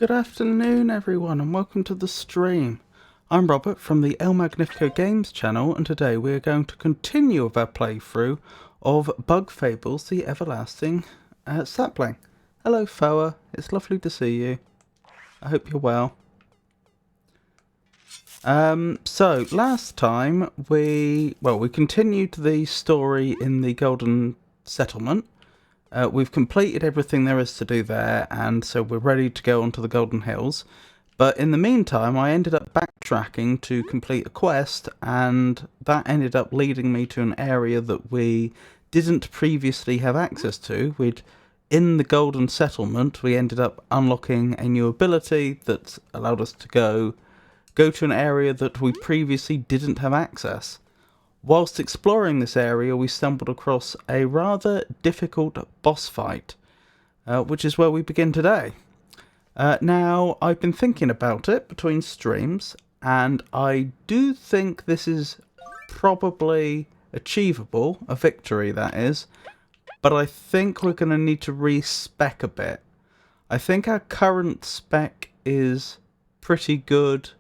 Good afternoon everyone and welcome to the stream. I'm Robert from the El Magnifico Games channel, and today we are going to continue with our playthrough of Bug Fables, the Everlasting Sapling. Hello Foa, it's lovely to see you. I hope you're well. So last time we continued the story in the Golden Settlement. We've completed everything there is to do there, and so we're ready to go onto the Golden Hills. But in the meantime, I ended up backtracking to complete a quest, and that ended up leading me to an area that we didn't previously have access to. In the Golden Settlement, we ended up unlocking a new ability that allowed us to go to an area that we previously didn't have access. Whilst exploring this area, we stumbled across a rather difficult boss fight, which is where we begin today. Now, I've been thinking about it between streams, and I do think this is probably achievable, a victory that is, but I think we're going to need to respec a bit. I think our current spec is pretty good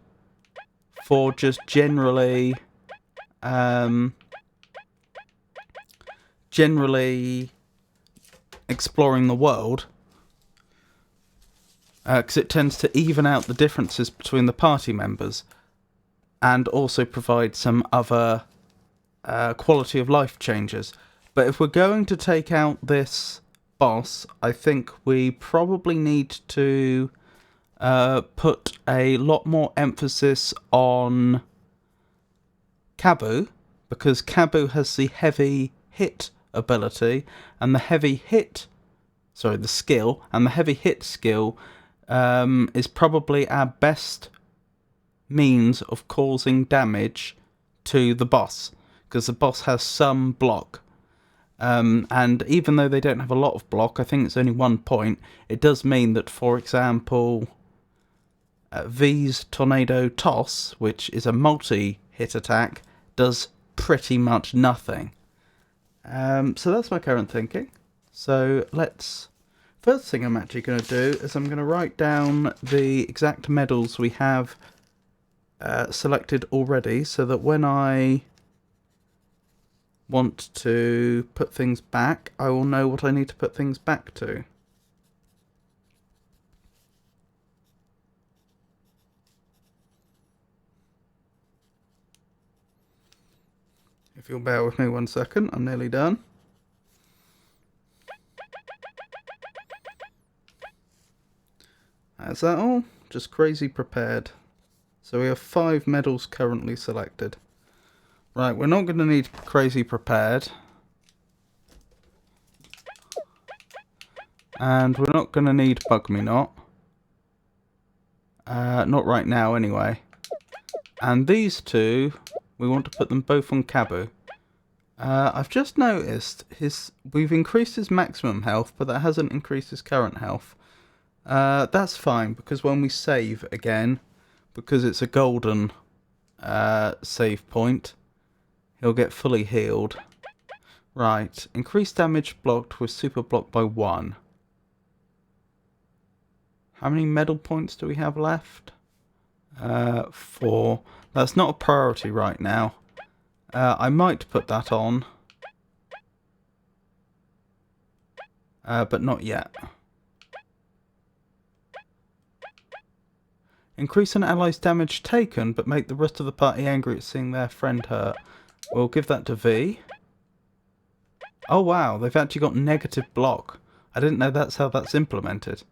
for just generally exploring the world, because it tends to even out the differences between the party members and also provide some other quality of life changes. But if we're going to take out this boss, I think we probably need to put a lot more emphasis on Kabu, because Kabu has the heavy hit ability, and the skill, and the heavy hit skill is probably our best means of causing damage to the boss, because the boss has some block. And even though they don't have a lot of block, I think it's only 1 point, it does mean that, for example, V's Tornado Toss, which is a multi-hit attack, does pretty much nothing. So that's my current thinking. So first thing I'm actually going to do is I'm going to write down the exact medals we have selected already, so that when I want to put things back, I will know what I need to put things back to. If you'll bear with me 1 second, I'm nearly done. Is that all? Just crazy prepared. So we have 5 medals currently selected. Right, we're not going to need crazy prepared. And we're not going to need Bug Me Not. Not right now anyway. And these two, we want to put them both on Kabu. I've just noticed we've increased his maximum health, but that hasn't increased his current health. That's fine, because when we save again, because it's a golden save point, he'll get fully healed. Right, increased damage blocked with super block by 1. How many medal points do we have left? 4. That's not a priority right now. I might put that on, but not yet. Increase an ally's damage taken, but make the rest of the party angry at seeing their friend hurt. We'll give that to V. Oh wow, they've actually got negative block. I didn't know that's how that's implemented.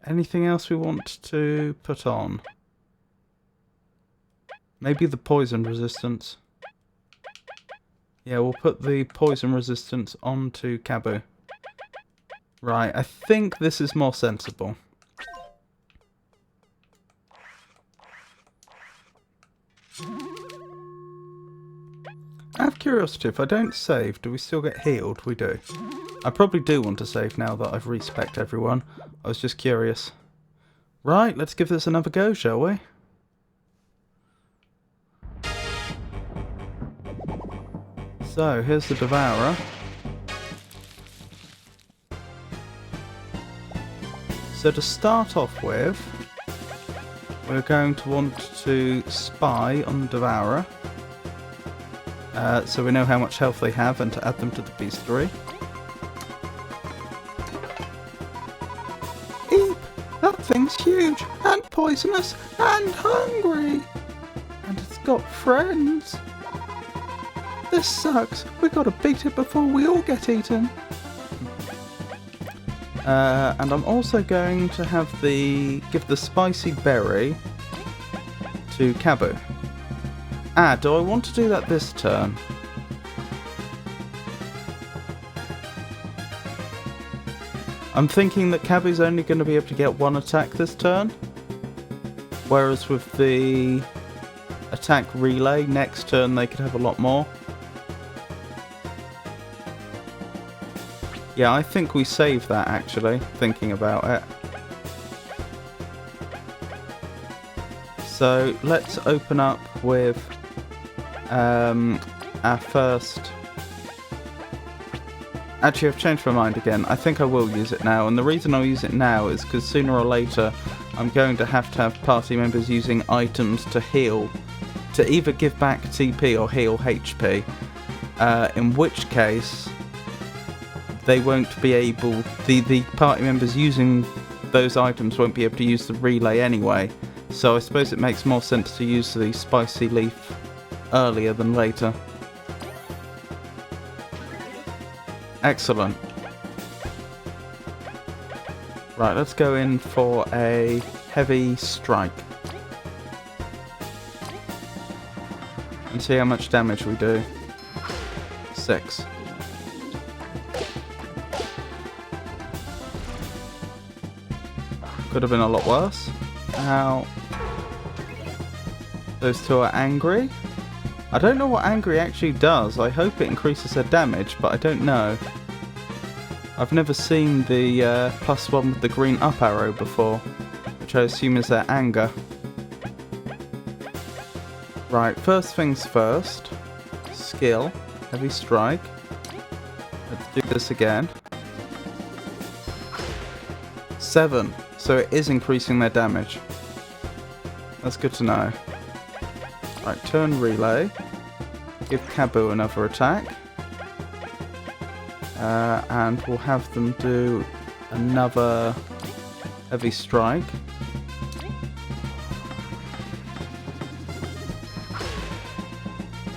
Anything else we want to put on? Maybe the poison resistance. Yeah, we'll put the poison resistance onto Kabu. Right, I think this is more sensible. Out of curiosity, if I don't save, do we still get healed? We do. I probably do want to save now that I've respec'd everyone. I was just curious. Right, let's give this another go, shall we? So, here's the Devourer. So to start off with, we're going to want to spy on the Devourer. So we know how much health they have and to add them to the bestiary. Eep! That thing's huge and poisonous and hungry! And it's got friends! This sucks! We gotta beat it before we all get eaten! And I'm also going to have give the spicy berry to Kabu. Do I want to do that this turn? I'm thinking that Kabu's only going to be able to get one attack this turn, whereas with the attack relay next turn they could have a lot more. Yeah, I think we save that actually, thinking about it. So let's open up with our first... Actually, I've changed my mind again. I think I will use it now, and the reason I'll use it now is because sooner or later I'm going to have party members using items to heal, to either give back TP or heal HP, in which case they won't be able, the party members using those items won't be able to use the relay anyway, so I suppose it makes more sense to use the spicy leaf earlier than later. Excellent. Right, let's go in for a heavy strike. And see how much damage we do. 6. Could have been a lot worse. Ow. Those two are angry. I don't know what angry actually does. I hope it increases their damage, but I don't know. I've never seen the +1 with the green up arrow before, which I assume is their anger. Right, first things first. Skill. Heavy strike. Let's do this again. 7. So it is increasing their damage. That's good to know. Right, turn relay. Give Kabu another attack. And we'll have them do another heavy strike.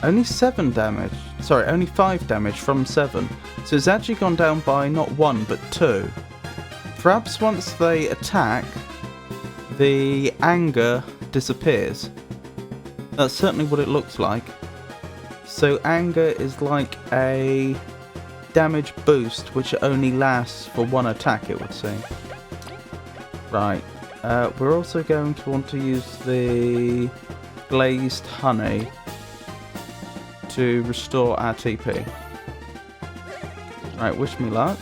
Only 7 damage. Sorry, only 5 damage from 7. So it's actually gone down by not 1 but 2. Perhaps once they attack, the anger disappears. That's certainly what it looks like. So anger is like a damage boost which only lasts for 1 attack, it would seem. Right. We're also going to want to use the glazed honey to restore our TP. Right, wish me luck.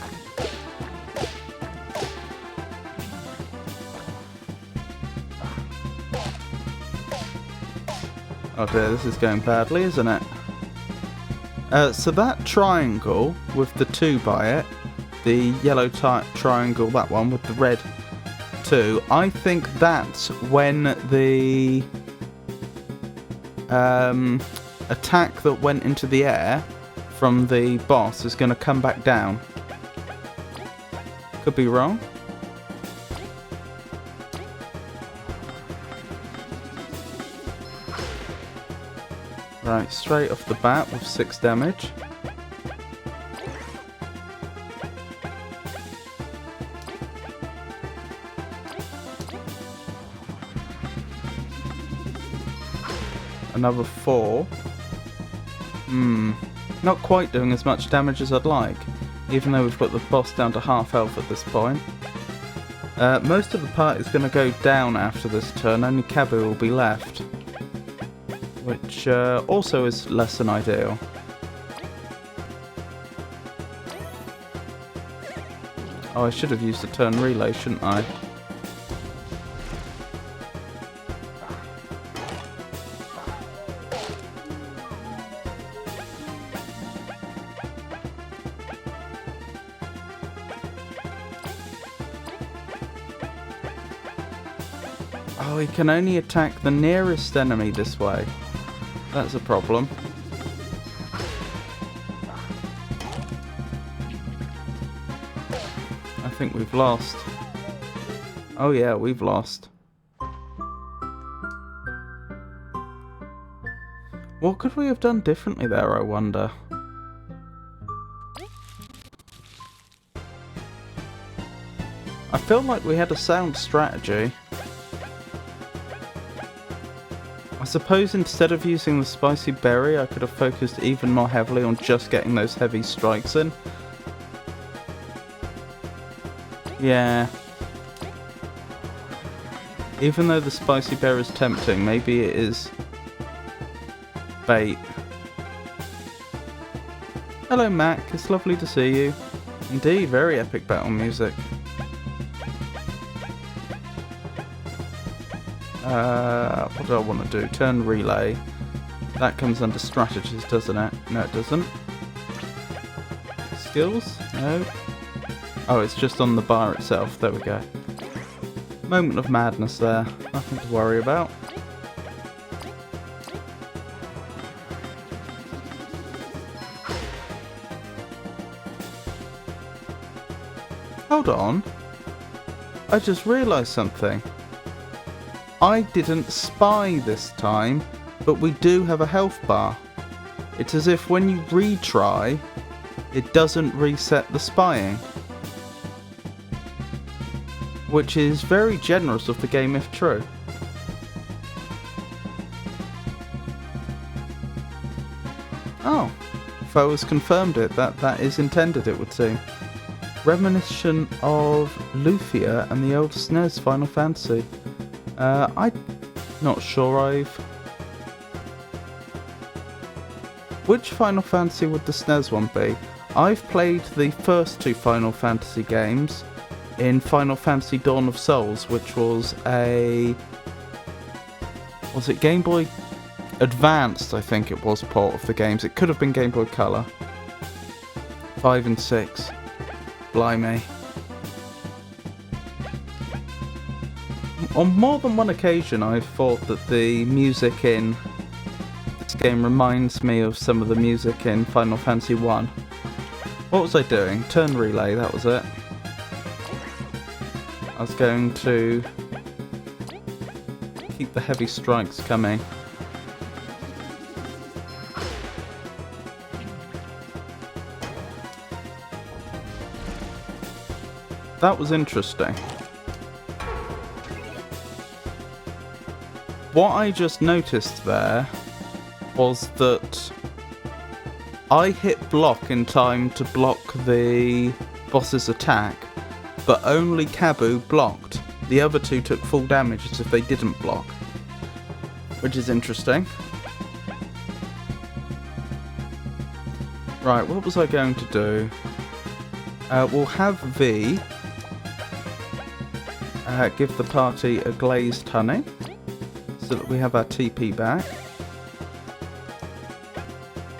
Oh dear, this is going badly, isn't it? So that triangle with the 2 by it, the yellow triangle, that one with the red 2, I think that's when the attack that went into the air from the boss is going to come back down. Could be wrong. Right, straight off the bat with 6 damage. Another 4. Not quite doing as much damage as I'd like, even though we've got the boss down to half health at this point. Most of the party is going to go down after this turn, only Kabu will be left. Which also is less than ideal. Oh, I should have used the turn relay, shouldn't I? Oh, he can only attack the nearest enemy this way. That's a problem. I think we've lost. Oh yeah, we've lost. What could we have done differently there, I wonder? I feel like we had a sound strategy. I suppose instead of using the spicy berry, I could have focused even more heavily on just getting those heavy strikes in. Yeah. Even though the spicy berry is tempting, maybe it is bait. Hello Mac, it's lovely to see you. Indeed, very epic battle music. What do I want to do? Turn relay. That comes under strategies, doesn't it? No, it doesn't. Skills? No. Oh, it's just on the bar itself. There we go. Moment of madness there. Nothing to worry about. Hold on. I just realised something. I didn't spy this time, but we do have a health bar. It's as if when you retry, it doesn't reset the spying. Which is very generous of the game if true. Oh, Foe has confirmed it. That is intended, it would seem. Reminiscent of Lufia and the old SNES Final Fantasy. I'm not sure Which Final Fantasy would the SNES one be? I've played the first two Final Fantasy games in Final Fantasy Dawn of Souls, which was a... Was it Game Boy Advanced, I think it was, port of the games. It could have been Game Boy Color. 5 and 6. Blimey. On more than one occasion I've thought that the music in this game reminds me of some of the music in Final Fantasy 1. What was I doing? Turn relay, that was it. I was going to keep the heavy strikes coming. That was interesting. What I just noticed there was that I hit block in time to block the boss's attack, but only Kabu blocked. The other two took full damage as if they didn't block, which is interesting. Right, what was I going to do? We'll have V give the party a glazed honey, so that we have our TP back.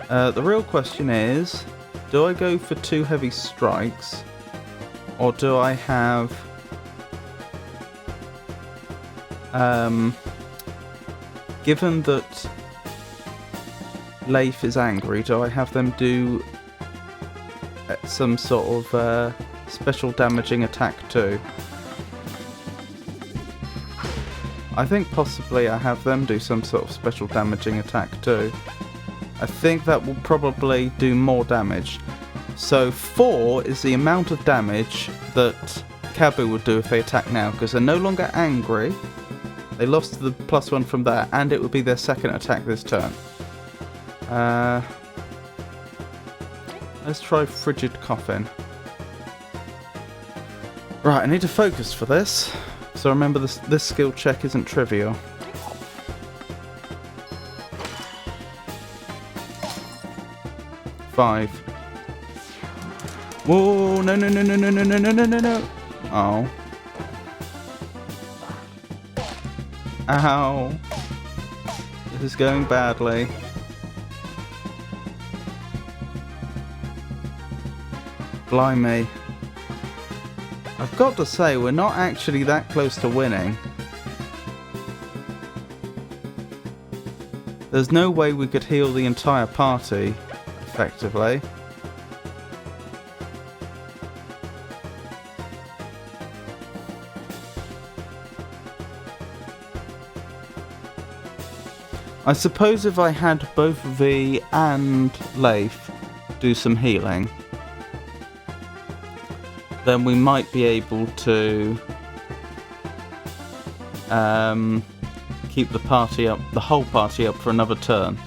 The real question is, do I go for 2 heavy strikes, or do I have given that Leif is angry, do I have them do some sort of special damaging attack too? I think possibly I have them do some sort of special damaging attack too. I think that will probably do more damage. So 4 is the amount of damage that Kabu would do if they attack now, because they're no longer angry. They lost the +1 from there, and it would be their second attack this turn. Let's try Frigid Coffin. Right, I need to focus for this. So remember, this skill check isn't trivial. Five. Whoa! No! No! No! No! No! No! No! No! No! No! Oh! Ow! This is going badly. Blimey. I've got to say, we're not actually that close to winning. There's no way we could heal the entire party effectively. I suppose if I had both V and Leif do some healing, then we might be able to keep the party up, the whole party up for another turn.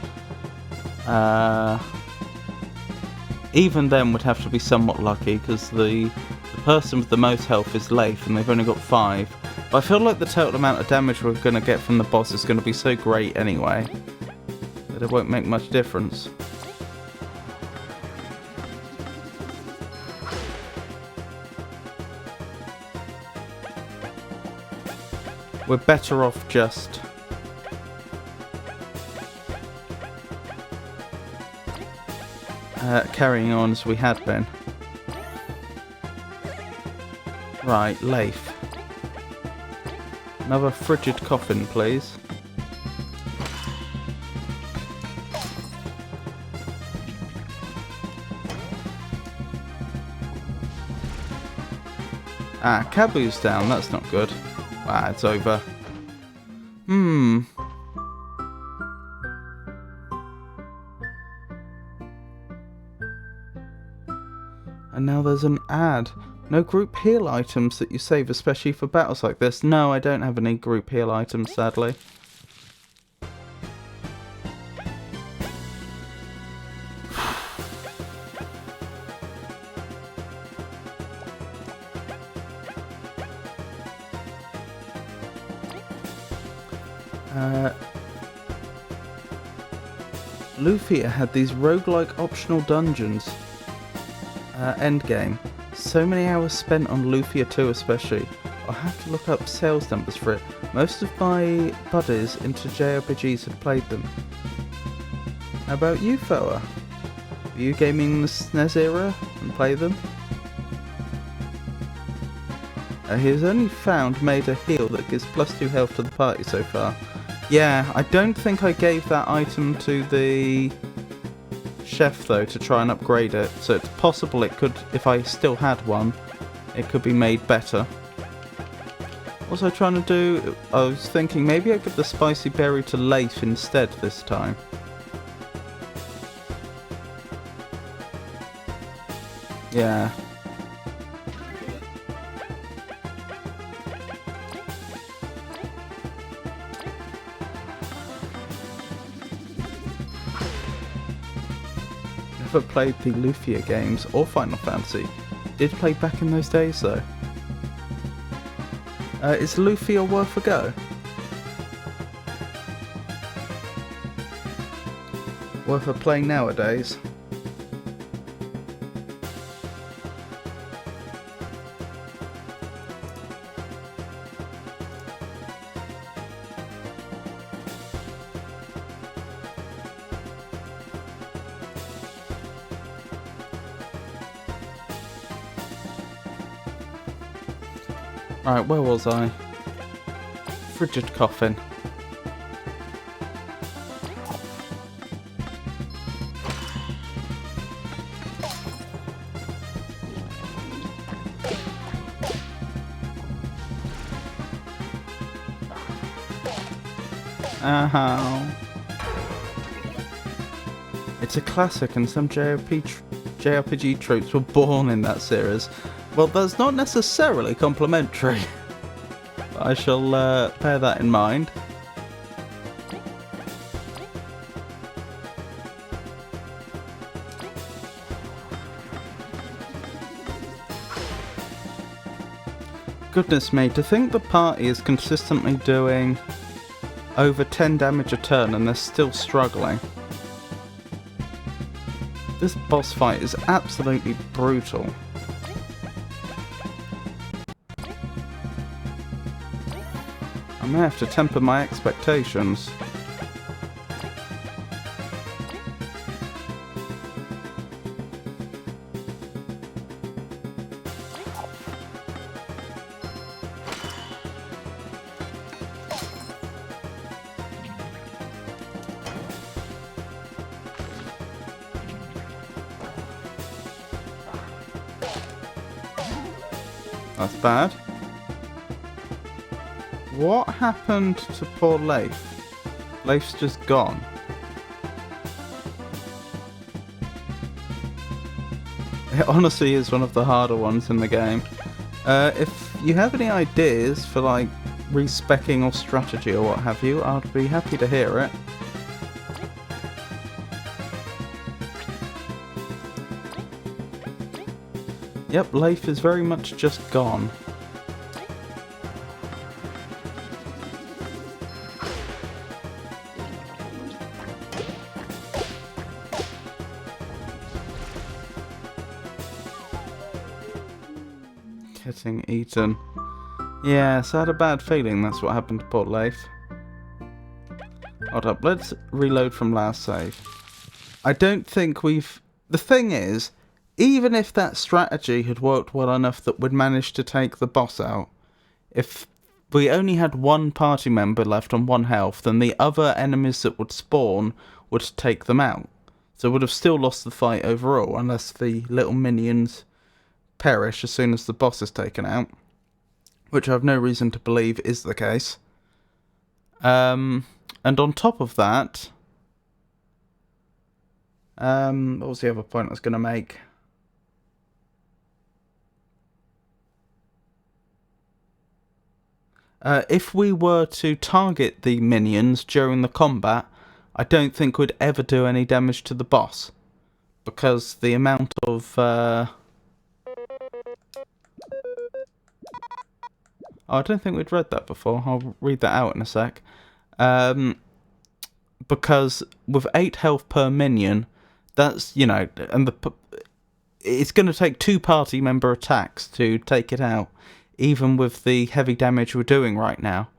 Even then would have to be somewhat lucky, because the person with the most health is Leif and they've only got 5. But I feel like the total amount of damage we're going to get from the boss is going to be so great anyway that it won't make much difference. We're better off just carrying on as we had been. Right, Leif. Another frigid coffin, please. Ah, Kabu's down, that's not good. Ah, it's over. And now there's an ad. No group heal items that you save, especially for battles like this. No, I don't have any group heal items, sadly. Lufia had these roguelike optional dungeons. Endgame. So many hours spent on Lufia 2 especially. I'll have to look up sales numbers for it. Most of my buddies into JRPGs have played them. How about you, Foa? Are you gaming the SNES era and play them? He has only made a heal that gives +2 health to the party so far. Yeah, I don't think I gave that item to the chef though to try and upgrade it, so it's possible it could, if I still had one, it could be made better. What was I trying to do? I was thinking maybe I'd give the spicy berry to Leif instead this time. Yeah. Never played the Lufia games or Final Fantasy. Did play back in those days though. Is Lufia worth a go? Worth a play nowadays? Alright, where was I? Frigid coffin. It's a classic, and some JRPG tropes were born in that series. Well, that's not necessarily complimentary. I shall bear that in mind. Goodness me, to think the party is consistently doing over 10 damage a turn and they're still struggling. This boss fight is absolutely brutal. I may have to temper my expectations. That's bad. What happened to poor Leif? Leif's just gone. It honestly is one of the harder ones in the game. If you have any ideas for like respecking or strategy or what have you, I'd be happy to hear it. Yep, Leif is very much just gone. Getting eaten. Yes, I had a bad feeling that's what happened to poor Leif. Hold up, let's reload from last save. I don't think we've... The thing is, even if that strategy had worked well enough that we'd managed to take the boss out, if we only had one party member left on 1 health, then the other enemies that would spawn would take them out. So we'd have still lost the fight overall, unless the little minions perish as soon as the boss is taken out, which I have no reason to believe is the case. And on top of that, what was the other point I was going to make? If we were to target the minions during the combat, I don't think we'd ever do any damage to the boss, because the amount of oh, I don't think we'd read that before. I'll read that out in a sec. Because with 8 health per minion, that's, you know, and it's going to take 2 party member attacks to take it out, even with the heavy damage we're doing right now.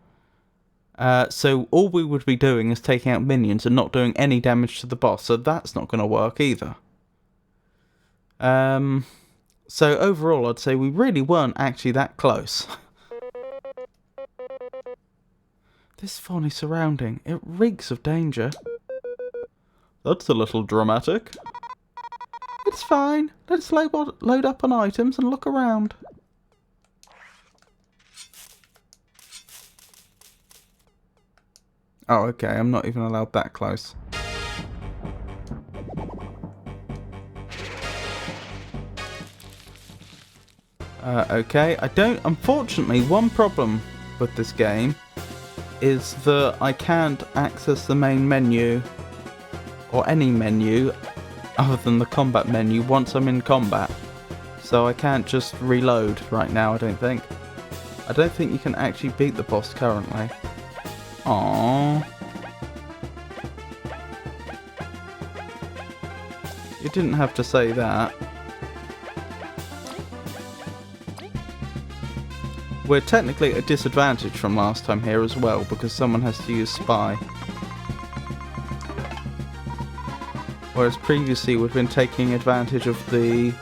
So all we would be doing is taking out minions and not doing any damage to the boss, so that's not going to work either. So overall, I'd say we really weren't actually that close. This funny surrounding, it reeks of danger. That's a little dramatic. It's fine. Let's load up on items and look around. Oh, okay, I'm not even allowed that close. Okay, unfortunately, one problem with this game is that I can't access the main menu, or any menu, other than the combat menu, once I'm in combat. So I can't just reload right now, I don't think. I don't think you can actually beat the boss currently. Aww. You didn't have to say that. We're technically at a disadvantage from last time here as well, because someone has to use Spy. Whereas previously we've been taking advantage of the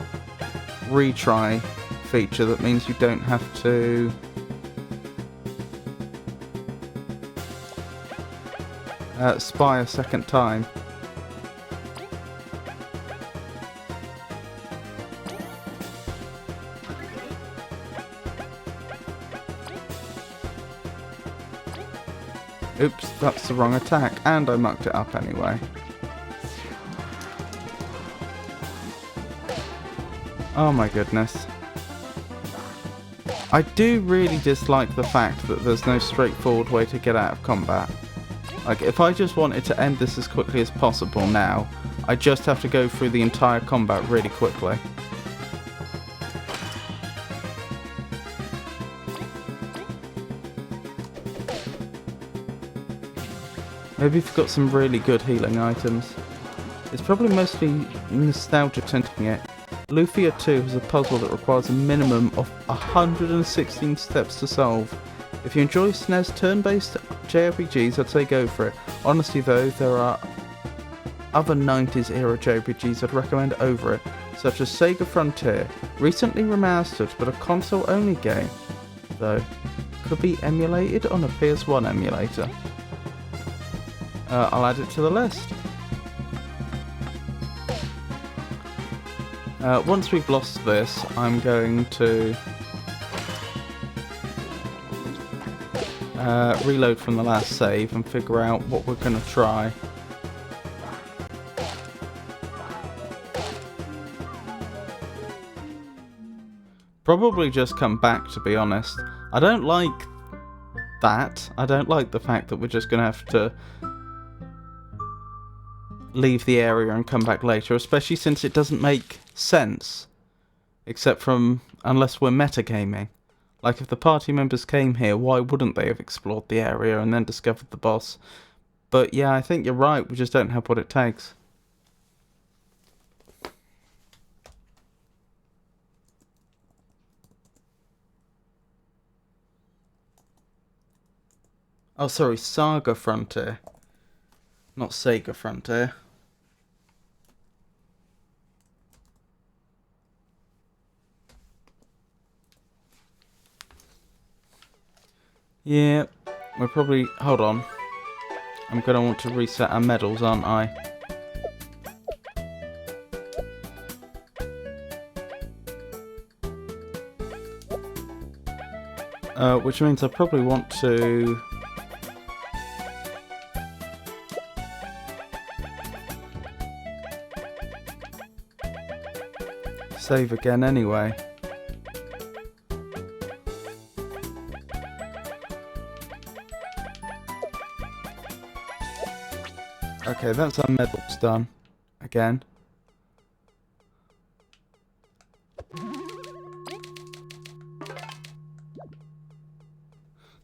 retry feature, that means you don't have to spy a second time. Oops, that's the wrong attack, and I mucked it up anyway. Oh my goodness. I do really dislike the fact that there's no straightforward way to get out of combat. Like, if I just wanted to end this as quickly as possible now, I just have to go through the entire combat really quickly. Maybe you've got some really good healing items. It's probably mostly nostalgia tinting it. Lufia 2 has a puzzle that requires a minimum of 116 steps to solve. If you enjoy SNES turn-based JRPGs, I'd say go for it. Honestly though, there are other 90s era JRPGs I'd recommend over it, such as Sega Frontier, recently remastered but a console-only game, though. Could be emulated on a PS1 emulator. I'll add it to the list. Once we've lost this, I'm going to reload from the last save and figure out what we're going to try. Probably just come back, to be honest. I don't like that. I don't like the fact that we're just going to have to leave the area and come back later, especially since it doesn't make sense. Except from, unless we're metagaming. Like, if the party members came here, why wouldn't they have explored the area and then discovered the boss? But yeah, I think you're right, we just don't have what it takes. Oh, sorry, Saga Frontier. Not Sega Frontier. Yeah, we're probably... Hold on. I'm going to want to reset our medals, aren't I? Which means I probably want to... save again anyway. Okay, that's our medals done. Again.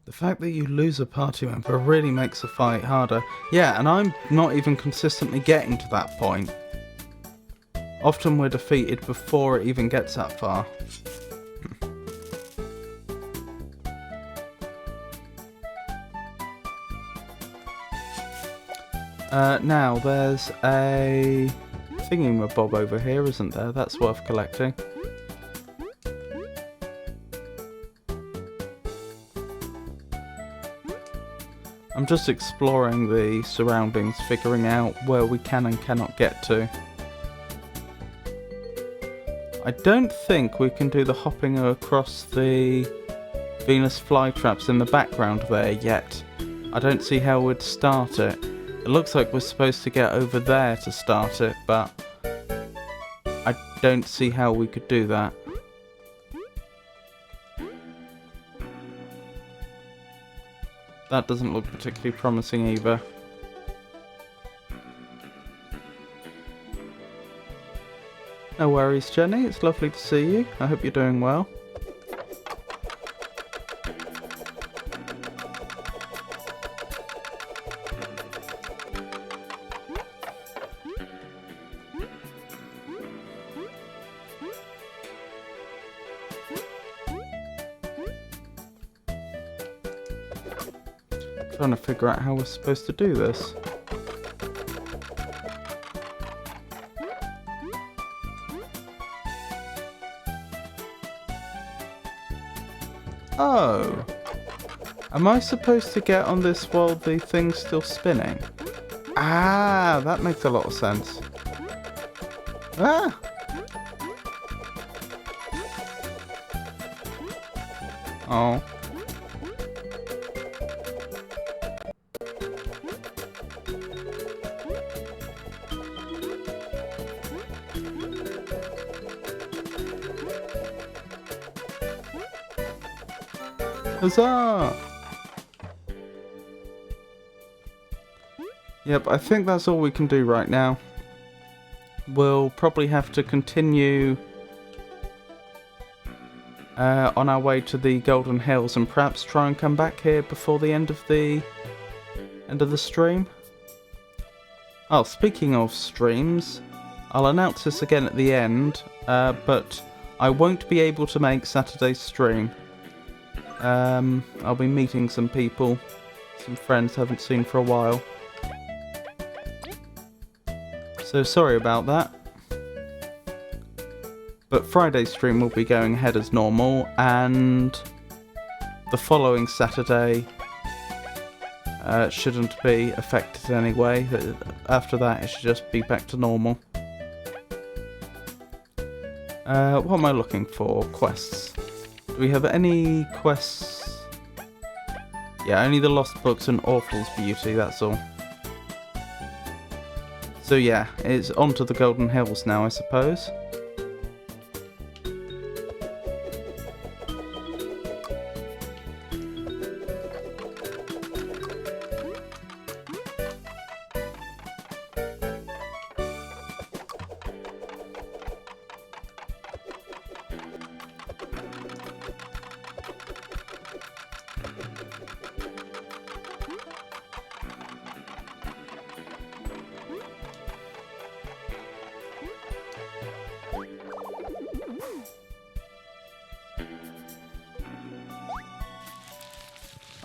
The fact that you lose a party member really makes the fight harder. Yeah, and I'm not even consistently getting to that point. Often we're defeated before it even gets that far. Now, there's a thingamabob over here, isn't there? That's worth collecting. I'm just exploring the surroundings, figuring out where we can and cannot get to. I don't think we can do the hopping across the Venus flytraps in the background there yet. I don't see how we'd start it. It looks like we're supposed to get over there to start it, but I don't see how we could do that. That doesn't look particularly promising either. No worries, Jenny. It's lovely to see you. I hope you're doing well. Trying to figure out how we're supposed to do this. Oh! Am I supposed to get on this while the thing's still spinning? Ah, that makes a lot of sense. Ah! Oh. Huzzah! Yep, I think that's all we can do right now. We'll probably have to continue on our way to the Golden Hills and perhaps try and come back here before the end of the stream. Oh, speaking of streams, I'll announce this again at the end, but I won't be able to make Saturday's stream. I'll be meeting some people, some friends I haven't seen for a while. So sorry about that. But Friday's stream will be going ahead as normal, and the following Saturday shouldn't be affected in any way. After that, it should just be back to normal. What am I looking for? Quests. Do we have any quests Yeah, only the Lost Books and Orphal's Beauty, that's all. So yeah, it's on to the Golden Hills now, I suppose.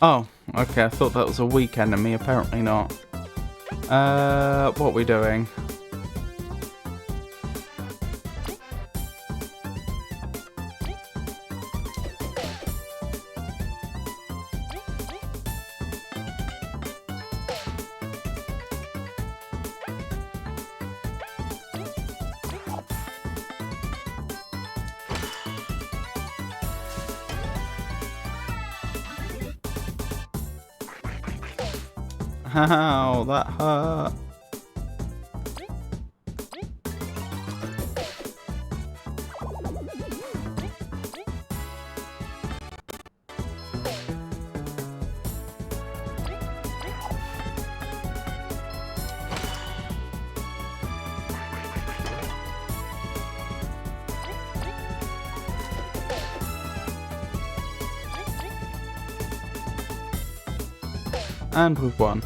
Oh, okay, I thought that was a weak enemy, apparently not. What are we doing? Ow, that hurt. And we've won.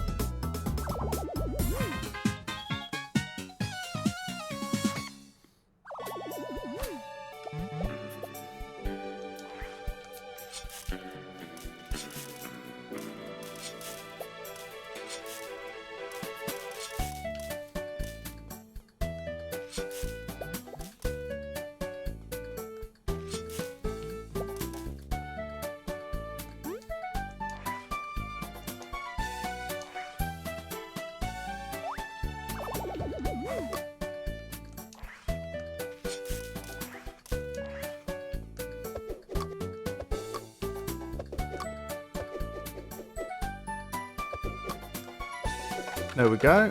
There we go.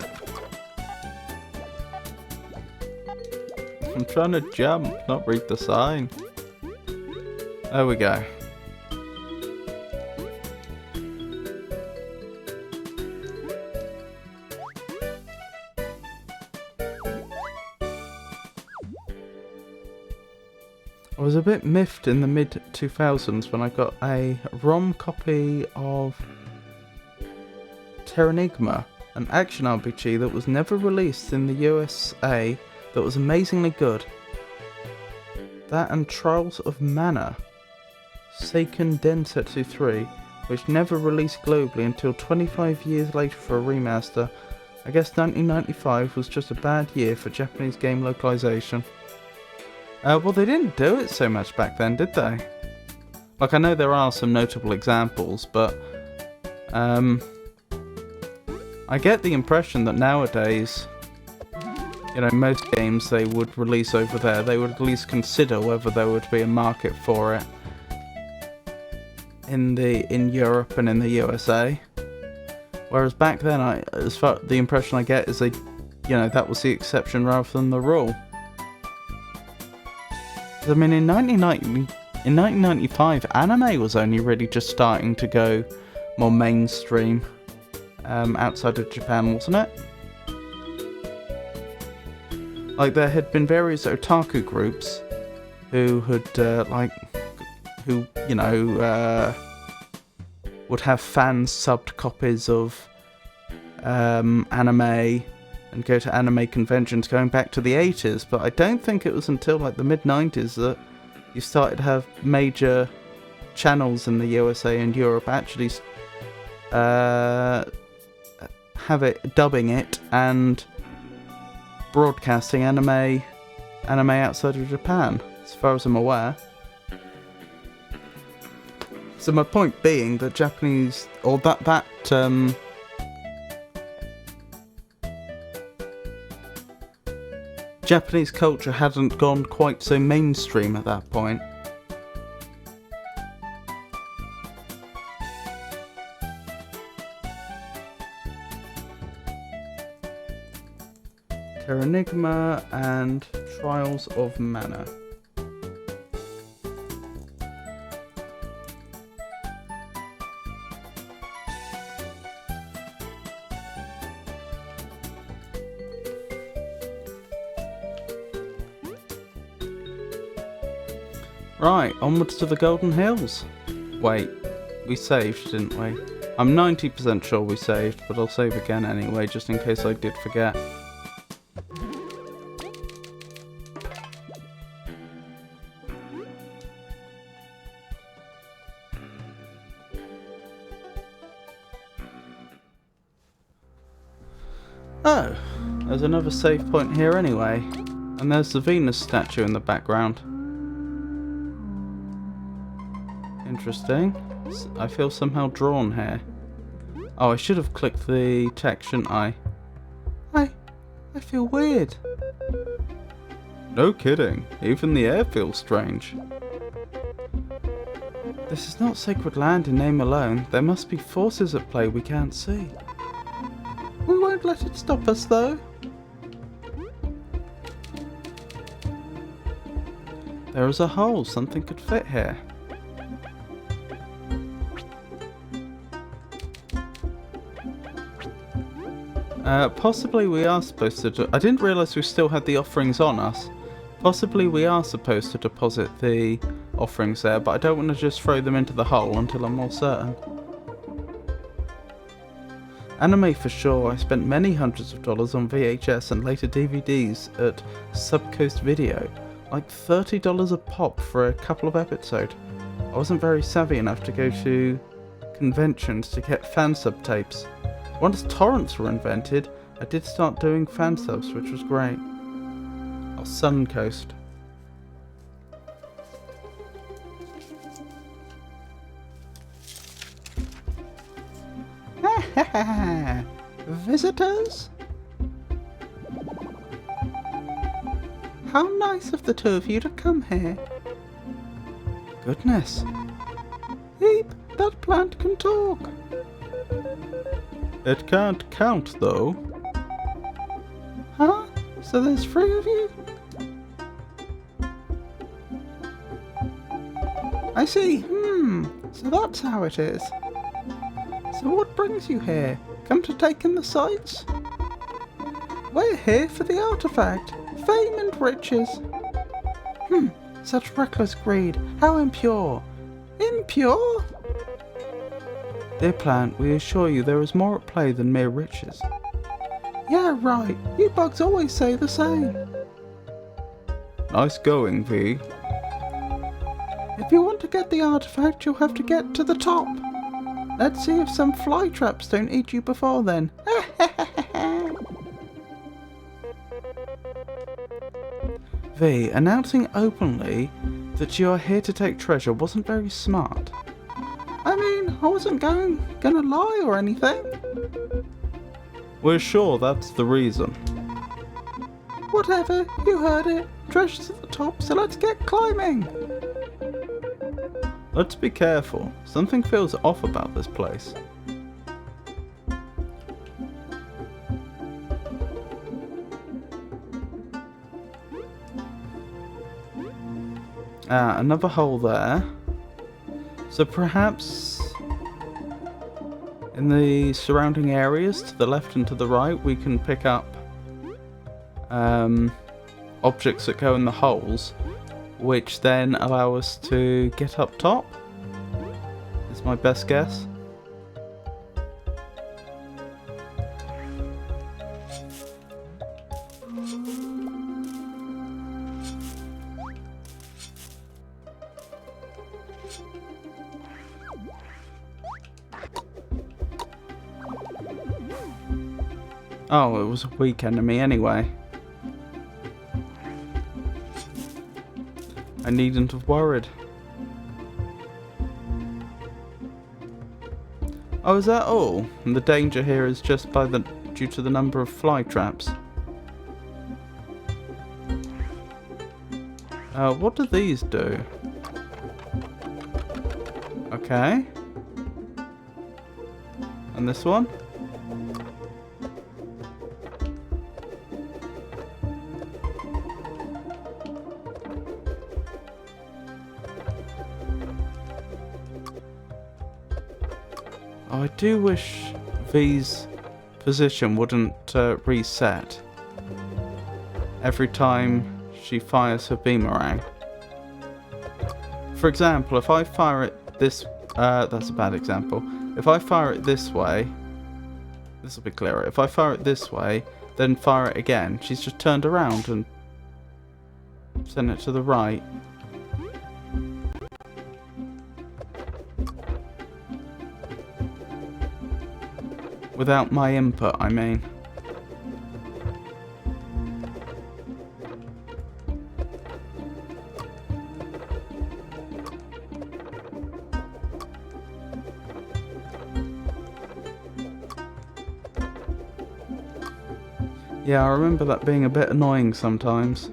I'm trying to jump, not read the sign. There we go. I was a bit miffed in the mid-2000s when I got a ROM copy of Terranigma, an action RPG that was never released in the USA that was amazingly good. That and Trials of Mana, Seiken Densetsu 3, which never released globally until 25 years later for a remaster. I guess 1995 was just a bad year for Japanese game localization. Well, they didn't do it so much back then, did they? Like, I know there are some notable examples, but I get the impression that nowadays, you know, most games they would release over there, they would at least consider whether there would be a market for it in Europe and in the USA. Whereas back then, the impression I get is that was the exception rather than the rule. I mean, in 1995, anime was only really just starting to go more mainstream outside of Japan, wasn't it? Like, there had been various otaku groups who had, would have fan-subbed copies of anime and go to anime conventions going back to the 80s, but I don't think it was until like the mid-90s that you started to have major channels in the USA and Europe actually have it, dubbing it and broadcasting anime outside of Japan, as far as I'm aware. So my point being that Japanese, or that Japanese culture hadn't gone quite so mainstream at that point. Terranigma and Trials of Mana. Right, onwards to the Golden Hills. Wait, we saved, didn't we? I'm 90% sure we saved, but I'll save again anyway, just in case I did forget. Oh, there's another save point here anyway. And there's the Venus statue in the background. Interesting. I feel somehow drawn here. Oh, I should have clicked the text, shouldn't I? I feel weird. No kidding. Even the air feels strange. This is not sacred land in name alone. There must be forces at play we can't see. We won't let it stop us, though. There is a hole. Something could fit here. Possibly we are supposed to... I didn't realise we still had the offerings on us. Possibly we are supposed to deposit the offerings there, but I don't want to just throw them into the hole until I'm more certain. Anime for sure. I spent many hundreds of dollars on VHS and later DVDs at Subcoast Video. Like $30 a pop for a couple of episodes. I wasn't very savvy enough to go to conventions to get fan sub tapes. Once torrents were invented, I did start doing fan subs, which was great. Oh, Suncoast. Visitors? How nice of the two of you to come here. Goodness. Heap, that plant can talk. It can't count, though. Huh? So there's 3 of you? I see. So that's how it is. So what brings you here? Come to take in the sights? We're here for the artifact. Fame and riches. Such reckless greed. How impure. Impure? Dear plant, we assure you there is more at play than mere riches. Yeah, right. You bugs always say the same. Nice going, V. If you want to get the artifact, you'll have to get to the top. Let's see if some fly traps don't eat you before then. V, announcing openly that you are here to take treasure wasn't very smart. I mean, I wasn't gonna lie or anything. We're sure that's the reason. Whatever, you heard it. Treasure's at the top, so let's get climbing. Let's be careful. Something feels off about this place. Another hole there. So perhaps in the surrounding areas to the left and to the right we can pick up objects that go in the holes, which then allow us to get up top, is my best guess. Oh, it was a weak enemy anyway. I needn't have worried. Oh, is that all? And the danger here is just due to the number of fly traps. What do these do? Okay. And this one? Oh, I do wish V's position wouldn't reset every time she fires her boomerang. For example, if I fire it this... that's a bad example. If I fire it this way... This will be clearer. If I fire it this way, then fire it again, she's just turned around and sent it to the right. Without my input, I mean. Yeah, I remember that being a bit annoying sometimes.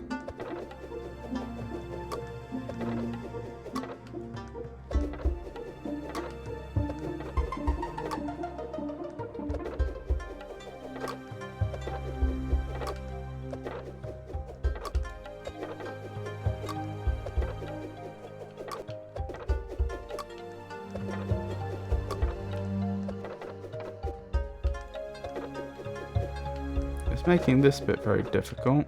It's making this bit very difficult.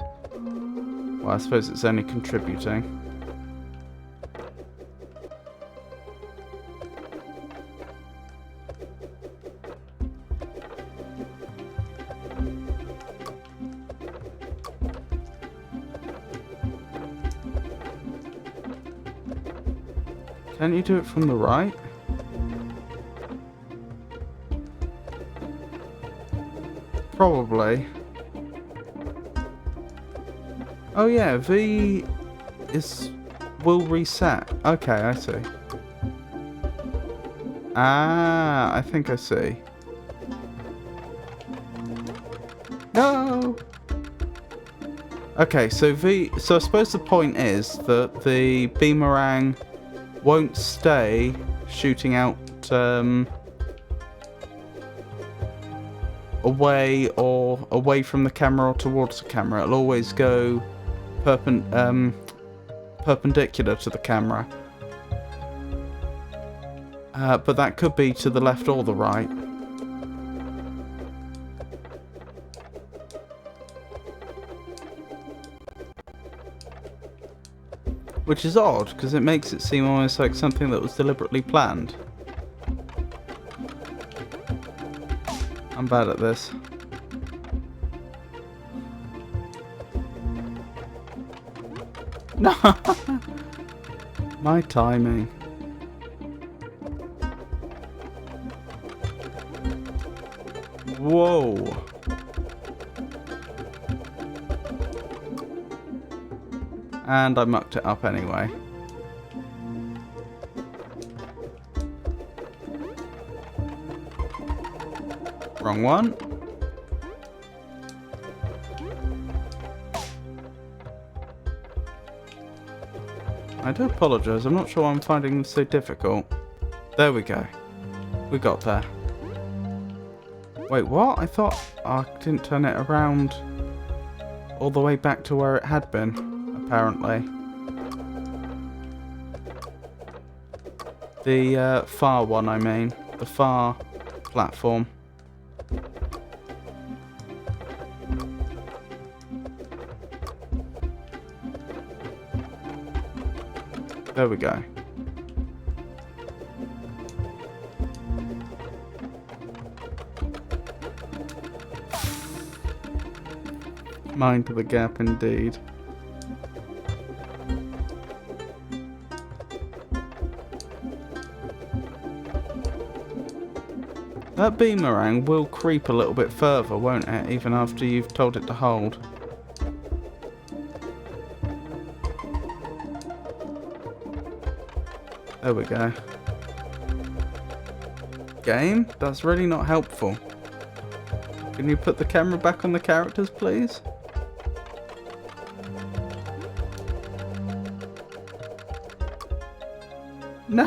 Well, I suppose it's only contributing. Can't you do it from the right? Probably. Oh yeah, V will reset. Okay, I see. Ah, I think I see. No! Okay, so I suppose the point is that the boomerang won't stay shooting out away from the camera or towards the camera. It'll always go perpendicular to the camera. But that could be to the left or the right. Which is odd, because it makes it seem almost like something that was deliberately planned. I'm bad at this. No! My timing. Whoa! And I mucked it up anyway. Wrong one. I do apologise, I'm not sure why I'm finding this so difficult. There we go. We got there. Wait, what? I thought I didn't turn it around all the way back to where it had been, apparently. The far one, I mean. The far platform. There we go. Mind the gap indeed. That boomerang will creep a little bit further, won't it? Even after you've told it to hold. There we go. Game? That's really not helpful. Can you put the camera back on the characters, please? No!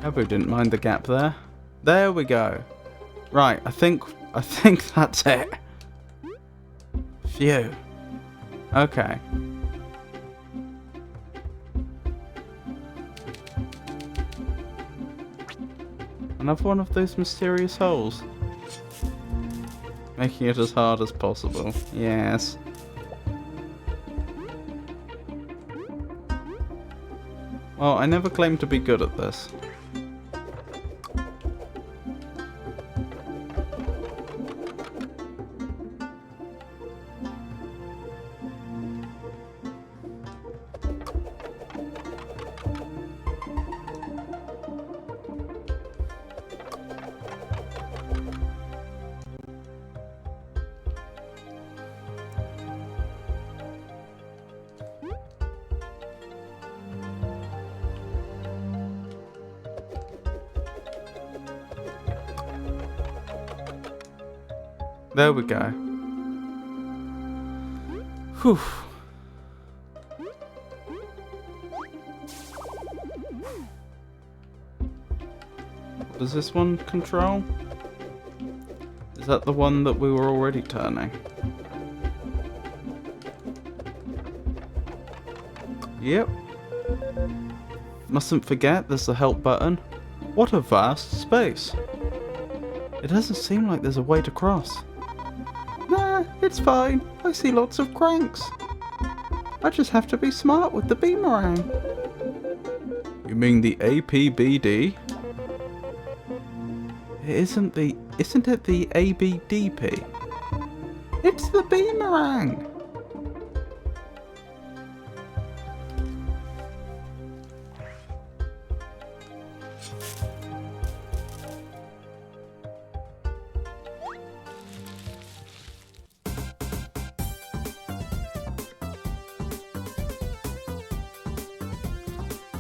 Cabu didn't mind the gap there. There we go. Right, I think that's it. Phew. Okay. Another one of those mysterious holes. Making it as hard as possible. Yes. Well, I never claimed to be good at this. There we go. Whew. What does this one control? Is that the one that we were already turning? Yep. Mustn't forget there's the help button. What a vast space. It doesn't seem like there's a way to cross. Nah, it's fine. I see lots of cranks. I just have to be smart with the beamerang. You mean the APBD? Isn't it the ABDP? It's the beamerang!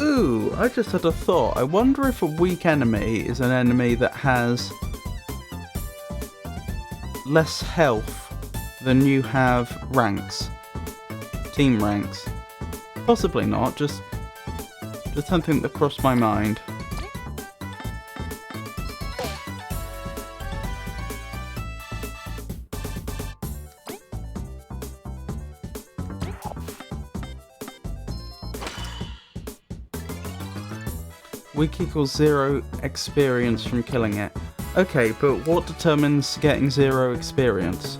Ooh, I just had a thought. I wonder if a weak enemy is an enemy that has less health than you have ranks. Team ranks. Possibly not, just something that crossed my mind. Weak equals 0 experience from killing it. Okay, but what determines getting 0 experience?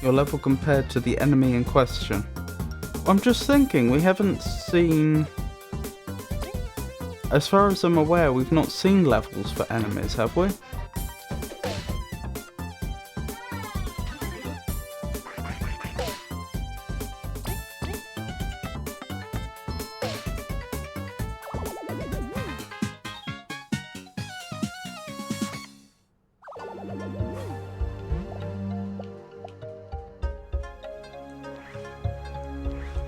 Your level compared to the enemy in question. I'm just thinking, we haven't seen... As far as I'm aware, we've not seen levels for enemies, have we?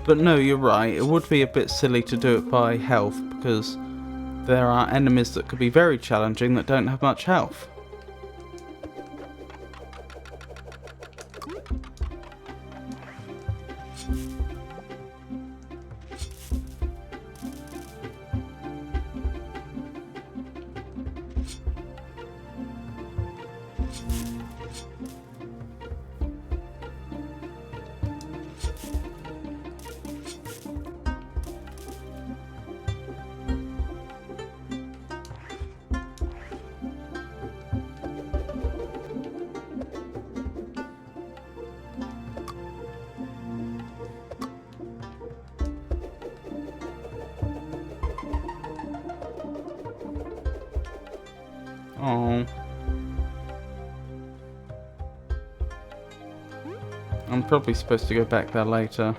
But no, you're right, it would be a bit silly to do it by health, because there are enemies that could be very challenging that don't have much health. Oh. I'm probably supposed to go back there later.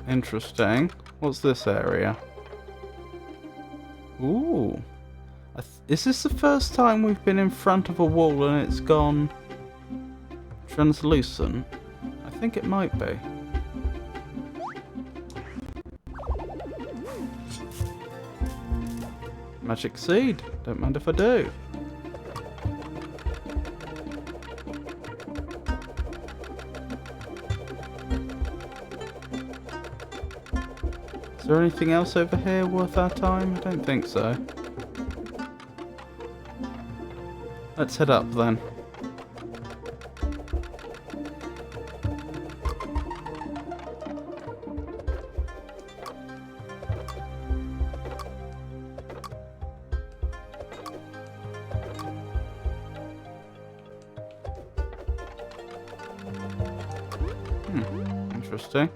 Interesting. What's this area? Ooh. Is this the first time we've been in front of a wall and it's gone translucent? I think it might be. Magic seed. Don't mind if I do. Is there anything else over here worth our time? I don't think so. Let's head up then. Interesting.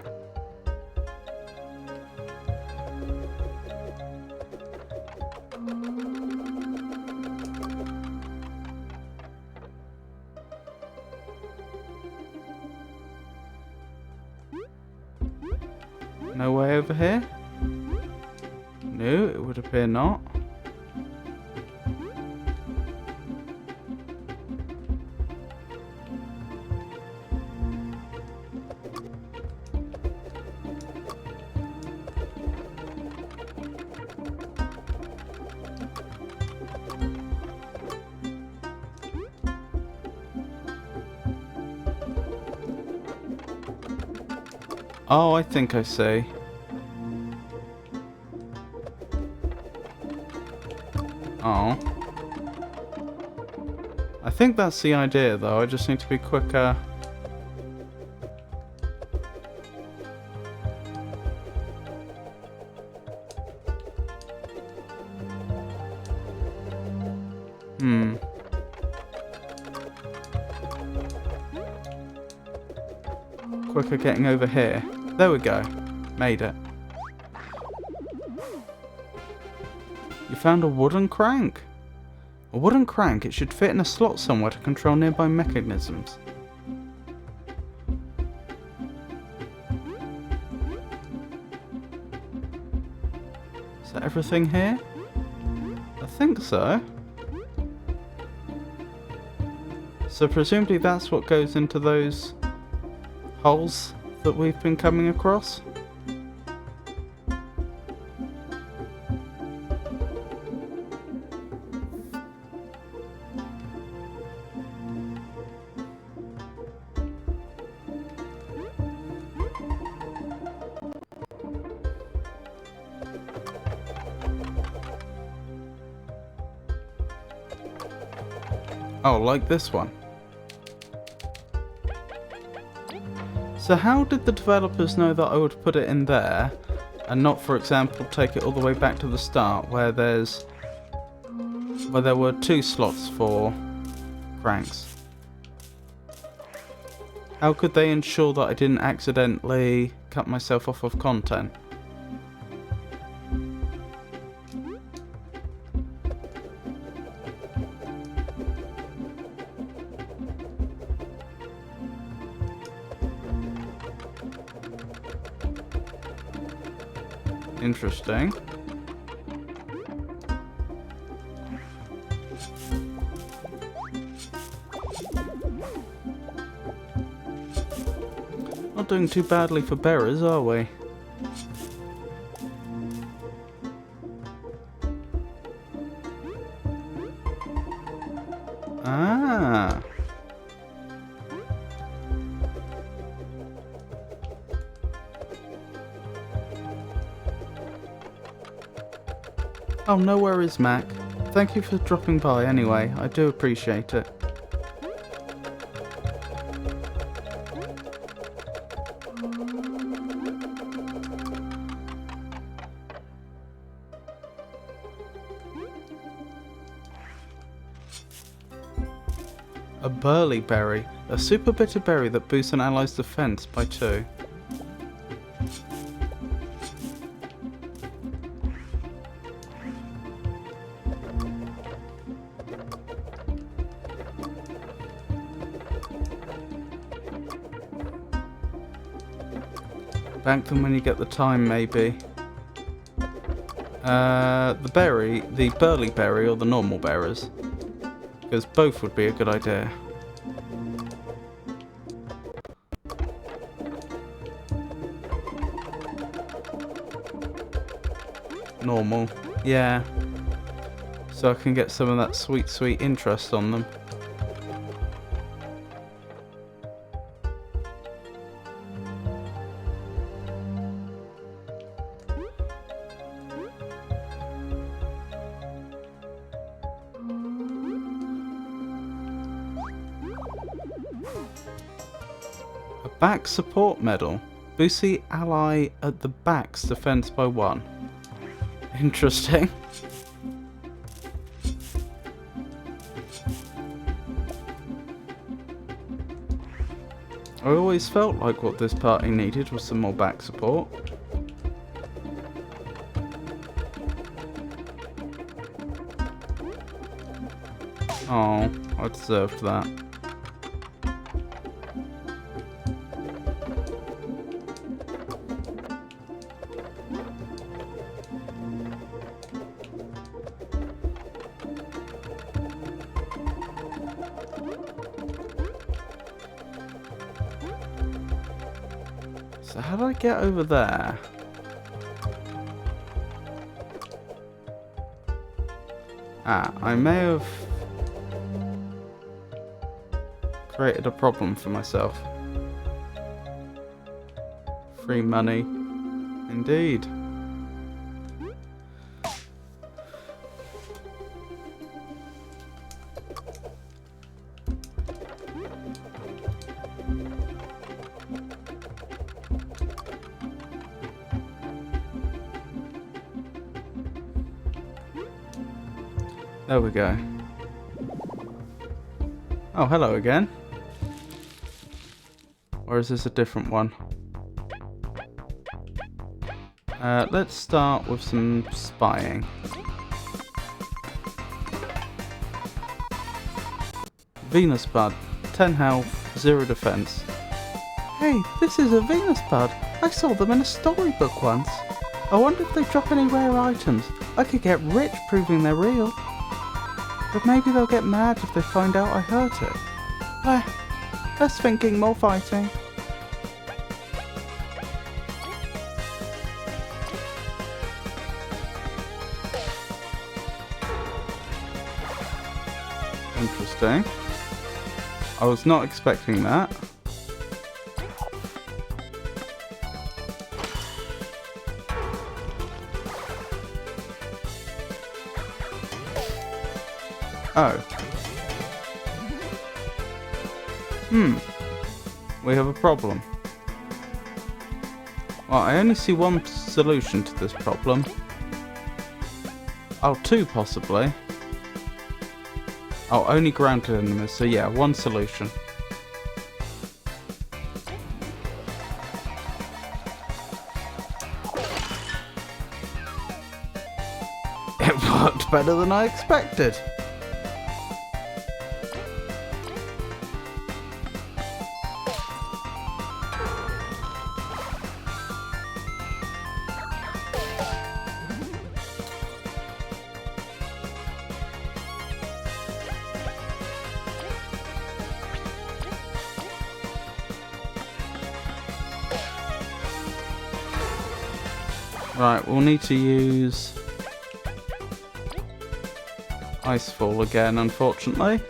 No way over here? No, it would appear not. Oh, I think I see. Oh. I think that's the idea, though. I just need to be quicker. Quicker getting over here. There we go. Made it. You found a wooden crank. A wooden crank, it should fit in a slot somewhere to control nearby mechanisms. Is that everything here? I think so. So presumably that's what goes into those holes that we've been coming across. Oh, like this one. So how did the developers know that I would put it in there and not, for example, take it all the way back to the start where there were 2 slots for cranks? How could they ensure that I didn't accidentally cut myself off of content? Interesting. Not doing too badly for bearers, are we? Ah. Oh, no worries, Mac. Thank you for dropping by anyway. I do appreciate it. A burley berry. A super bitter berry that boosts an ally's defense by 2. Bank them when you get the time, maybe. The berry, the burley berry or the normal berries? Because both would be a good idea. Normal, yeah. So I can get some of that sweet, sweet interest on them. A back support medal. Boosts the ally at the back's defense by 1. Interesting. I always felt like what this party needed was some more back support. Oh, I deserved that. So how do I get over there? Ah, I may have created a problem for myself. Free money. Indeed. There we go. Oh, hello again. Or is this a different one? Let's start with some spying. Venus Bud, 10 health, 0 defense. Hey, this is a Venus Bud. I saw them in a storybook once. I wonder if they drop any rare items. I could get rich proving they're real. But maybe they'll get mad if they find out I hurt it. Less thinking, more fighting. Interesting. I was not expecting that. Oh. We have a problem. Well, I only see one solution to this problem. Oh, 2 possibly. Oh, only grounded enemies, so yeah, 1 solution. It worked better than I expected. Right, we'll need to use Icefall again, unfortunately.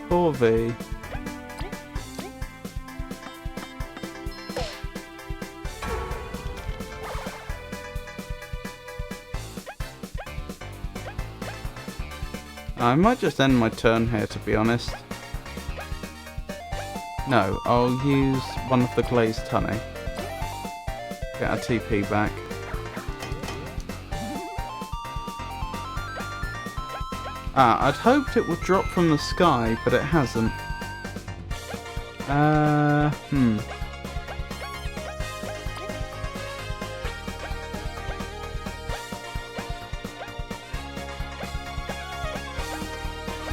Poor V. I might just end my turn here, to be honest. No, I'll use one of the glazed honey. Get our TP back. Ah, I'd hoped it would drop from the sky, but it hasn't.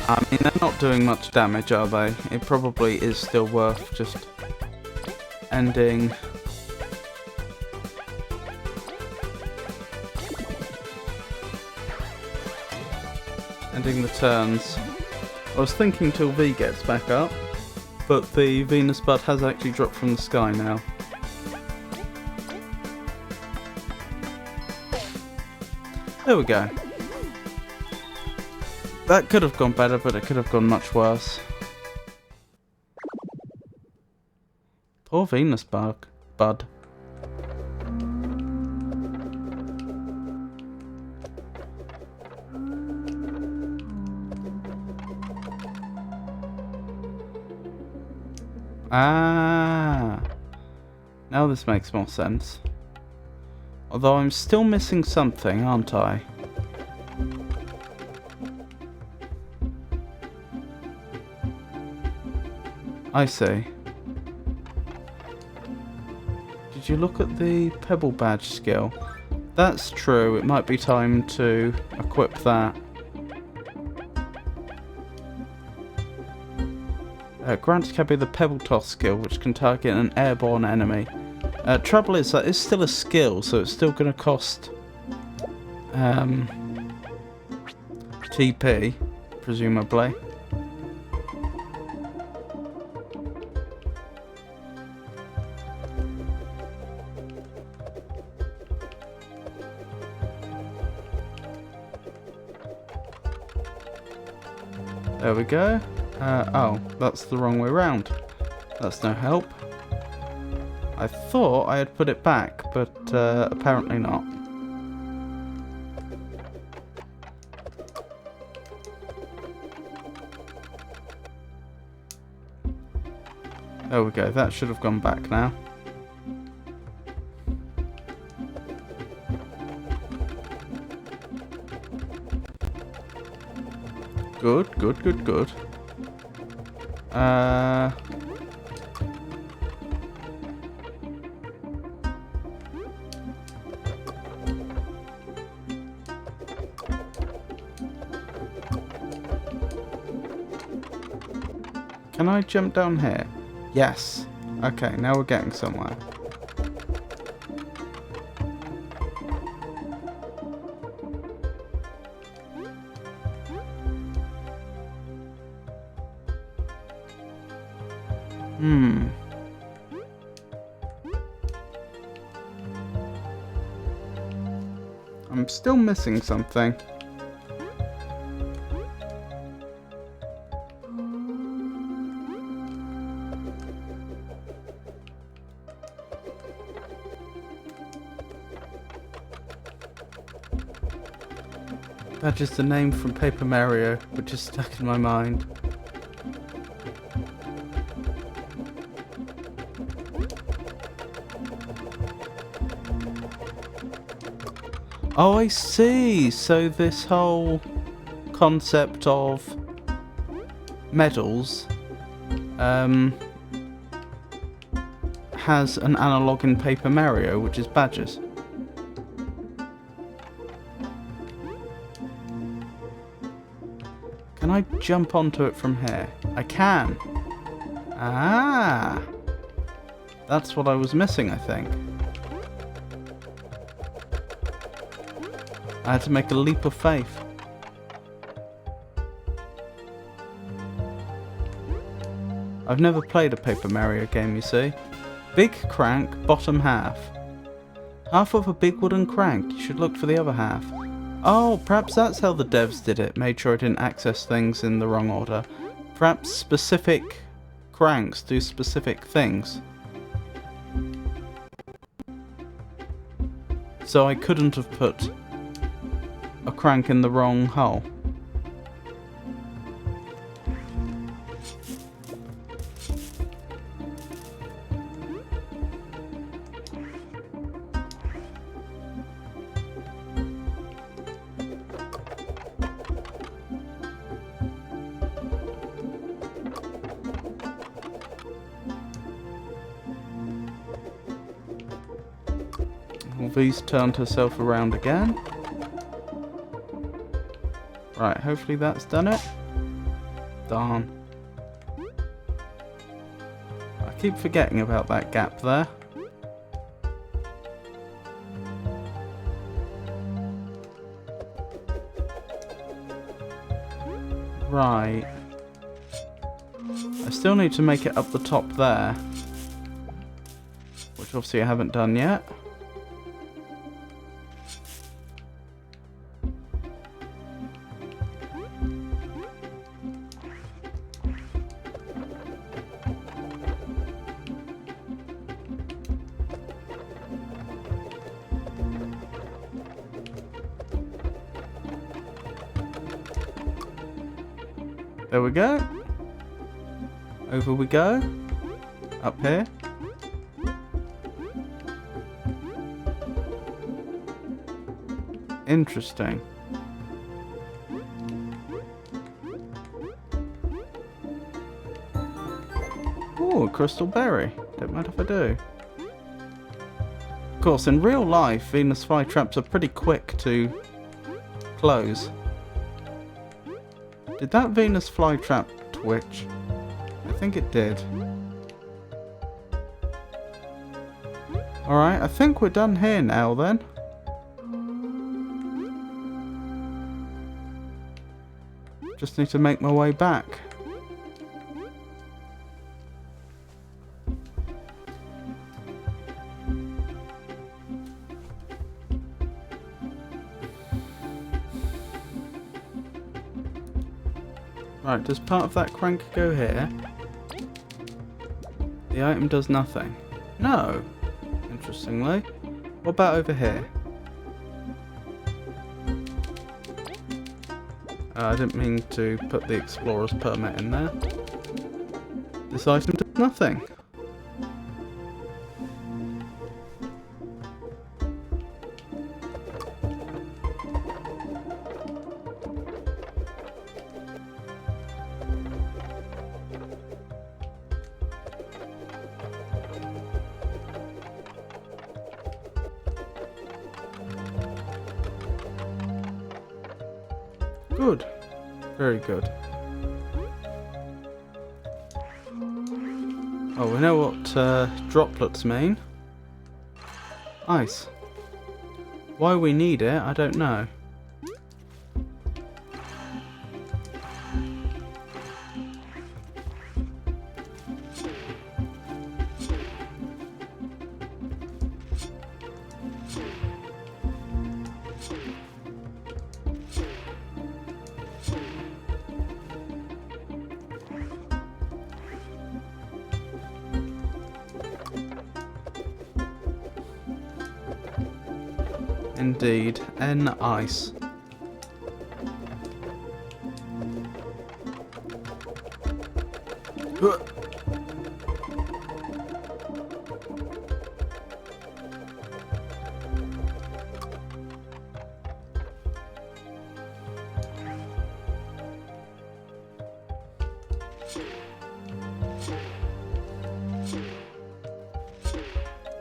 I mean, they're not doing much damage, are they? It probably is still worth just ending. Ending the turns. I was thinking till V gets back up, but the Venus Bud has actually dropped from the sky now. There we go. That could have gone better, but it could have gone much worse. Poor Venus Bud. Ah, now this makes more sense. Although I'm still missing something, aren't I? I see. Did you look at the Pebble Badge skill? That's true, it might be time to equip that. Grants Cabby the Pebble Toss skill, which can target an airborne enemy. Trouble is that it's still a skill, so it's still going to cost TP, presumably. There we go. Oh, that's the wrong way round. That's no help. I thought I had put it back, but apparently not. There we go, that should have gone back now. Good, good, good, good. Can I jump down here? Yes. Okay, now we're getting somewhere. I'm still missing something. That's just a name from Paper Mario, which is stuck in my mind. Oh, I see. So this whole concept of medals has an analogue in Paper Mario, which is badges. Can I jump onto it from here? I can. Ah, that's what I was missing, I think. I had to make a leap of faith. I've never played a Paper Mario game, you see. Big crank, bottom half. Half of a big wooden crank. You should look for the other half. Oh, perhaps that's how the devs did it. Made sure it didn't access things in the wrong order. Perhaps specific cranks do specific things. So I couldn't have put a crank in the wrong hole. V's turned herself around again. Right, hopefully that's done it. Darn. I keep forgetting about that gap there. Right. I still need to make it up the top there. Which obviously I haven't done yet. There we go. Over we go. Up here. Interesting. Ooh, a crystal berry. Don't mind if I do. Of course, in real life, Venus flytraps are pretty quick to close. Did that Venus flytrap twitch? I think it did. Alright, I think we're done here now then. Just need to make my way back. Right, does part of that crank go here? The item does nothing. No, interestingly. What about over here? I didn't mean to put the explorer's permit in there. This item does nothing. Good. Very good. Oh, we know what droplets mean. Ice. Why we need it, I don't know. Indeed, ice.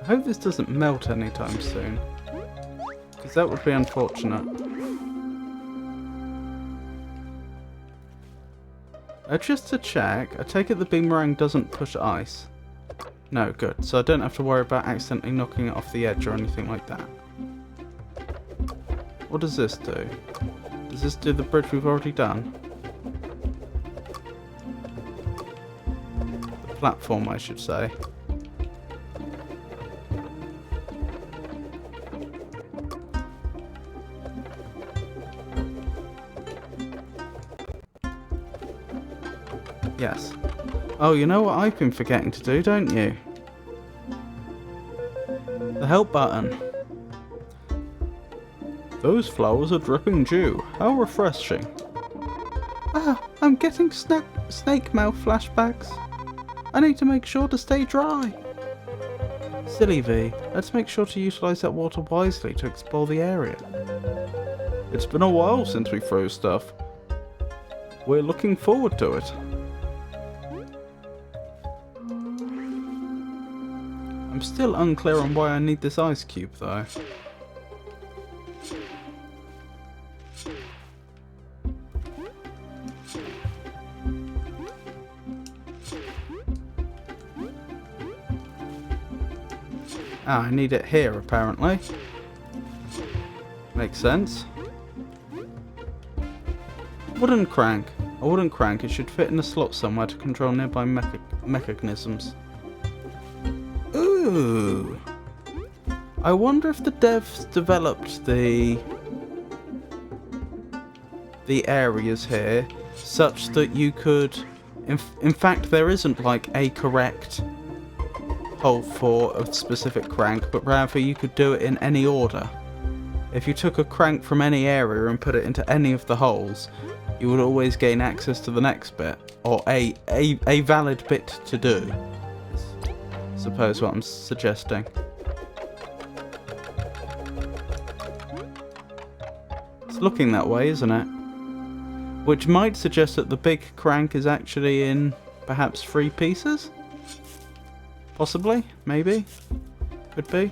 I hope this doesn't melt anytime soon. Because that would be unfortunate. Just to check, I take it the boomerang doesn't push ice. No, good. So I don't have to worry about accidentally knocking it off the edge or anything like that. What does this do? Does this do the bridge we've already done? The platform, I should say. Yes. Oh, you know what I've been forgetting to do, don't you? The help button. Those flowers are dripping dew. How refreshing. Ah, I'm getting snake mouth flashbacks. I need to make sure to stay dry. Silly V, let's make sure to utilise that water wisely to explore the area. It's been a while since we froze stuff. We're looking forward to it. I'm still unclear on why I need this ice cube though. Ah, I need it here apparently. Makes sense. Wooden crank. A wooden crank. It should fit in a slot somewhere to control nearby mechanisms. Ooh! I wonder if the devs developed the areas here such that you could... In fact, there isn't like a correct hole for a specific crank, but rather you could do it in any order. If you took a crank from any area and put it into any of the holes, you would always gain access to the next bit, or a valid bit to do, I suppose what I'm suggesting. It's looking that way, isn't it? Which might suggest that the big crank is actually in perhaps 3 pieces? Possibly? Maybe? Could be?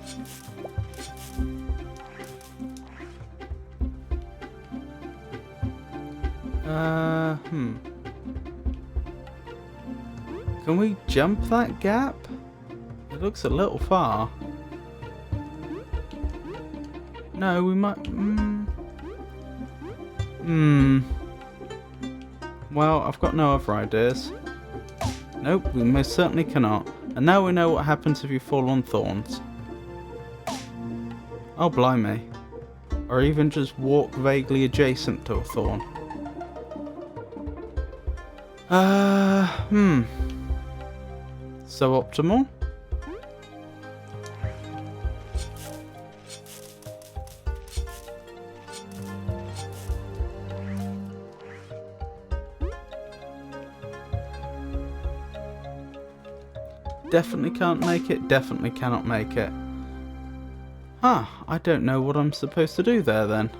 Can we jump that gap? It looks a little far. No, we might... Well, I've got no other ideas. Nope, we most certainly cannot. And now we know what happens if you fall on thorns. Oh, blimey. Or even just walk vaguely adjacent to a thorn. So optimal? Definitely can't make it, definitely cannot make it. Huh, I don't know what I'm supposed to do there then.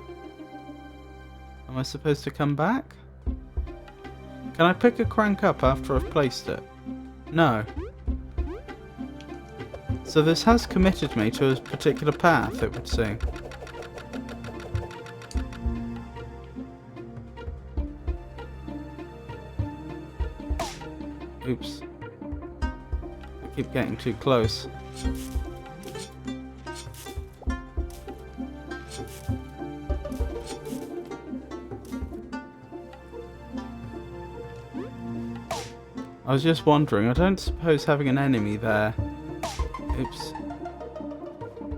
Am I supposed to come back? Can I pick a crank up after I've placed it? No. So this has committed me to a particular path, it would seem. Oops. I keep getting too close. I was just wondering, I don't suppose having an enemy there, oops,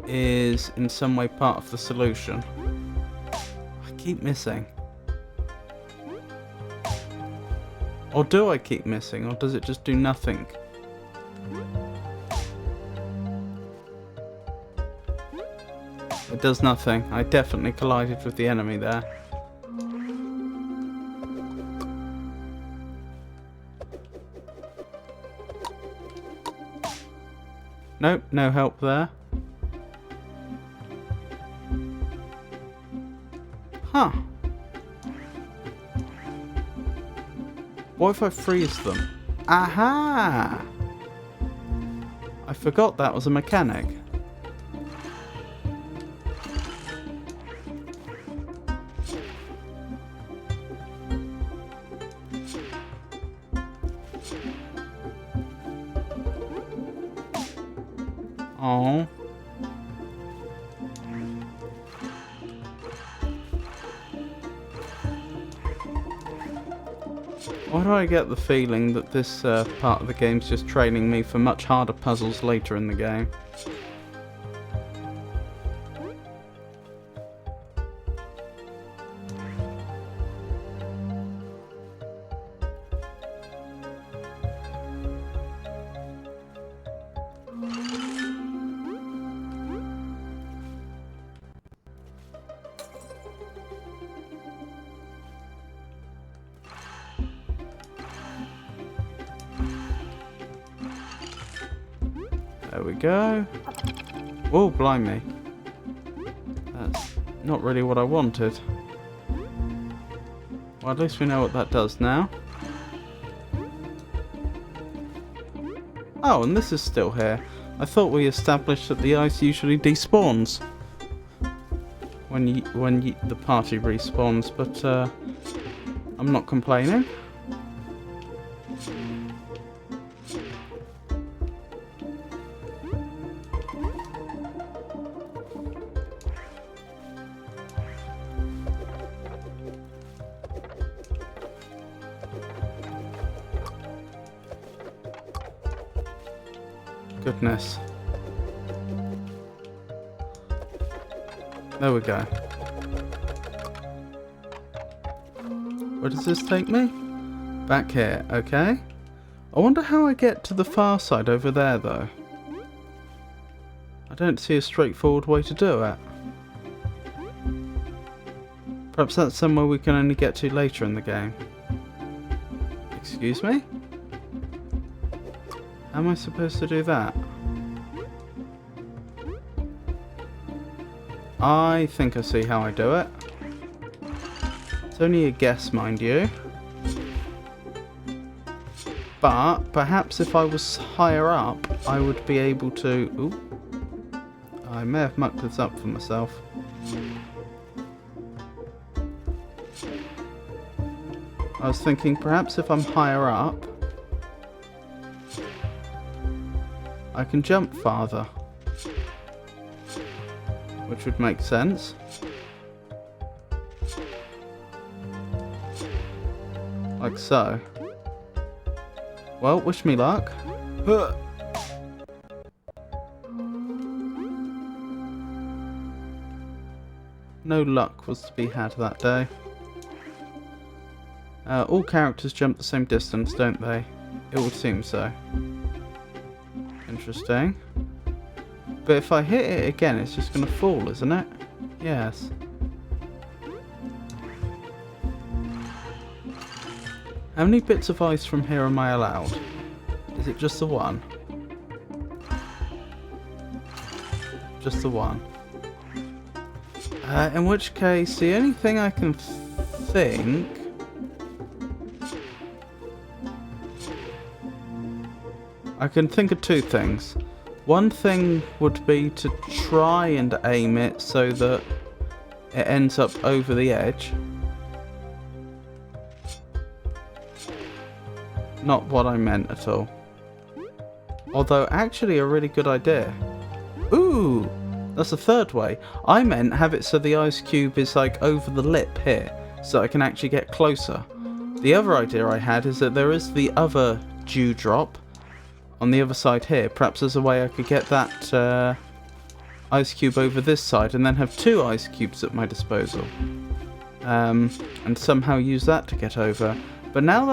is in some way part of the solution. I keep missing. Or do I keep missing, or does it just do nothing? It does nothing. I definitely collided with the enemy there. Nope, no help there. Huh. What if I freeze them? Aha! I forgot that was a mechanic. Oh. Why do I get the feeling that this part of the game's just training me for much harder puzzles later in the game? There we go. Oh, blimey. That's not really what I wanted. Well, at least we know what that does now. Oh, and this is still here. I thought we established that the ice usually despawns when the party respawns, but I'm not complaining. Goodness. There we go. Where does this take me? Back here, okay. I wonder how I get to the far side over there, though. I don't see a straightforward way to do it. Perhaps that's somewhere we can only get to later in the game. Excuse me? How am I supposed to do that? I think I see how I do it. It's only a guess, mind you. But perhaps if I was higher up, I would be able to... Ooh. I may have mucked this up for myself. I was thinking perhaps if I'm higher up, I can jump farther. Which would make sense. Like so. Well, wish me luck. No luck was to be had that day. All characters jump the same distance, don't they? It would seem so. Interesting. But if I hit it again, it's just going to fall, isn't it? Yes. How many bits of ice from here am I allowed? Is it just the one? Just the one. In which case, the only thing I can think... I can think of two things. One thing would be to try and aim it so that it ends up over the edge. Not what I meant at all. Although, actually a really good idea. Ooh! That's the third way. I meant have it so the ice cube is like over the lip here, so I can actually get closer. The other idea I had is that there is the other dewdrop on the other side here. Perhaps there's a way I could get that ice cube over this side and then have two ice cubes at my disposal. And somehow use that to get over. But now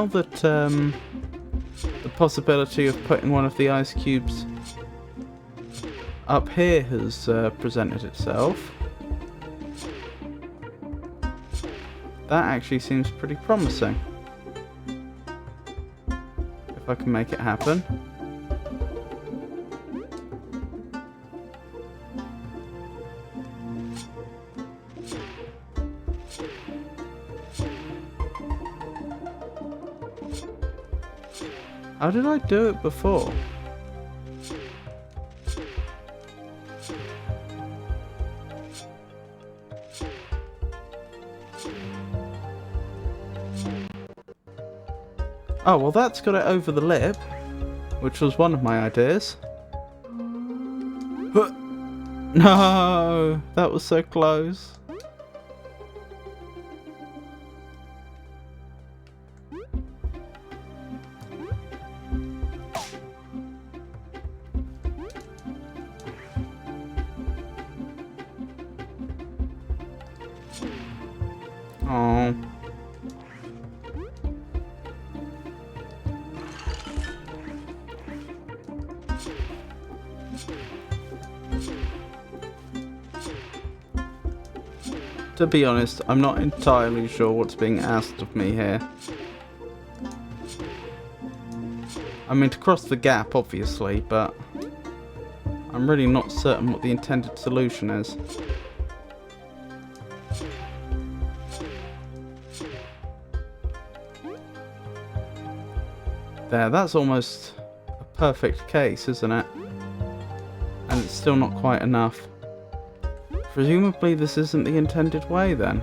that the possibility of putting one of the ice cubes up here has presented itself, that actually seems pretty promising. If I can make it happen. How did I do it before? Oh, well that's got it over the lip, which was one of my ideas. No, that was so close. Oh. To be honest, I'm not entirely sure what's being asked of me here. I mean, to cross the gap, obviously, but I'm really not certain what the intended solution is. There, that's almost a perfect case, isn't it? And it's still not quite enough. Presumably this isn't the intended way then.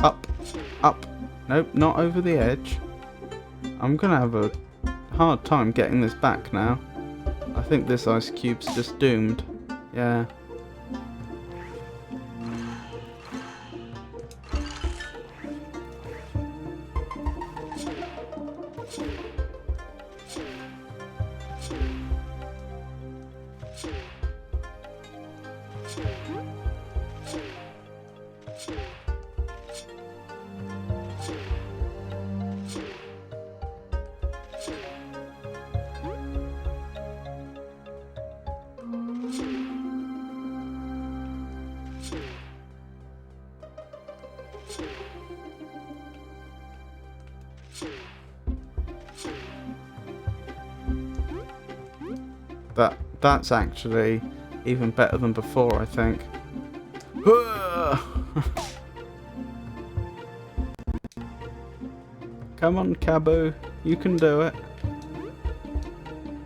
Up. Up. Nope, not over the edge. I'm gonna have a hard time getting this back now. I think this ice cube's just doomed. Yeah. That's actually even better than before, I think. Come on, Cabu, you can do it.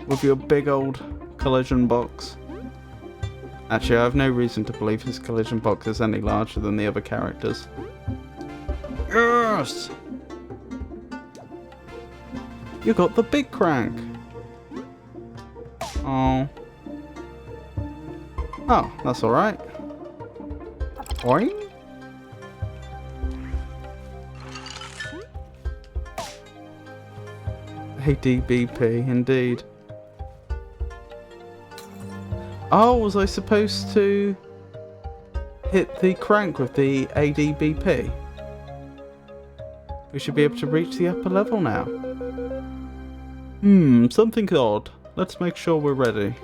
With your big old collision box. Actually, I have no reason to believe his collision box is any larger than the other characters. Yes! You got the big crank! Oh. Oh, that's alright. Boing. ADBP, indeed. Oh, was I supposed to hit the crank with the ADBP? We should be able to reach the upper level now. Something odd. Let's make sure we're ready.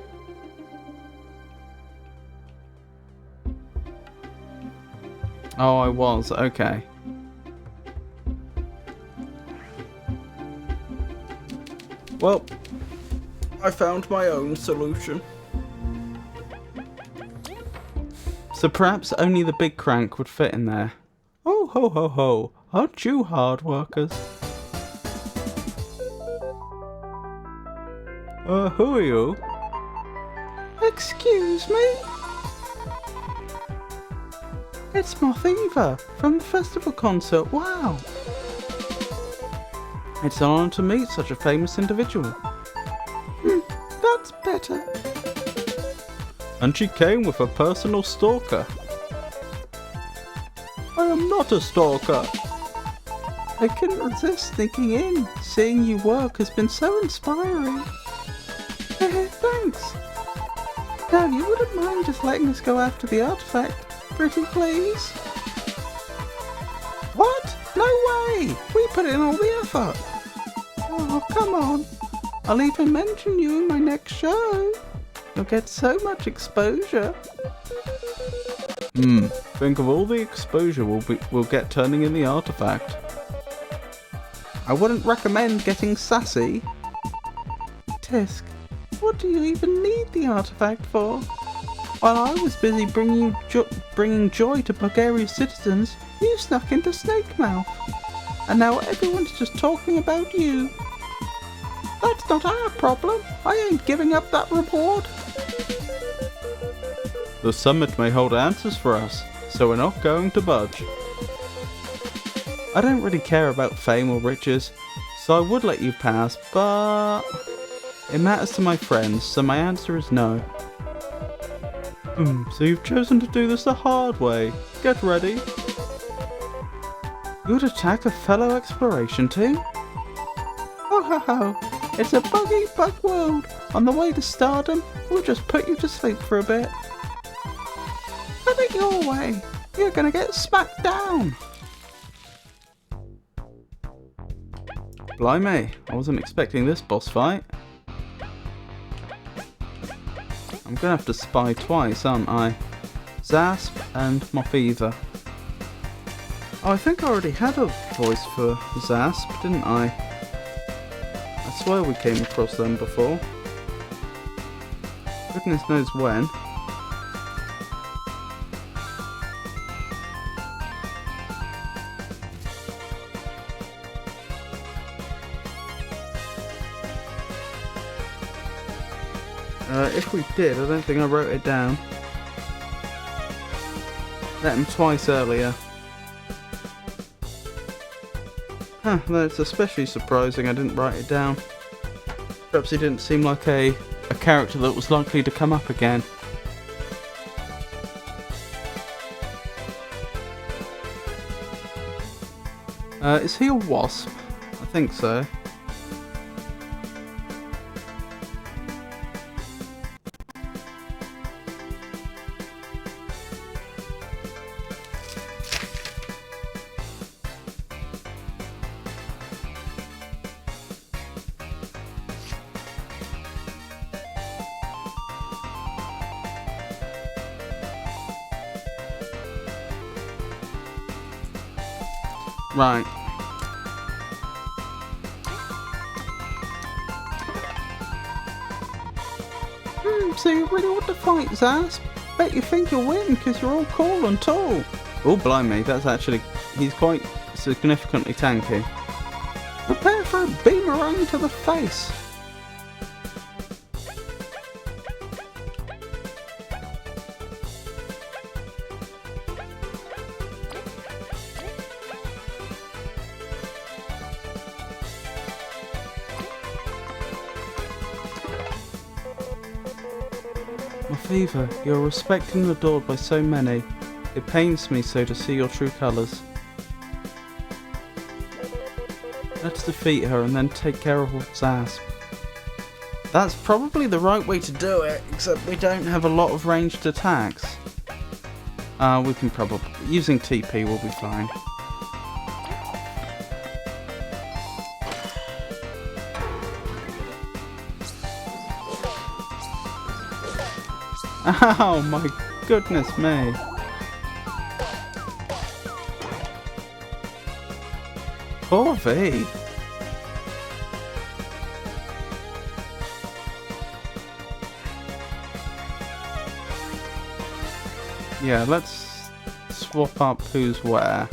Oh, I was. Okay. Well, I found my own solution. So perhaps only the big crank would fit in there. Oh, ho, ho, ho. Aren't you hard workers? Who are you? Excuse me? It's Moth Eva from the festival concert. Wow! It's an honor to meet such a famous individual. That's better. And she came with a personal stalker. I am not a stalker. I couldn't resist sneaking in. Seeing you work has been so inspiring. Thanks. Now, you wouldn't mind just letting us go after the artifact, pretty please? What? No way! We put in all the effort. Oh, come on. I'll even mention you in my next show. You'll get so much exposure. Think of all the exposure we'll get turning in the artifact. I wouldn't recommend getting sassy. Tisk, what do you even need the artifact for? While I was busy bringing joy to Bulgaria's citizens, you snuck into Snake Mouth. And now everyone's just talking about you. That's not our problem. I ain't giving up that reward. The summit may hold answers for us, so we're not going to budge. I don't really care about fame or riches, so I would let you pass, but it matters to my friends, so my answer is no. So you've chosen to do this the hard way. Get ready. You would attack a fellow exploration team? Oh ho ho, it's a buggy bug world. On the way to stardom, we'll just put you to sleep for a bit. Have it your way. You're gonna get smacked down. Blimey, I wasn't expecting this boss fight. I'm gonna have to spy twice, aren't I? Zasp and Moth Eva. Oh, I think I already had a voice for Zasp, didn't I? I swear we came across them before. Goodness knows when. If we did, I don't think I wrote it down. Met him twice earlier. Huh, that's especially surprising I didn't write it down. Perhaps he didn't seem like a character that was likely to come up again. Is he a wasp? I think so. Right. So you really want to fight, Zaz? Bet you think you'll win because you're all cool and tall. Oh, blimey, that's actually... he's quite significantly tanky. Prepare for a beamerang to the face. Fever, you're respected and adored by so many. It pains me so to see your true colours. Let's defeat her and then take care of Zaz. That's probably the right way to do it, except we don't have a lot of ranged attacks. We can probably... using TP will be fine. Oh my goodness me. Poor V. Yeah, let's swap up who's where.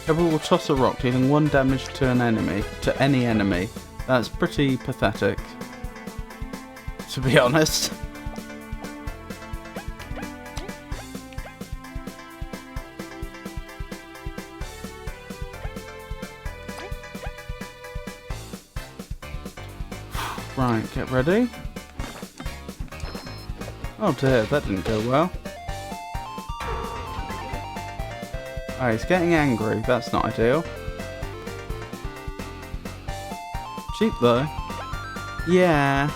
Everyone will toss a rock, dealing 1 damage to an enemy, to any enemy. That's pretty pathetic, to be honest. Right, get ready. Oh dear, that didn't go well. Oh, he's getting angry. That's not ideal. Cheap though. Yeah.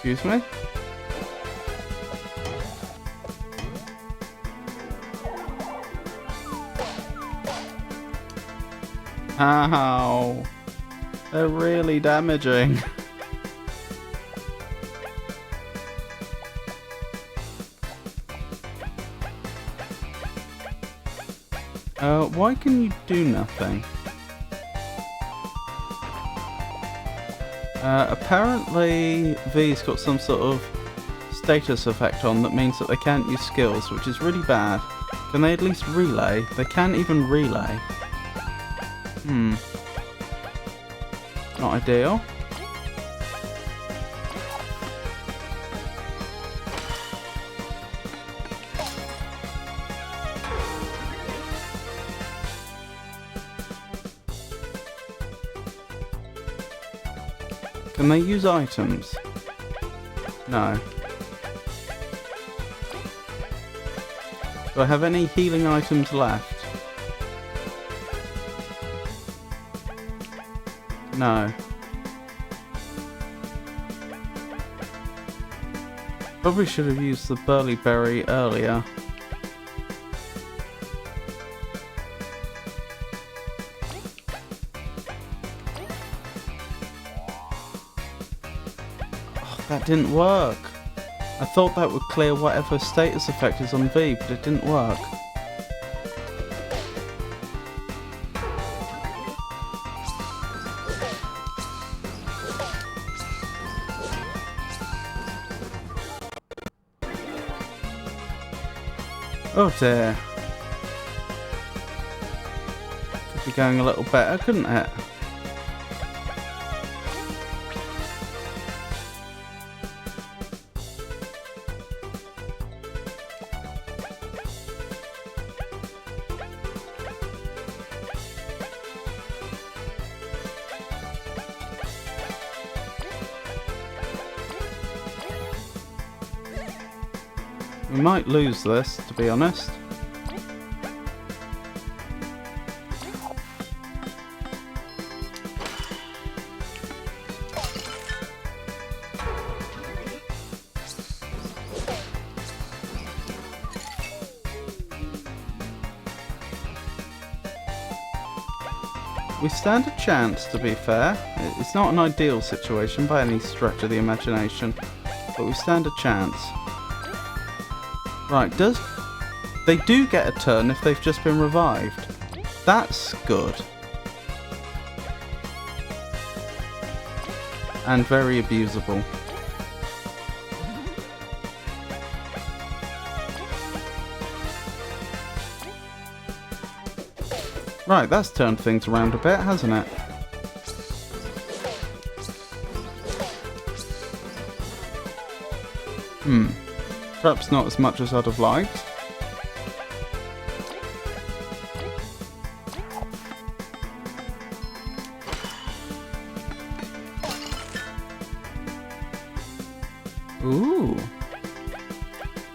Excuse me? Ow. They're really damaging. Why can you do nothing? Apparently V's got some sort of status effect on that means that they can't use skills, which is really bad. Can they at least relay? They can't even relay. Not ideal. Can they use items? No. Do I have any healing items left? No. Probably should have used the burly berry earlier. That didn't work. I thought that would clear whatever status effect is on V, but it didn't work. Oh dear. Could be going a little better, couldn't it? We might lose this, to be honest. We stand a chance, to be fair. It's not an ideal situation by any stretch of the imagination, but we stand a chance. Right, they do get a turn if they've just been revived. That's good. And very abusable. Right, that's turned things around a bit, hasn't it? Perhaps not as much as I'd have liked. Ooh.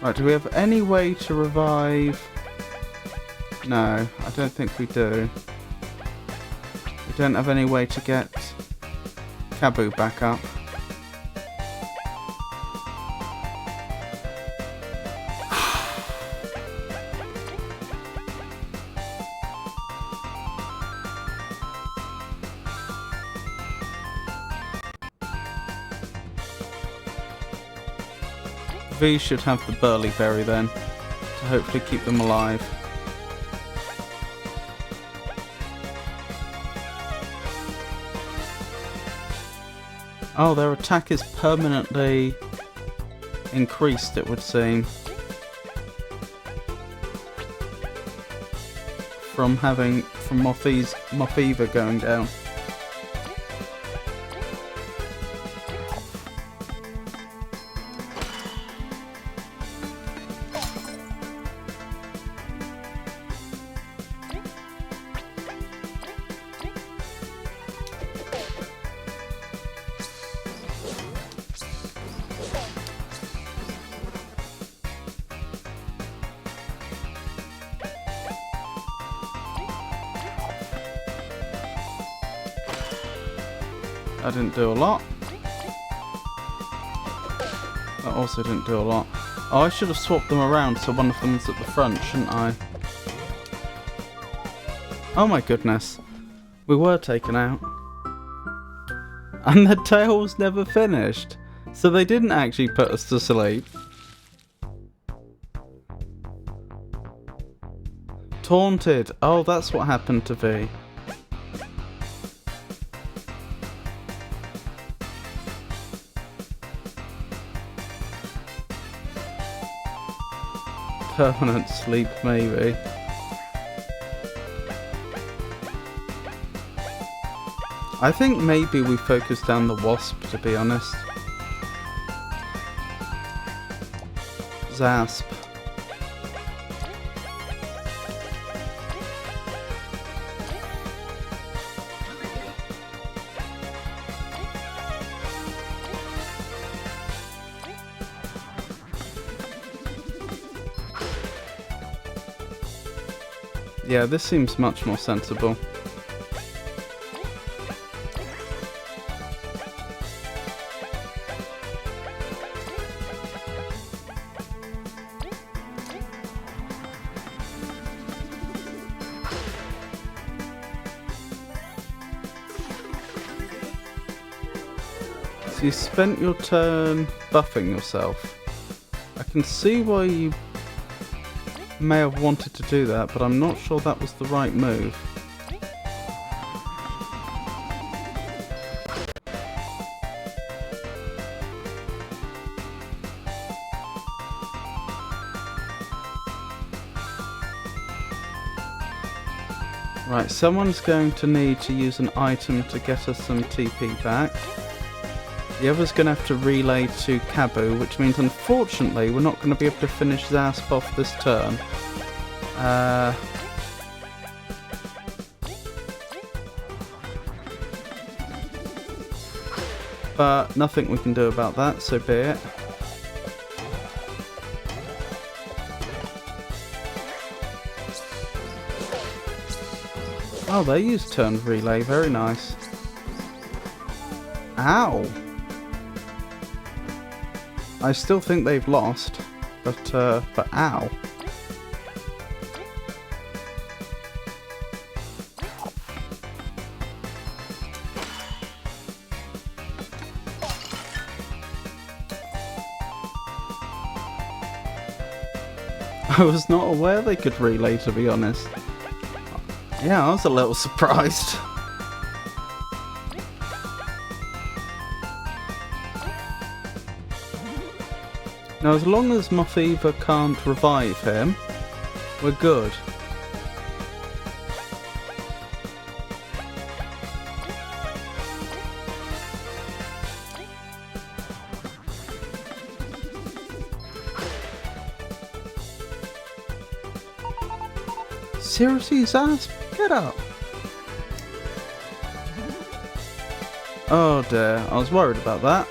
Right, do we have any way to revive? No, I don't think we do. We don't have any way to get Kabu back up. V should have the Burly Berry then, to hopefully keep them alive. Oh, their attack is permanently increased, it would seem. From Moth-Eva going down. That didn't do a lot. That also didn't do a lot. Oh, I should have swapped them around so one of them was at the front, shouldn't I? Oh my goodness. We were taken out. And the tale was never finished. So they didn't actually put us to sleep. Taunted. Oh, that's what happened to V. Permanent sleep, maybe. I think maybe we focused down the wasp, to be honest. Zasp. Yeah, this seems much more sensible. So you spent your turn buffing yourself. I can see why you may have wanted to do that, but I'm not sure that was the right move. Right, someone's going to need to use an item to get us some TP back. The other's going to have to relay to Kabu, which means unfortunately we're not going to be able to finish Zasp off this turn. But nothing we can do about that, so be it. Oh, they used turn relay, very nice. Ow! I still think they've lost, but ow. I was not aware they could relay, to be honest. Yeah, I was a little surprised. Now, as long as Mothiva can't revive him, we're good. Seriously, Zasp? Get up! Oh dear, I was worried about that.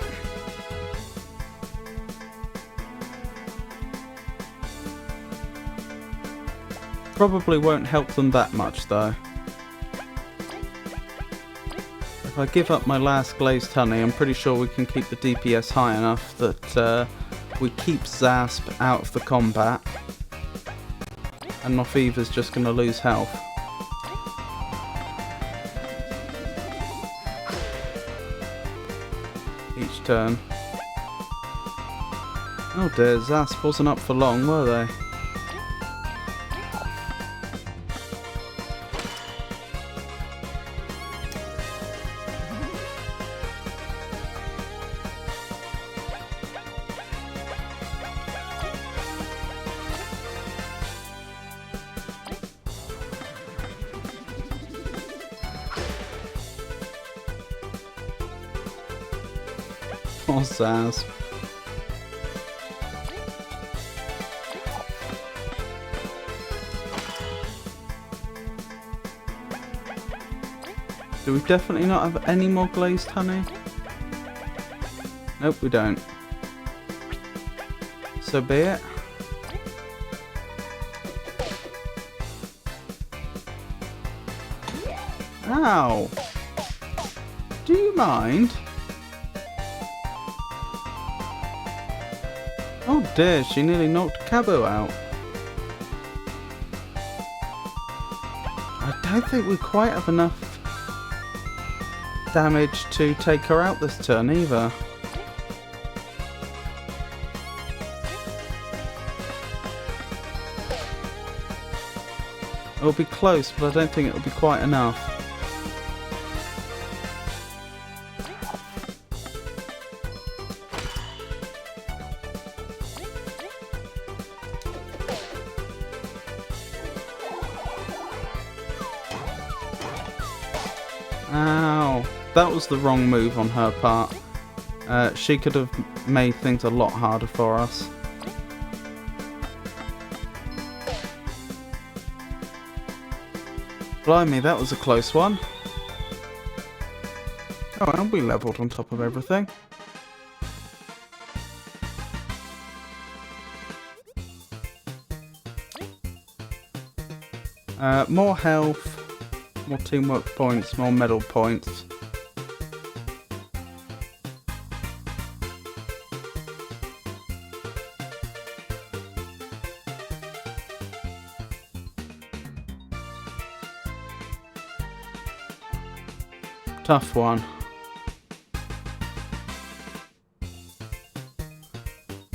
Probably won't help them that much though. If I give up my last glazed honey, I'm pretty sure we can keep the DPS high enough that we keep Zasp out of the combat. And Mothiva's just going to lose health. Each turn. Oh dear, Zasp wasn't up for long, were they? Poor Zasp. Do we definitely not have any more glazed honey? Nope, we don't. So be it. Ow! Do you mind? Oh dear, she nearly knocked Kabu out. I don't think we quite have enough damage to take her out this turn either. It'll be close, but I don't think it'll be quite enough. Ow. That was the wrong move on her part. She could have made things a lot harder for us. Blimey, that was a close one. Oh, and we leveled on top of everything. More health. More teamwork points, more medal points. Tough one.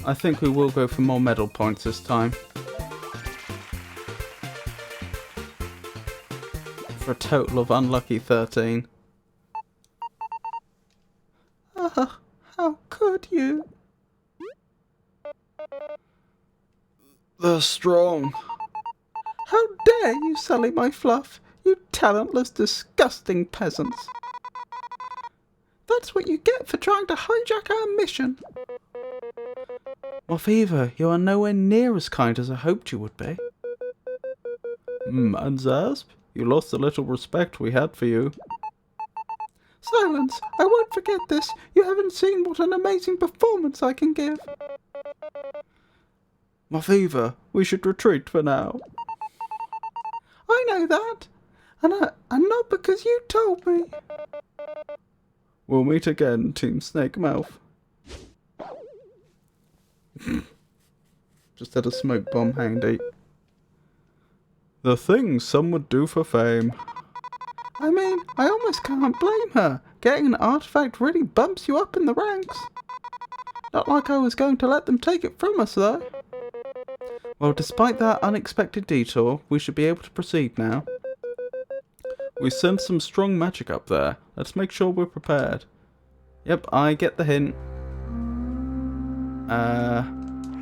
I think we will go for more medal points this time. For a total of unlucky 13. How could you? They're strong. How dare you sully my fluff, you talentless, disgusting peasants. That's what you get for trying to hijack our mission. Motheeva, you are nowhere near as kind as I hoped you would be. And Zasp, you lost the little respect we had for you. Silence! I won't forget this. You haven't seen what an amazing performance I can give. Motheeva, we should retreat for now. I know that. And not because you told me. We'll meet again, Team Snake Mouth. Just had a smoke bomb handy. The things some would do for fame. I mean, I almost can't blame her. Getting an artifact really bumps you up in the ranks. Not like I was going to let them take it from us, though. Well, despite that unexpected detour, we should be able to proceed now. We sent some strong magic up there. Let's make sure we're prepared. Yep, I get the hint.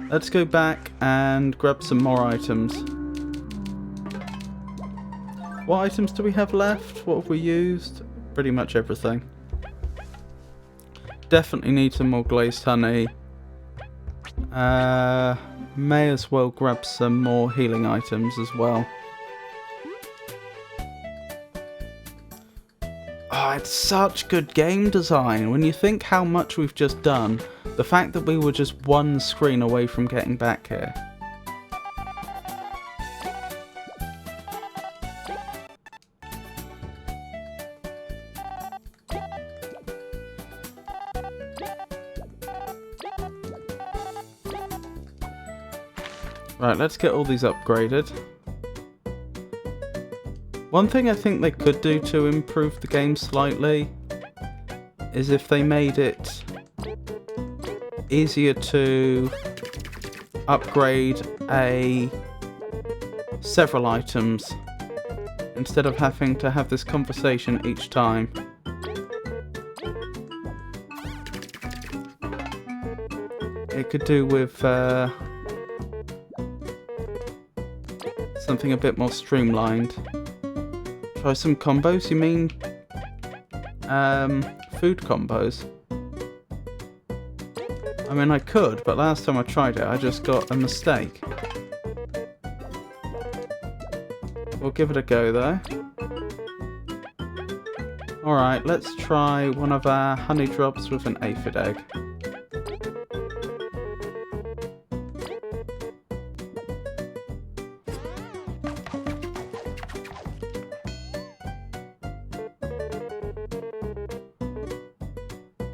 Let's go back and grab some more items. What items do we have left? What have we used? Pretty much everything. Definitely need some more glazed honey. May as well grab some more healing items as well. Oh, it's such good game design. When you think how much we've just done, the fact that we were just one screen away from getting back here. Right, let's get all these upgraded. One thing I think they could do to improve the game slightly is if they made it easier to upgrade several items instead of having to have this conversation each time. It could do with something a bit more streamlined. Try some combos, you mean? Food combos? I mean, I could, but last time I tried it, I just got a mistake. We'll give it a go, though. Alright, let's try one of our honey drops with an aphid egg.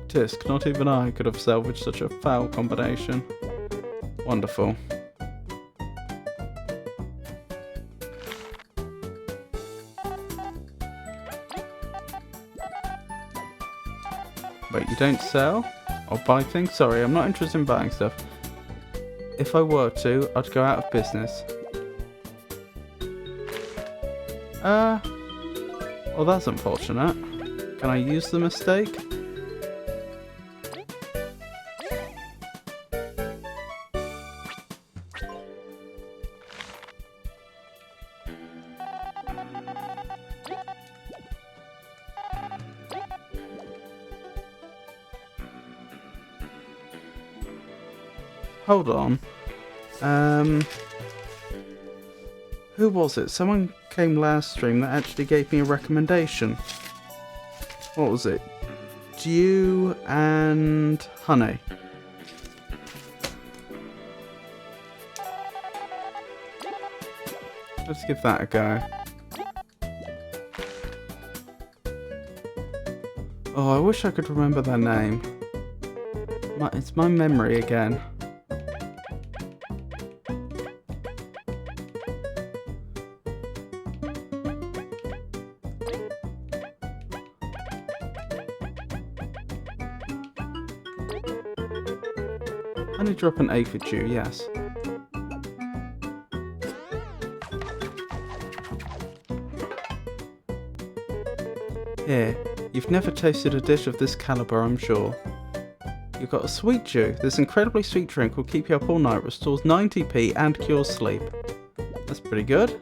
Tisk, not even I could have salvaged such a foul combination. Wonderful. Wait, you don't sell? Or buy things? Sorry, I'm not interested in buying stuff. If I were to, I'd go out of business. Well, that's unfortunate. Can I use the mistake? Hold on. Who was it? Someone came last stream that actually gave me a recommendation. What was it? Dew and honey. Let's give that a go. Oh, I wish I could remember their name. It's my memory again. Honey drop and aphid dew, yes. Here, you've never tasted a dish of this caliber, I'm sure. You've got a sweet dew. This incredibly sweet drink will keep you up all night, restores 90p and cures sleep. That's pretty good.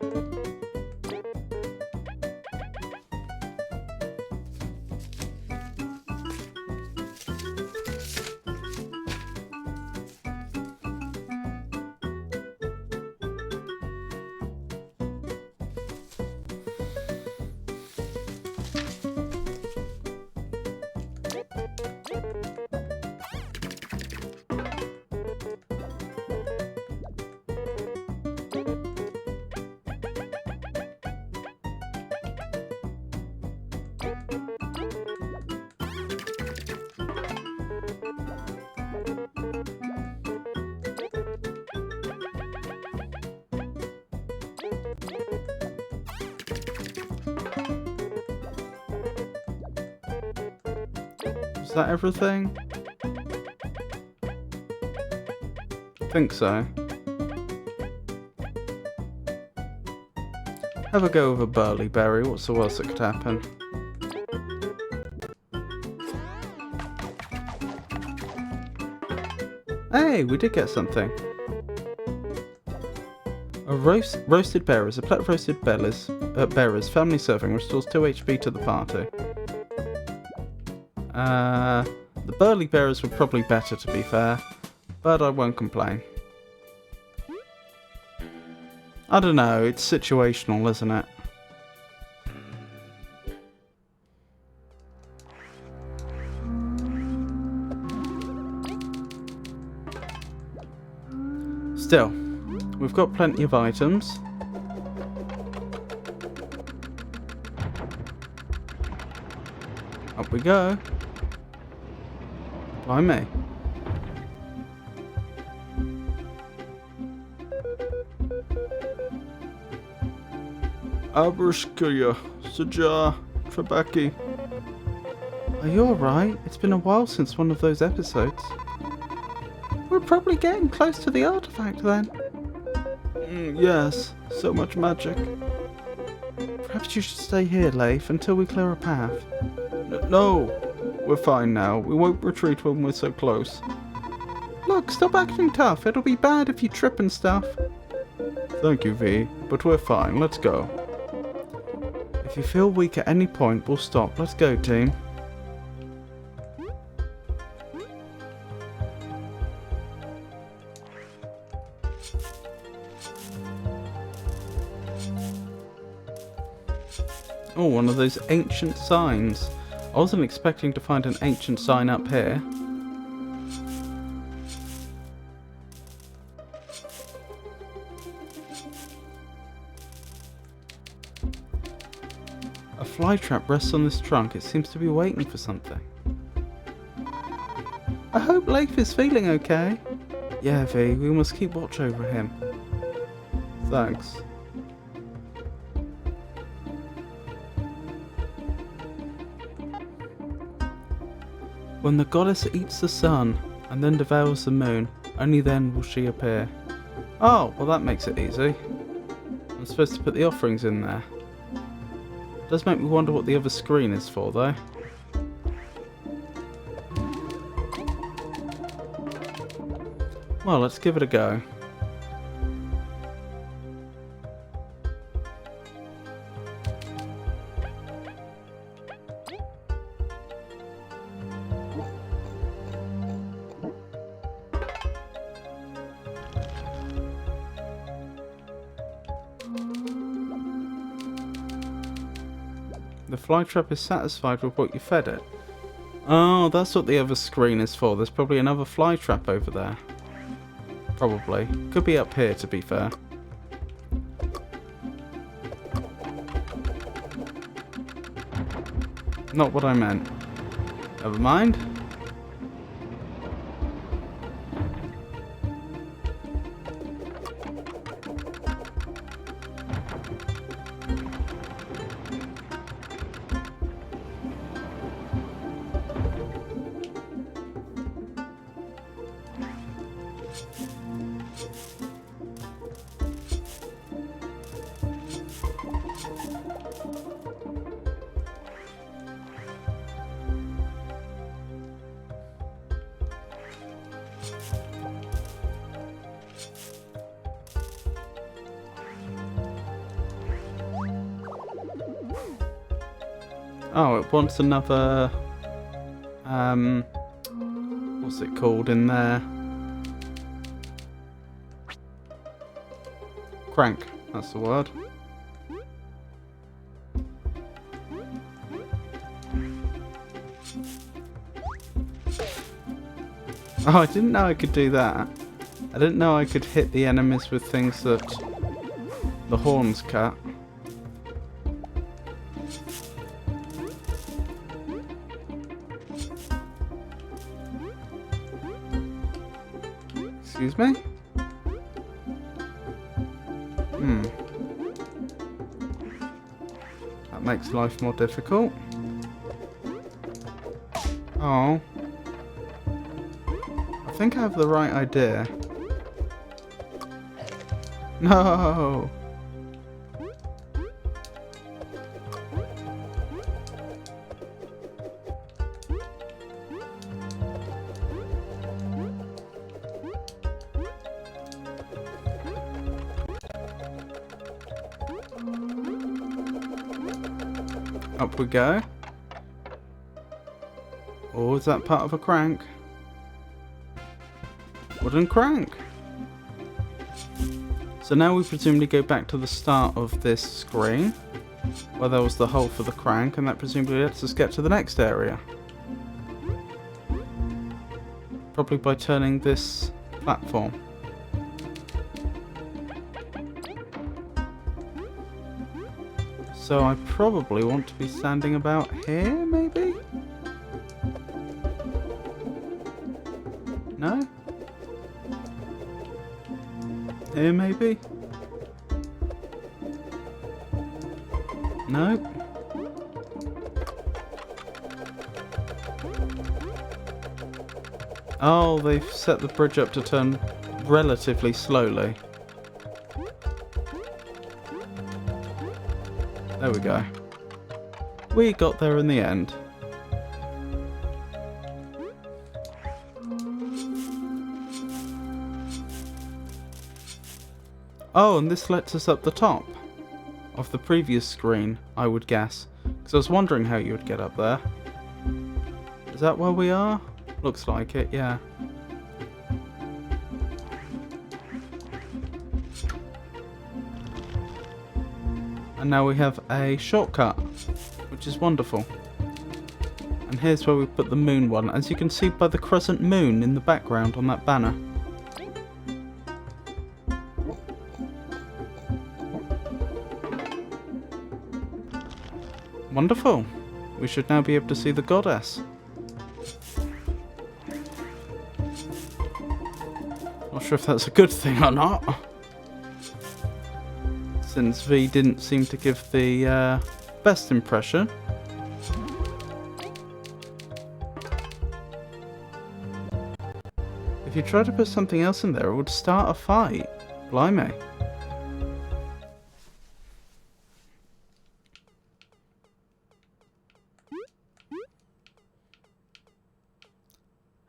Is that everything? I think so. Have a go with a burly berry, what's the worst that could happen? Hey, we did get something. A roasted berries. A plate of roasted berries, family serving, restores 2 HP to the party. The burly berries were probably better, to be fair, but I won't complain. I don't know, it's situational, isn't it? Still, we've got plenty of items. Up we go. By me. Abrishkaya, Saja, Trebeki. Are you alright? It's been a while since one of those episodes. We're probably getting close to the artifact then. Yes, so much magic. Perhaps you should stay here, Leif, until we clear a path. No, we're fine now. We won't retreat when we're so close. Look, stop acting tough. It'll be bad if you trip and stuff. Thank you, V, but we're fine. Let's go. If you feel weak at any point, we'll stop. Let's go, team. Oh, one of those ancient signs. I wasn't expecting to find an ancient sign up here. A fly trap rests on this trunk. It seems to be waiting for something. I hope Leif is feeling okay. Yeah, V, we must keep watch over him. Thanks. When the goddess eats the sun and then devours the moon, only then will she appear. Oh, well that makes it easy. I'm supposed to put the offerings in there. It does make me wonder what the other screen is for though. Well, let's give it a go. The fly trap is satisfied with what you fed it. Oh, that's what the other screen is for. There's probably another fly trap over there. Probably. Could be up here, to be fair. Not what I meant. Never mind. Oh, it wants another... what's it called in there? Crank, that's the word. Oh, I didn't know I could do that. I didn't know I could hit the enemies with things that the horns cut. Excuse me? That makes life more difficult. Oh. I think I have the right idea. No! Up we go. Or is that part of a crank? Wooden crank. So now we presumably go back to the start of this screen, where there was the hole for the crank, and that presumably lets us get to the next area. Probably by turning this platform. So I probably want to be standing about here, maybe? No? Here, maybe? No? Oh, they've set the bridge up to turn relatively slowly. There we go. We got there in the end. Oh, and this lets us up the top of the previous screen, I would guess. Because I was wondering how you would get up there. Is that where we are? Looks like it, yeah. And now we have a shortcut, which is wonderful. And here's where we put the moon one, as you can see by the crescent moon in the background on that banner. Wonderful. We should now be able to see the goddess. Not sure if that's a good thing or not, since V didn't seem to give the best impression. If you try to put something else in there, it would start a fight. Blimey.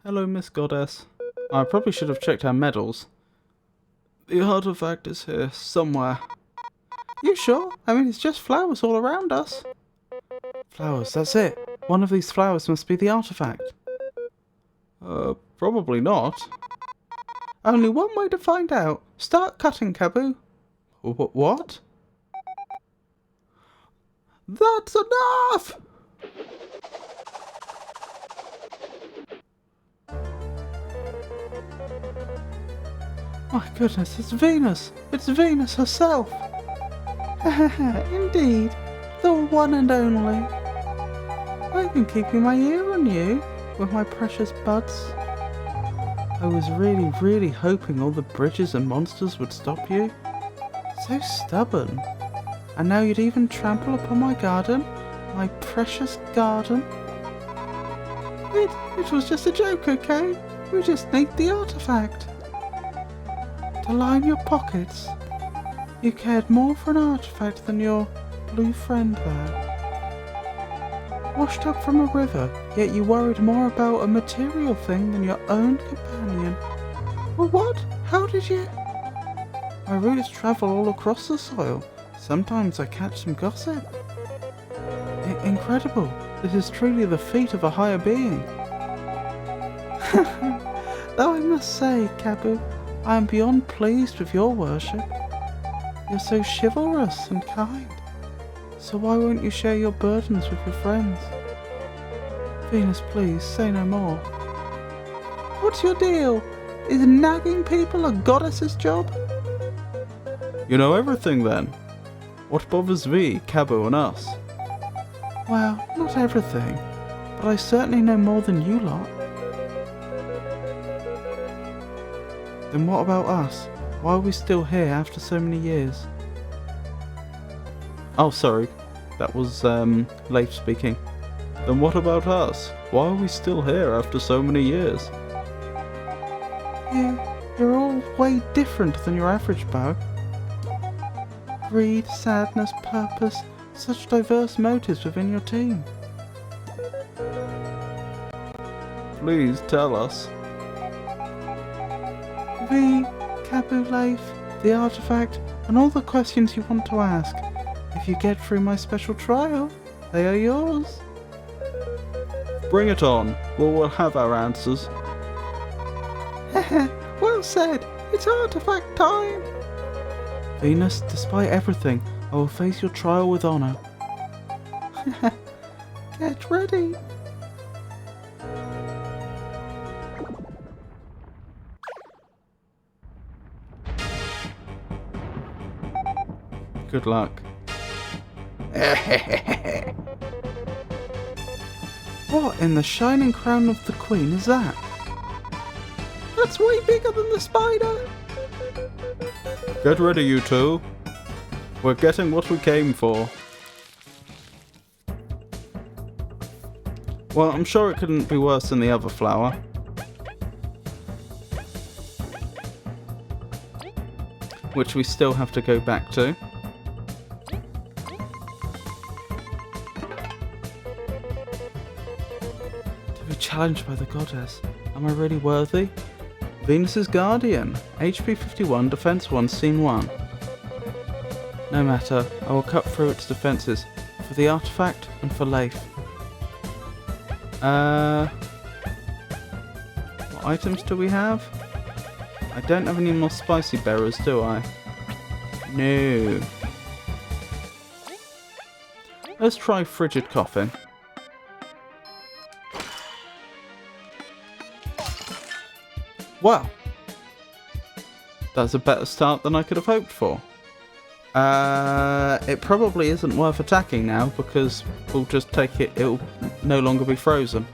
Hello, Miss Goddess. I probably should have checked our medals. The artifact is here, somewhere. You sure? I mean, it's just flowers all around us. Flowers, that's it. One of these flowers must be the artifact. Probably not. Only one way to find out. Start cutting, Kaboo. What? That's enough! My goodness, it's Venus! It's Venus herself! Indeed, the one and only. I've been keeping my ear on you with my precious buds. I was really hoping all the bridges and monsters would stop you. So stubborn. And now you'd even trample upon my garden? My precious garden? It was just a joke, okay? We just need the artifact. To line your pockets. You cared more for an artifact than your blue friend there. Washed up from a river, yet you worried more about a material thing than your own companion. Well, what? How did you? My roots travel all across the soil. Sometimes I catch some gossip. Incredible! This is truly the feat of a higher being. Though I must say, Kabu, I am beyond pleased with your worship. You're so chivalrous and kind. So why won't you share your burdens with your friends? Venus, please, say no more. What's your deal? Is nagging people a goddess's job? You know everything then. What bothers thee, Kabu, and us? Well, not everything, but I certainly know more than you lot. Then what about us? Why are we still here after so many years? Oh, sorry. That was, Leif speaking. Then what about us? Why are we still here after so many years? You're all way different than your average bug. Greed, sadness, purpose, such diverse motives within your team. Please tell us. V, Kabu, Leif, the artifact, and all the questions you want to ask. If you get through my special trial, they are yours. Bring it on. We'll have our answers. Well said. It's artifact time. Venus, despite everything, I will face your trial with honor. Get ready. Good luck. What in the shining crown of the queen is that? That's way bigger than the spider. Get ready, you two. We're getting what we came for. Well, I'm sure it couldn't be worse than the other flower. Which we still have to go back to. To be challenged by the goddess. Am I really worthy? Venus's Guardian. HP 51, Defense 1, Scene 1. No matter, I will cut through its defenses. For the artifact and for Leif. What items do we have? I don't have any more spicy bearers, do I? No. Let's try frigid coffin. Wow. That's a better start than I could have hoped for. It probably isn't worth attacking now because we'll just take it, it'll no longer be frozen.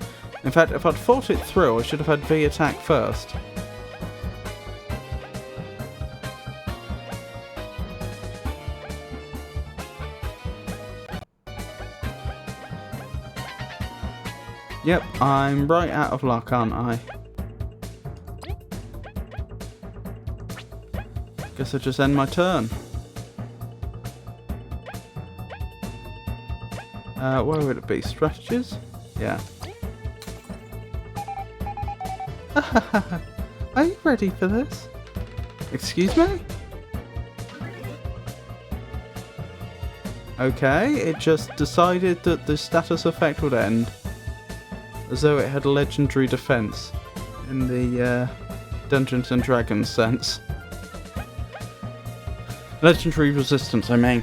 In fact, if I'd fought it through, I should have had V attack first. Yep, I'm right out of luck, aren't I? Guess I just end my turn. Where would it be? Strategies? Yeah. Are you ready for this? Excuse me? Okay, it just decided that the status effect would end. As though it had a legendary defense. In the Dungeons and Dragons sense. Legendary resistance, I mean.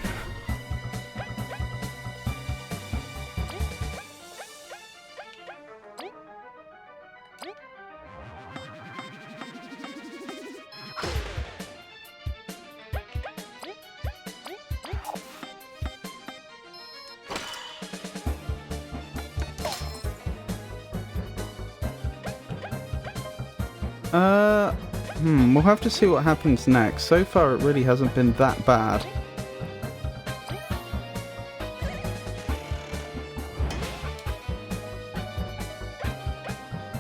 We'll have to see what happens next. So far it really hasn't been that bad.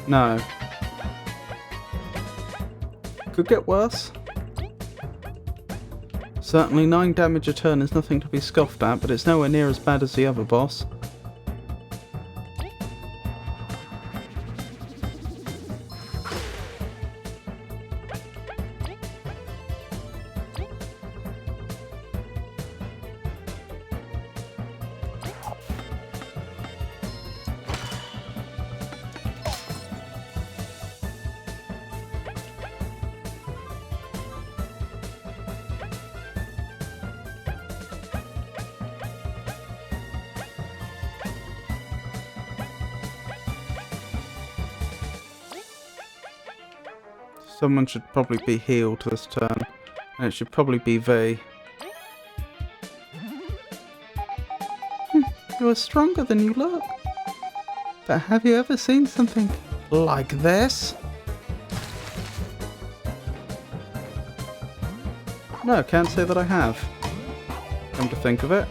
No. Could get worse. Certainly 9 damage a turn is nothing to be scoffed at, but it's nowhere near as bad as the other boss. Someone should probably be healed this turn. And it should probably be V. You are stronger than you look. But have you ever seen something like this? No, can't say that I have. Come to think of it.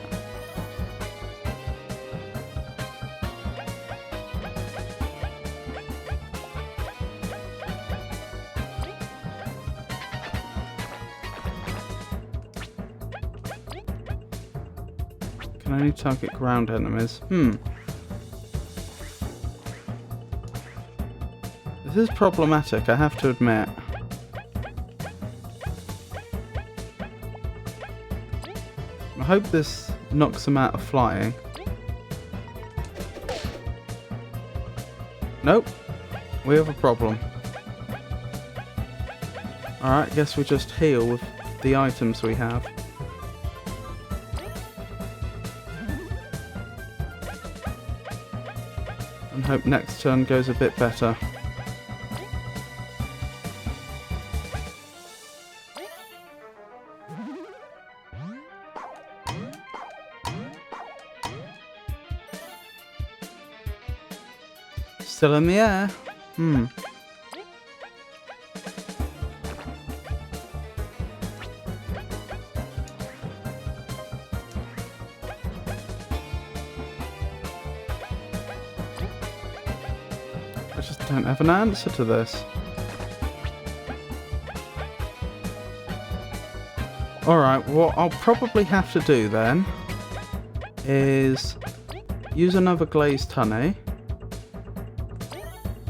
Can only target ground enemies. This is problematic, I have to admit. I hope this knocks them out of flying. Nope. We have a problem. Alright, guess we just heal with the items we have. And hope next turn goes a bit better. Still in the air. I just don't have an answer to this. Alright, what I'll probably have to do then is use another glazed honey.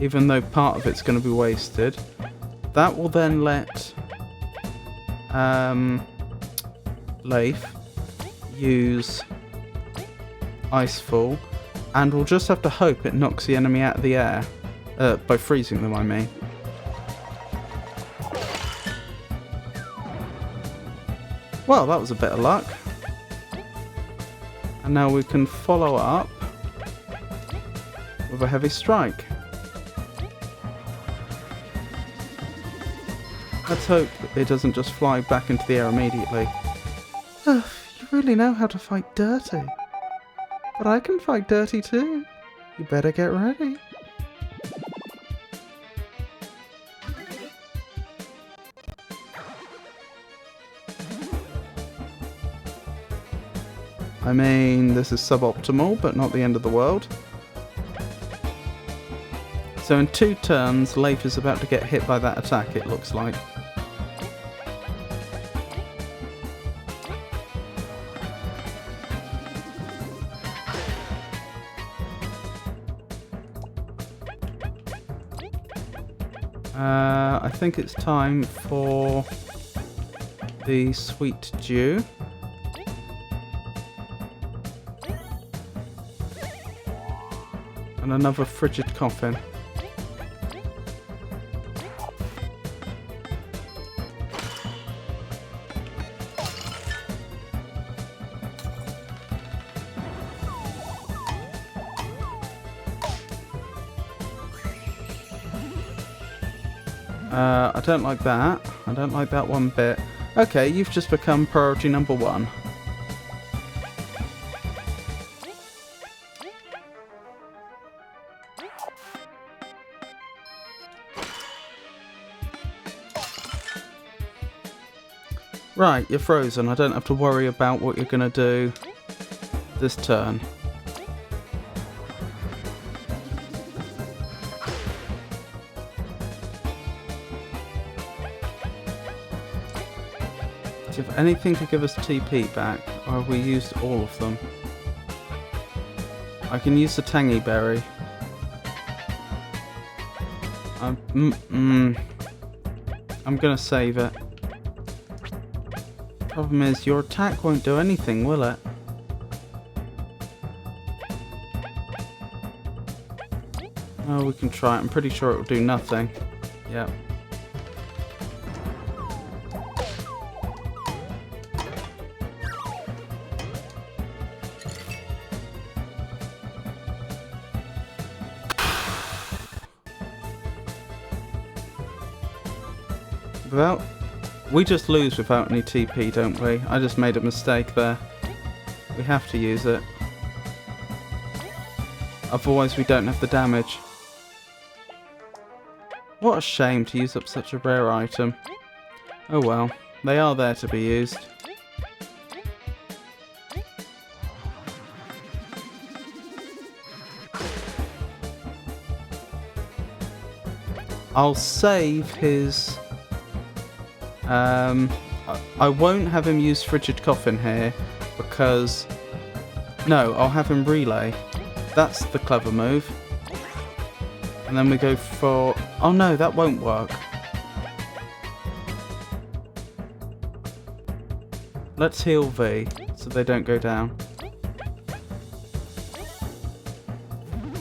Even though part of it's going to be wasted. That will then let Leif use Icefall, and we'll just have to hope it knocks the enemy out of the air. By freezing them, I mean. Well, that was a bit of luck. And now we can follow up with a heavy strike. Let's hope it doesn't just fly back into the air immediately. You really know how to fight dirty. But I can fight dirty too. You better get ready. I mean, this is suboptimal, but not the end of the world. So in 2 turns, Leif is about to get hit by that attack, it looks like. I think it's time for the sweet dew. And another frigid coffin. I don't like that. I don't like that one bit. Okay, you've just become priority number 1. Right, you're frozen. I don't have to worry about what you're going to do this turn. Do you have anything to give us TP back, or have we used all of them? I can use the tangy berry. I'm gonna save it. Problem is, your attack won't do anything, will it? Oh, we can try it. I'm pretty sure it will do nothing. Yep. Without... We just lose without any TP, don't we? I just made a mistake there. We have to use it. Otherwise we don't have the damage. What a shame to use up such a rare item. Oh well, they are there to be used. I'll save his... I won't have him use Frigid Coffin here, because... No, I'll have him relay. That's the clever move. And then we go for... Oh no, that won't work. Let's heal V, so they don't go down.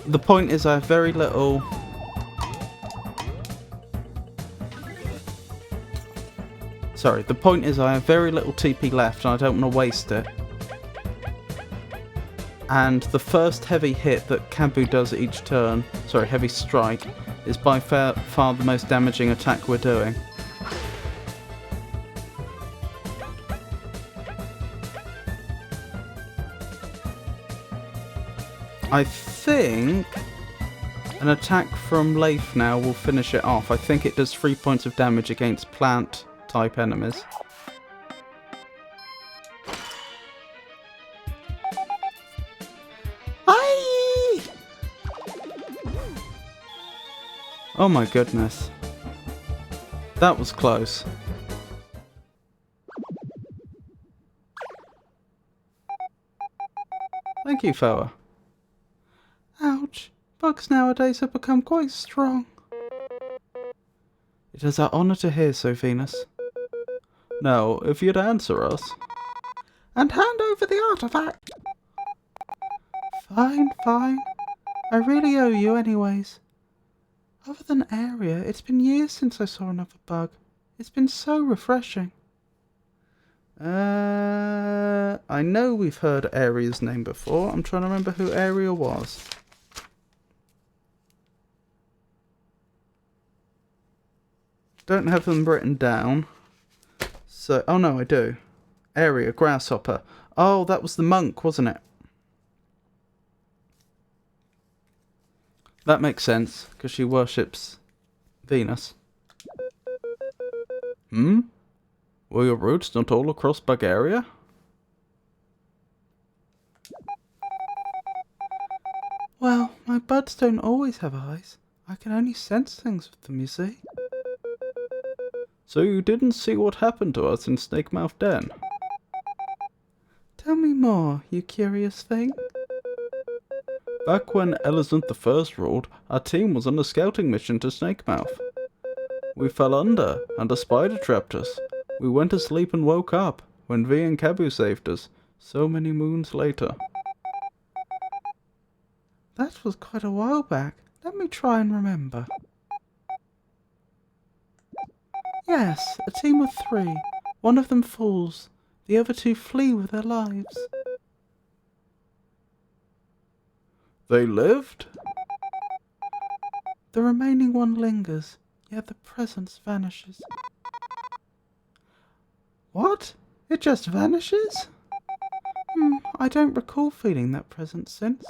The point is I have very little... Sorry, the point is I have very little TP left and I don't want to waste it. And the first heavy hit that Kabu does each turn, sorry, heavy strike, is by far the most damaging attack we're doing. I think an attack from Leif now will finish it off. I think it does 3 points of damage against plant type enemies. Aye! Oh my goodness. That was close. Thank you, Foa. Ouch. Bugs nowadays have become quite strong. It is our honour to hear so, Venus. Now, if you'd answer us. And hand over the artifact. Fine, fine. I really owe you anyways. Other than Area, it's been years since I saw another bug. It's been so refreshing. I know we've heard Area's name before. I'm trying to remember who Area was. Don't have them written down. So, oh no, I do. Area, Grasshopper. Oh, that was the monk, wasn't it? That makes sense, because she worships Venus. Hmm? Were your roots not all across Bulgaria? Well, my buds don't always have eyes. I can only sense things with them, you see. So you didn't see what happened to us in Snakemouth Den? Tell me more, you curious thing. Back when Elizant I ruled, our team was on a scouting mission to Snakemouth. We fell under, and a spider trapped us. We went to sleep and woke up, when V and Kabu saved us, so many moons later. That was quite a while back. Let me try and remember. Yes, a team of 3. One of them falls. The other 2 flee with their lives. They lived? The remaining one lingers, yet the presence vanishes. What? It just vanishes? I don't recall feeling that presence since.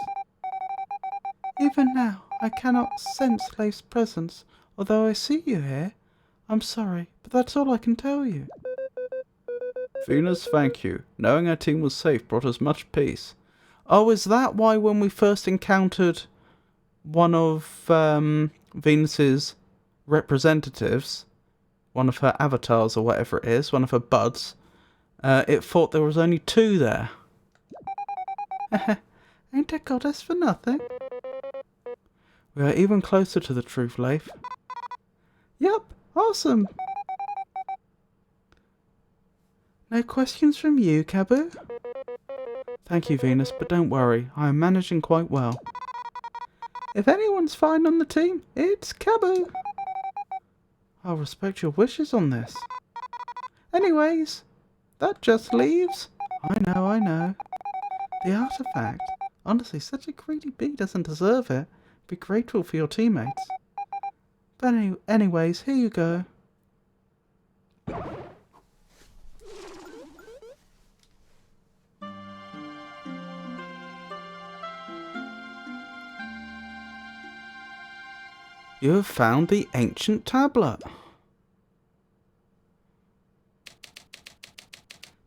Even now, I cannot sense Leif's presence, although I see you here. I'm sorry, but that's all I can tell you. Venus, thank you. Knowing our team was safe brought us much peace. Oh, is that why when we first encountered one of Venus's representatives, one of her avatars or whatever it is, one of her buds, it thought there was only 2 there? Ain't a goddess for nothing. We are even closer to the truth, Leif. Yup. Awesome! No questions from you, Kabu? Thank you, Venus, but don't worry, I am managing quite well. If anyone's fine on the team, it's Kabu! I'll respect your wishes on this. Anyways, that just leaves... I know. The artifact. Honestly, such a greedy bee doesn't deserve it. Be grateful for your teammates. But anyways, here you go. You have found the ancient tablet.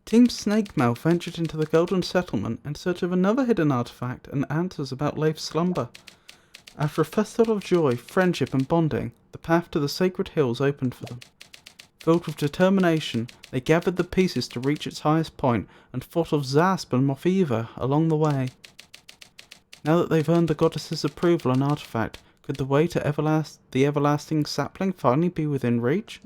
Team Snakemouth ventured into the Golden Settlement in search of another hidden artifact and answers about Leif's slumber. After a festival of joy, friendship and bonding, the path to the Sacred Hills opened for them. Filled with determination, they gathered the pieces to reach its highest point and fought off Zasp and Mofiva along the way. Now that they've earned the goddess's approval and artifact, could the way to the everlasting sapling finally be within reach?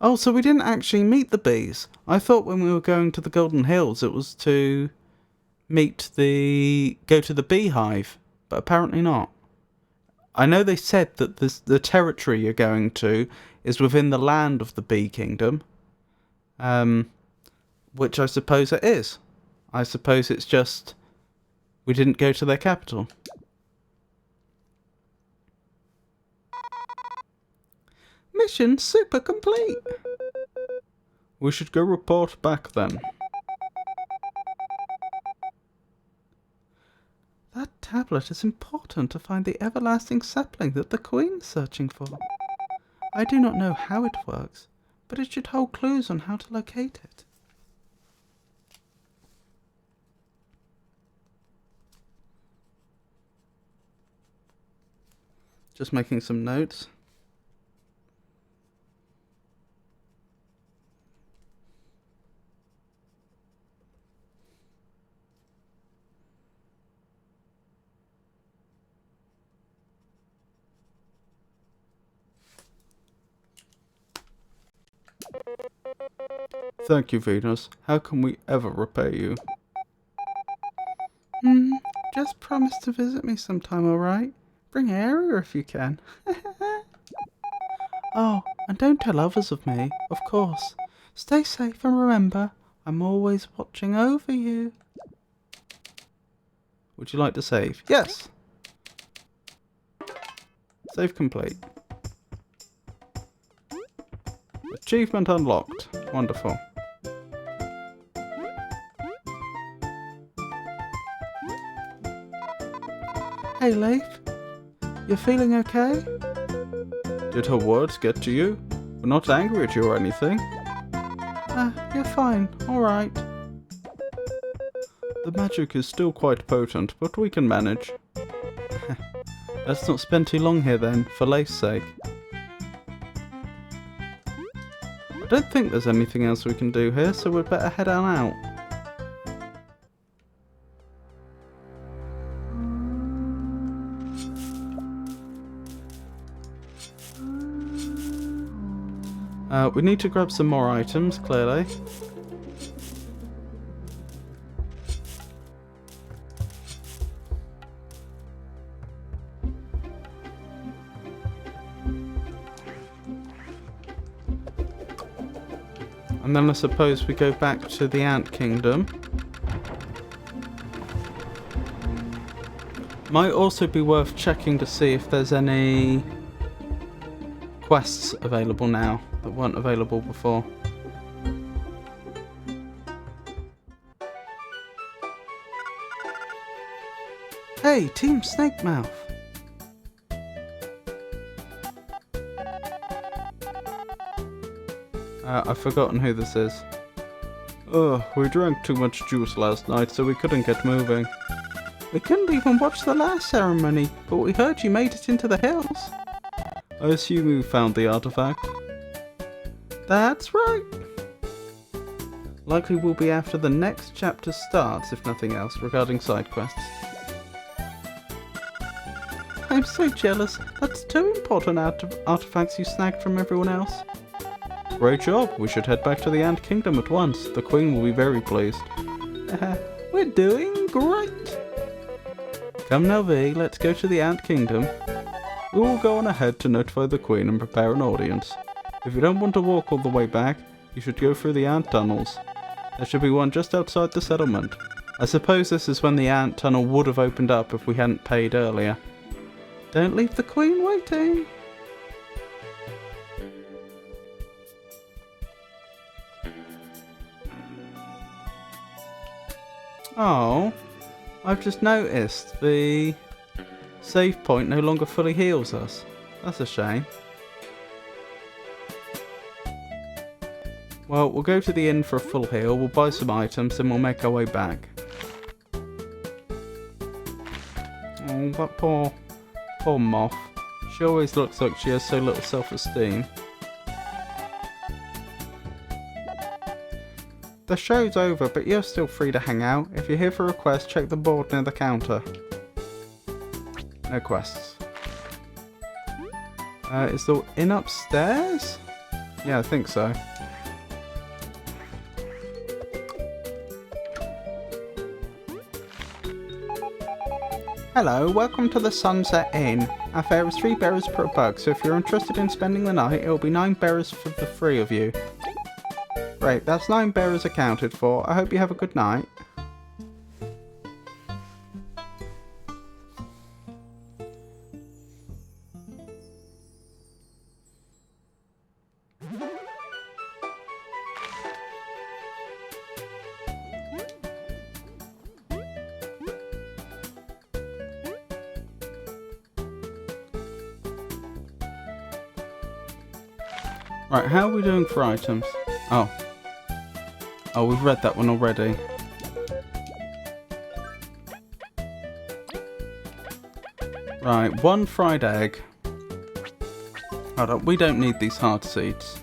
Oh, so we didn't actually meet the bees. I thought when we were going to the Golden Hills it was to go to the beehive, but apparently not. I know they said that the territory you're going to is within the land of the Bee Kingdom, which I suppose it is. I suppose it's just we didn't go to their capital. Mission super complete. We should go report back then. That tablet is important to find the everlasting sapling that the Queen's searching for. I do not know how it works, but it should hold clues on how to locate it. Just making some notes. Thank you, Venus. How can we ever repay you? Just promise to visit me sometime, alright? Bring Aria if you can. Oh, and don't tell others of me, of course. Stay safe and remember, I'm always watching over you. Would you like to save? Yes! Save complete. Achievement unlocked. Wonderful. Hey Leif, you're feeling okay? Did her words get to you? We're not angry at you or anything. You're fine, alright. The magic is still quite potent, but we can manage. Let's not spend too long here then, for Leif's sake. I don't think there's anything else we can do here, so we'd better head on out. We need to grab some more items, clearly. And then I suppose we go back to the Ant Kingdom. Might also be worth checking to see if there's any quests available now that weren't available before. Hey, Team Snakemouth! I've forgotten who this is. We drank too much juice last night, so we couldn't get moving. We couldn't even watch the last ceremony, but we heard you made it into the hills. I assume you found the artifact? That's right. Likely will be after the next chapter starts, if nothing else, regarding side quests. I'm so jealous. That's two important artifacts you snagged from everyone else. Great job. We should head back to the Ant Kingdom at once. The Queen will be very pleased. We're doing great. Come now, V, let's go to the Ant Kingdom. We will go on ahead to notify the Queen and prepare an audience. If you don't want to walk all the way back, you should go through the ant tunnels. There should be one just outside the settlement. I suppose this is when the ant tunnel would have opened up if we hadn't paid earlier. Don't leave the Queen waiting. Oh, I've just noticed the save point no longer fully heals us. That's a shame. Well, we'll go to the inn for a full heal, we'll buy some items, then we'll make our way back. Oh, that poor moth. She always looks like she has so little self-esteem. The show's over, but you're still free to hang out. If you're here for a quest, check the board near the counter. No quests. Is the inn upstairs? Yeah, I think so. Hello, welcome to the Sunset Inn. Our fare is 3 berries per bug, so if you're interested in spending the night, it'll be 9 berries for the 3 of you. Great, that's 9 berries accounted for. I hope you have a good night. Right, how are we doing for items? Oh, we've read that one already. Right, 1 fried egg. Hold up, we don't need these hard seeds.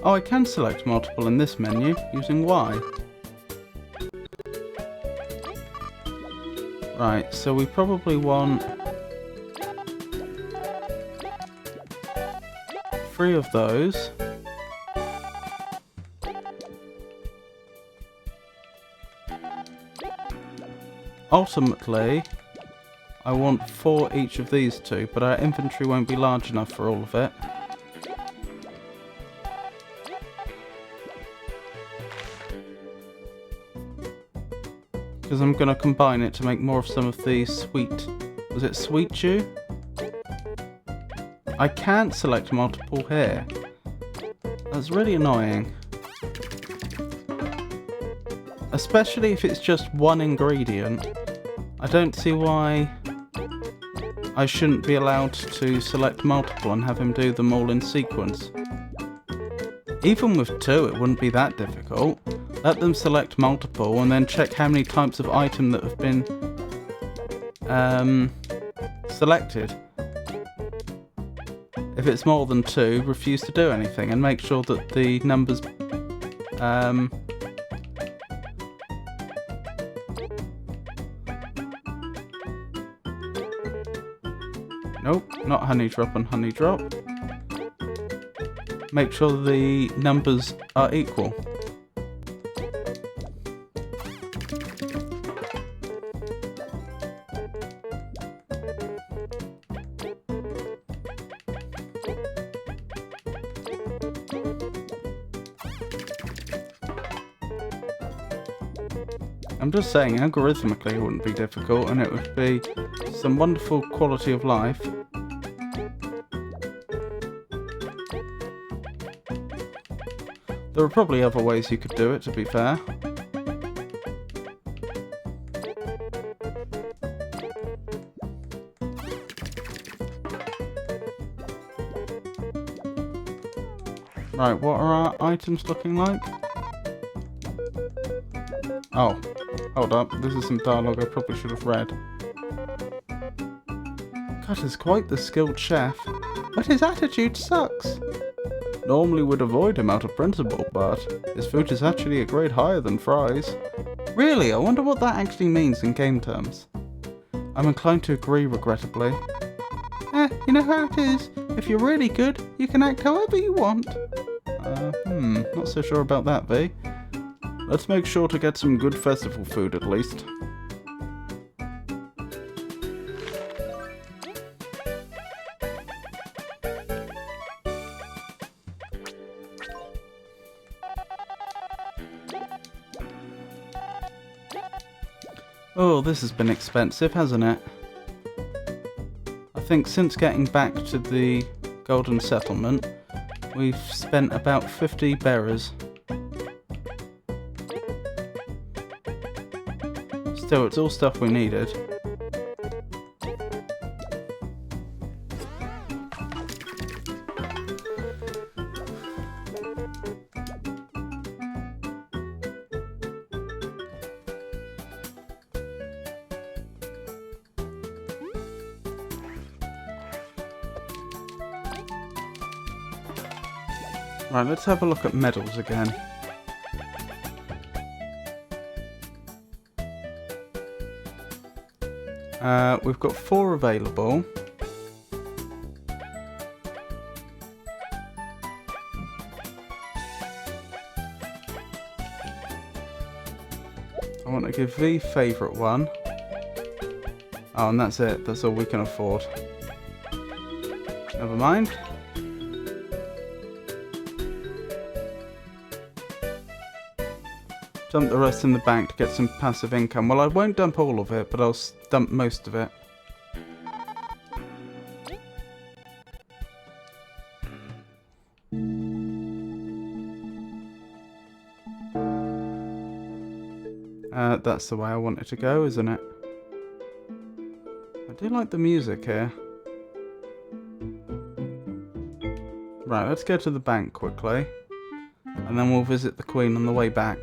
Oh, I can select multiple in this menu using Y. Right, so we probably want 3 of those. Ultimately, I want 4 each of these 2, but our inventory won't be large enough for all of it. Because I'm going to combine it to make more of some of the sweet... Was it sweet chew? I can't select multiple here. That's really annoying. Especially if it's just one ingredient. I don't see why I shouldn't be allowed to select multiple and have him do them all in sequence. Even with 2, it wouldn't be that difficult. Let them select multiple and then check how many types of item that have been selected. If it's more than 2, refuse to do anything and make sure that the numbers nope, not honey drop and honey drop. Make sure the numbers are equal. I'm just saying, algorithmically it wouldn't be difficult and it would be some wonderful quality of life. There are probably other ways you could do it, to be fair. Right, what are our items looking like? Oh, hold up, this is some dialogue I probably should have read. God is quite the skilled chef, but his attitude sucks. Normally would avoid him out of principle, but his food is actually a grade higher than fries. Really, I wonder what that actually means in game terms. I'm inclined to agree, regrettably. You know how it is. If you're really good, you can act however you want. Not so sure about that, V. Let's make sure to get some good festival food at least. Oh, this has been expensive, hasn't it? I think since getting back to the Golden Settlement, we've spent about 50 berries. Still, it's all stuff we needed. Right, let's have a look at medals again. We've got 4 available. I want to give V favourite one. Oh, and that's it. That's all we can afford. Never mind. Dump the rest in the bank to get some passive income. Well, I won't dump all of it, but I'll dump most of it. That's the way I want it to go, isn't it? I do like the music here. Right, let's go to the bank quickly. And then we'll visit the Queen on the way back.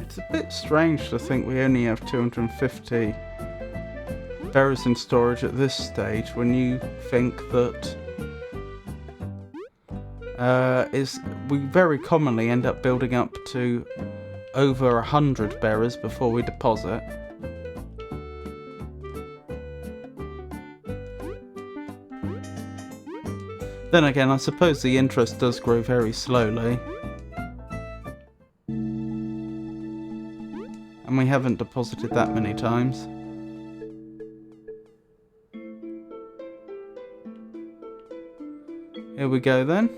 It's a bit strange to think we only have 250 berries in storage at this stage when you think that we very commonly end up building up to over 100 berries before we deposit. Then again, I suppose the interest does grow very slowly. And we haven't deposited that many times. Here we go then.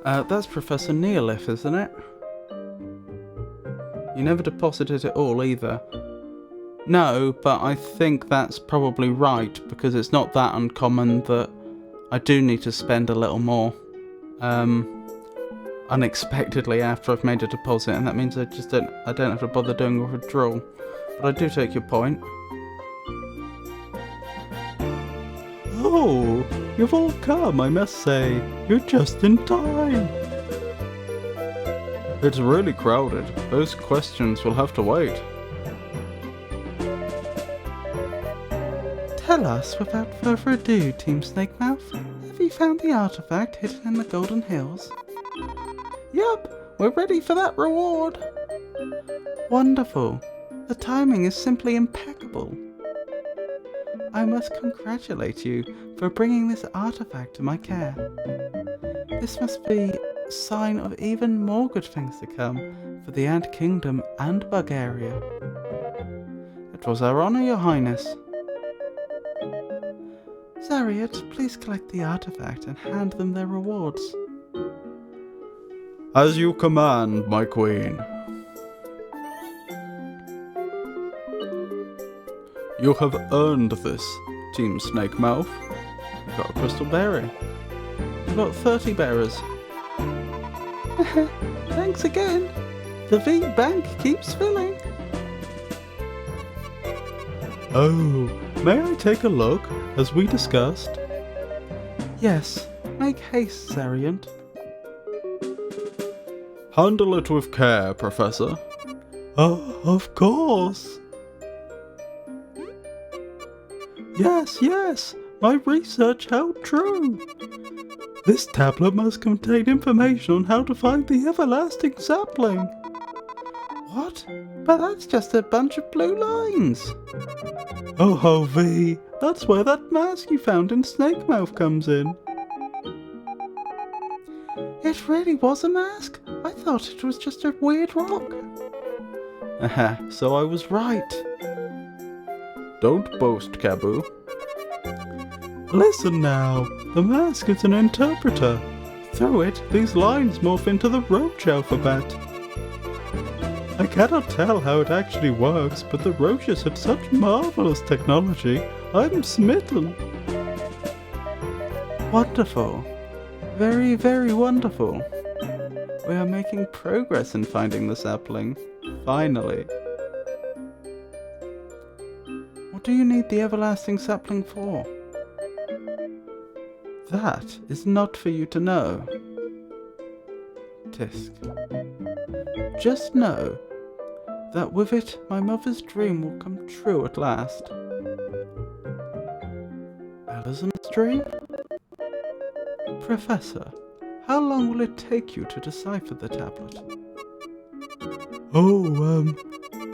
That's Professor Neolith, isn't it? You never deposited it all either. No, but I think that's probably right, because it's not that uncommon that I do need to spend a little more unexpectedly after I've made a deposit, and that means I don't have to bother doing a withdrawal. But I do take your point. Oh, you've all come, I must say. You're just in time. It's really crowded. Those questions will have to wait. Tell us without further ado, Team Snakemouth. Have you found the artifact hidden in the Golden Hills? Yup, we're ready for that reward. Wonderful. The timing is simply impeccable. I must congratulate you for bringing this artifact to my care. This must be a sign of even more good things to come for the Ant Kingdom and Bulgaria. It was our honor, Your Highness. Zariat, please collect the artifact and hand them their rewards. As you command, my queen. You have earned this, Team Snakemouth. You got a crystal berry. You got 30 berries. Thanks again. The V bank keeps filling. Oh, may I take a look, as we discussed? Yes, make haste, Zariant. Handle it with care, Professor. Oh, of course. Yes, My research held true. This tablet must contain information on how to find the everlasting sapling. What? But that's just a bunch of blue lines. Oh ho, V, that's where that mask you found in Snake Mouth comes in. It really was a mask? I thought it was just a weird rock. Aha, so I was right. Don't boast, Kaboo. Listen now, the mask is an interpreter. Through it, these lines morph into the Roach alphabet. I cannot tell how it actually works, but the Roaches have such marvelous technology. I'm smitten. Wonderful. Very, very wonderful. We are making progress in finding the sapling. Finally. What do you need the everlasting sapling for? That is not for you to know. Tisk. Just know that with it my mother's dream will come true at last. Alison's dream? Professor, how long will it take you to decipher the tablet?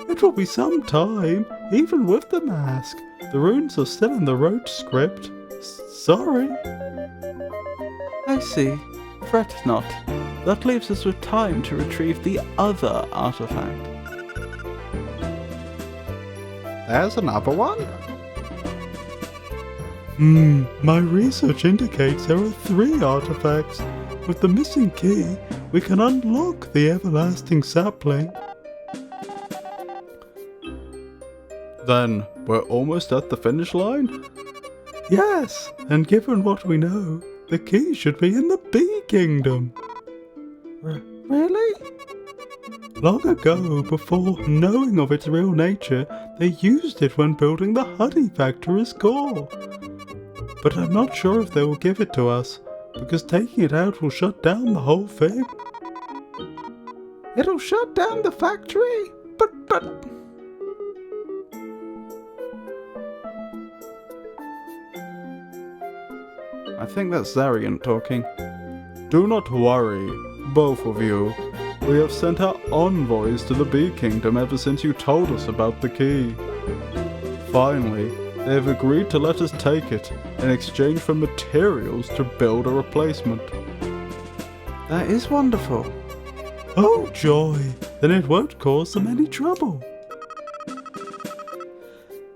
It will be some time, even with the mask. The runes are still in the Roach script. Sorry. I see. Fret not. That leaves us with time to retrieve the other artifact. There's another one? My research indicates there are 3 artifacts. With the missing key, we can unlock the everlasting sapling. Then we're almost at the finish line? Yes, and given what we know, the key should be in the Bee Kingdom. Really? Long ago, before knowing of its real nature, they used it when building the honey factory's core. But I'm not sure if they will give it to us, because taking it out will shut down the whole thing. It'll shut down the factory? But... I think that's Zarian talking. Do not worry, both of you. We have sent our envoys to the Bee Kingdom ever since you told us about the key. Finally, they have agreed to let us take it in exchange for materials to build a replacement. That is wonderful. Oh joy, then it won't cause them any trouble.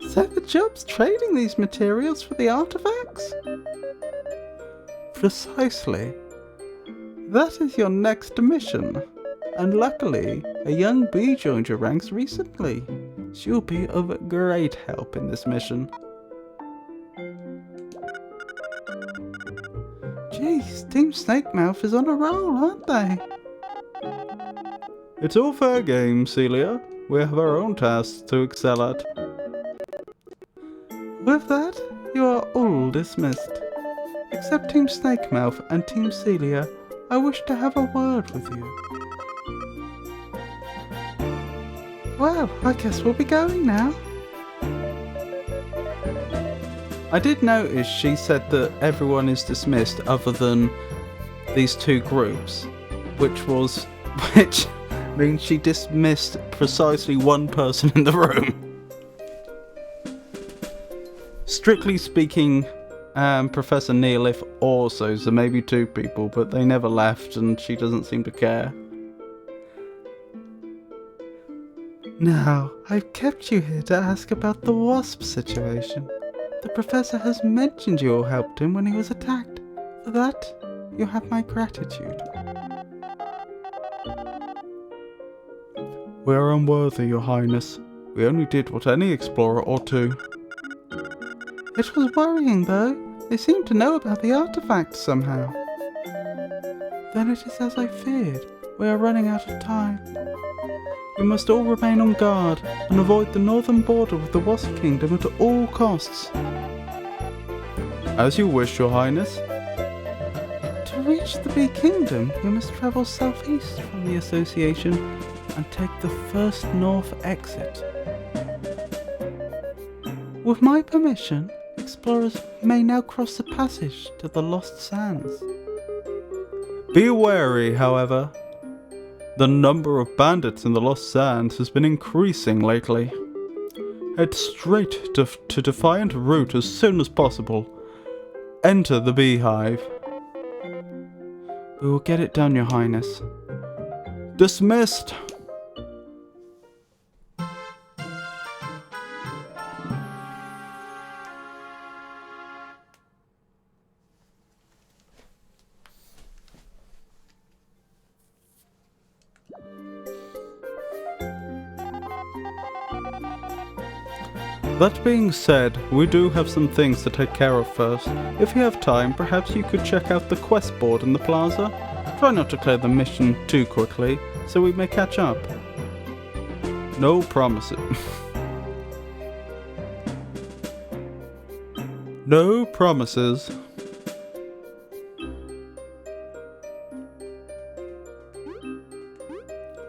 So the job's trading these materials for the artifacts? Precisely. That is your next mission. And luckily, a young bee joined your ranks recently. She'll be of great help in this mission. Geez, Team Snakemouth is on a roll, aren't they? It's all fair game, Celia. We have our own tasks to excel at. With that, you are all dismissed. Except Team Snakemouth and Team Celia, I wish to have a word with you. Well, I guess we'll be going now. I did notice she said that everyone is dismissed other than these 2 groups, which means she dismissed precisely 1 person in the room. Strictly speaking, Professor Neolith also, so maybe 2 people, but they never left and she doesn't seem to care. Now, I've kept you here to ask about the wasp situation. The professor has mentioned you all helped him when he was attacked. For that, you have my gratitude. We are unworthy, Your Highness. We only did what any explorer ought to. It was worrying, though. They seem to know about the artifact somehow. Then it is as I feared. We are running out of time. You must all remain on guard and avoid the northern border of the Wasp Kingdom at all costs. As you wish, Your Highness. To reach the Bee Kingdom, you must travel southeast from the Association and take the first north exit. With my permission, Explorers may now cross the passage to the Lost Sands. Be wary, however. The number of bandits in the Lost Sands has been increasing lately. Head straight to Defiant Route as soon as possible. Enter the beehive. We will get it done, Your Highness. Dismissed! That being said, we do have some things to take care of first. If you have time, perhaps you could check out the quest board in the plaza. Try not to clear the mission too quickly, so we may catch up. No promises. No promises.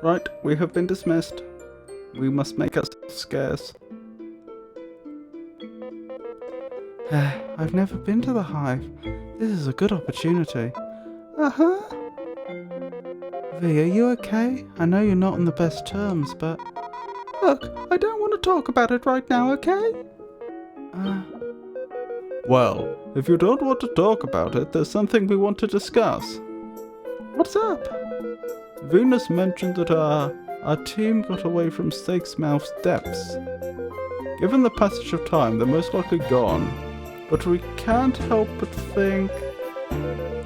Right, we have been dismissed. We must make ourselves scarce. I've never been to the hive. This is a good opportunity. Uh-huh. V, are you okay? I know you're not on the best terms, but... Look, I don't want to talk about it right now, okay? Well, if you don't want to talk about it, there's something we want to discuss. What's up? Venus mentioned that our team got away from Steaksmouth's depths. Given the passage of time, they're most likely gone. But we can't help but think...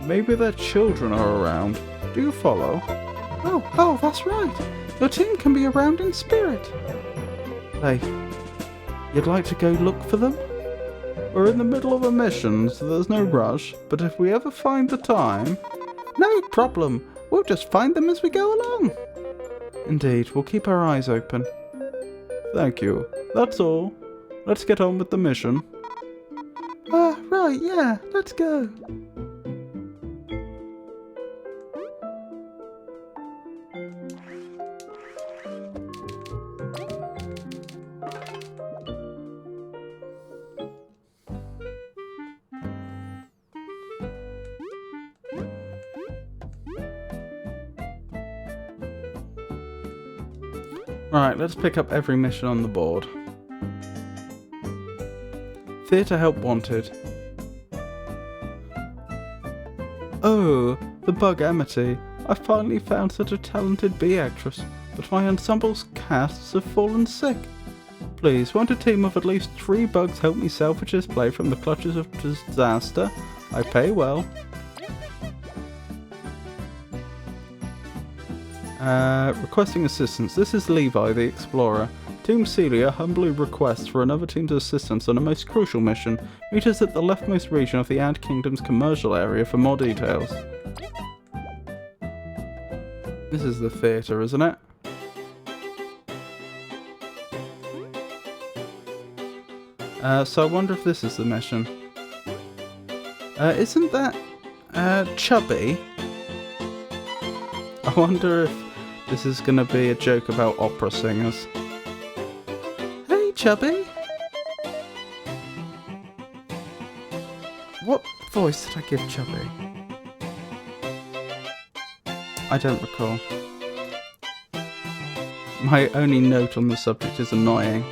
maybe their children are around. Do you follow? Oh, that's right. Your team can be around in spirit. Hey, you'd like to go look for them? We're in the middle of a mission, so there's no rush. But if we ever find the time... No problem. We'll just find them as we go along. Indeed, we'll keep our eyes open. Thank you. That's all. Let's get on with the mission. Right, yeah, let's go. Right, let's pick up every mission on the board. Theatre help wanted. Oh, the bug Amity. I finally found such a talented bee actress, but my ensemble's casts have fallen sick. Please, won't a team of at least 3 bugs help me salvage this play from the clutches of disaster? I pay well. Requesting assistance. This is Levi, the explorer. Team Celia humbly requests for another team's assistance on a most crucial mission. Meet us at the leftmost region of the Ant Kingdom's commercial area for more details. This is the theatre, isn't it? So I wonder if this is the mission. Isn't that Chubby? I wonder if this is going to be a joke about opera singers. Hey, Chubby! What voice did I give Chubby? I don't recall. My only note on the subject is annoying.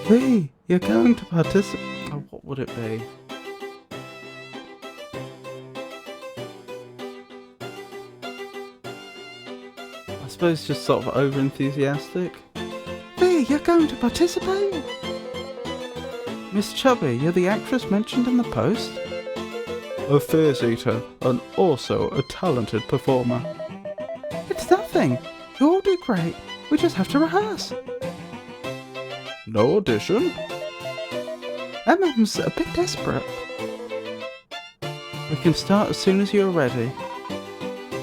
V, you're going to participate. Oh, what would it be? I suppose just sort of over enthusiastic. V, you're going to participate? Miss Chubby, you're the actress mentioned in the post? A fierce eater, and also a talented performer. It's nothing. You all do great. We just have to rehearse. No audition? Emmem's a bit desperate. We can start as soon as you're ready.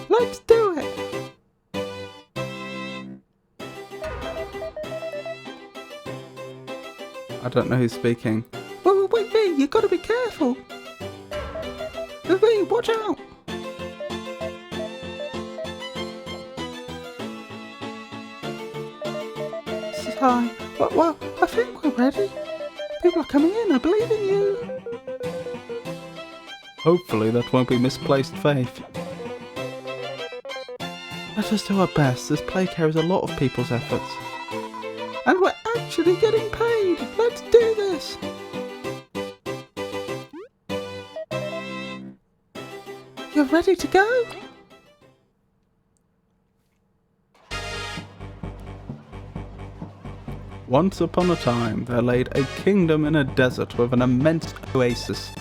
Let's do it! I don't know who's speaking. Wait, V, you gotta be careful. V, watch out! Hi, Well, I think we're ready. People are coming in, I believe in you. Hopefully that won't be misplaced faith. Let us do our best. This play carries a lot of people's efforts. And we're actually getting paid. Let's do this. You're ready to go? Once upon a time, there laid a kingdom in a desert with an immense oasis.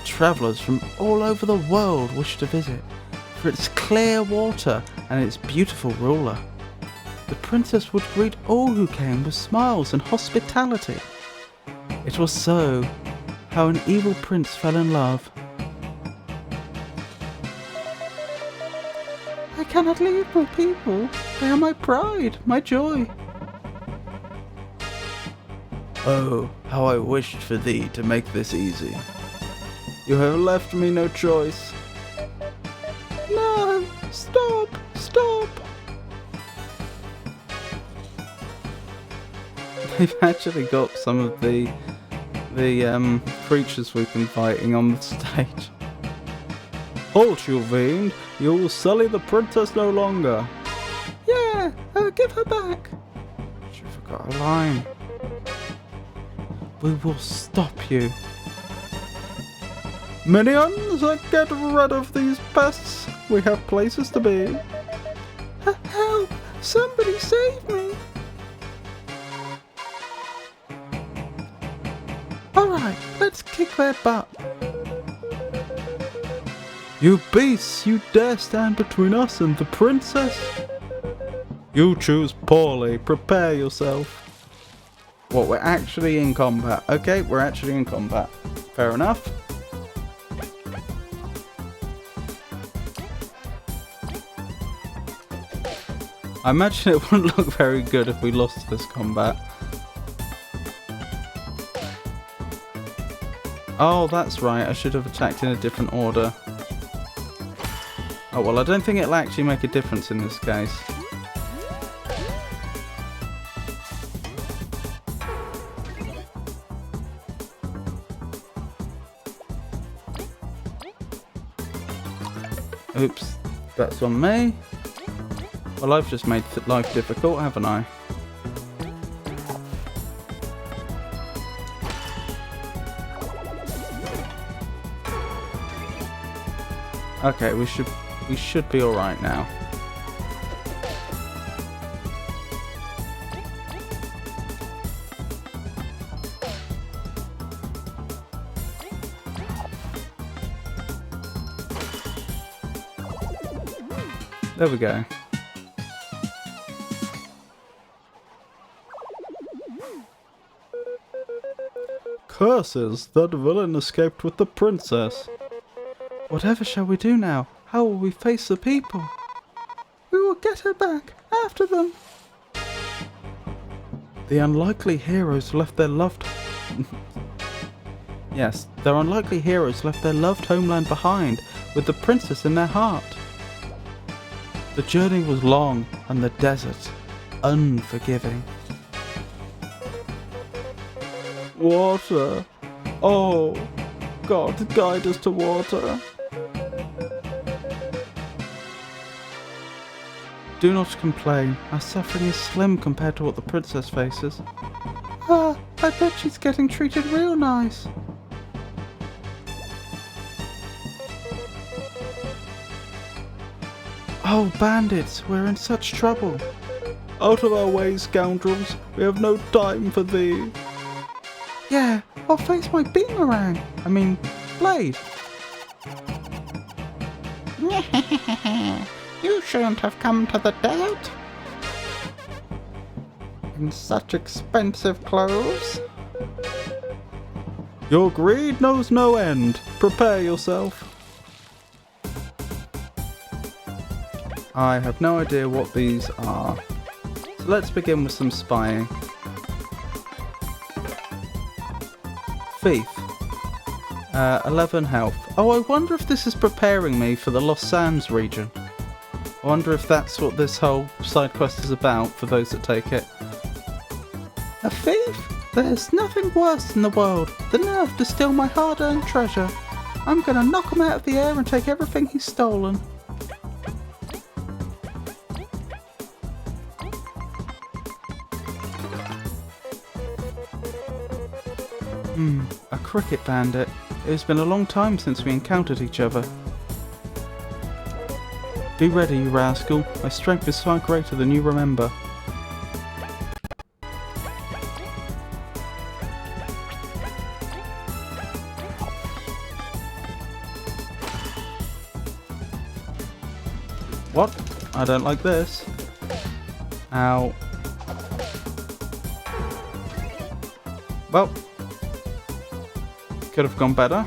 Travellers from all over the world wished to visit, for its clear water and its beautiful ruler. The princess would greet all who came with smiles and hospitality. It was so how an evil prince fell in love. I cannot leave my people. They are my pride, my joy. Oh, how I wished for thee to make this easy. You have left me no choice. No, stop, stop. They've actually got some of the creatures we've been fighting on the stage. Halt, you fiend! You will sully the princess no longer. Yeah, give her back. She forgot a line. We will stop you. Minions, get rid of these pests. We have places to be. Help! Somebody save me! Alright, let's kick their butt. You beasts, you dare stand between us and the princess? You choose poorly. Prepare yourself. What, we're actually in combat. Okay, we're actually in combat. Fair enough. I imagine it wouldn't look very good if we lost this combat. Oh, that's right. I should have attacked in a different order. Oh, well, I don't think it'll actually make a difference in this case. Oops, that's on me. Well, I've just made life difficult, haven't I? Okay, we should be all right now. There we go. Curses! That villain escaped with the princess. Whatever shall we do now? How will we face the people? We will get her back, after them. The unlikely heroes left their loved... Yes, their unlikely heroes left their loved homeland behind, with the princess in their heart. The journey was long, and the desert unforgiving. Water. Oh, God, guide us to water. Do not complain. Our suffering is slim compared to what the princess faces. Ah, I bet she's getting treated real nice. Oh, bandits, we're in such trouble. Out of our way, scoundrels. We have no time for thee. Yeah, I'll face my boomerang. I mean, blade. You shouldn't have come to the desert. In such expensive clothes. Your greed knows no end. Prepare yourself. I have no idea what these are. So let's begin with some spying. Thief. 11 health. Oh, I wonder if this is preparing me for the Lost Sands region. I wonder if that's what this whole side quest is about for those that take it. A There's nothing worse in the world. The nerve to steal my hard-earned treasure. I'm gonna knock him out of the air and take everything he's stolen. A cricket bandit. It's been a long time since we encountered each other. Be ready, you rascal. My strength is far greater than you remember. What? I don't like this. Ow. Well, could have gone better.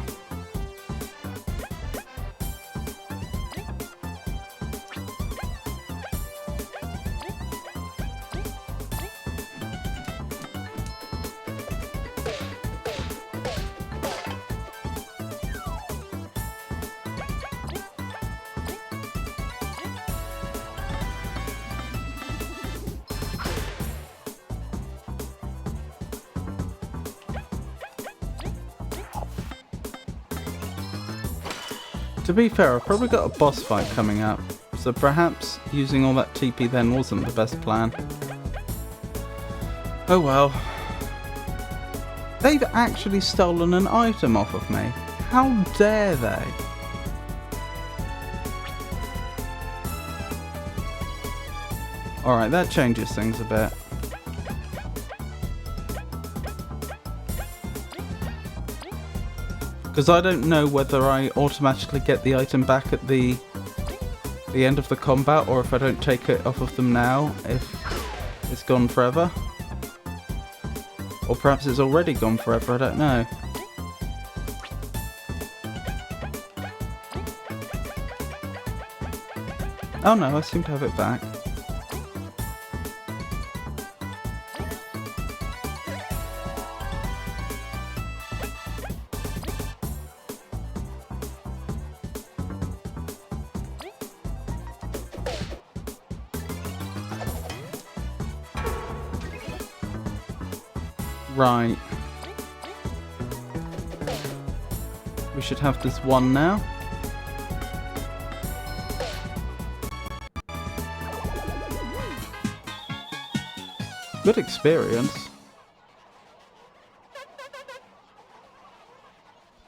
To be fair, I've probably got a boss fight coming up, so perhaps using all that TP then wasn't the best plan. Oh well. They've actually stolen an item off of me. How dare they? Alright, that changes things a bit. Because I don't know whether I automatically get the item back at the end of the combat, or if I don't take it off of them now, if it's gone forever. Or perhaps it's already gone forever, I don't know. Oh no, I seem to have it back. Right. We should have this one now. Good experience.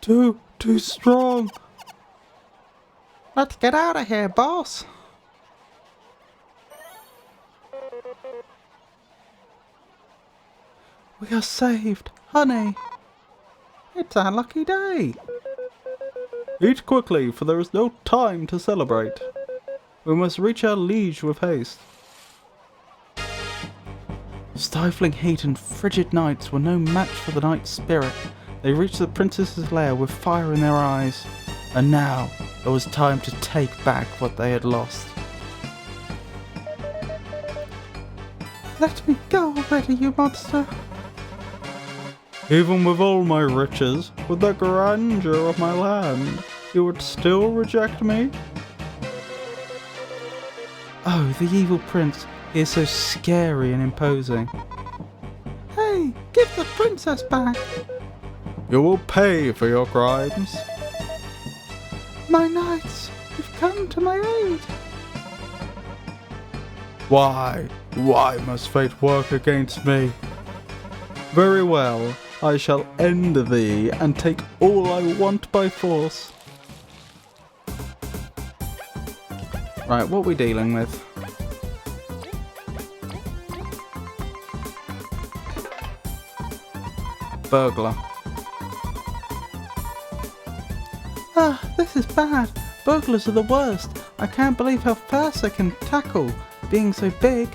Too strong. Let's get out of here, boss. We are saved, honey. It's our lucky day. Eat quickly, for there is no time to celebrate. We must reach our liege with haste. Stifling heat and frigid nights were no match for the knight's spirit. They reached the princess's lair with fire in their eyes. And now, it was time to take back what they had lost. Let me go already, you monster. Even with all my riches, with the grandeur of my land, you would still reject me? Oh, the evil prince. He is so scary and imposing. Hey, give the princess back! You will pay for your crimes. My knights, you've come to my aid. Why? Why must fate work against me? Very well. I shall end thee and take all I want by force. Right, what are we dealing with? Burglar. Ah, this is bad. Burglars are the worst. I can't believe how fast they can tackle, being so big.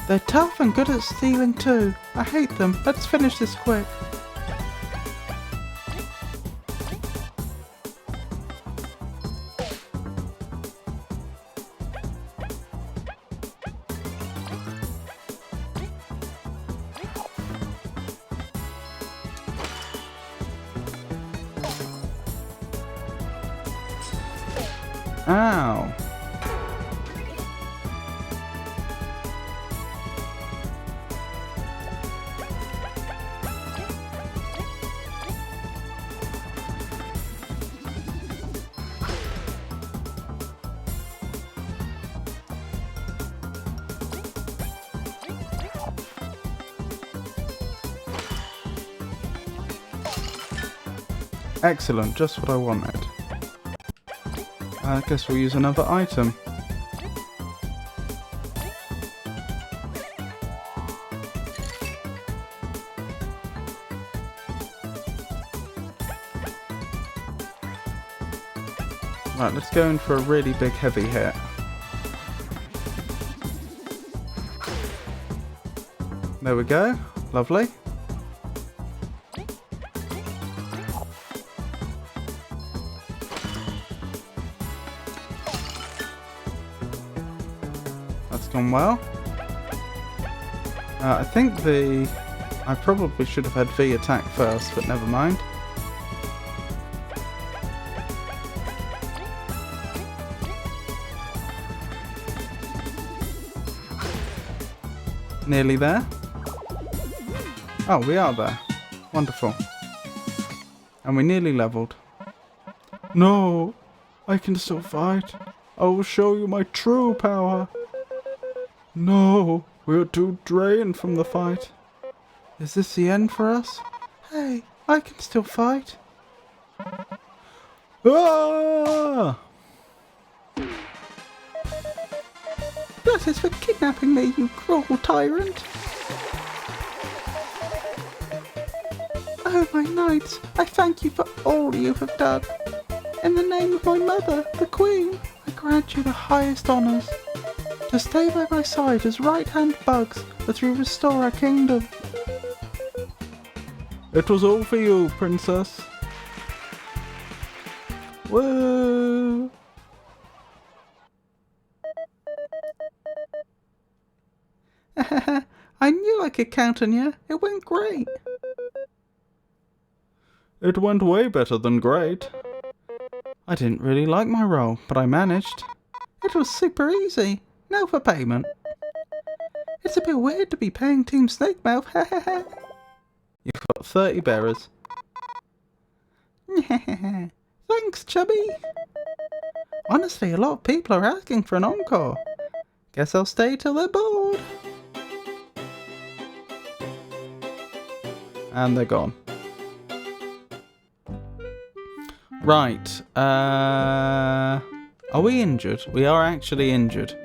They're tough and good at stealing too. I hate them. Let's finish this quick. Ow. Excellent, just what I wanted. I guess we'll use another item. Right, let's go in for a really big heavy hit. There we go. Lovely. That's gone well. I think I probably should have had V attack first, but never mind. Nearly there. Oh, we are there. Wonderful. And we nearly leveled. No! I can still fight. I will show you my true power. No! We're too drained from the fight. Is this the end for us? Hey, I can still fight. Ah! That is for kidnapping me, you cruel tyrant. Oh, my knights, I thank you for all you have done. In the name of my mother, the Queen, I grant you the highest honours. To stay by my side as right-hand bugs as we restore our kingdom. It was all for you, Princess. Woo! I knew I could count on you. It went great. It went way better than great. I didn't really like my role, but I managed. It was super easy. Now for payment. It's a bit weird to be paying Team Snakemouth. You've got 30 bearers. Thanks, Chubby. Honestly, a lot of people are asking for an encore. Guess I'll stay till they're bored. And they're gone. Right. Are we injured? We are actually injured.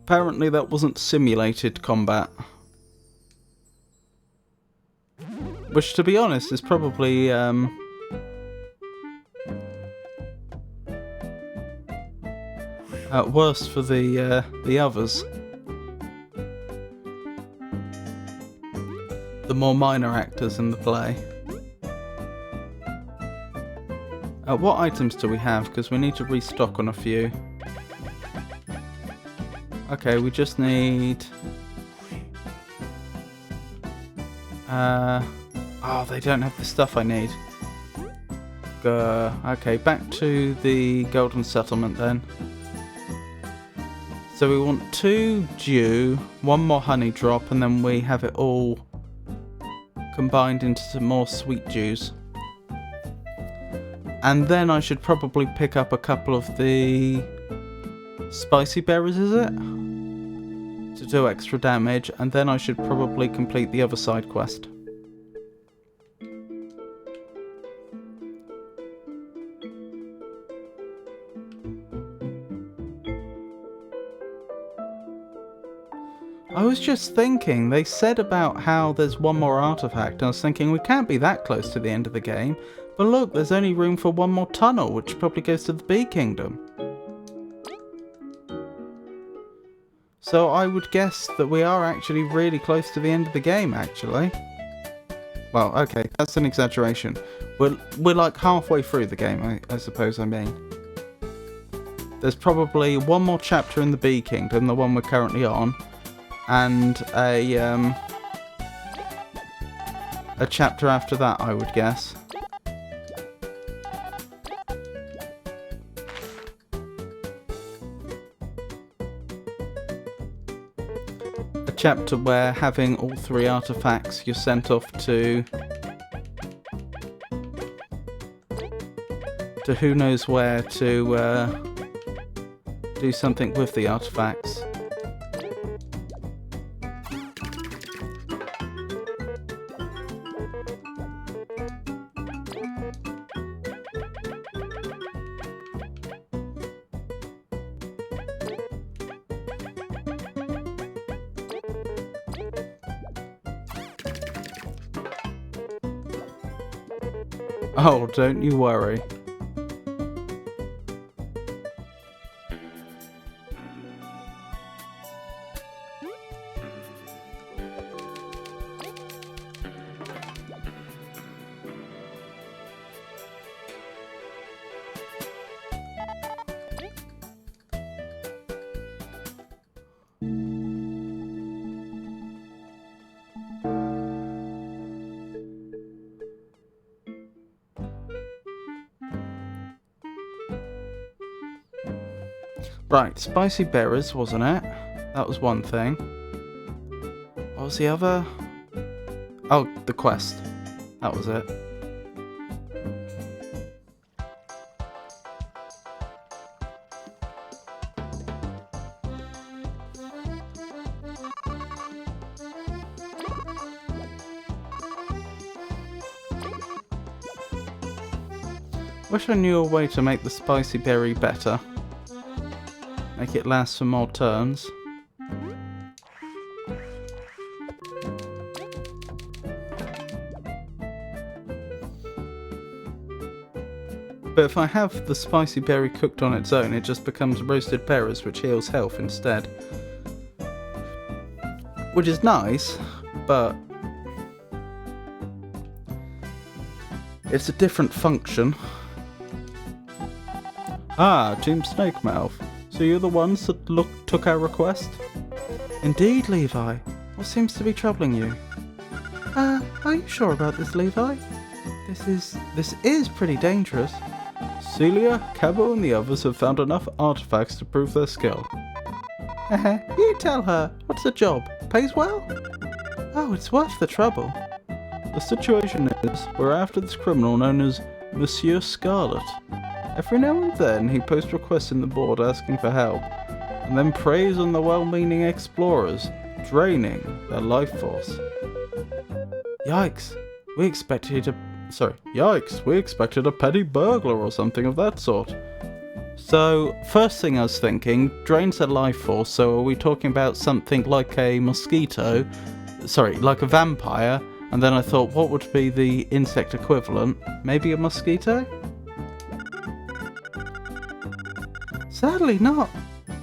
Apparently that wasn't simulated combat. Which, to be honest, is probably worse for the others. The more minor actors in the play. What items do we have? Because we need to restock on a few. Okay, we just need... oh, they don't have the stuff I need. Okay, back to the Golden Settlement then. So we want 2 dew, 1 more honey drop, and then we have it all combined into some more sweet dews. And then I should probably pick up a couple of the spicy berries, is it? To do extra damage, and then I should probably complete the other side quest. I was just thinking, they said about how there's 1 more artifact, and I was thinking we can't be that close to the end of the game, but look, there's only room for 1 more tunnel, which probably goes to the Bee Kingdom. So I would guess that we are actually really close to the end of the game, actually. Well, okay, that's an exaggeration. We're like halfway through the game, I suppose I mean. There's probably 1 more chapter in the Bee Kingdom, the one we're currently on, and a chapter after that, I would guess. A chapter where, having all 3 artifacts, you're sent off to who knows where to do something with the artifacts. Oh, don't you worry. Right, spicy berries, wasn't it? That was one thing. What was the other? Oh, the quest. That was it. Wish I knew a way to make the spicy berry better. Make it last for more turns. But if I have the spicy berry cooked on its own, it just becomes roasted berries, which heals health instead. Which is nice, but it's a different function. Ah, Team Snake Mouth. So you're the ones that took our request? Indeed, Levi. What seems to be troubling you? Are you sure about this, Levi? This is pretty dangerous. Celia, Cabo and the others have found enough artifacts to prove their skill. You tell her. What's the job? Pays well? Oh, it's worth the trouble. The situation is, we're after this criminal known as Monsieur Scarlet. Every now and then he posts requests in the board asking for help, and then preys on the well-meaning explorers, draining their life force. Yikes, we expected a petty burglar or something of that sort. So, first thing I was thinking, drains their life force, so are we talking about something like a mosquito? Sorry, like a vampire, and then I thought, what would be the insect equivalent? Maybe a mosquito? Sadly not.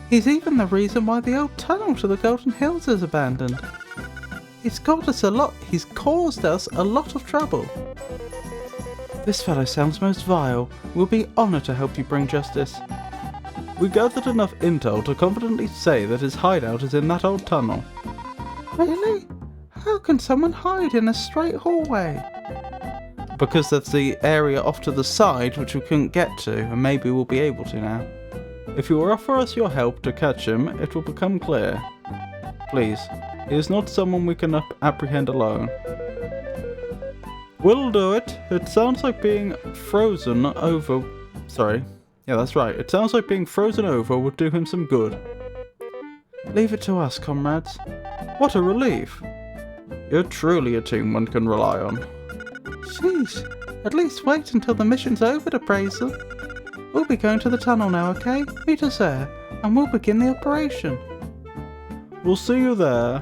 He's even the reason why the old tunnel to the Golden Hills is abandoned. He's caused us a lot of trouble. This fellow sounds most vile. We'll be honoured to help you bring justice. We gathered enough intel to confidently say that his hideout is in that old tunnel. Really? How can someone hide in a straight hallway? Because that's the area off to the side which we couldn't get to, and maybe we'll be able to now. If you will offer us your help to catch him, it will become clear. Please, he is not someone we can apprehend alone. We'll do it. It sounds like being frozen over... Sorry. Yeah, that's right. It sounds like being frozen over would do him some good. Leave it to us, comrades. What a relief. You're truly a team one can rely on. Sheesh. At least wait until the mission's over to praise them. We'll be going to the tunnel now, okay? Meet us there, and we'll begin the operation. We'll see you there.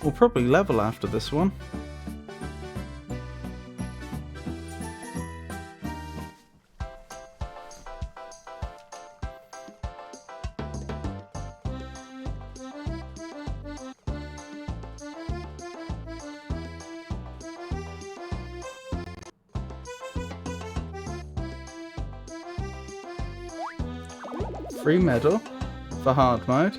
We'll probably level after this one. Free medal for hard mode.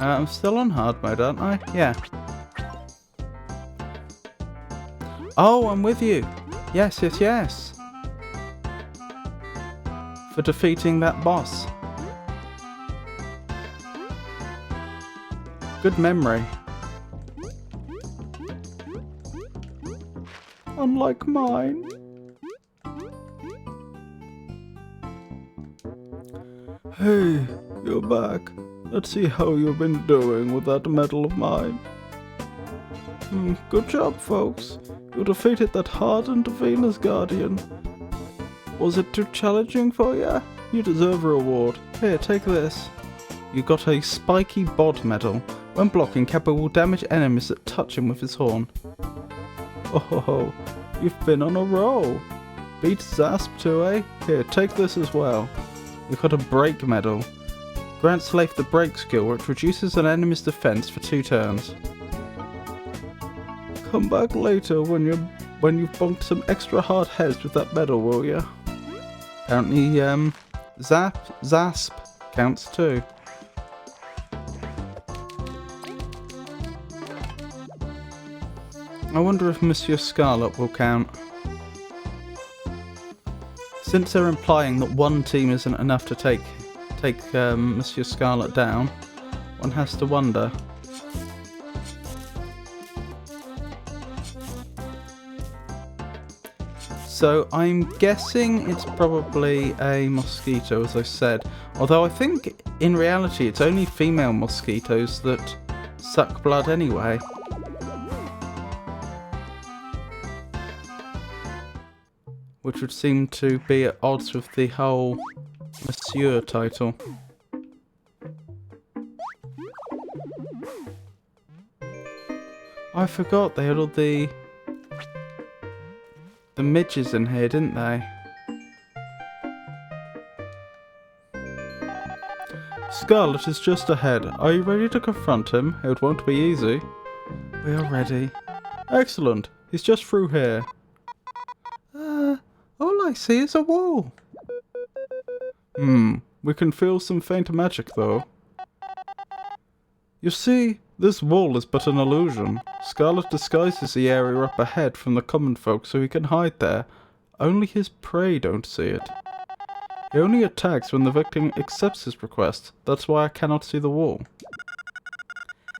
I'm still on hard mode, aren't I? Yeah. Oh, I'm with you. Yes. for defeating that boss. Good memory. Unlike mine. Hey, you're back. Let's see how you've been doing with that medal of mine. Good job, folks. You defeated that hardened Venus Guardian. Was it too challenging for you? You deserve a reward. Here, take this. You got a spiky bod medal. When blocking, Kappa will damage enemies that touch him with his horn. Oh, you've been on a roll. Beat Zasp too, eh? Here, take this as well. You got a break medal. Grant Slave the break skill, which reduces an enemy's defense for 2 turns. Come back later when you've bonked some extra hard heads with that medal, will ya? Apparently, Zasp counts too. I wonder if Monsieur Scarlet will count. Since they're implying that one team isn't enough to take Monsieur Scarlet down, one has to wonder. So I'm guessing it's probably a mosquito, as I said. Although I think in reality it's only female mosquitoes that suck blood anyway. Which would seem to be at odds with the whole Monsieur title. I forgot they had all the midges in here, didn't they? Scarlet is just ahead. Are you ready to confront him? It won't be easy. We are ready. Excellent. He's just through here. All I see is a wall. We can feel some faint magic though. You see, this wall is but an illusion. Scarlet disguises the area up ahead from the common folk so he can hide there. Only his prey don't see it. He only attacks when the victim accepts his request. That's why I cannot see the wall.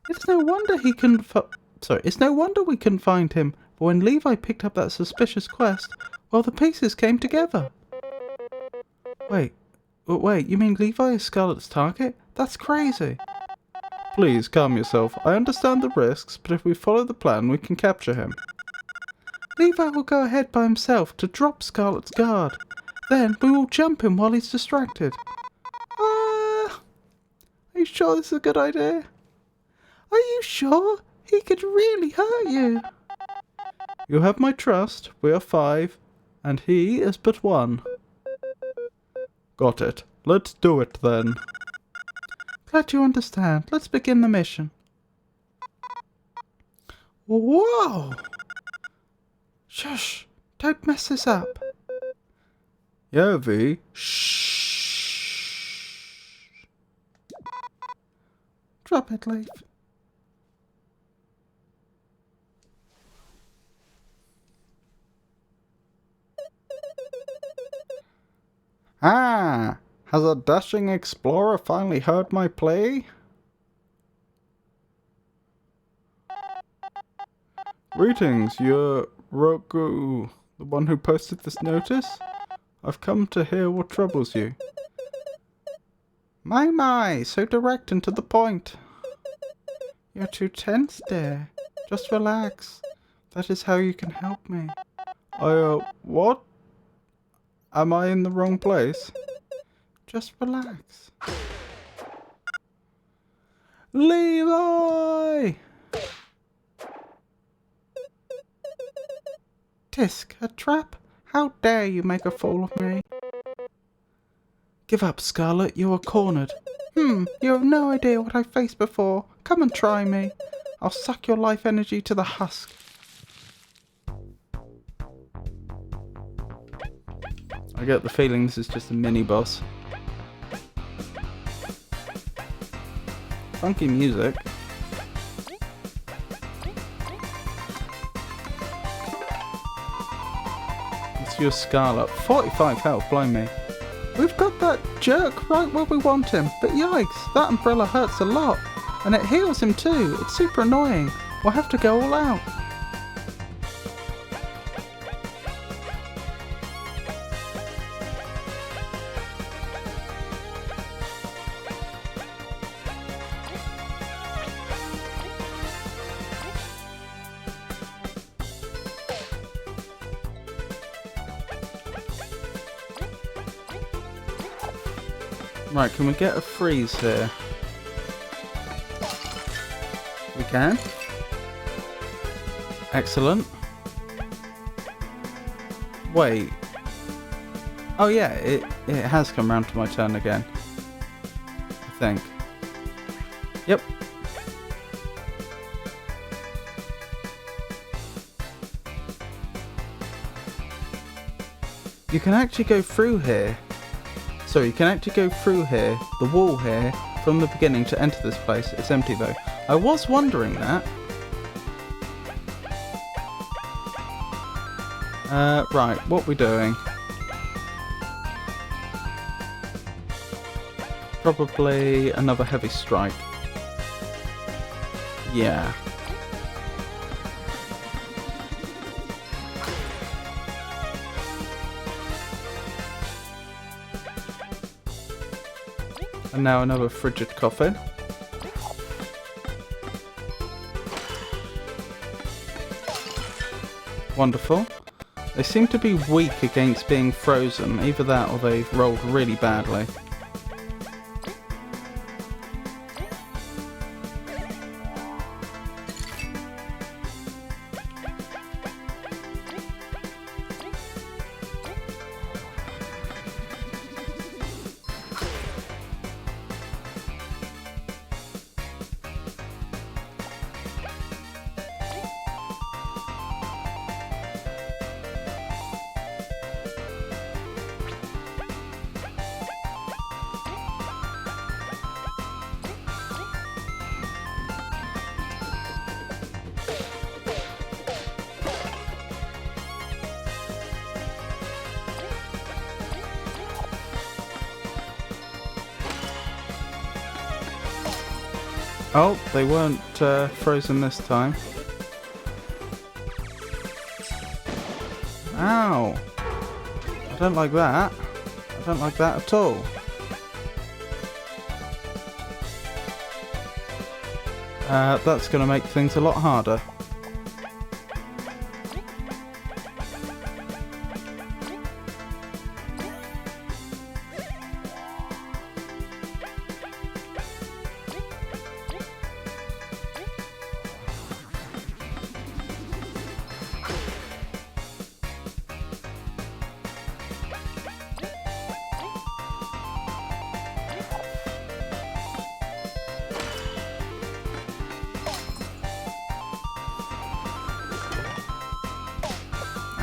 It's no wonder it's no wonder we couldn't find him. But when Levi picked up that suspicious quest, well, the pieces came together. Wait, you mean Levi is Scarlet's target? That's crazy. Please, calm yourself. I understand the risks, but if we follow the plan, we can capture him. Levi will go ahead by himself to drop Scarlet's guard. Then we will jump him while he's distracted. Are you sure this is a good idea? Are you sure? He could really hurt you. You have my trust. We are 5. And he is but 1. Got it. Let's do it then. Glad you understand. Let's begin the mission. Whoa! Shush! Don't mess this up. Yeah, V. Shh. Drop it, Leaf. Ah! Has a dashing explorer finally heard my plea? Greetings, you're Roku, the one who posted this notice? I've come to hear what troubles you. My, so direct and to the point. You're too tense, dear. Just relax. That is how you can help me. What? Am I in the wrong place? Just relax. Levi! Tisk, a trap? How dare you make a fool of me? Give up, Scarlet, you are cornered. You have no idea what I faced before. Come and try me. I'll suck your life energy to the husk. I get the feeling this is just a mini-boss. Funky music. It's your Scarlet. 45 health, blind me. We've got that jerk right where we want him, but yikes, that umbrella hurts a lot. And it heals him too, it's super annoying. We'll have to go all out. Right, can we get a freeze here? We can. Excellent. Wait. Oh yeah, it has come round to my turn again. I think. Yep. You can actually go through here. So you can actually go through here, the wall here, from the beginning to enter this place. It's empty though. I was wondering that. Right, what we doing? Probably another heavy strike. Yeah. And now another frigid coffin. Wonderful. They seem to be weak against being frozen. Either that or they've rolled really badly. Oh, they weren't frozen this time. Ow! I don't like that. I don't like that at all. That's going to make things a lot harder.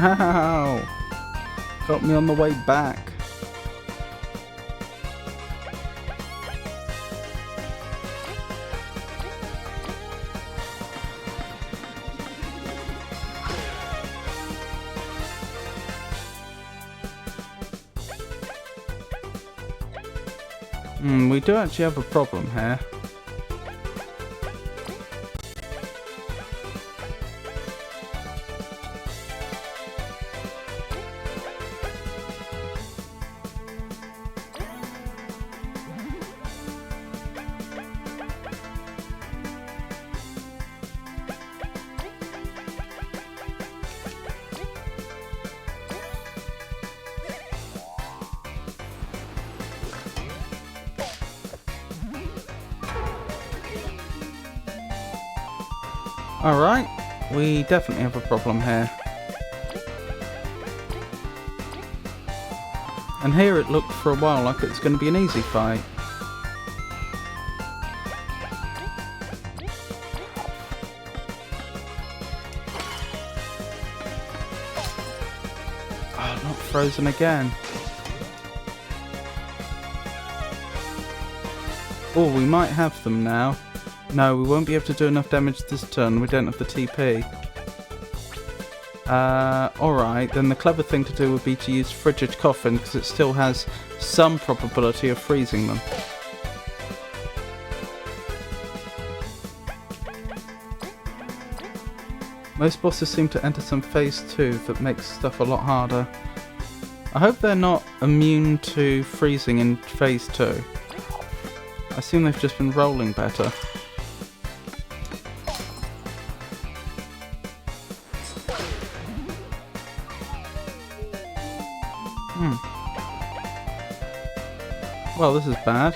Ow! Got me on the way back. We do actually have a problem here. Alright, we definitely have a problem here. And here it looked for a while like it's going to be an easy fight. Oh, not frozen again. Oh, we might have them now. No, we won't be able to do enough damage this turn. We don't have the TP. Alright, then the clever thing to do would be to use frigid coffin, because it still has some probability of freezing them. Most bosses seem to enter some phase 2 that makes stuff a lot harder. I hope they're not immune to freezing in phase 2. I assume they've just been rolling better. Well, this is bad.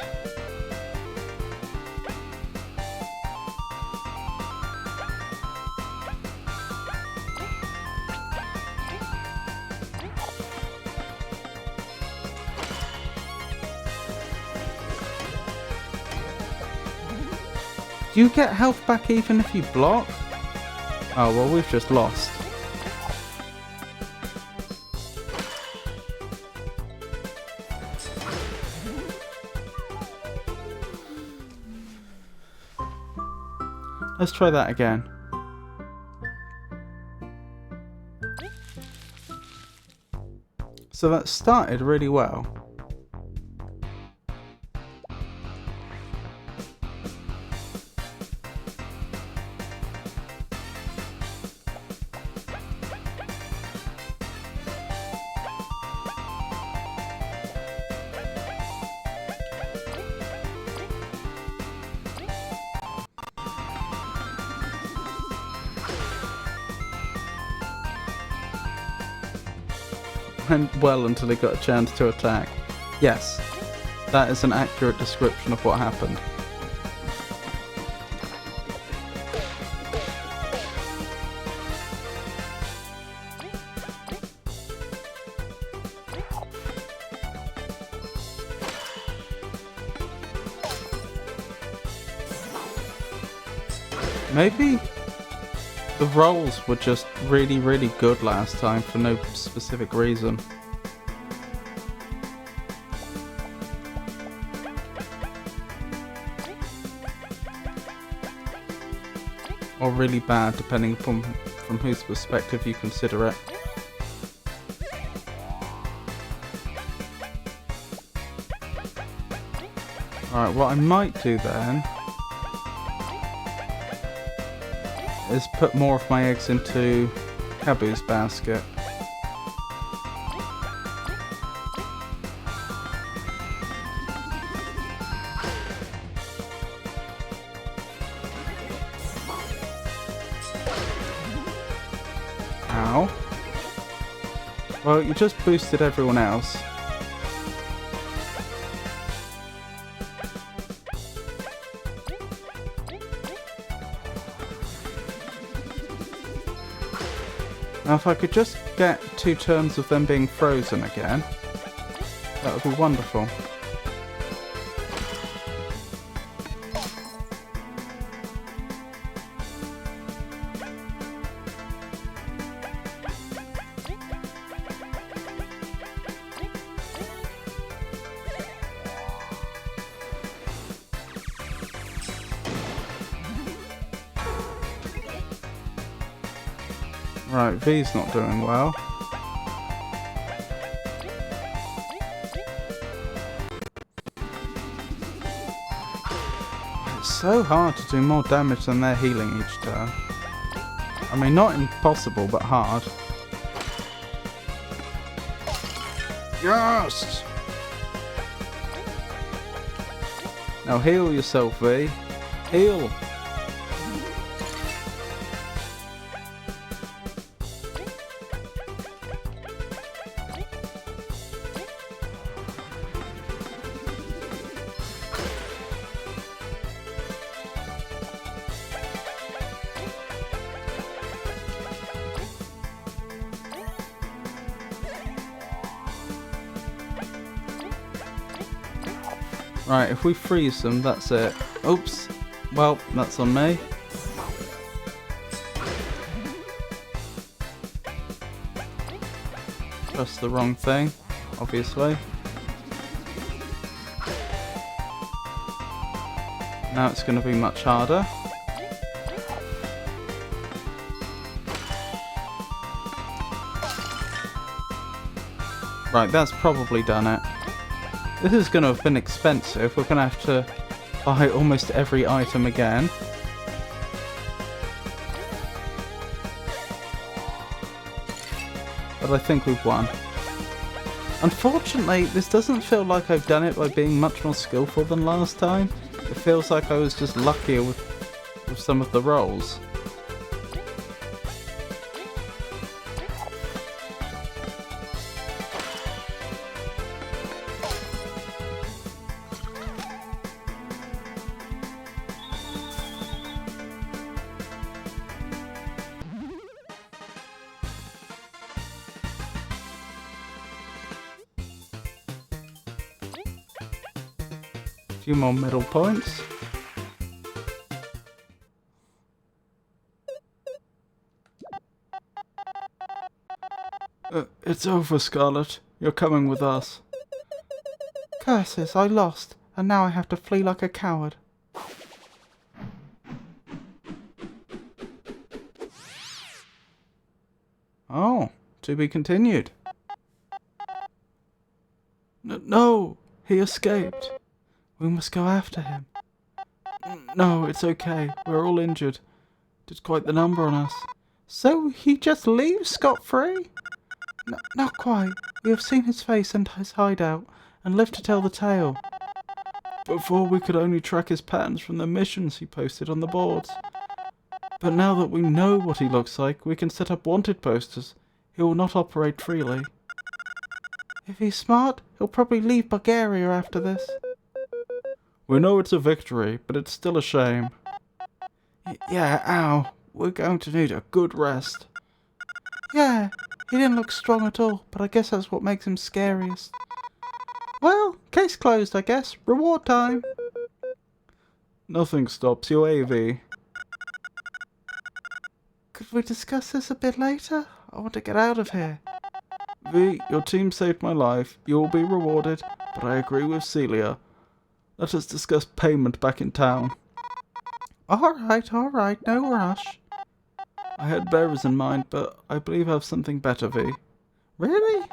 Do you get health back even if you block? Oh, well, we've just lost. Let's try that again. So that started really well. Went well until he got a chance to attack. Yes, that is an accurate description of what happened. Maybe the rolls were just really, really good last time for no specific reason. Or really bad, depending upon from whose perspective you consider it. Alright, what I might do then is put more of my eggs into Kabu's basket. Ow. Well, you just boosted everyone else. Now if I could just get 2 turns of them being frozen again, that would be wonderful. Right, V's not doing well. It's so hard to do more damage than they're healing each turn. I mean, not impossible, but hard. Yes! Now heal yourself, V. Heal! Right, if we freeze them, that's it. Oops. Well, that's on me. Pressed the wrong thing, obviously. Now it's going to be much harder. Right, that's probably done it. This is going to have been expensive. We're going to have to buy almost every item again. But I think we've won. Unfortunately, this doesn't feel like I've done it by being much more skillful than last time. It feels like I was just luckier with some of the rolls. Few more middle points. It's over, Scarlet. You're coming with us. Curses, I lost, and now I have to flee like a coward. Oh, to be continued. No, he escaped. We must go after him. No, it's okay. We're all injured. Did quite the number on us. So he just leaves scot-free? No, not quite. We have seen his face and his hideout, and lived to tell the tale. Before we could only track his patterns from the missions he posted on the boards. But now that we know what he looks like, we can set up wanted posters. He will not operate freely. If he's smart, he'll probably leave Bulgaria after this. We know it's a victory, but it's still a shame. Yeah, ow. We're going to need a good rest. Yeah, he didn't look strong at all, but I guess that's what makes him scariest. Well, case closed, I guess. Reward time. Nothing stops your AV. Could we discuss this a bit later? I want to get out of here. V, your team saved my life. You will be rewarded, but I agree with Celia. Let us discuss payment back in town. Alright, no rush. I had bearers in mind, but I believe I have something better, V. Really?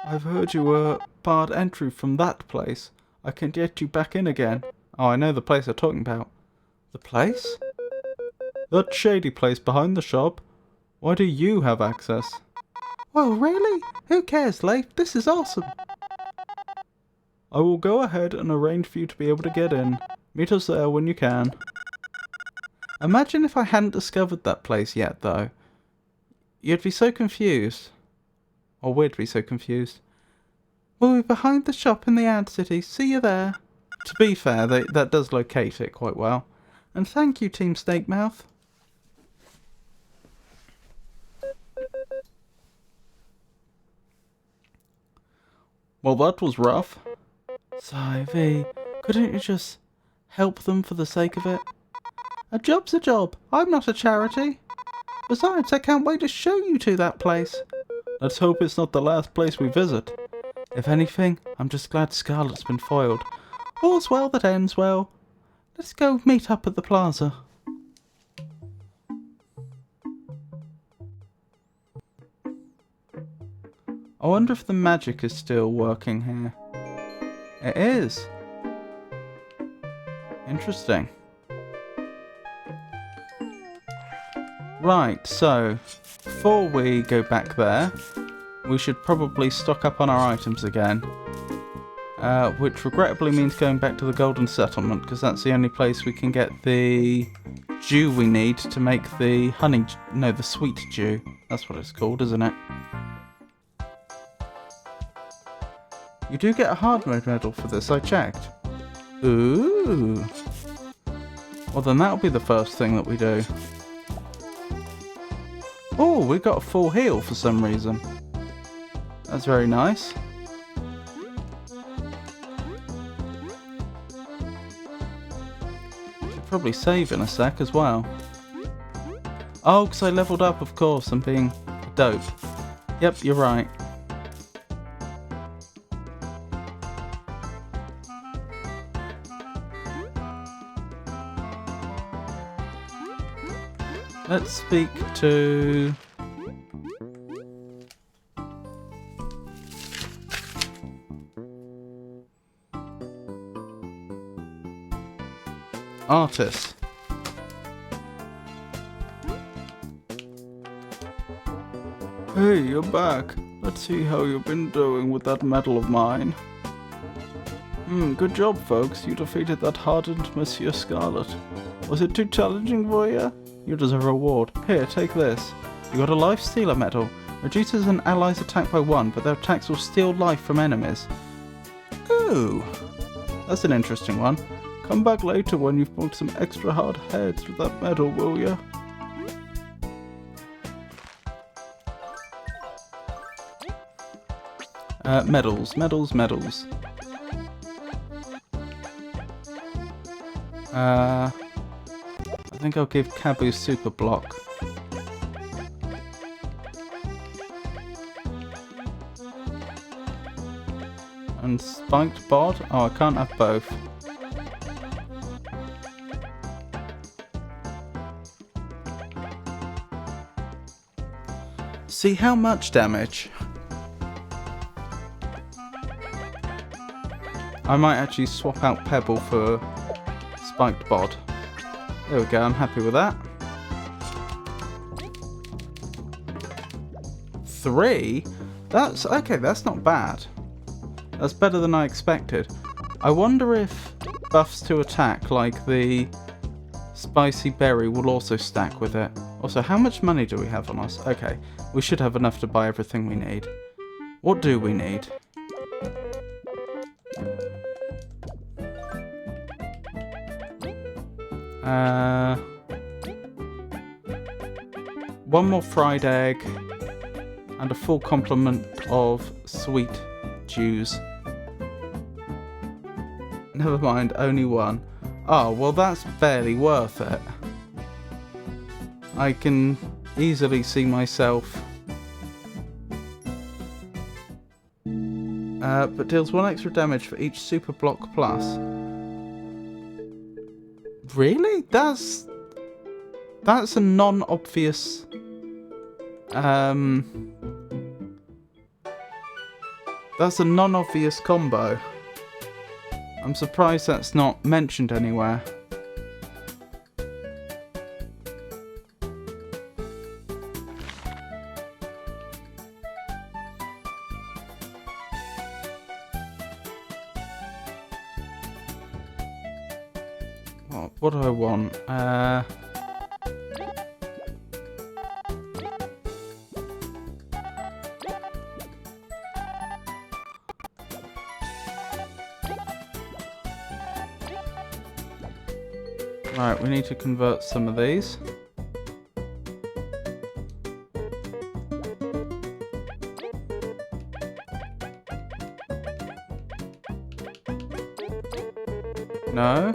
I've heard you were barred entry from that place. I can get you back in again. Oh, I know the place they're talking about. The place? That shady place behind the shop. Why do you have access? Well, really? Who cares, Leif? This is awesome. I will go ahead and arrange for you to be able to get in. Meet us there when you can. Imagine if I hadn't discovered that place yet, though. You'd be so confused. Or we'd be so confused. We'll be behind the shop in the ad city. See you there. To be fair, that does locate it quite well. And thank you, Team Snakemouth. Well, that was rough. So, V, couldn't you just help them for the sake of it? A job's a job. I'm not a charity. Besides, I can't wait to show you to that place. Let's hope it's not the last place we visit. If anything, I'm just glad Scarlet's been foiled. All's well that ends well. Let's go meet up at the plaza. I wonder if the magic is still working here. It is. Interesting. Right, so before we go back there, we should probably stock up on our items again. Which regrettably means going back to the Golden Settlement, because that's the only place we can get the dew we need to make the the sweet dew. That's what it's called, isn't it? You do get a hard mode medal for this, I checked. Ooh. Well, then that'll be the first thing that we do. Oh, we got a full heal for some reason. That's very nice. Should probably save in a sec as well. Oh, because I leveled up, of course. I'm being a dope. Yep, you're right. Let's speak to... Artist. Hey, you're back. Let's see how you've been doing with that medal of mine. Good job, folks. You defeated that hardened Monsieur Scarlet. Was it too challenging for you? You deserve a reward. Here, take this. You got a Life Stealer medal. Reduces an ally's attack by 1, but their attacks will steal life from enemies. Ooh, that's an interesting one. Come back later when you've pulled some extra hard heads with that medal, will ya? Medals. I think I'll give Kabu Super Block. And Spiked Bod? Oh, I can't have both. See how much damage? I might actually swap out Pebble for Spiked Bod. There we go, I'm happy with that. 3? That's okay, that's not bad. That's better than I expected. I wonder if buffs to attack, like the Spicy Berry, will also stack with it. Also, how much money do we have on us? Okay, we should have enough to buy everything we need. What do we need? One more fried egg and a full complement of sweet dews. Never mind, only one. Oh, well that's barely worth it. I can easily see myself. But deals 1 extra damage for each Super Block Plus. Really? That's a non-obvious that's a non-obvious combo. I'm surprised that's not mentioned anywhere. What do I want? Right, we need to convert some of these. No?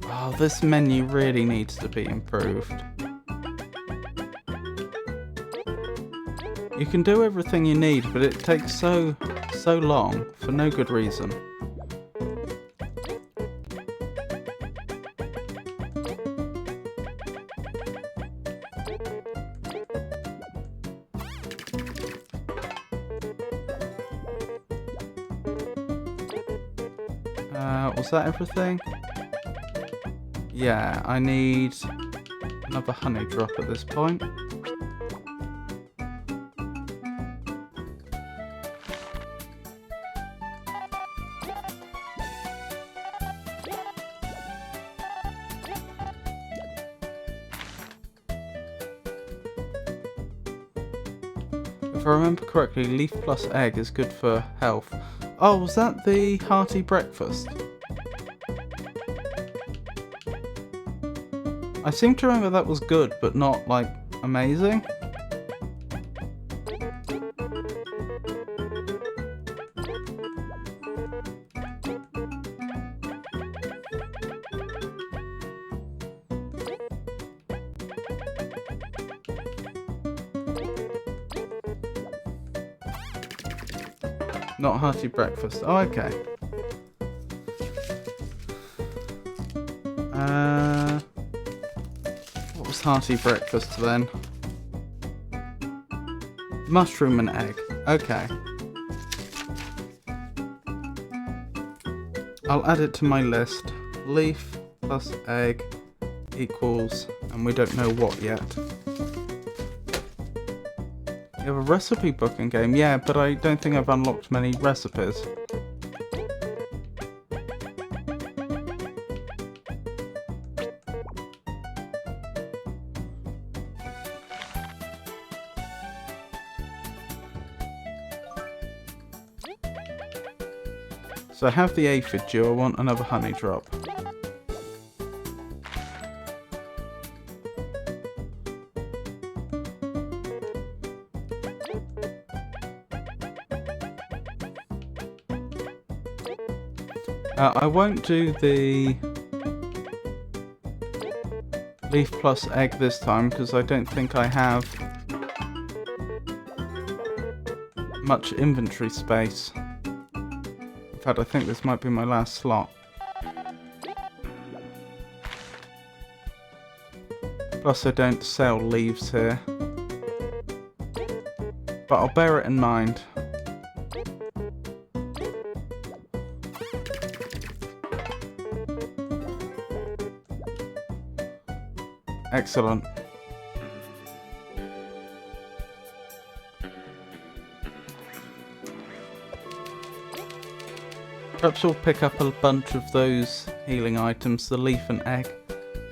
Oh, this menu really needs to be improved. You can do everything you need, but it takes so long for no good reason. Was that everything? Yeah, I need another honey drop at this point. If I remember correctly, leaf plus egg is good for health. Oh, was that the hearty breakfast? I seem to remember that was good, but not, like, amazing. Not hearty breakfast. Oh, okay. What was hearty breakfast then? Mushroom and egg. Okay. I'll add it to my list. Leaf plus egg equals, and we don't know what yet. You have a recipe book in game? Yeah, but I don't think I've unlocked many recipes. So I have the aphid dew, I want another honey drop. I won't do the leaf plus egg this time because I don't think I have much inventory space. In fact, I think this might be my last slot. Plus I don't sell leaves here. But I'll bear it in mind. Excellent. Perhaps we'll pick up a bunch of those healing items, the leaf and egg,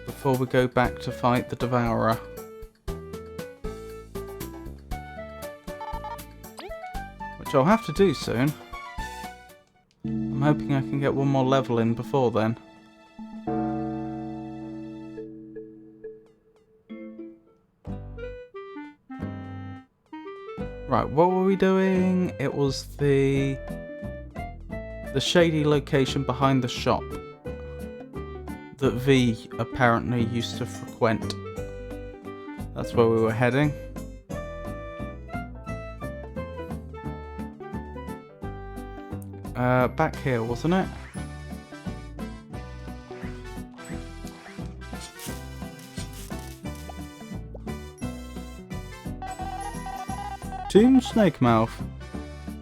before we go back to fight the Devourer. Which I'll have to do soon. I'm hoping I can get one more level in before then. Right, what were we doing? It was the shady location behind the shop that V apparently used to frequent. That's where we were heading. Back here, wasn't it? Team Snakemouth,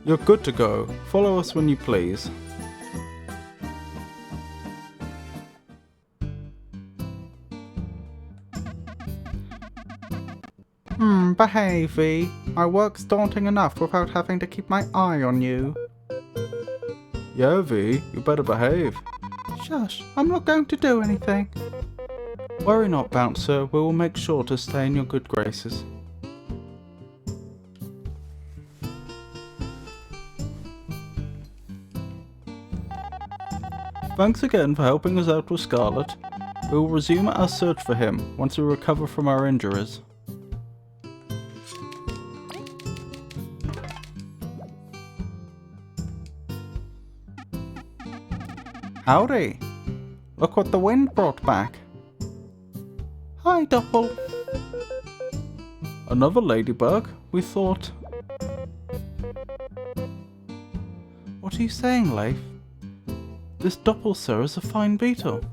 you're good to go. Follow us when you please. Behave, V. My work's daunting enough without having to keep my eye on you. Yeah, V, you better behave. Shush, I'm not going to do anything. Worry not, Bouncer. We will make sure to stay in your good graces. Thanks again for helping us out with Scarlet. We will resume our search for him once we recover from our injuries. Howdy! Look what the wind brought back. Hi, Doppel. Another ladybug? We thought... What are you saying, Leif? This Doppel, sir, is a fine beetle.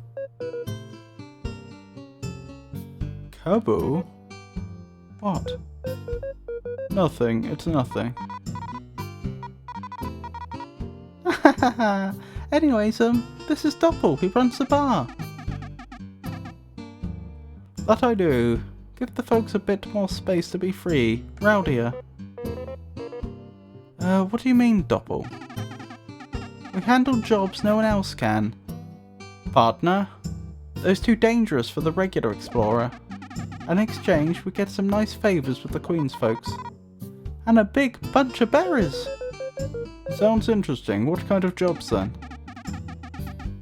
Kabu? What? Nothing, it's nothing. Anyways, this is Doppel, he runs the bar. That I do. Give the folks a bit more space to be free, rowdier. What do you mean, Doppel? We handle jobs no one else can. Partner? Those too dangerous for the regular explorer. In exchange, we get some nice favours with the Queen's folks. And a big bunch of berries. Sounds interesting. What kind of jobs then?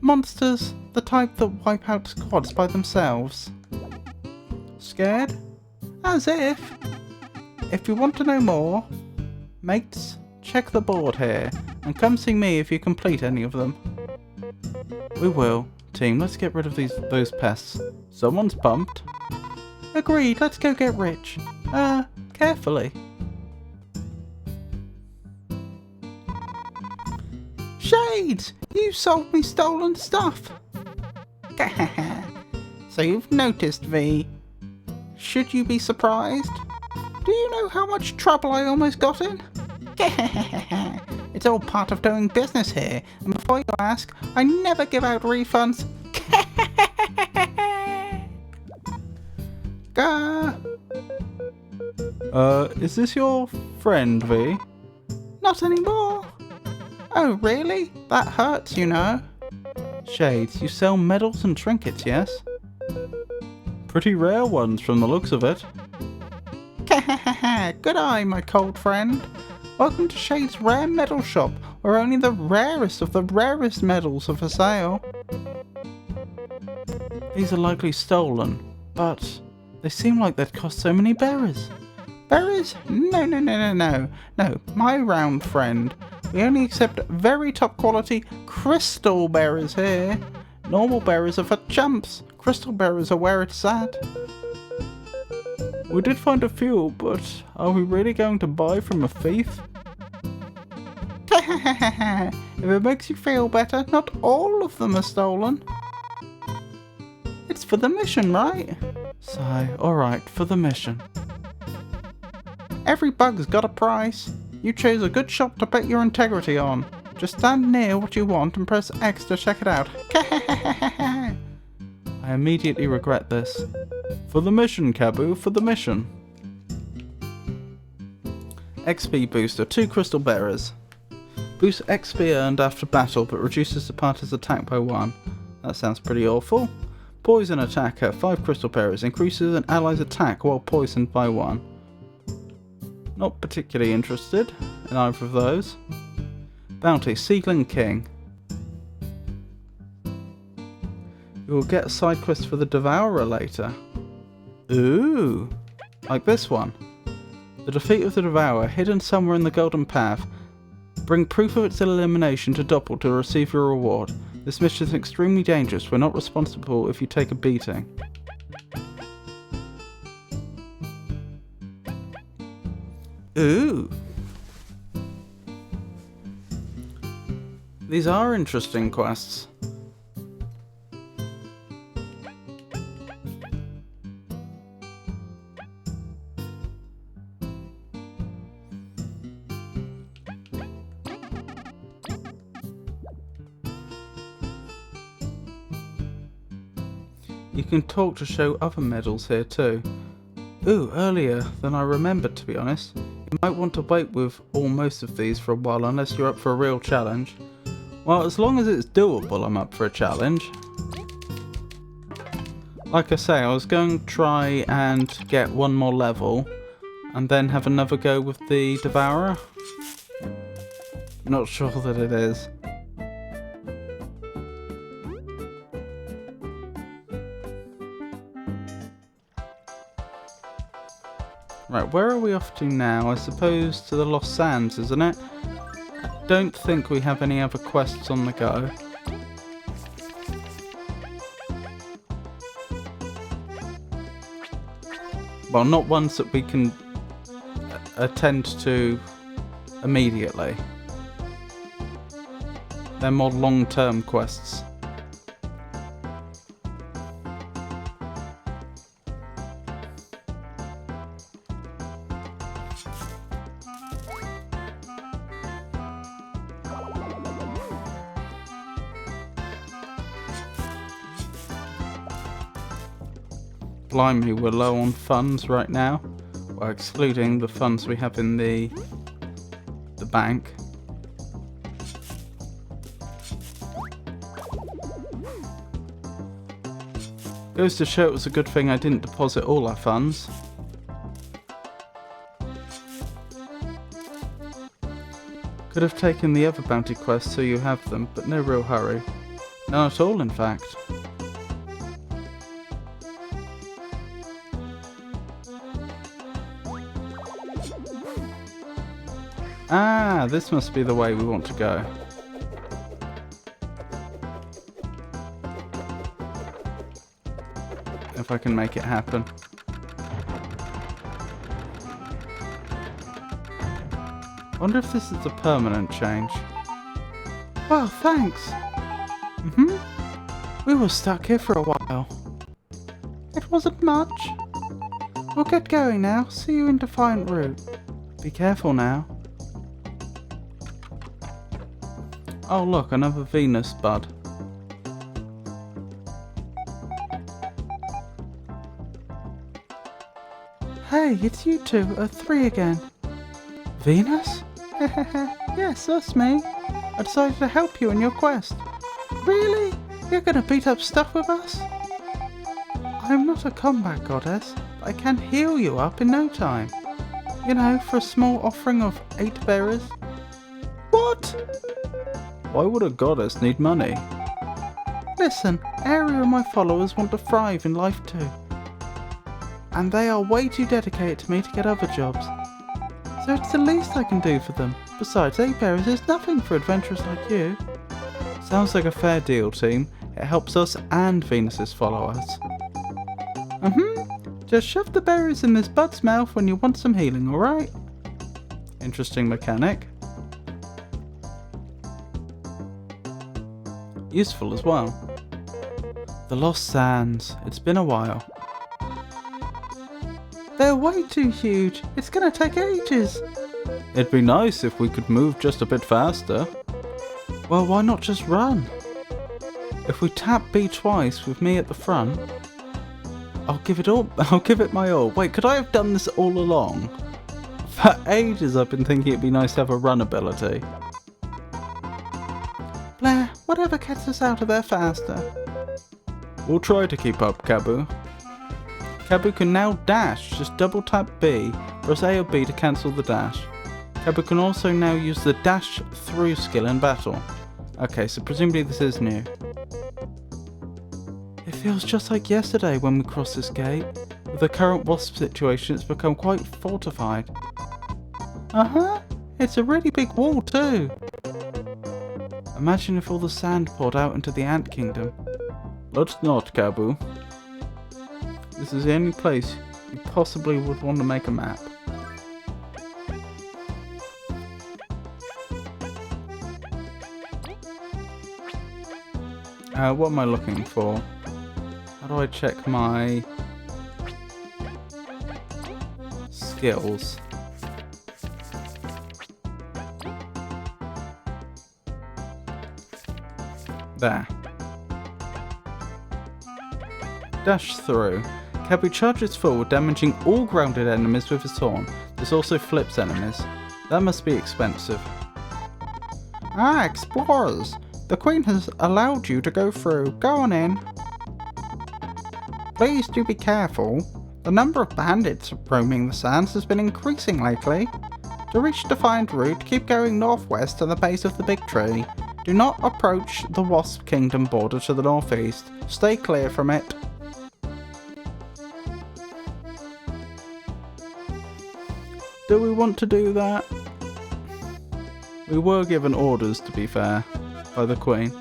Monsters, the type that wipe out squads by themselves. Scared? As if. If you want to know more, mates, check the board here, and come see me if you complete any of them. We will. Team, let's get rid of those pests. Someone's pumped. Agreed, let's go get rich. Carefully. Shades! You sold me stolen stuff! So you've noticed, V. Should you be surprised? Do you know how much trouble I almost got in? It's It's all part of doing business here. And before you ask, I never give out refunds. Gah! Is this your friend, V? Not anymore. Oh, really? That hurts, you know. Shades, you sell medals and trinkets, yes? Pretty rare ones from the looks of it. Good eye, my cold friend. Welcome to Shade's Rare Medal Shop, where only the rarest of the rarest medals are for sale. These are likely stolen, but they seem like they'd cost so many berries. Berries? No, my round friend. We only accept very top quality crystal berries here. Normal berries are for chumps. Crystal berries are where it's at. We did find a few, but are we really going to buy from a thief? If it makes you feel better, not all of them are stolen. It's for the mission, right? Sigh, alright, for the mission. Every bug's got a price. You chose a good shop to bet your integrity on. Just stand near what you want and press X to check it out. I immediately regret this. For the mission, Kabu, for the mission. XP booster, 2 crystal bearers. Boosts XP earned after battle, but reduces the party's attack by 1. That sounds pretty awful. Poison attacker, 5 crystal bearers, increases an ally's attack while poisoned by 1. Not particularly interested in either of those. Bounty, Seedling King. You will get a side quest for the Devourer later. Ooh, like this one. The defeat of the Devourer, hidden somewhere in the Golden Path. Bring proof of its elimination to Doppel to receive your reward. This mission is extremely dangerous. We're not responsible if you take a beating. Ooh. These are interesting quests. You can talk to show other medals here too. Ooh, earlier than I remembered, to be honest. You might want to wait with most of these for a while unless you're up for a real challenge. Well, as long as it's doable, I'm up for a challenge. Like I say, I was going to try and get one more level and then have another go with the Devourer. Not sure that it is. Right, where are we off to now? I suppose to the Lost Sands, isn't it? Don't think we have any other quests on the go. Well, not ones that we can attend to immediately. They're more long-term quests. Blimey, we're low on funds right now. Well, excluding the funds we have in the bank. Goes to show it was a good thing I didn't deposit all our funds. Could have taken the other bounty quests so you have them, but no real hurry. None at all, in fact. Ah, this must be the way we want to go. If I can make it happen. Wonder if this is a permanent change. Well, thanks. We were stuck here for a while. It wasn't much. We'll get going now. See you in Defiant Route. Be careful now. Oh look, another Venus bud. Hey, it's you two, three again. Venus? Yes, that's me. I decided to help you in your quest. Really? You're gonna beat up stuff with us? I'm not a combat goddess, but I can heal you up in no time. You know, for a small offering of 8 berries. What? Why would a goddess need money? Listen, Ari and my followers want to thrive in life too. And they are way too dedicated to me to get other jobs. So it's the least I can do for them. Besides, 8 berries is nothing for adventurers like you. Sounds like a fair deal, team. It helps us and Venus's followers. Just shove the berries in this bud's mouth when you want some healing, alright? Interesting mechanic. Useful as well. The Lost Sands. It's been a while. They're way too huge. It's gonna take ages. It'd be nice if we could move just a bit faster. Well, why not just run? If we tap B twice with me at the front, I'll give it my all. Wait, could I have done this all along? For ages I've been thinking it'd be nice to have a run ability. Blair, whatever gets us out of there faster. We'll try to keep up, Kabu. Kabu can now dash. Just double tap B, press A or B to cancel the dash. Kabu can also now use the dash through skill in battle. Okay, so presumably this is new. It feels just like yesterday when we crossed this gate. With the current wasp situation, it's become quite fortified. It's a really big wall too. Imagine if all the sand poured out into the ant kingdom. Let's not, Kabu. This is the only place you possibly would want to make a map. What am I looking for? How do I check my skills? There. Dash through. Kabu charges forward, damaging all grounded enemies with his horn. This also flips enemies. That must be expensive. Ah, explorers! The Queen has allowed you to go through. Go on in. Please do be careful. The number of bandits roaming the sands has been increasing lately. To reach the defined route, keep going northwest to the base of the big tree. Do not approach the Wasp Kingdom border to the northeast. Stay clear from it. Do we want to do that? We were given orders, to be fair, by the Queen.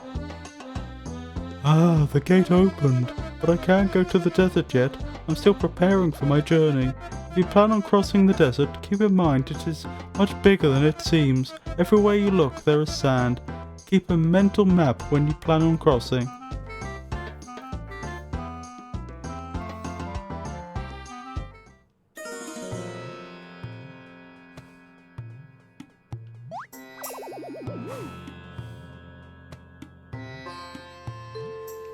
Ah, the gate opened, but I can't go to the desert yet. I'm still preparing for my journey. If you plan on crossing the desert, keep in mind it is much bigger than it seems. Everywhere you look, there is sand. Keep a mental map when you plan on crossing.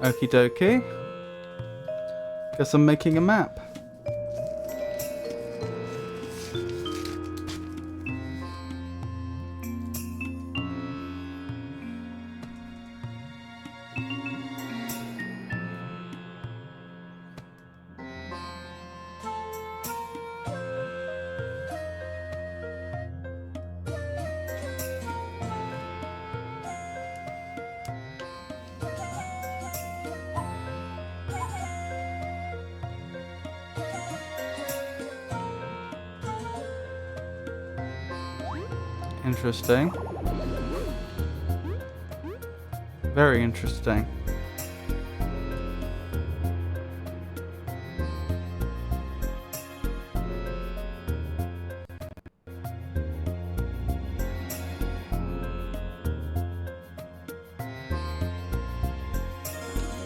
Okie dokie. Guess I'm making a map. Interesting. Very interesting.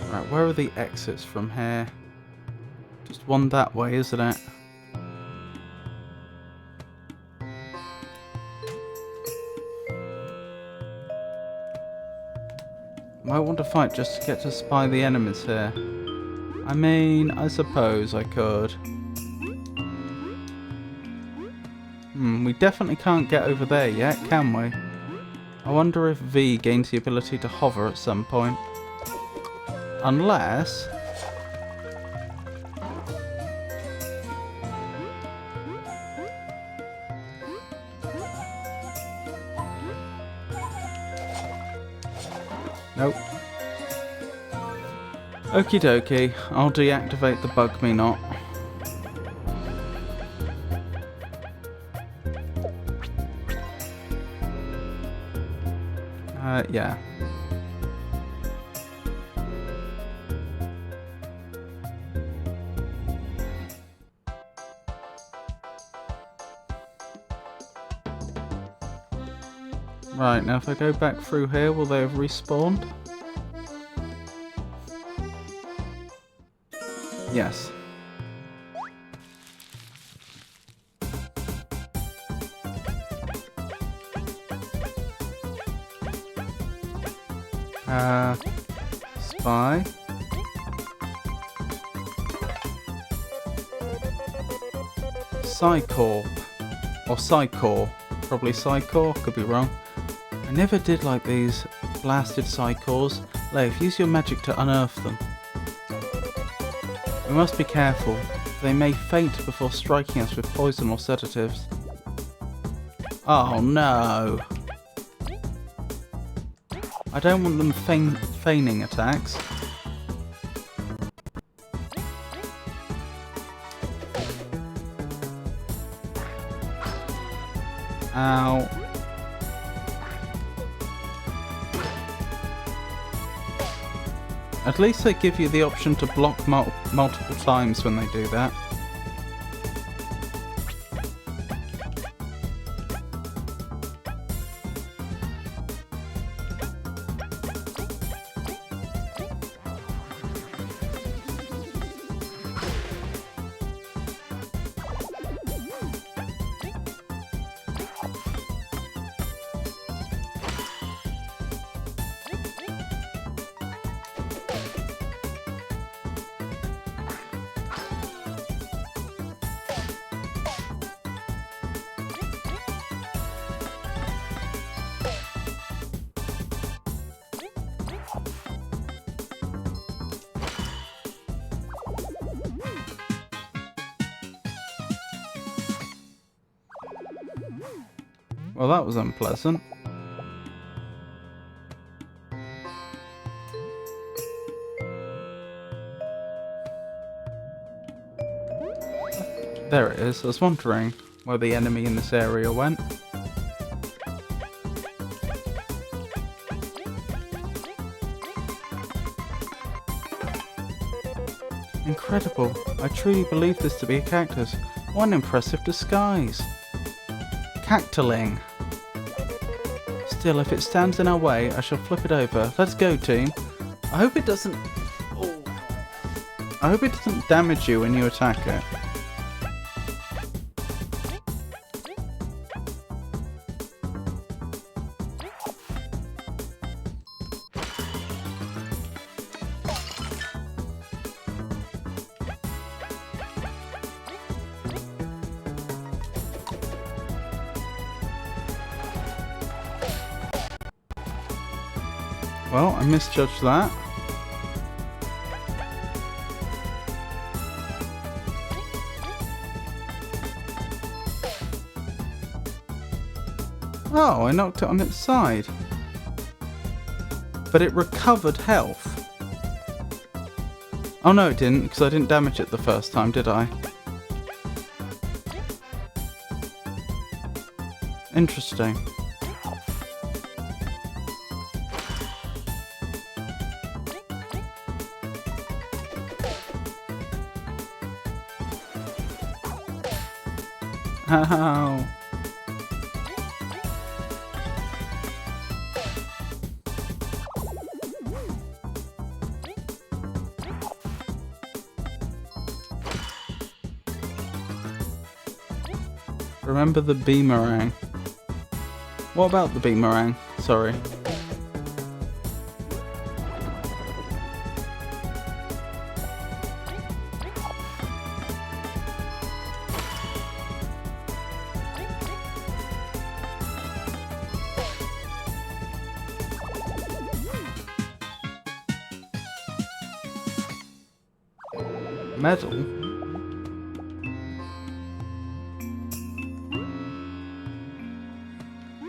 Right, where are the exits from here? Just one that way, isn't it? Might want to fight just to get to spy the enemies here. I mean, I suppose I could. We definitely can't get over there yet, can we? I wonder if V gains the ability to hover at some point. Unless... Nope. Okie dokie, I'll deactivate the bug me not. Yeah. Right, now if I go back through here, will they have respawned? Yes. Spy. Psycorp. Or Psycor. Probably Psycor, could be wrong. I never did like these blasted Psycors. Leif, use your magic to unearth them. We must be careful. They may faint before striking us with poison or sedatives. Oh no! I don't want them feigning attacks. Ow. At least they give you the option to block multiple times when they do that. Well, that was unpleasant. There it is. I was wondering where the enemy in this area went. Incredible. I truly believe this to be a cactus. What an impressive disguise. Cactuling. Still, if it stands in our way, I shall flip it over. Let's go, team. I hope it doesn't... Oh. I hope it doesn't damage you when you attack it. Well, I misjudged that. Oh, I knocked it on its side. But it recovered health. Oh no, it didn't, because I didn't damage it the first time, did I? Interesting. Ow. Remember the boomerang. What about the boomerang? Sorry. Medal?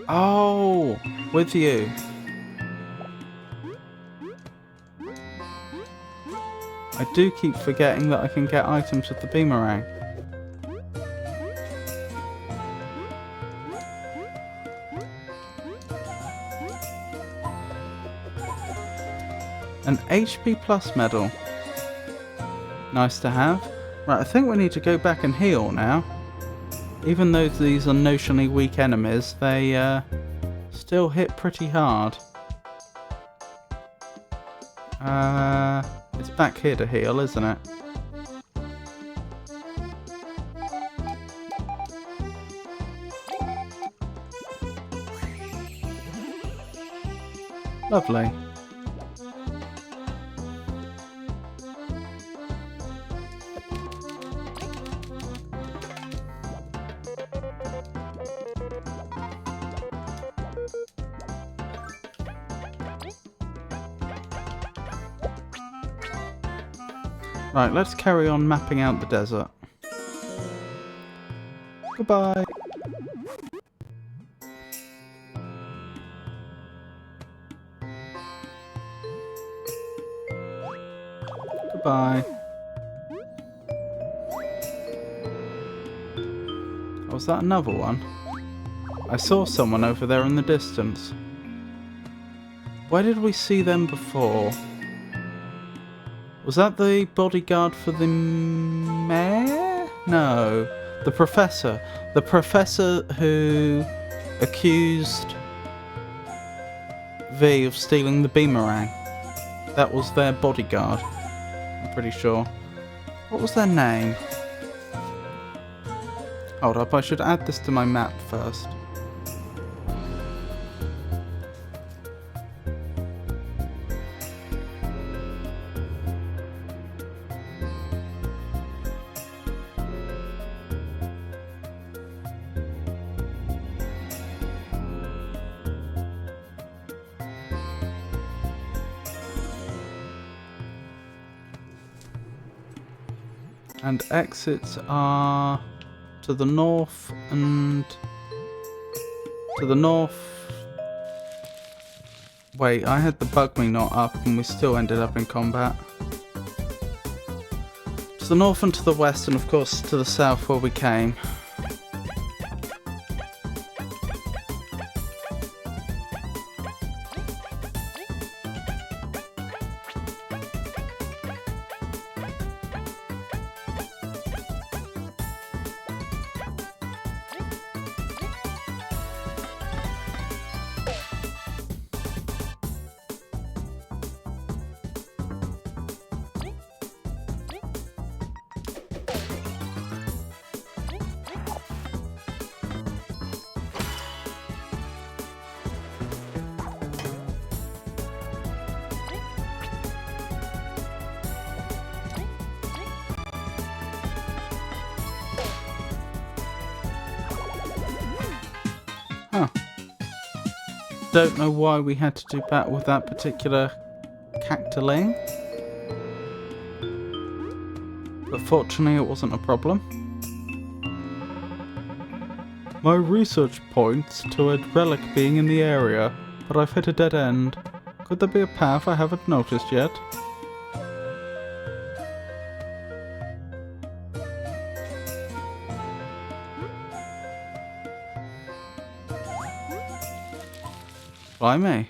Oh, with you. I do keep forgetting that I can get items with the boomerang. An HP plus medal. Nice to have. Right, I think we need to go back and heal now. Even though these are notionally weak enemies, they still hit pretty hard. It's back here to heal, isn't it? Lovely. Right, let's carry on mapping out the desert. Goodbye. Goodbye. Oh, was that another one? I saw someone over there in the distance. Where did we see them before? Was that the bodyguard for the mayor? No, the professor. The professor who accused V of stealing the boomerang. That was their bodyguard, I'm pretty sure. What was their name? Hold up, I should add this to my map first. And exits are to the north and to the north. Wait, I had the bug me not up and we still ended up in combat. To the north and to the west, and of course to the south where we came. Huh. Don't know why we had to do battle with that particular cactuling. But fortunately it wasn't a problem. My research points to a relic being in the area, but I've hit a dead end. Could there be a path I haven't noticed yet? Blimey.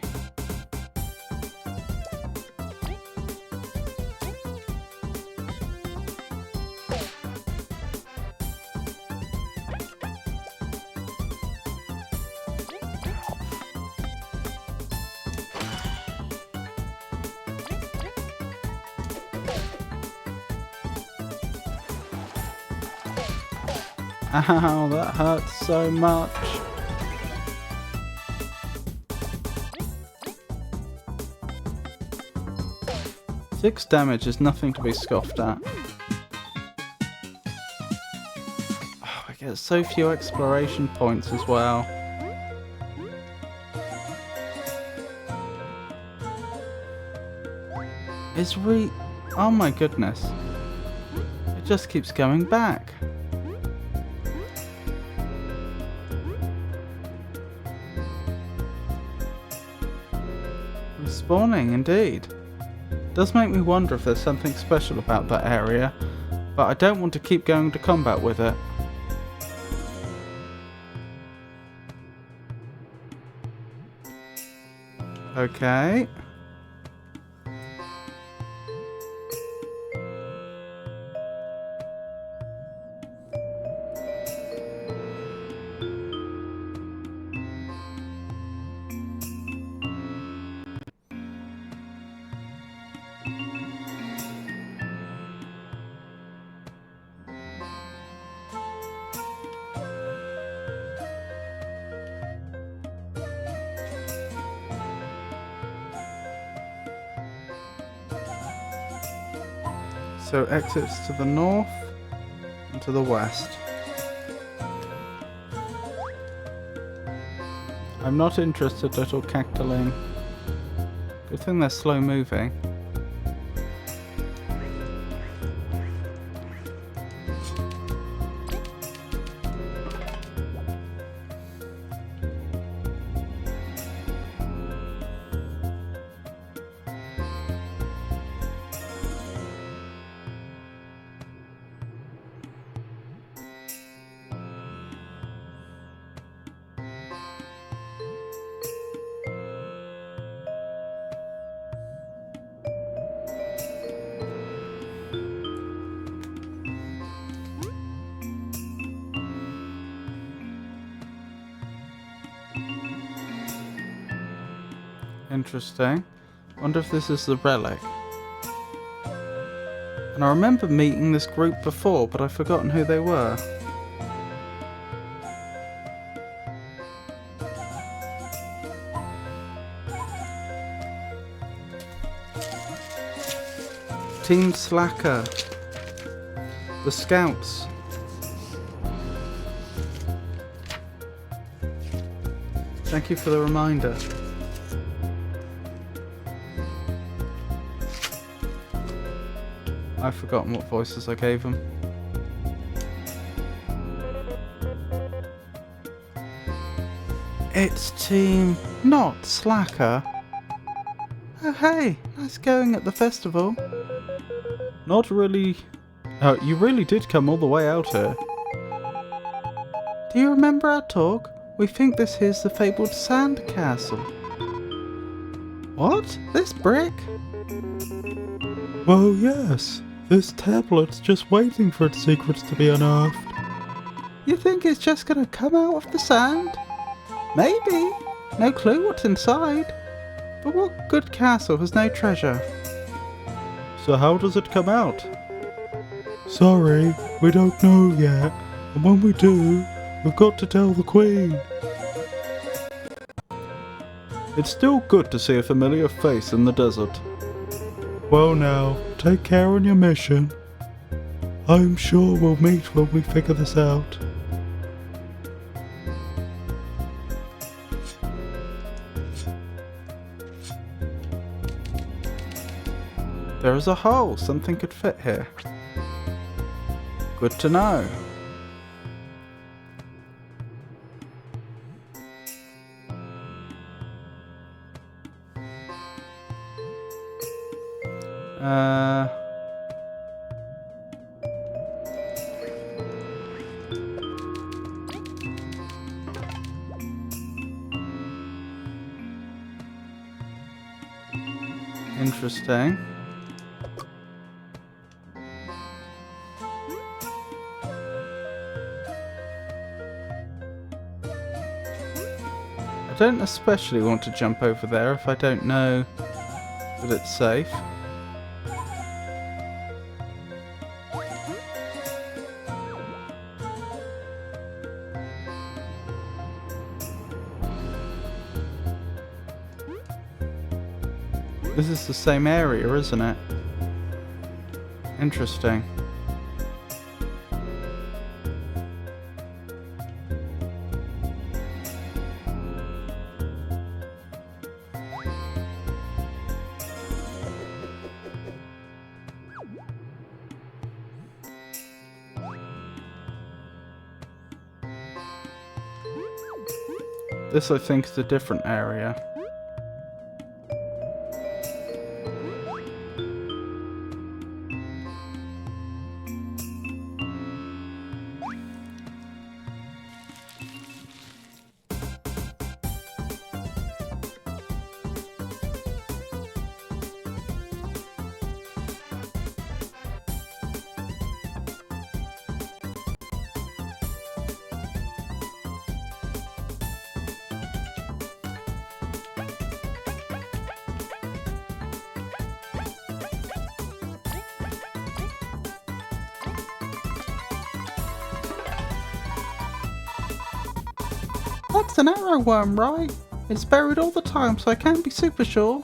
Ow, that hurts so much. Six damage is nothing to be scoffed at. Oh, I get so few exploration points as well. Oh my goodness. just keeps going back. Respawning, indeed. Does make me wonder if there's something special about that area, but I don't want to keep going to combat with it. Okay. So exits to the north and to the west. I'm not interested, little cactuline. Good thing they're slow moving. Interesting. Wonder if this is the relic. And I remember meeting this group before, but I've forgotten who they were. Team Slacker. The Scouts. Thank you for the reminder. I've forgotten what voices I gave them. It's Team Not Slacker. Oh hey, nice going at the festival. Not really. Oh, you really did come all the way out here. Do you remember our talk? We think this here's the fabled sand castle. What? This brick? Well, yes. This tablet's just waiting for its secrets to be unearthed. You think it's just gonna come out of the sand? Maybe. No clue what's inside. But what good castle has no treasure? So how does it come out? Sorry, we don't know yet. And when we do, we've got to tell the Queen. It's still good to see a familiar face in the desert. Well now, take care on your mission. I'm sure we'll meet when we figure this out. There is a hole. Something could fit here. Good to know. Interesting. I don't especially want to jump over there if I don't know that it's safe. This is the same area, isn't it? Interesting. This, I think, is a different area. That's an arrow worm, right? It's buried all the time, so I can't be super sure.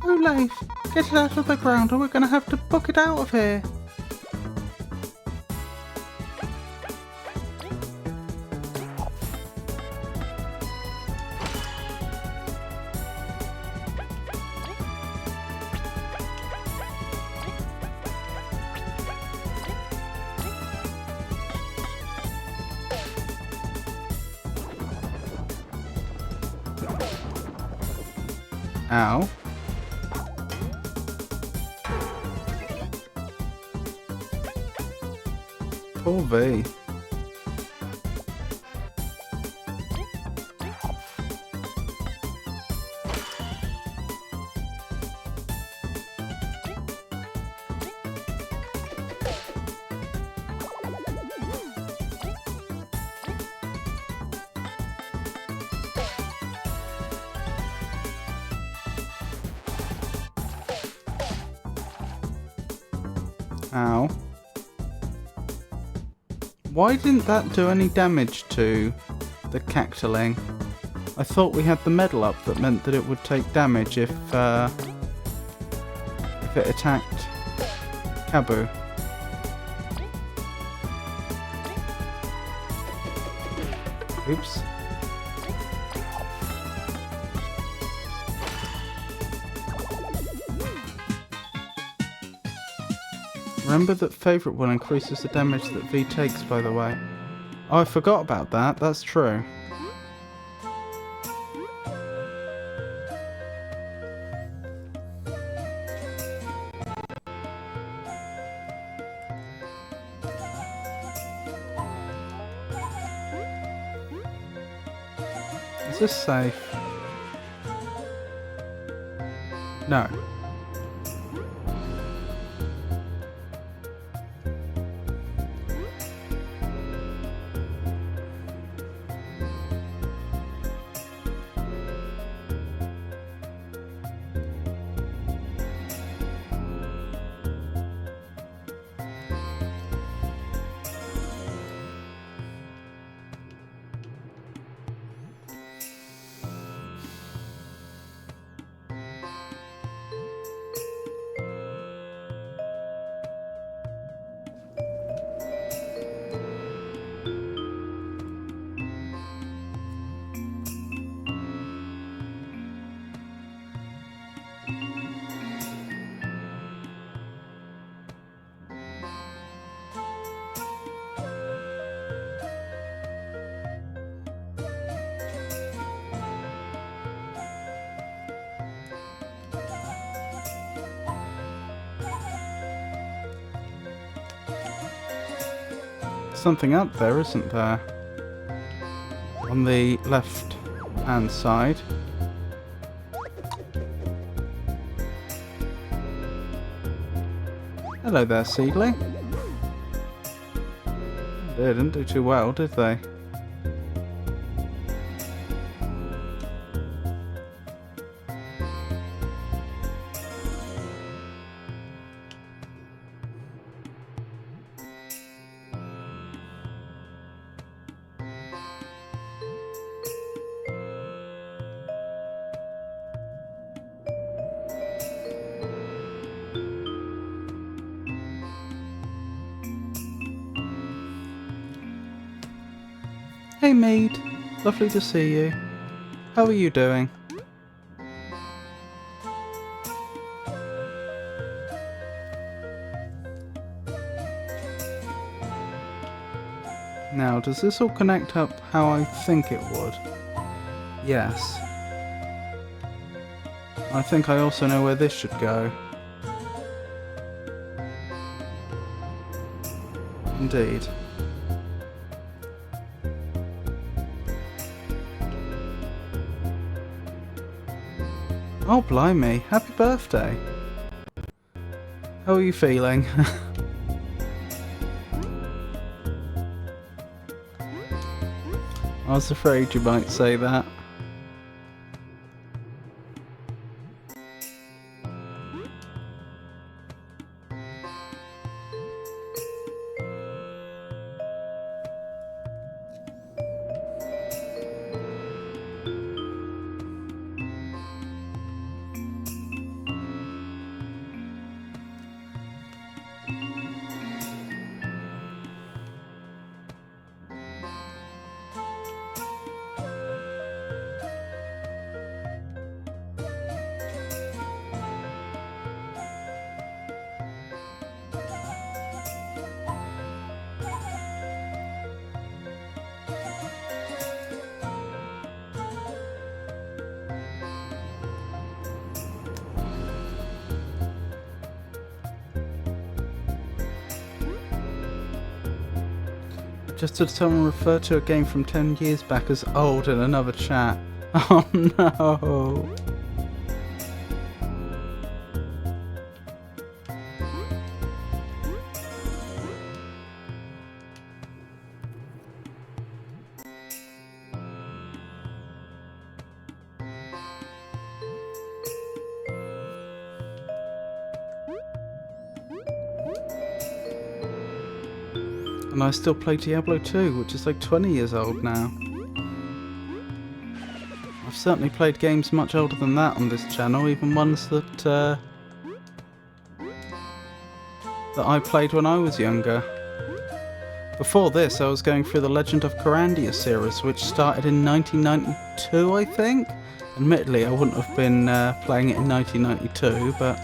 Oh, Leif, get it out of the ground or we're gonna have to book it out of here. Ow. Poor V. Ow. Why didn't that do any damage to the cactuling? I thought we had the medal up that meant that it would take damage if it attacked Kabu. Oops. Remember that favourite one increases the damage that V takes, by the way. Oh, I forgot about that. That's true. Is this safe? No. Something up there, isn't there? On the left hand side. Hello there, seedling. They didn't do too well, did they? Hey Mead, lovely to see you. How are you doing? Now, does this all connect up how I think it would? Yes. I think I also know where this should go. Indeed. Oh, blimey. Happy birthday. How are you feeling? I was afraid you might say that. Just had someone refer to a game from 10 years back as old in another chat. Oh no! And I still play Diablo 2, which is like 20 years old now. I've certainly played games much older than that on this channel, even ones that I played when I was younger. Before this, I was going through the Legend of Corandia series, which started in 1992, I think? Admittedly, I wouldn't have been playing it in 1992, but...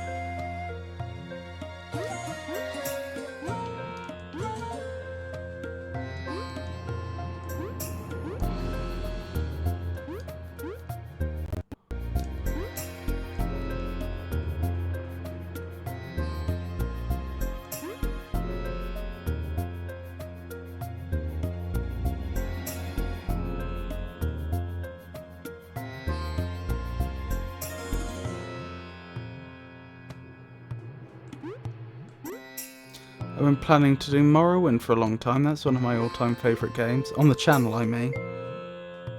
I've been planning to do Morrowind for a long time. That's one of my all-time favourite games. On the channel, I mean.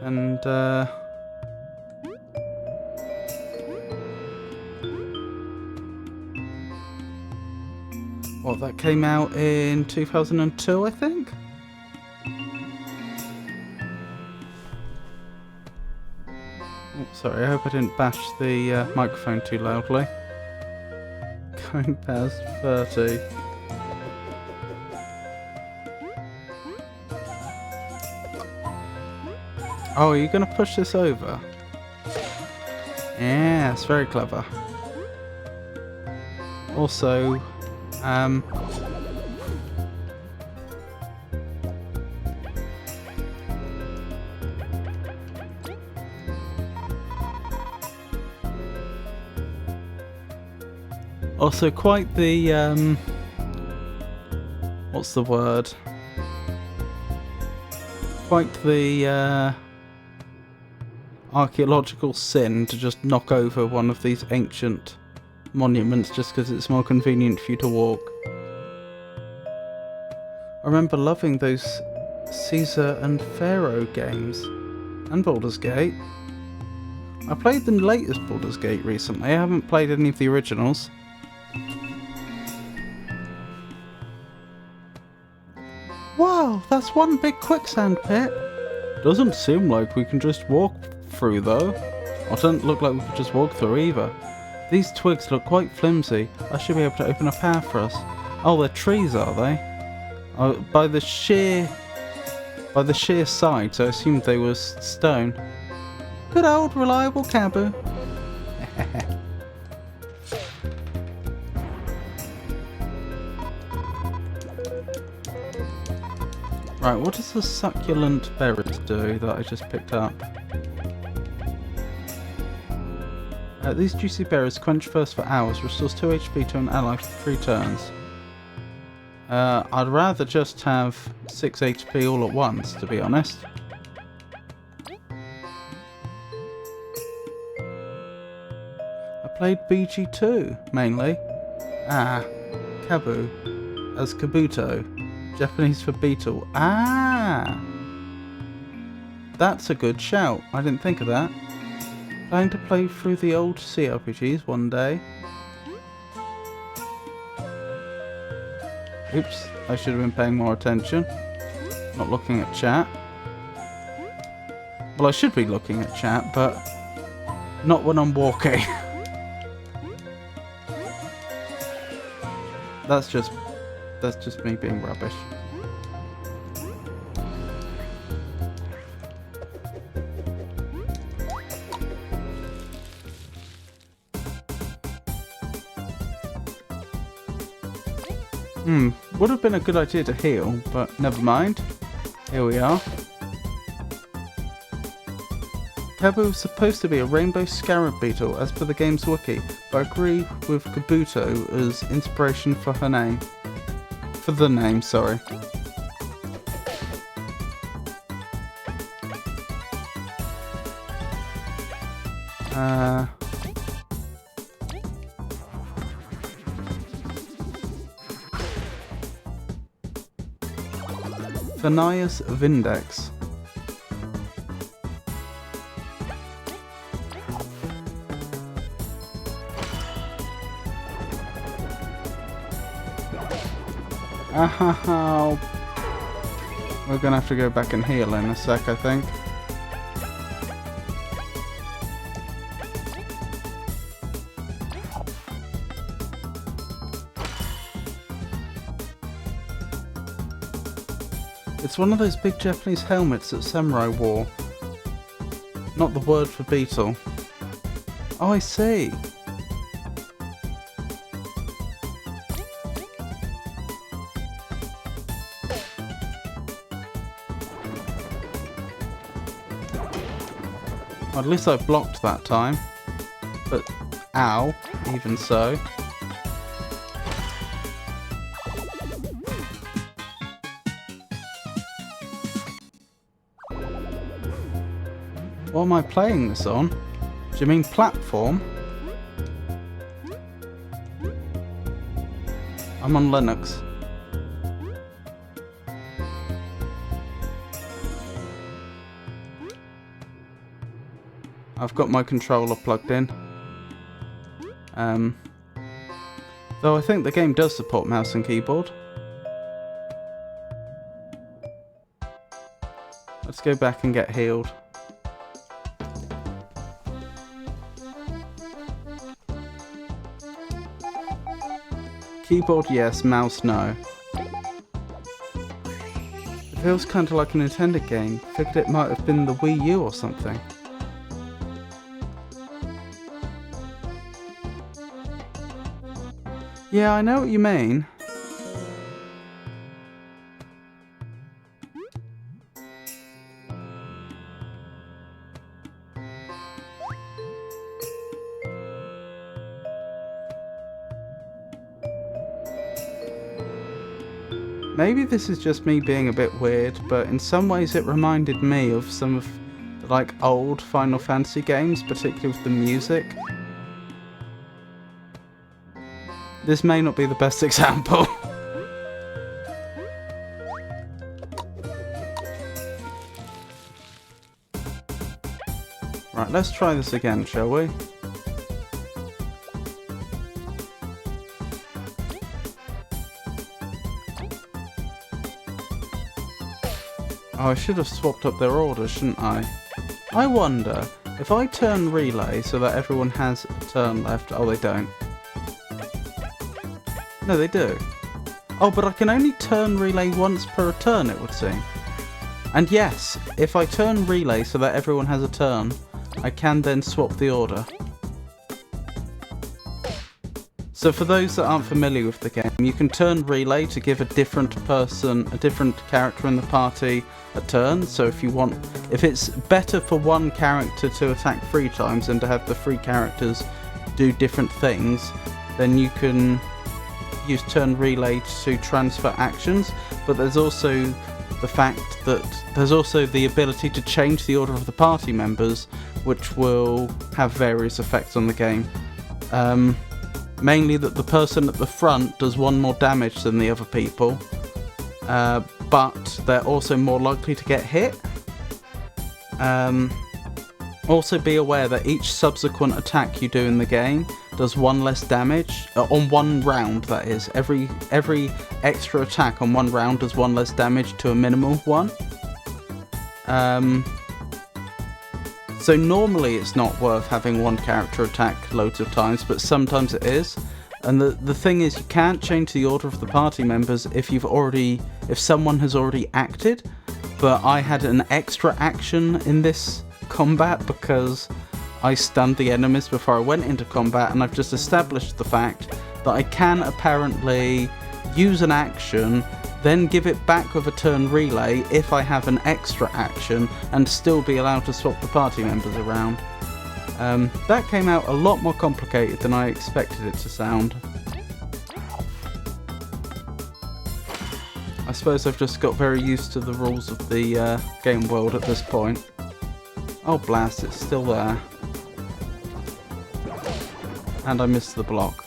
And, well, that came out in 2002, I think? Oh, sorry, I hope I didn't bash the microphone too loudly. Going past 30. Oh, are you going to push this over? Yeah, it's very clever. Also, quite the, what's the word? Quite the, archaeological sin to just knock over one of these ancient monuments just because it's more convenient for you to walk. I remember loving those Caesar and Pharaoh games, and Baldur's Gate. I played the latest Baldur's Gate recently. I haven't played any of the originals. Wow, that's one big quicksand pit. Doesn't seem like we can just walk through though. Or doesn't look like we could just walk through either. These twigs look quite flimsy. I should be able to open a path for us. Oh, they're trees, are they? Oh, by the sheer sides, I assumed they were stone. Good old reliable Cabu. Right, what does the succulent berries do that I just picked up? These juicy berries quench thirst for hours, restores 2 HP to an ally for 3 turns. I'd rather just have 6 HP all at once, to be honest. I played BG2, mainly. Kabu, as Kabuto. Japanese for beetle. That's a good shout. I didn't think of that. Planning to play through the old CRPGs one day. Oops, I should have been paying more attention. Not looking at chat. Well, I should be looking at chat, but not when I'm walking. That's just me being rubbish. Would have been a good idea to heal, but never mind. Here we are. Kabu is supposed to be a rainbow scarab beetle as per the game's wiki, but I agree with Kabuto as inspiration for her name. For the name, sorry. Phineas Vindex. We're gonna have to go back and heal in a sec, I think. It's one of those big Japanese helmets that samurai wore. Not the word for beetle. Oh, I see. Well, at least I blocked that time. But, ow, even so. What am I playing this on? Do you mean platform? I'm on Linux. I've got my controller plugged in. Though I think the game does support mouse and keyboard. Let's go back and get healed. Keyboard yes, mouse no. It feels kind of like a Nintendo game. Figured it might have been the Wii U or something. Yeah, I know what you mean. Maybe this is just me being a bit weird, but in some ways it reminded me of some of the, like, old Final Fantasy games, particularly with the music. This may not be the best example. Right, let's try this again, shall we? Oh, I should have swapped up their orders, shouldn't I? I wonder, if I turn relay so that everyone has a turn left... Oh, they don't. No, they do. Oh, but I can only turn relay once per turn, it would seem. And yes, if I turn relay so that everyone has a turn, I can then swap the order. So for those that aren't familiar with the game, you can turn relay to give a different character in the party a turn. So if it's better for one character to attack 3 times and to have the 3 characters do different things, then you can use turn relay to transfer actions. But there's also the fact that there's also the ability to change the order of the party members, which will have various effects on the game. Mainly that the person at the front does 1 more damage than the other people, but they're also more likely to get hit. Also be aware that each subsequent attack you do in the game does 1 less damage, on 1 round that is. Every extra attack on 1 round does 1 less damage to a minimal 1. So normally it's not worth having 1 character attack loads of times, but sometimes it is. And the thing is, you can't change the order of the party members if someone has already acted. But I had an extra action in this combat because I stunned the enemies before I went into combat, and I've just established the fact that I can apparently use an action, then give it back with a turn relay if I have an extra action, and still be allowed to swap the party members around. That came out a lot more complicated than I expected it to sound. I suppose I've just got very used to the rules of the game world at this point. Oh blast, it's still there. And I missed the block.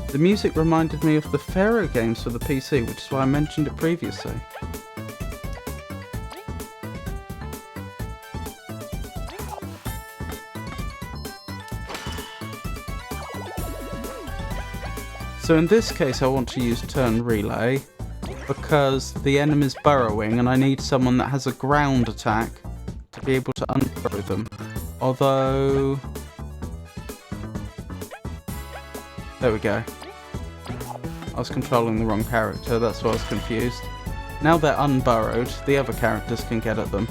The music reminded me of the Pharaoh games for the PC, which is why I mentioned it previously. So in this case I want to use turn relay because the enemy's burrowing and I need someone that has a ground attack to be able to unburrow them. Although... there we go. I was controlling the wrong character, that's why I was confused. Now they're unburrowed, the other characters can get at them.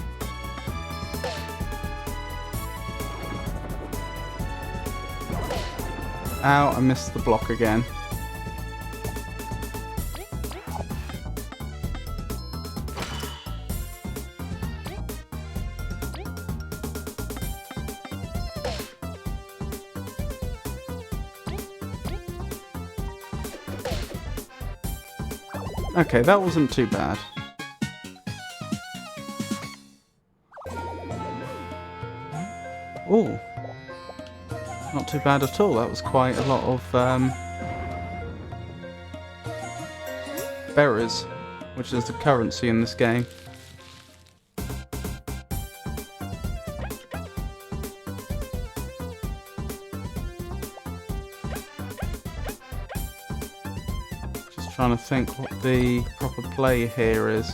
Ow, I missed the block again. Okay, that wasn't too bad. Oh, not too bad at all. That was quite a lot of berries, which is the currency in this game. Trying to think what the proper play here is.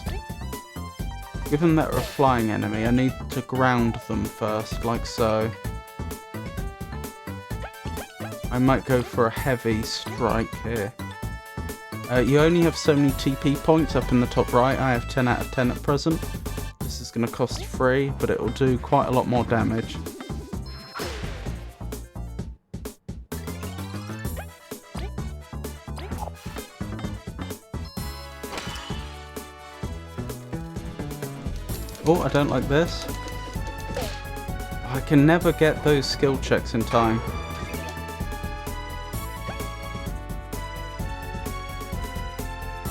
Given that we're a flying enemy, I need to ground them first, like so. I might go for a heavy strike here. You only have so many TP points up in the top right. I have 10 out of 10 at present. This is going to cost 3, but it will do quite a lot more damage. Oh, I don't like this. I can never get those skill checks in time.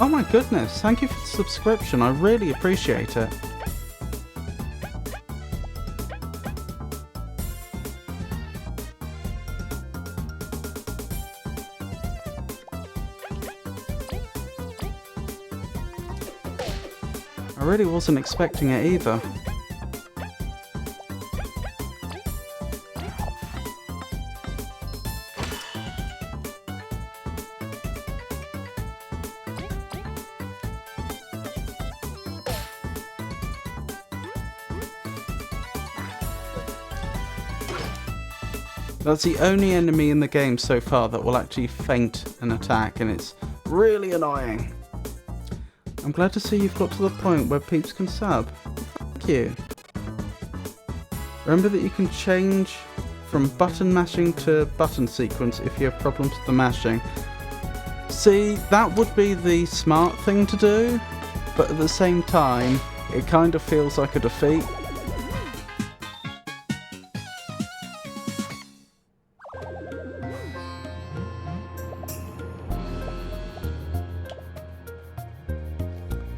Oh my goodness, thank you for the subscription, I really appreciate it. I really wasn't expecting it either. That's the only enemy in the game so far that will actually feint an attack, and it's really annoying. I'm glad to see you've got to the point where peeps can sub. Thank you. Remember that you can change from button mashing to button sequence if you have problems with the mashing. See, that would be the smart thing to do, but at the same time, it kind of feels like a defeat.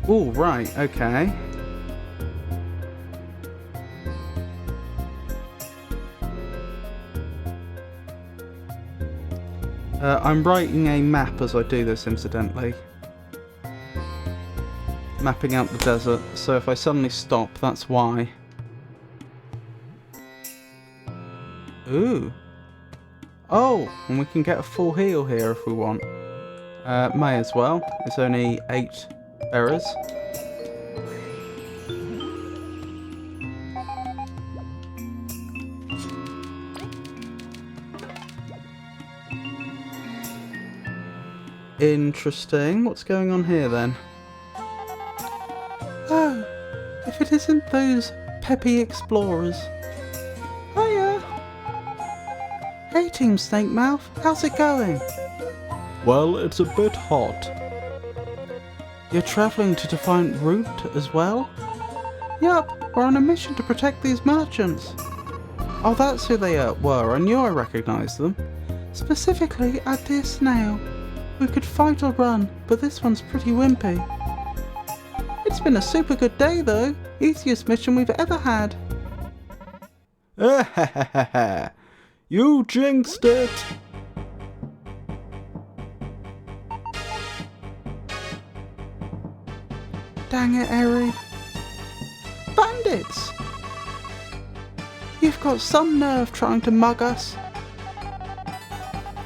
Oh, right, okay. I'm writing a map as I do this, incidentally. Mapping out the desert, so if I suddenly stop, that's why. Ooh. Oh, and we can get a full heal here if we want. May as well. It's only 8 berries. Interesting. What's going on here then? Oh, if it isn't those peppy explorers. Hiya! Hey Team Snake Mouth, how's it going? Well, it's a bit hot. You're travelling to Defiant Route as well? Yup, we're on a mission to protect these merchants. Oh, that's who they were. I knew I recognised them. Specifically, our dear snail. We could fight or run, but this one's pretty wimpy. It's been a super good day though. Easiest mission we've ever had. You jinxed it! Dang it, Eri. Bandits! You've got some nerve trying to mug us.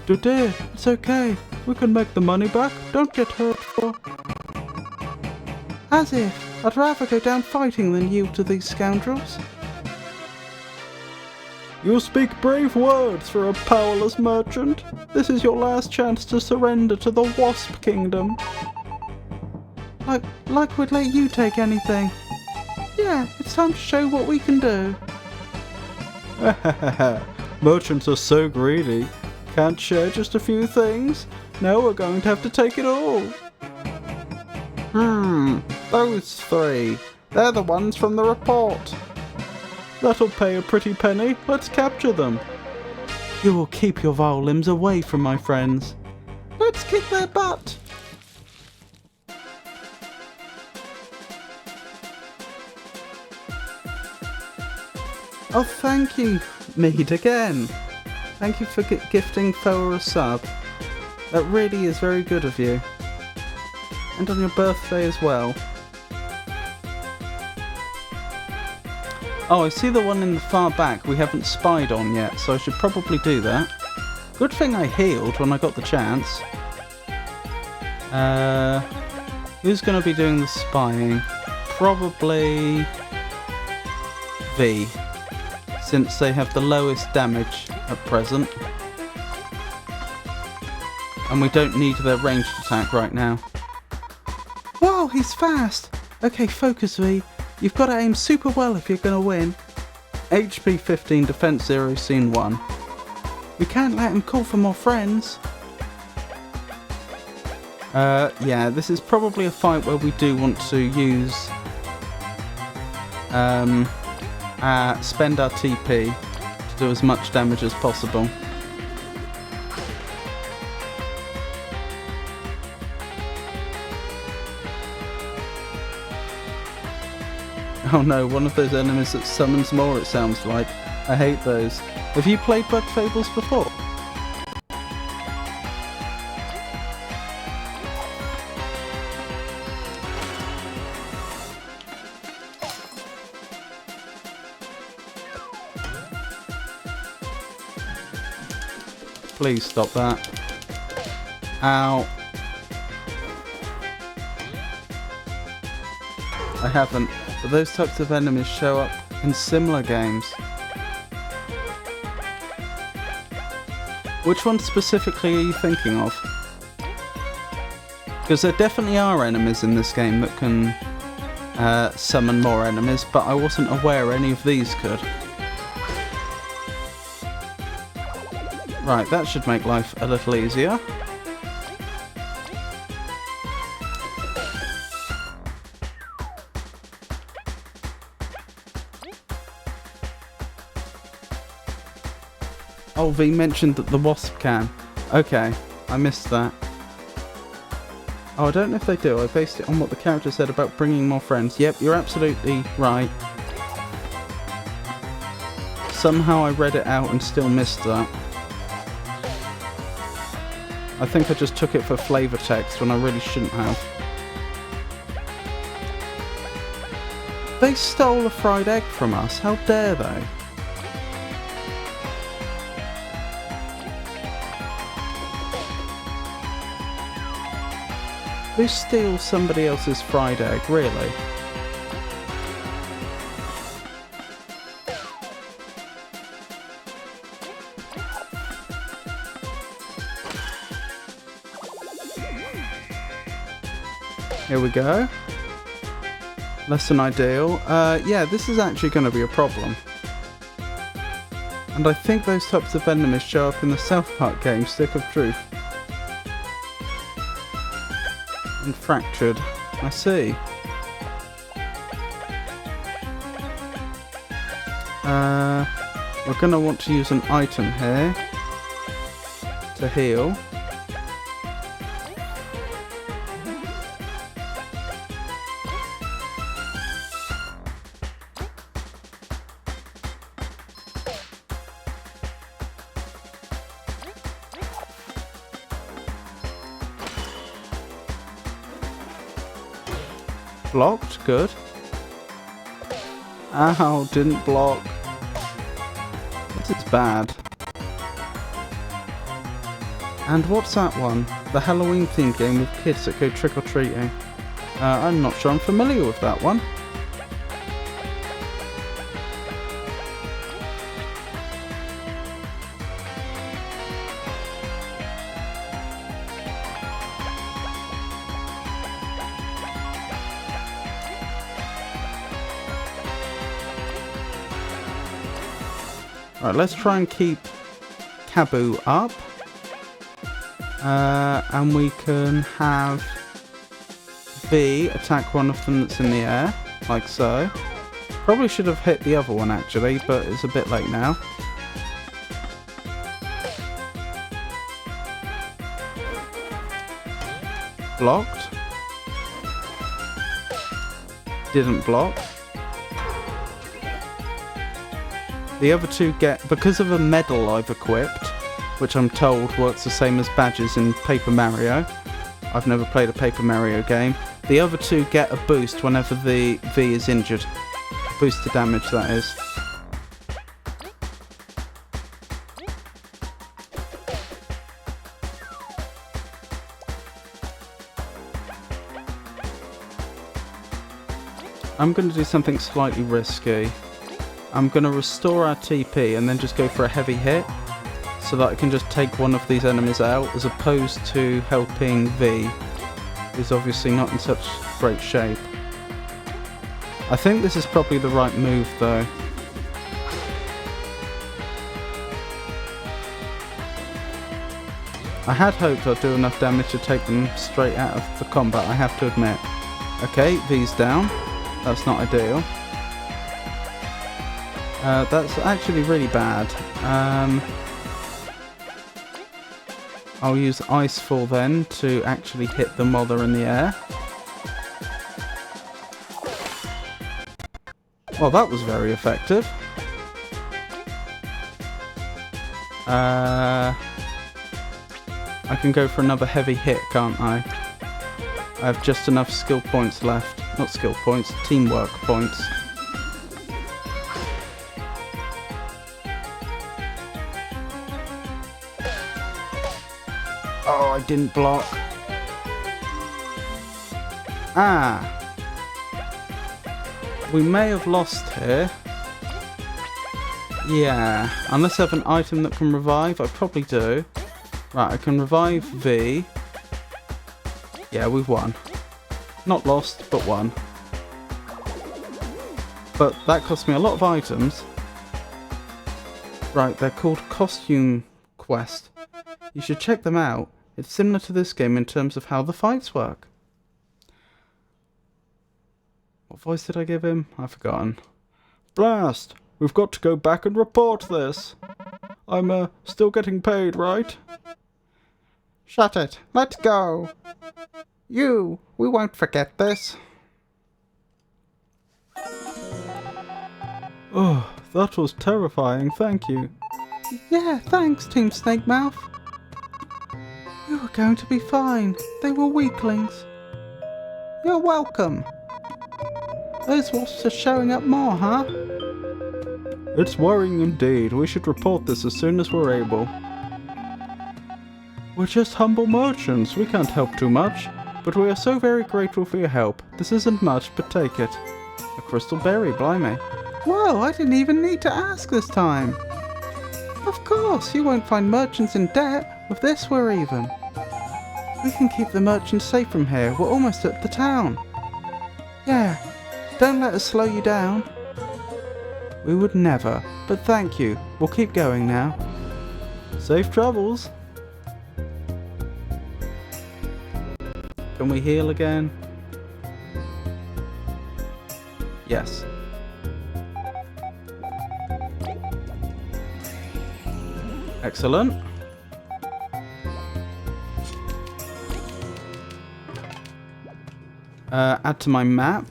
Dear, it's okay. We can make the money back. Don't get hurt for. As if. I'd rather go down fighting than yield to these scoundrels. You speak brave words for a powerless merchant. This is your last chance to surrender to the Wasp Kingdom. Like we'd let you take anything. Yeah, it's time to show what we can do. Merchants are so greedy. Can't share just a few things. Now we're going to have to take it all. Those 3. They're the ones from the report. That'll pay a pretty penny. Let's capture them. You will keep your vile limbs away from my friends. Let's kick their butt. Oh, thank you, Mead, again. Thank you for gifting Foa a sub. That really is very good of you. And on your birthday as well. Oh, I see the one in the far back we haven't spied on yet, so I should probably do that. Good thing I healed when I got the chance. Who's going to be doing the spying? Probably V, since they have the lowest damage at present. And we don't need their ranged attack right now. Whoa, he's fast! Okay, focus V. You've got to aim super well if you're going to win. HP 15, Defense 0, Scene 1. We can't let him call for more friends. Yeah, this is probably a fight where we do want to use... spend our TP to do as much damage as possible. Oh no, one of those enemies that summons more, it sounds like. I hate those. Have you played Bug Fables before? Please stop that. Ow. I haven't, but those types of enemies show up in similar games. Which one specifically are you thinking of? Because there definitely are enemies in this game that can summon more enemies, but I wasn't aware any of these could. Right, that should make life a little easier. Oh, V mentioned that the wasp can. Okay, I missed that. Oh, I don't know if they do. I based it on what the character said about bringing more friends. Yep, you're absolutely right. Somehow I read it out and still missed that. I think I just took it for flavour text when I really shouldn't have. They stole a fried egg from us. How dare they? Who steals somebody else's fried egg, really? Here we go. Less than ideal. Yeah, this is actually going to be a problem. And I think those types of enemies show up in the South Park game, Stick of Truth. And Fractured. I see. We're going to want to use an item here to heal. Blocked, good. Ow, didn't block. This is bad. And what's that one? The Halloween themed game with kids that go trick-or-treating. I'm not sure I'm familiar with that one. Right, let's try and keep Kabu up. And we can have V attack one of them that's in the air, like so. Probably should have hit the other one actually, but it's a bit late now. Blocked. Didn't block. The other two get, because of a medal I've equipped, which I'm told works the same as badges in Paper Mario. I've never played a Paper Mario game. The other two get a boost whenever the V is injured. Boost to damage, that is. I'm going to do something slightly risky. I'm going to restore our TP and then just go for a heavy hit so that I can just take one of these enemies out as opposed to helping V, who's obviously not in such great shape. I think this is probably the right move though. I had hoped I'd do enough damage to take them straight out of the combat, I have to admit. Okay, V's down. That's not ideal. That's actually really bad. I'll use Icefall then to actually hit them while they're in the air. Well, that was very effective. I can go for another heavy hit, can't I? I have just enough skill points left. Not skill points, teamwork points. Oh, I didn't block. Ah. We may have lost here. Yeah. Unless I have an item that can revive. I probably do. Right, I can revive V. Yeah, we've won. Not lost, but won. But that cost me a lot of items. Right, they're called costume quest. You should check them out. It's similar to this game in terms of how the fights work. What voice did I give him? I've forgotten. Blast! We've got to go back and report this. I'm still getting paid, right? Shut it. Let's go. We won't forget this. Oh, that was terrifying, thank you. Yeah, thanks, Team Snakemouth. We were going to be fine. They were weaklings. You're welcome. Those wasps are showing up more, huh? It's worrying indeed. We should report this as soon as we're able. We're just humble merchants. We can't help too much. But we are so very grateful for your help. This isn't much, but take it. A crystal berry, blimey. Whoa, I didn't even need to ask this time. Of course, you won't find merchants in debt. With this, we're even. We can keep the merchants safe from here. We're almost at the town. Yeah, don't let us slow you down. We would never, but thank you. We'll keep going now. Safe travels. Can we heal again? Yes. Excellent. Add to my map.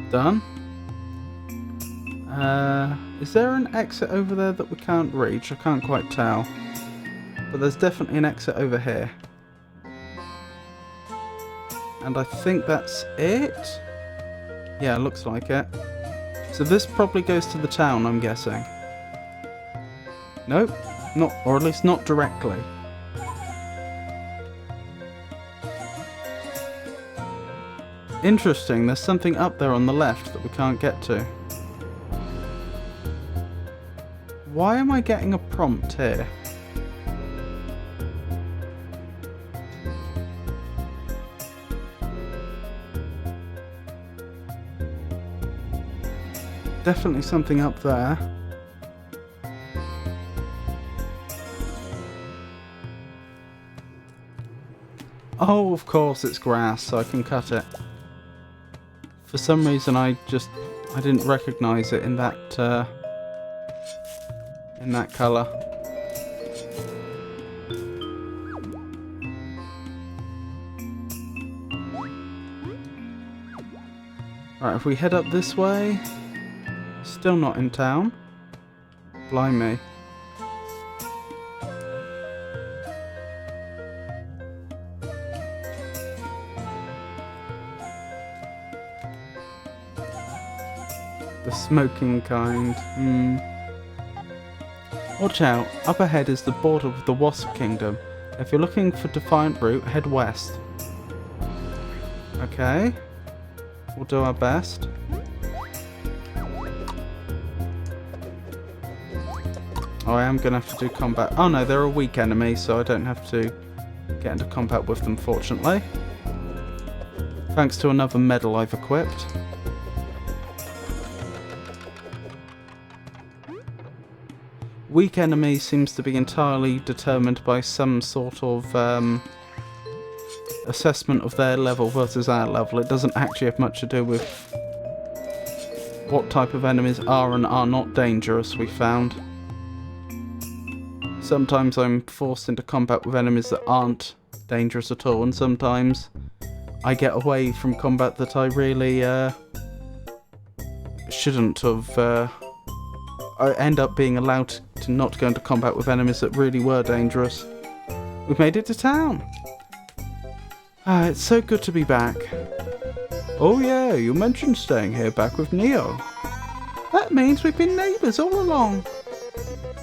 Done. Is there an exit over there that we can't reach? I can't quite tell. But there's definitely an exit over here. And I think that's it? Yeah, looks like it. So this probably goes to the town, I'm guessing. Nope. Not, or at least not directly. Interesting, there's something up there on the left that we can't get to. Why am I getting a prompt here? Definitely something up there. Oh, of course it's grass, so I can cut it. For some reason I didn't recognise it in that colour. Right, if we head up this way, still not in town. Blimey. The smoking kind. Watch out, up ahead is the border with the Wasp Kingdom. If you're looking for Defiant Route, head west. Okay. We'll do our best. Oh, I am going to have to do combat. Oh no, they're a weak enemy, so I don't have to get into combat with them, fortunately. Thanks to another medal I've equipped. Weak enemy seems to be entirely determined by some sort of assessment of their level versus our level. It doesn't actually have much to do with what type of enemies are and are not dangerous, we found. Sometimes I'm forced into combat with enemies that aren't dangerous at all, and sometimes I get away from combat that I really shouldn't have. I end up being allowed to not go into combat with enemies that really were dangerous. We've made it to town! Ah, it's so good to be back. Oh yeah, you mentioned staying here back with Neo. That means we've been neighbours all along.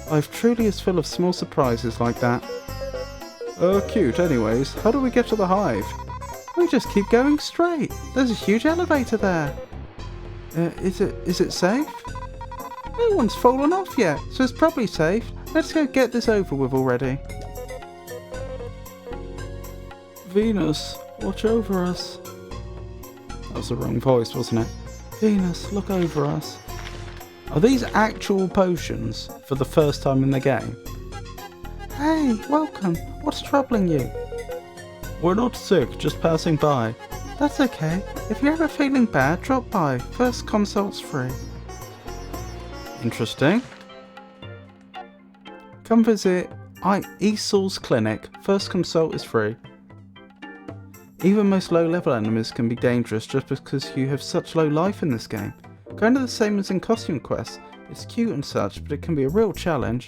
Life truly is full of small surprises like that. Cute anyways. How do we get to the hive? We just keep going straight. There's a huge elevator there. Is it safe? No one's fallen off yet, so it's probably safe. Let's go get this over with already. Venus, watch over us. That was the wrong voice, wasn't it? Venus, look over us. Are these actual potions for the first time in the game? Hey, welcome. What's troubling you? We're not sick, just passing by. That's okay. If you're ever feeling bad, drop by. First consult's free. Interesting. Come visit Easel's clinic. First consult is free. Even most low-level enemies can be dangerous just because you have such low life in this game. Kind of the same as in Costume Quest. It's cute and such, but it can be a real challenge.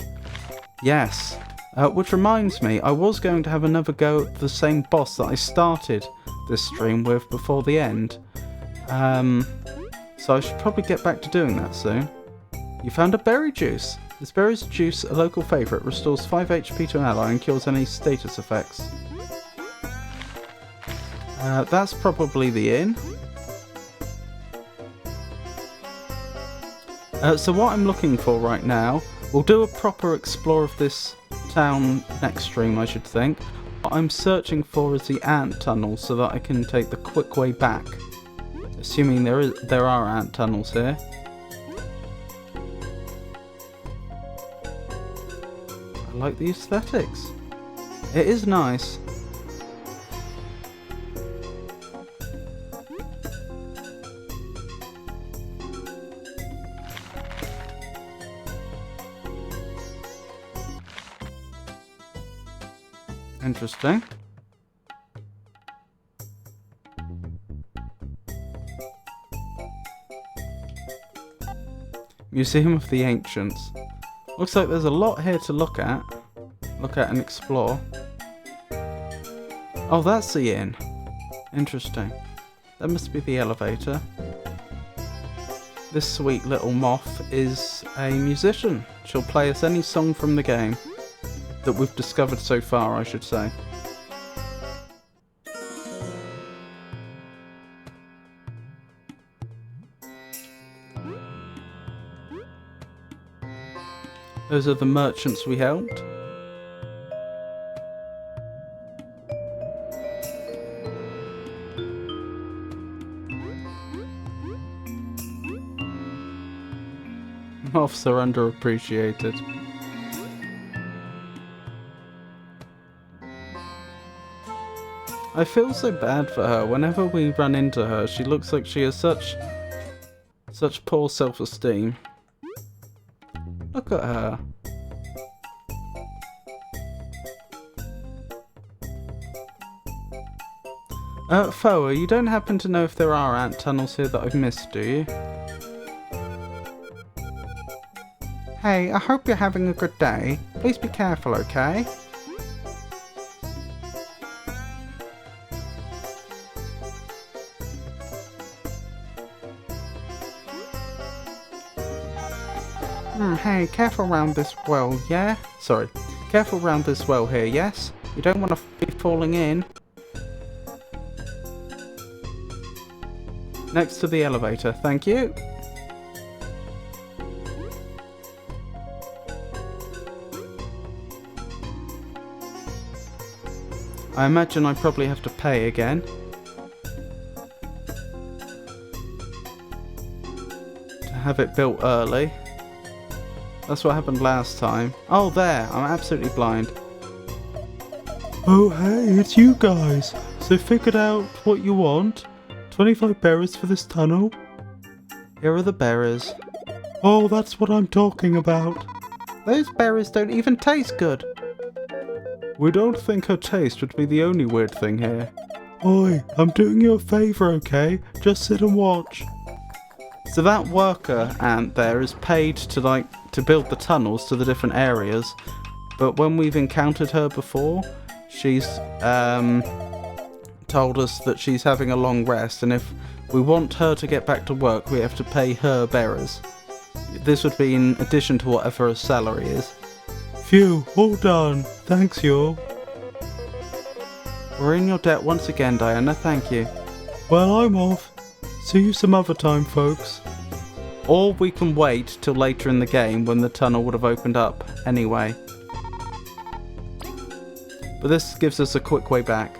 Yes. Which reminds me, I was going to have another go at the same boss that I started this stream with before the end. So I should probably get back to doing that soon. You found a berry juice. This berry juice, a local favourite, restores 5 HP to an ally and cures any status effects. That's probably the inn. So what I'm looking for right now, we'll do a proper explore of this town next stream, I should think. What I'm searching for is the ant tunnel so that I can take the quick way back. Assuming there are ant tunnels here. I like the aesthetics. It is nice. Interesting. Museum of the Ancients. Looks like there's a lot here to look at and explore. Oh, that's the inn. Interesting. That must be the elevator. This sweet little moth is a musician. She'll play us any song from the game that we've discovered so far, I should say. Those are the merchants we helped. Moths are underappreciated. I feel so bad for her. Whenever we run into her, she looks like she has such poor self-esteem. Look at her. Foa, you don't happen to know if there are ant tunnels here that I've missed, do you? Hey, I hope you're having a good day. Please be careful, okay? Hey, careful around this well, yeah? Sorry. Careful around this well here, yes? You don't want to be falling in. Next to the elevator, thank you. I imagine I probably have to pay again. To have it built early. That's what happened last time. Oh, there. I'm absolutely blind. Oh, hey, it's you guys. So figured out what you want? 25 berries for this tunnel? Here are the berries. Oh, that's what I'm talking about. Those berries don't even taste good. We don't think her taste would be the only weird thing here. Oi, I'm doing you a favour, okay? Just sit and watch. So that worker ant there is paid to build the tunnels to the different areas, but when we've encountered her before, she's told us that she's having a long rest, and if we want her to get back to work, we have to pay her berries. This would be in addition to whatever her salary is. Phew, all done. Thanks, y'all. We're in your debt once again, Diana, thank you. Well, I'm off. See you some other time, folks. Or we can wait till later in the game when the tunnel would have opened up anyway. But this gives us a quick way back.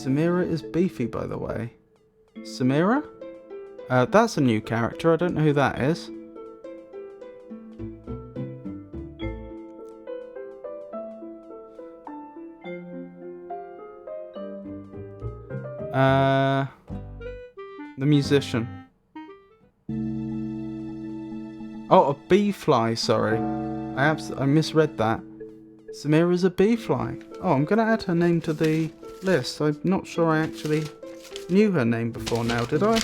Samira is beefy, by the way. Samira? That's a new character. I don't know who that is. The musician. Oh, a bee fly, sorry. I misread that. Samira's a bee fly. Oh, I'm going to add her name to the list. I'm not sure I actually knew her name before now, did I?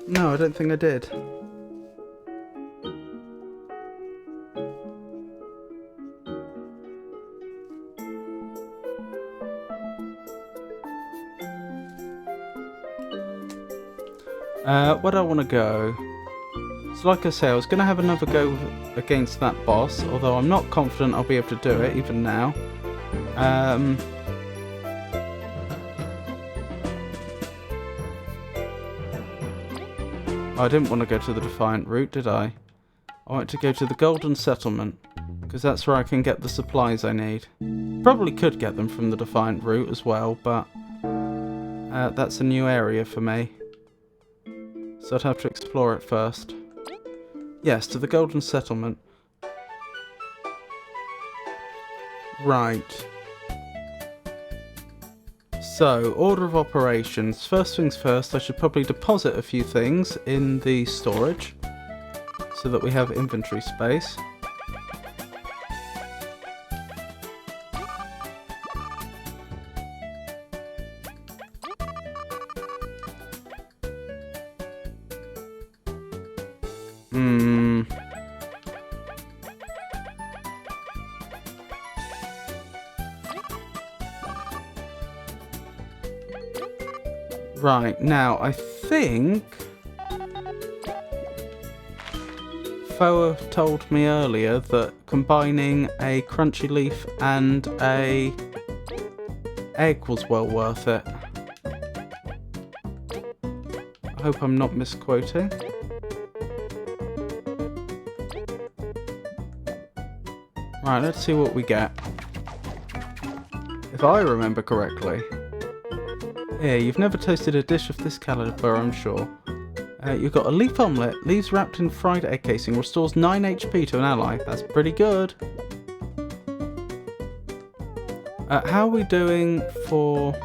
No, I don't think I did. Where do I want to go? So like I say, I was going to have another go against that boss, although I'm not confident I'll be able to do it, even now. I didn't want to go to the Defiant route, did I? I wanted to go to the Golden Settlement, because that's where I can get the supplies I need. Probably could get them from the Defiant route as well, but that's a new area for me. So I'd have to explore it first. Yes, to the Golden Settlement. Right. So, order of operations. First things first, I should probably deposit a few things in the storage so that we have inventory space. Right, now I think Foa told me earlier that combining a crunchy leaf and a egg was well worth it. I hope I'm not misquoting. Right, let's see what we get. If I remember correctly. Yeah, you've never tasted a dish of this caliber, I'm sure. You've got a leaf omelette, leaves wrapped in fried egg casing, restores 9 HP to an ally. That's pretty good. How are we doing for...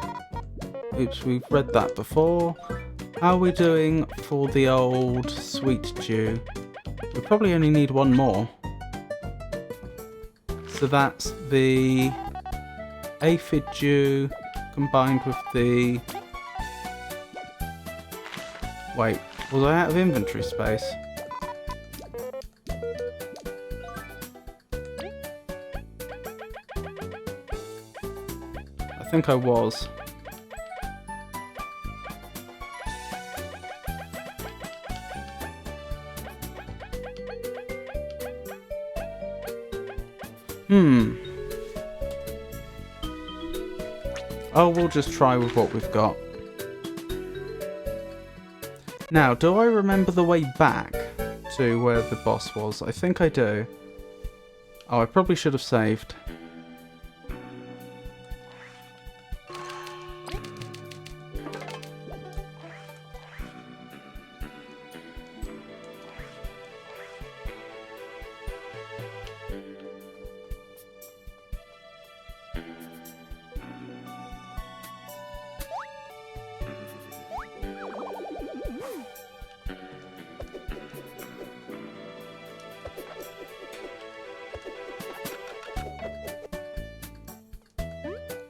Oops, we've read that before. How are we doing for the old sweet dew? We probably only need one more. So that's the aphid dew combined with the... Wait, was I out of inventory space? I think I was. Oh, we'll just try with what we've got. Now, do I remember the way back to where the boss was? I think I do. Oh, I probably should have saved.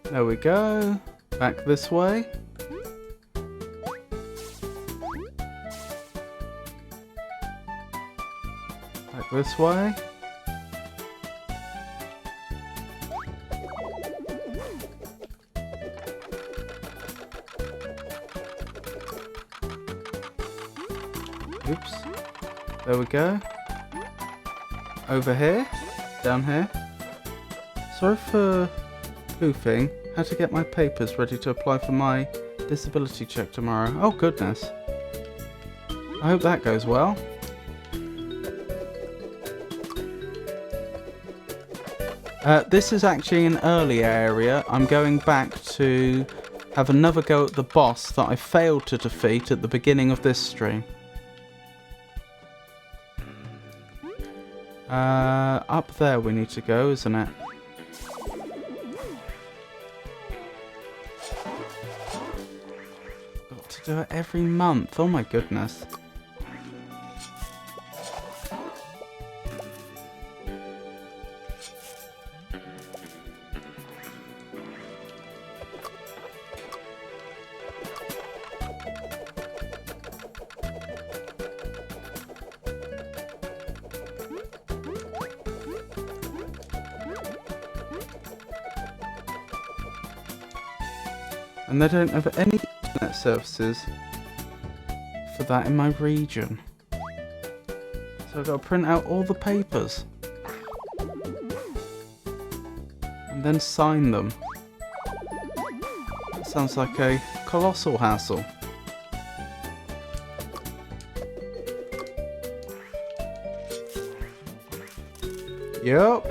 There we go. Back this way. Back this way. Oops. There we go. Over here. Down here. Sorry for poofing. Had to get my papers ready to apply for my disability check tomorrow. Oh goodness. I hope that goes well. This is actually an earlier area. I'm going back to have another go at the boss that I failed to defeat at the beginning of this stream. Up there we need to go, isn't it? Got to do it every month. Oh my goodness. And they don't have any internet services for that in my region. So I've got to print out all the papers. And then sign them. That sounds like a colossal hassle. Yup.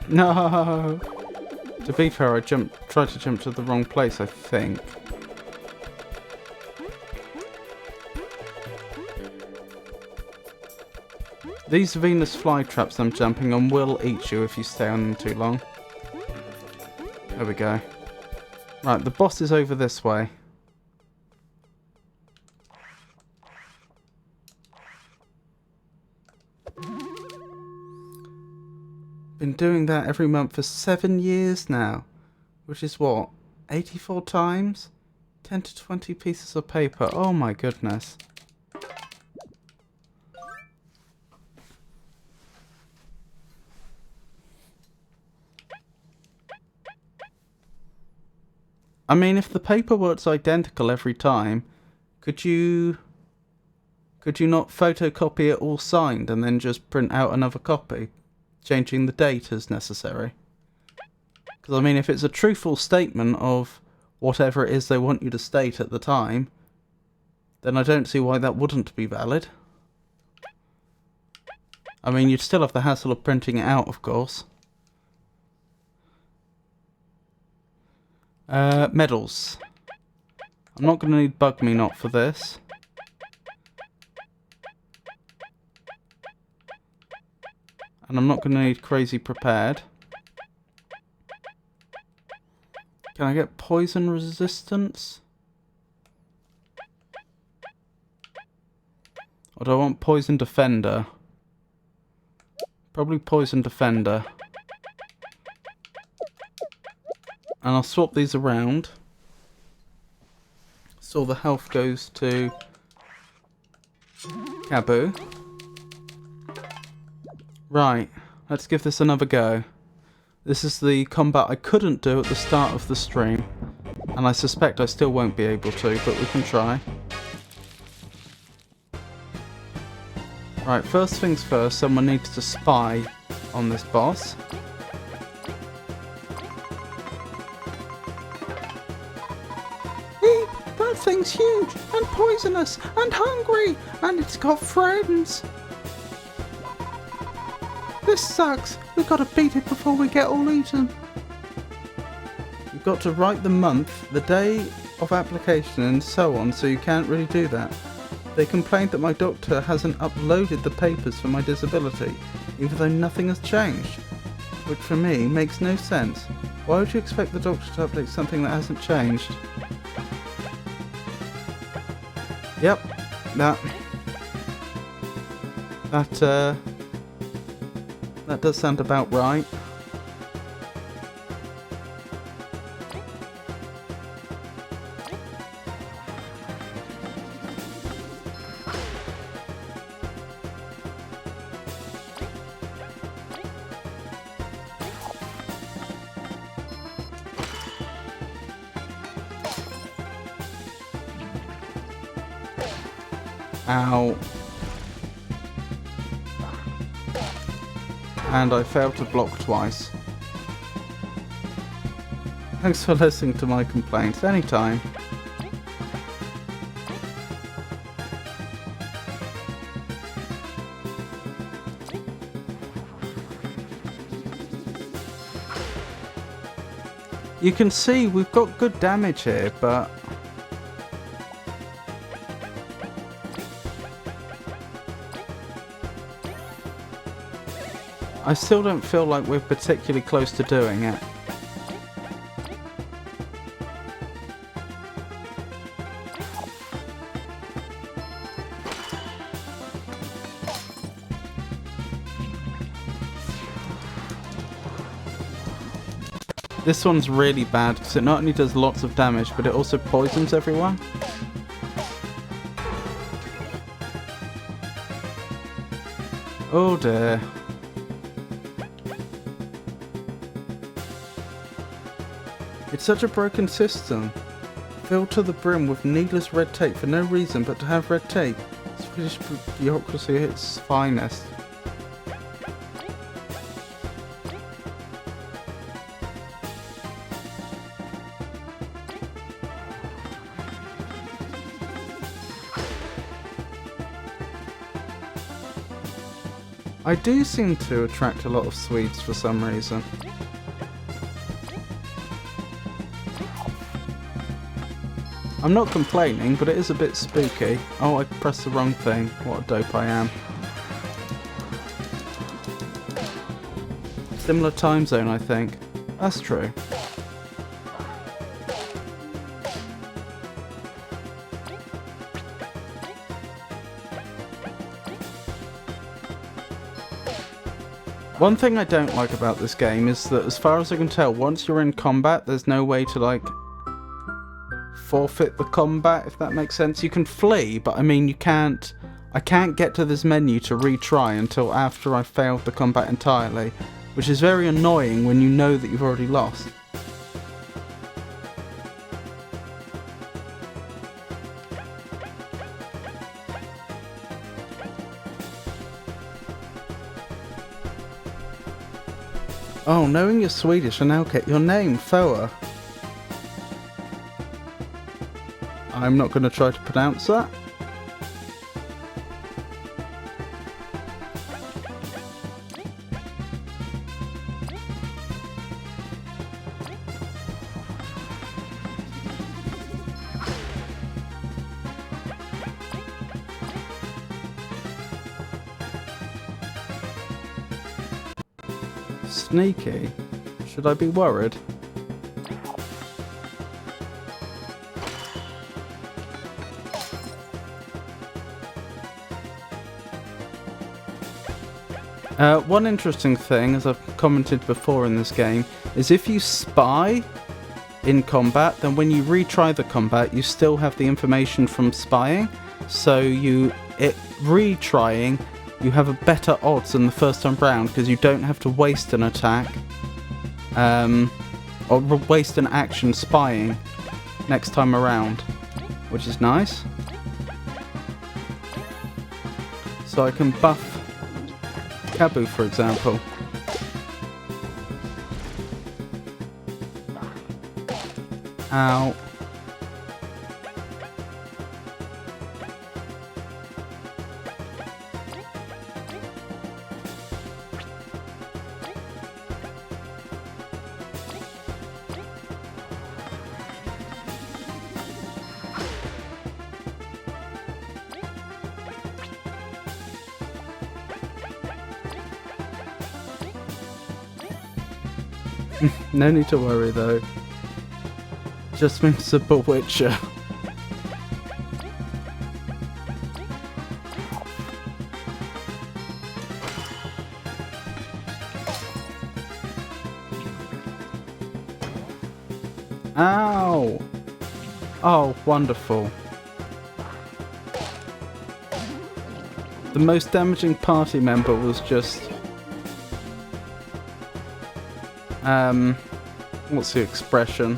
No! To be fair, I tried to jump to the wrong place, I think. These Venus flytraps I'm jumping on will eat you if you stay on them too long. There we go. Right, the boss is over this way. Been doing that every month for 7 years now, which is what, 84 times? 10 to 20 pieces of paper. Oh my goodness. I mean, if the paperwork's identical every time, could you not photocopy it all signed and then just print out another copy? Changing the date as necessary. Because, I mean, if it's a truthful statement of whatever it is they want you to state at the time, then I don't see why that wouldn't be valid. I mean, you'd still have the hassle of printing it out, of course. Medals. I'm not going to need Bug Me Not for this. And I'm not going to need Crazy Prepared. Can I get Poison Resistance? Or do I want Poison Defender? Probably Poison Defender. And I'll swap these around. So the health goes to Kaboo. Right, let's give this another go. This is the combat I couldn't do at the start of the stream. And I suspect I still won't be able to, but we can try. Right, first things first, someone needs to spy on this boss. That thing's huge and poisonous and hungry and it's got friends. This sucks. We've got to beat it before we get all eaten. You've got to write the month, the day of application and so on, so you can't really do that. They complained that my doctor hasn't uploaded the papers for my disability, even though nothing has changed. Which for me makes no sense. Why would you expect the doctor to update something that hasn't changed? Yep, that does sound about right. Ow. and I failed to block twice. Thanks for listening to my complaints. Anytime. You can see we've got good damage here, but I still don't feel like we're particularly close to doing it. This one's really bad because it not only does lots of damage, but it also poisons everyone. Oh dear. It's such a broken system. Filled to the brim with needless red tape for no reason but to have red tape. Swedish bureaucracy at its finest. I do seem to attract a lot of Swedes for some reason. I'm not complaining, but it is a bit spooky. Oh, I pressed the wrong thing. What a dope I am. Similar time zone, I think. That's true. One thing I don't like about this game is that, as far as I can tell, once you're in combat, there's no way to, like, forfeit the combat, if that makes sense. You can flee, but I mean, you can't... I can't get to this menu to retry until after I've failed the combat entirely, which is very annoying when you know that you've already lost. Oh, knowing you're Swedish, I now get your name, Foa. I'm not going to try to pronounce that. Sneaky? Should I be worried? One interesting thing, as I've commented before in this game, is if you spy in combat, then when you retry the combat, you still have the information from spying. So retrying, you have a better odds than the first time round because you don't have to waste an attack or waste an action spying next time around, which is nice. So I can buff Kabu, for example. Ow. No need to worry though. Just means the Bewitcher. Ow! Oh, wonderful. The most damaging party member was just... what's the expression?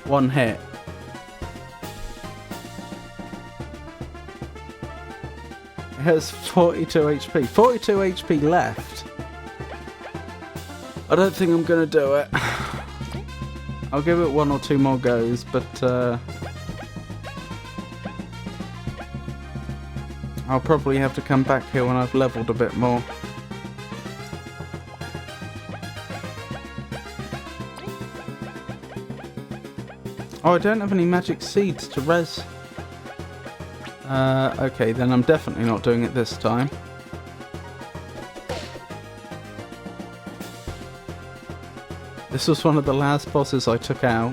One hit. It has 42 HP. 42 HP left. I don't think I'm gonna do it. I'll give it 1 or 2 more goes, but I'll probably have to come back here when I've leveled a bit more. Oh, I don't have any magic seeds to res. Okay, then I'm definitely not doing it this time. This was one of the last bosses I took out.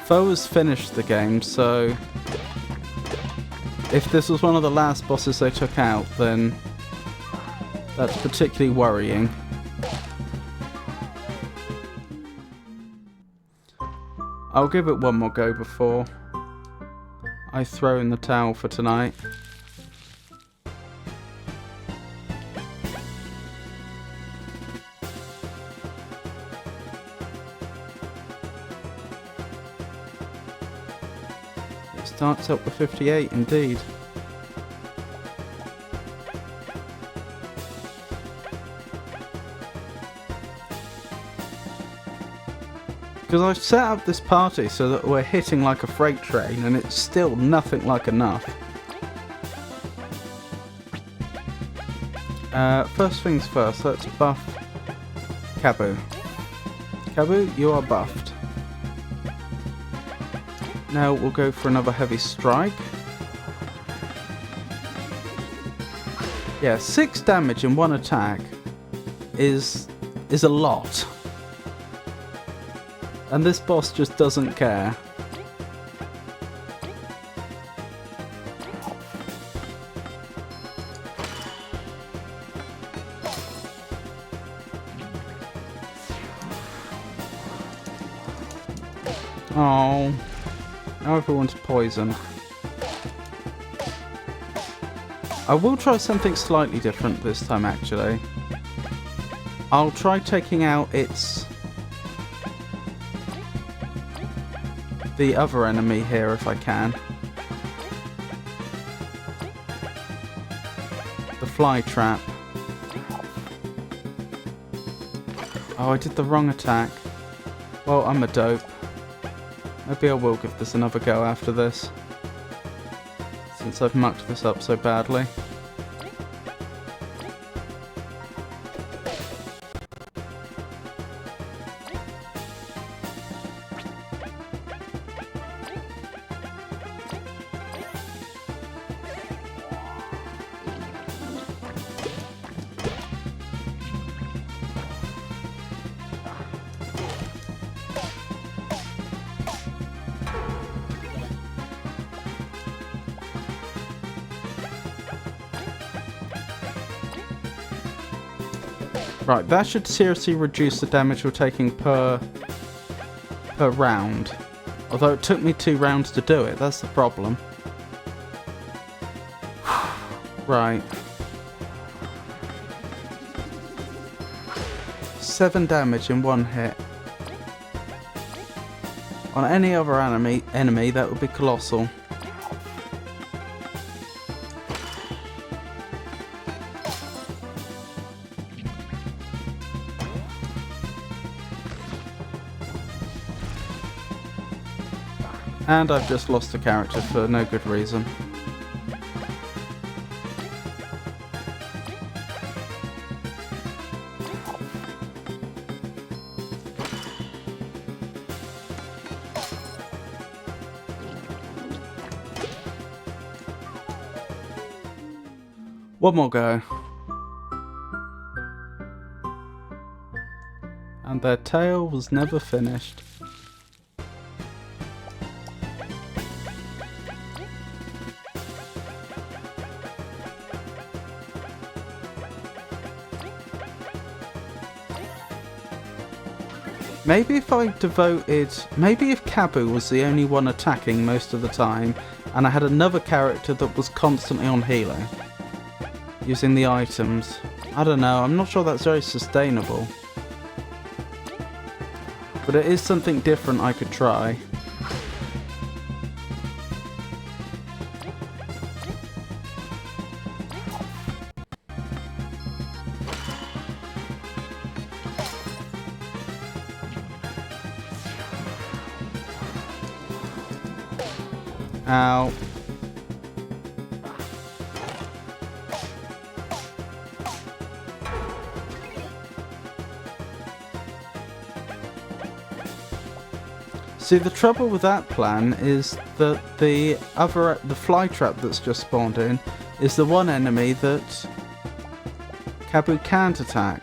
Foe has finished the game, so if this was one of the last bosses they took out, then that's particularly worrying. I'll give it 1 more go before I throw in the towel for tonight. It starts up with 58 indeed. Because I've set up this party so that we're hitting like a freight train and it's still nothing like enough. First things first, let's buff Kabu. Kabu, you are buffed. Now we'll go for another heavy strike. Yeah, 6 damage in 1 attack is a lot. And this boss just doesn't care. Oh, now everyone's poisoned. I will try something slightly different this time actually. I'll try taking out the other enemy here if I can. The fly trap. Oh, I did the wrong attack. Well, I'm a dope. Maybe I will give this another go after this, since I've mucked this up so badly. Right, that should seriously reduce the damage we're taking per round. Although it took me 2 rounds to do it, that's the problem. Right. 7 damage in 1 hit. On any other enemy that would be colossal. And I've just lost a character for no good reason. One more go. And their tale was never finished. Maybe if I maybe if Kabu was the only one attacking most of the time, and I had another character that was constantly on healing, using the items. I don't know, I'm not sure that's very sustainable. But it is something different I could try. Ow. See, the trouble with that plan is that the fly trap that's just spawned in is the one enemy that Kabu can't attack.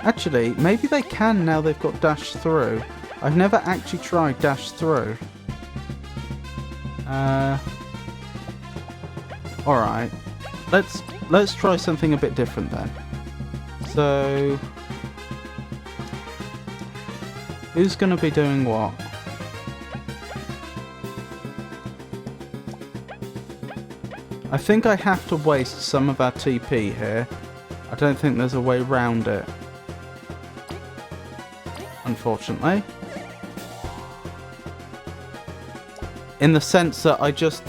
Actually, maybe they can now they've got dash through. I've never actually tried dash through. Alright. Let's try something a bit different then. So who's gonna be doing what? I think I have to waste some of our TP here. I don't think there's a way around it. Unfortunately. In the sense that I just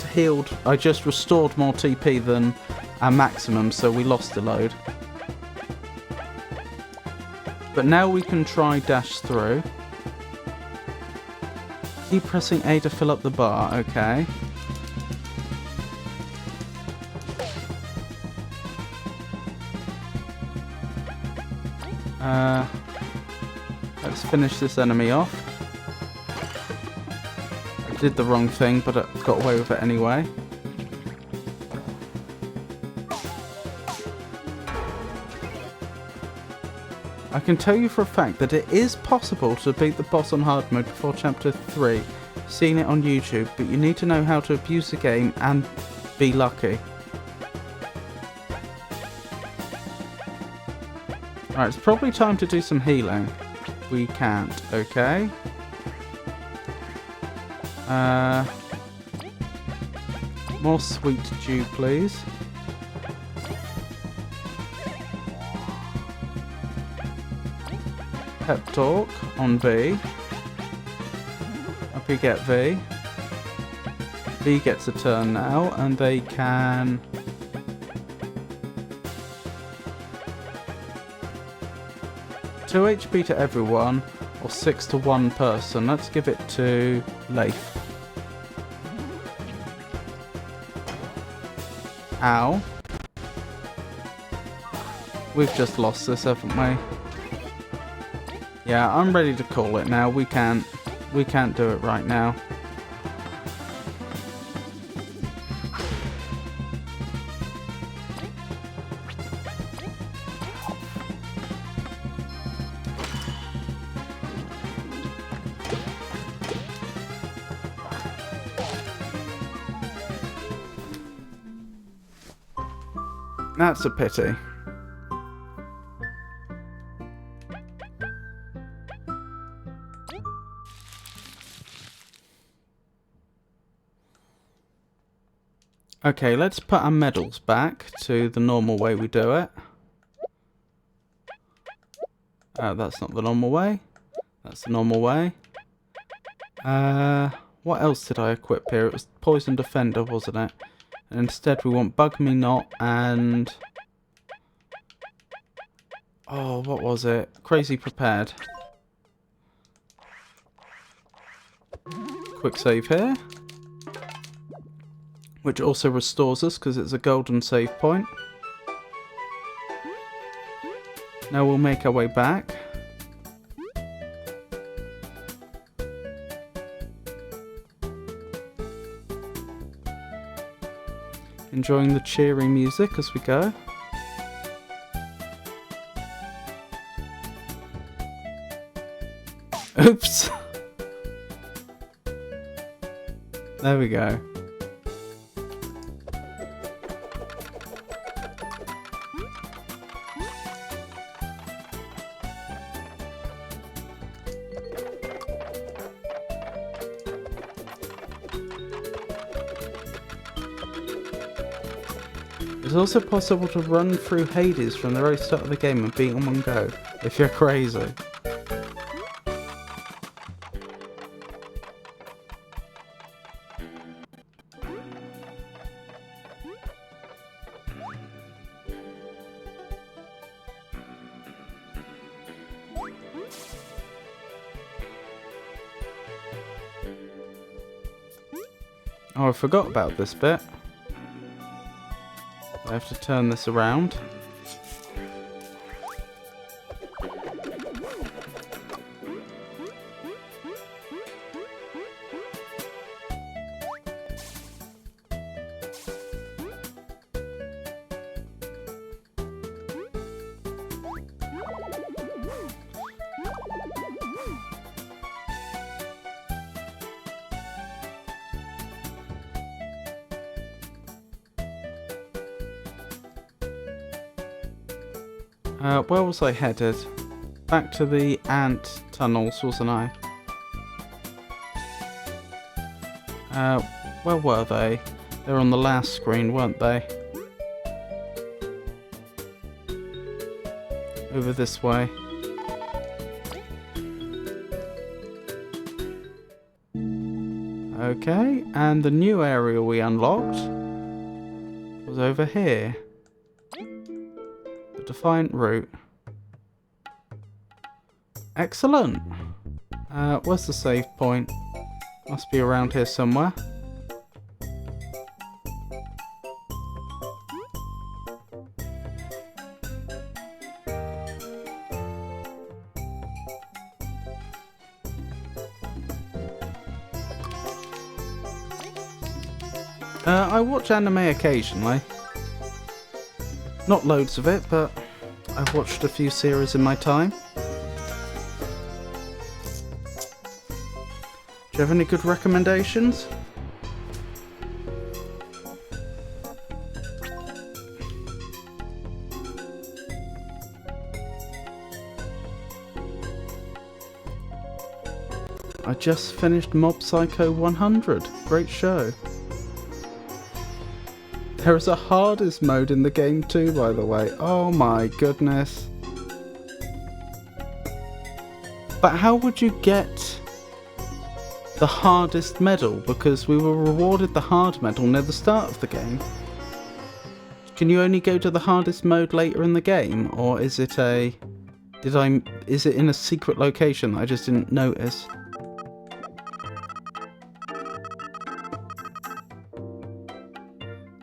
restored more TP than our maximum, so we lost a load. But now we can try dash through. Keep pressing A to fill up the bar, okay. Let's finish this enemy off. I did the wrong thing, but I got away with it anyway. I can tell you for a fact that it is possible to beat the boss on hard mode before chapter 3. I've seen it on YouTube, but you need to know how to abuse the game and be lucky. Alright, it's probably time to do some healing. We can't, okay. More sweet dew, please. Pep talk on V. Up we get V. V gets a turn now, and they can... Two HP to everyone, or 6 to one person. Let's give it to Leif. Ow. We've just lost this, haven't we? Yeah, I'm ready to call it now. We can't do it right now. That's a pity. Okay, let's put our medals back to the normal way we do it. That's not the normal way. That's the normal way. What else did I equip here? It was Poison Defender, wasn't it? And instead we want Bug Me Not and... Oh, what was it? Crazy Prepared. Quick save here. Which also restores us because it's a golden save point. Now we'll make our way back. Enjoying the cheering music as we go. Oops! There we go. It's also possible to run through Hades from the very start of the game and beat in one go, if you're crazy. Oh, I forgot about this bit. I have to turn this around. Where was I headed? Back to the ant tunnels, wasn't I? Where were they? They were on the last screen, weren't they? Over this way. Okay, and the new area we unlocked was over here. The Defiant Route. Excellent! Where's the save point? Must be around here somewhere. I watch anime occasionally. Not loads of it, but I've watched a few series in my time. Do you have any good recommendations? I just finished Mob Psycho 100. Great show. There is a hardest mode in the game too, by the way. Oh my goodness. But how would you get the hardest medal? Because we were rewarded the hard medal near the start of the game. Can you only go to the hardest mode later in the game? Or is it is it in a secret location that I just didn't notice?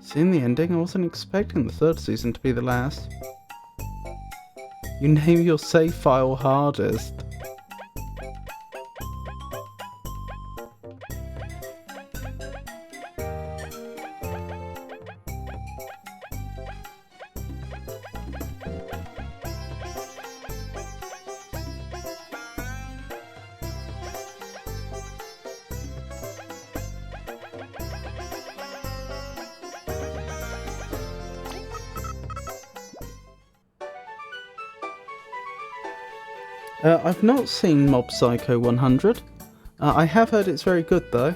Seeing the ending, I wasn't expecting the third season to be the last. You name your save file hardest. I've not seen Mob Psycho 100. I have heard it's very good though.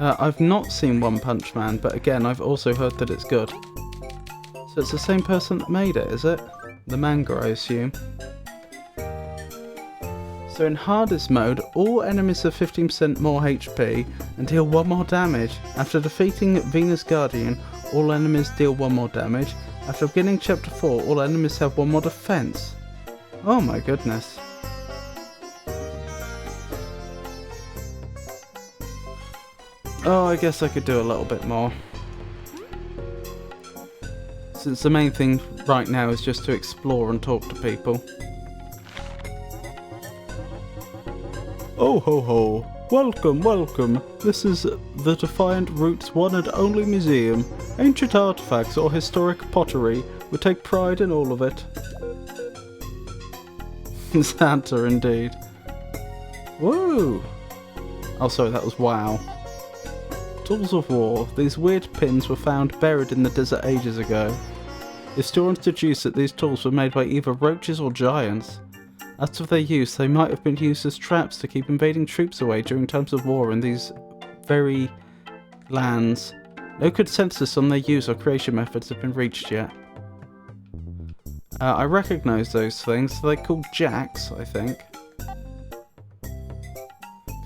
I've not seen One Punch Man, but again, I've also heard that it's good. So it's the same person that made it, is it? The manga, I assume. So in hardest mode, all enemies have 15% more HP and deal 1 more damage. After defeating Venus Guardian, all enemies deal 1 more damage. After beginning chapter 4, all enemies have 1 more defense. Oh my goodness. Oh, I guess I could do a little bit more. Since the main thing right now is just to explore and talk to people. Oh ho ho! Welcome, welcome! This is the Defiant Route's one and only museum. Ancient artifacts or historic pottery. We take pride in all of it. Santa indeed. Whoa! Oh sorry, that was wow. Tools of war. These weird pins were found buried in the desert ages ago. Historians deduce that these tools were made by either roaches or giants. As to their use, they might have been used as traps to keep invading troops away during times of war in these very lands. No consensus on their use or creation methods have been reached yet. I recognise those things. They're called jacks, I think.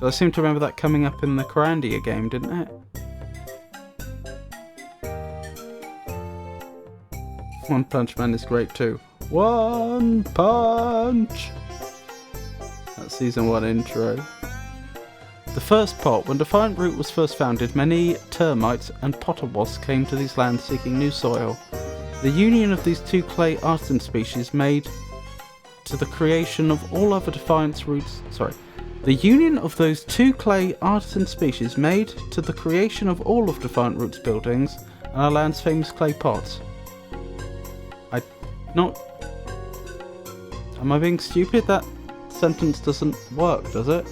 So I seem to remember that coming up in the Corandia game, didn't it? One Punch Man is great too. One Punch! That Season 1 intro. The first pot. When Defiant Root was first founded, many termites and potterwasps came to these lands seeking new soil. The union of these two clay artisan species made to the creation of all other Defiance Roots... The union of those two clay artisan species made to the creation of all of Defiant Root's buildings and our land's famous clay pots. Am I being stupid? That sentence doesn't work, does it?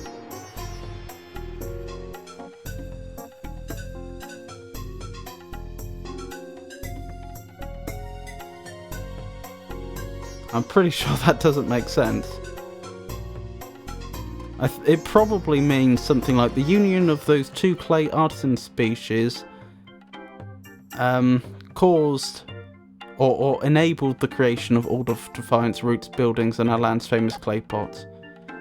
I'm pretty sure that doesn't make sense. It probably means something like the union of those two clay artisan species caused or enabled the creation of all of Defiance Root's buildings and our land's famous clay pots.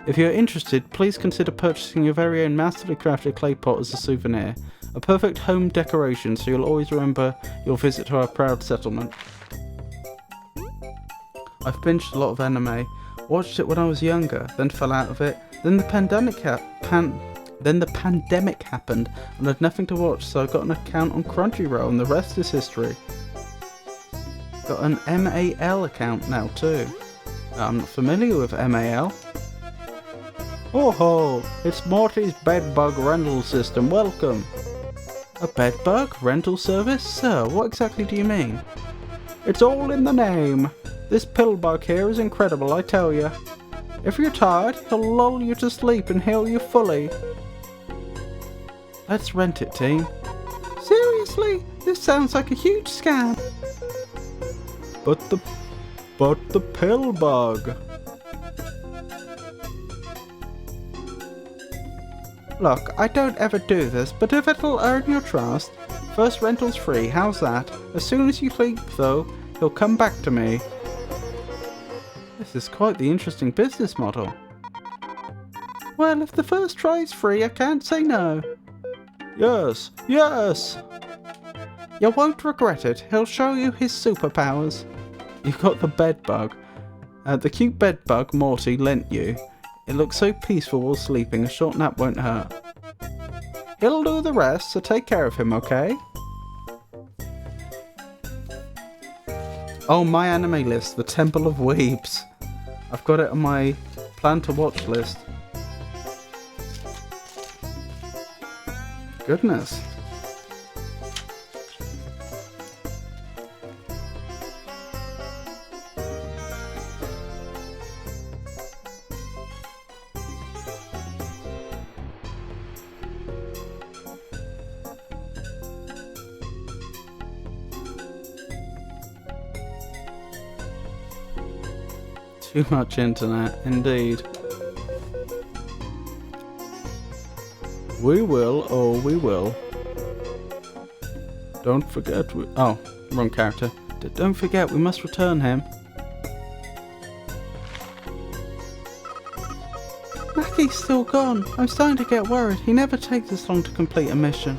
If you're interested, please consider purchasing your very own masterfully crafted clay pot as a souvenir. A perfect home decoration so you'll always remember your visit to our proud settlement. I've binged a lot of anime, watched it when I was younger, then fell out of it, then the pandemic happened and I had nothing to watch, so I got an account on Crunchyroll and the rest is history. Got an MAL account now too. I'm not familiar with MAL. Oh ho! It's Morty's bedbug rental system, welcome! A bedbug rental service? Sir, what exactly do you mean? It's all in the name. This pillbug here is incredible, I tell you. If you're tired, he'll lull you to sleep and heal you fully. Let's rent it, team. Seriously? This sounds like a huge scam. But the pillbug. Look, I don't ever do this, but if it'll earn your trust, first rental's free, how's that? As soon as you sleep, though, he'll come back to me. This is quite the interesting business model. Well, if the first try is free, I can't say no. Yes, yes! You won't regret it. He'll show you his superpowers. You've got the bedbug. The cute bedbug Morty lent you. It looks so peaceful while sleeping, a short nap won't hurt. He'll do the rest, so take care of him, okay? Oh, my anime list, the Temple of Weebs. I've got it on my plan to watch list. Goodness. Too much internet, indeed. We will, oh we will. Don't forget oh, wrong character. Don't forget, we must return him. Mackie's still gone. I'm starting to get worried. He never takes this long to complete a mission.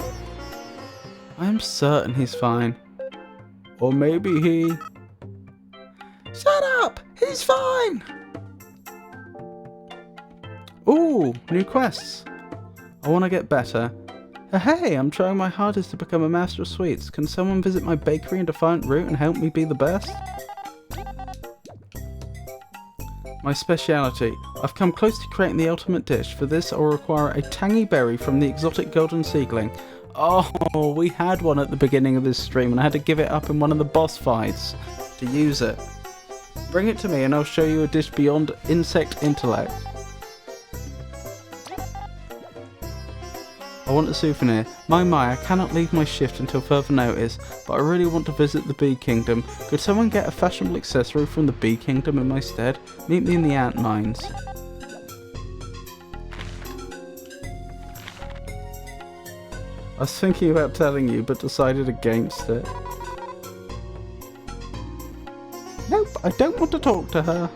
I'm certain he's fine. Or maybe he... Shut up! He's fine! Ooh, new quests. I want to get better. Hey, I'm trying my hardest to become a master of sweets. Can someone visit my bakery in Defiant Root and help me be the best? My speciality. I've come close to creating the ultimate dish. For this, I'll require a tangy berry from the exotic golden seedling. Oh, we had one at the beginning of this stream and I had to give it up in one of the boss fights to use it. Bring it to me and I'll show you a dish beyond insect intellect. I want a souvenir. My, I cannot leave my shift until further notice, but I really want to visit the Bee Kingdom. Could someone get a fashionable accessory from the Bee Kingdom in my stead? Meet me in the ant mines. I was thinking about telling you, but decided against it. Nope, I don't want to talk to her.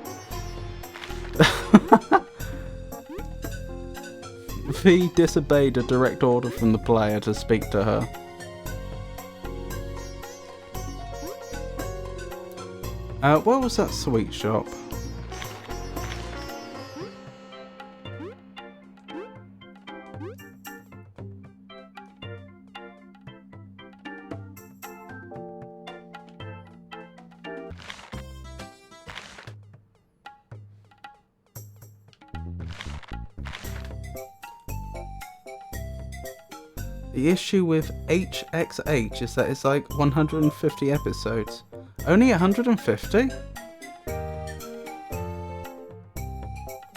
he disobeyed a direct order from the player to speak to her. Where was that sweet shop? The issue with HXH is that it's like 150 episodes. Only 150?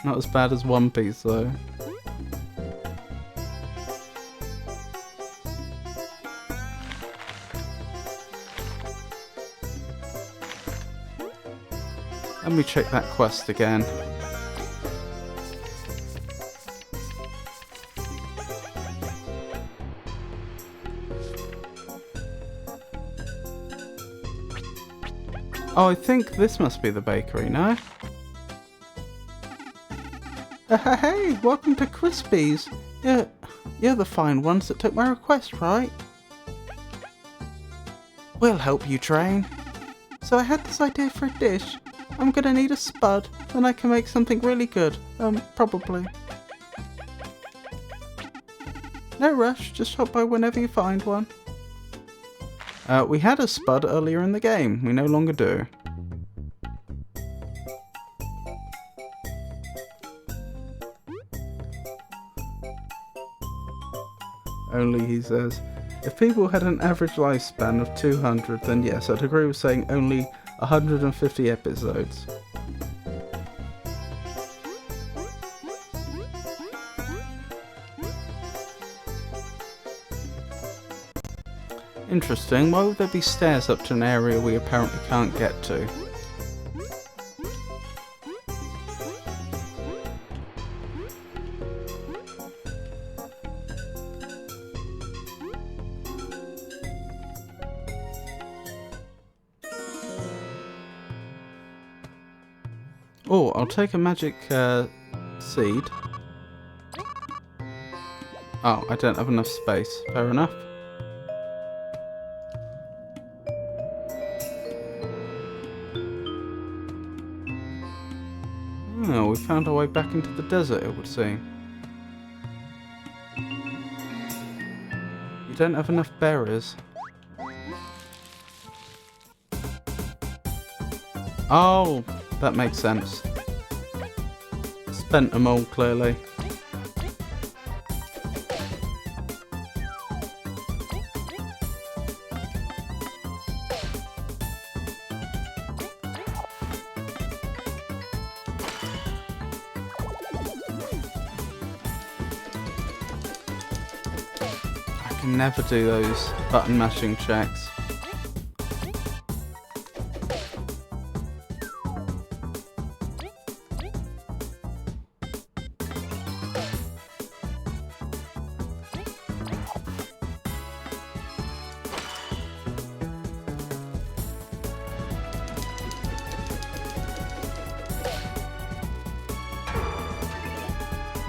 Not as bad as One Piece though. Let me check that quest again. Oh, I think this must be the bakery, no? Hey, welcome to Crispy's. You're the fine ones that took my request, right? We'll help you train. So I had this idea for a dish. I'm gonna need a spud, then I can make something really good. Probably. No rush, just hop by whenever you find one. We had a spud earlier in the game. We no longer do. Only, he says, if people had an average lifespan of 200, then yes, I'd agree with saying only 150 episodes. Interesting, why would there be stairs up to an area we apparently can't get to? Oh, I'll take a magic seed. Oh, I don't have enough space. Fair enough. Oh, we found our way back into the desert, it would seem. You don't have enough berries. Oh, that makes sense. Spent them all, clearly. I can never do those button mashing checks.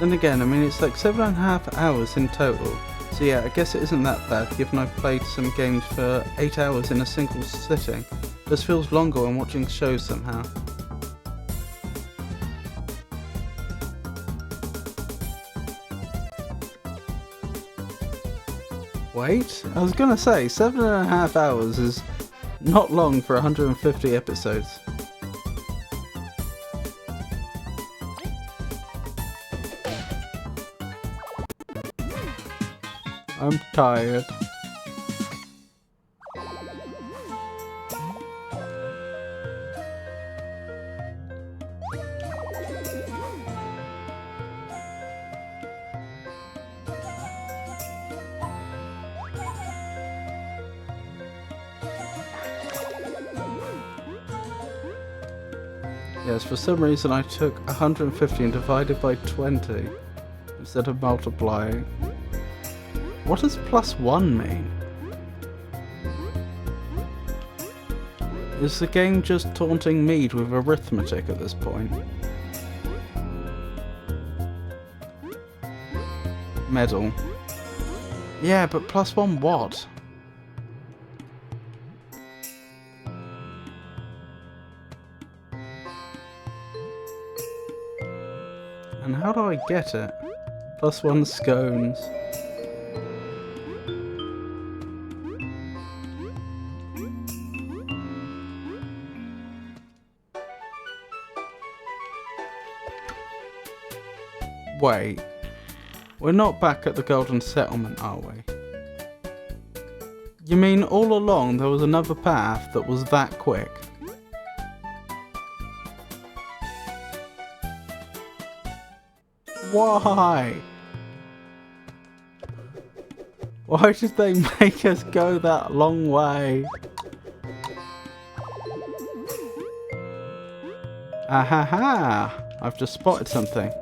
Then again, I mean, it's like 7.5 hours in total. So yeah, I guess it isn't that bad, given I've played some games for 8 hours in a single sitting. This feels longer when watching shows somehow. Wait, I was gonna say, 7.5 hours is not long for 150 episodes. I'm tired. Yes, for some reason I took 150 and divided by 20 instead of multiplying. What does +1 mean? Is the game just taunting Mead with arithmetic at this point? medal. Yeah, but +1 what? And how do I get it? +1 scones. Wait. We're not back at the Golden Settlement, are we? You mean all along there was another path that was that quick? Why? Why did they make us go that long way? Ahaha! I've just spotted something.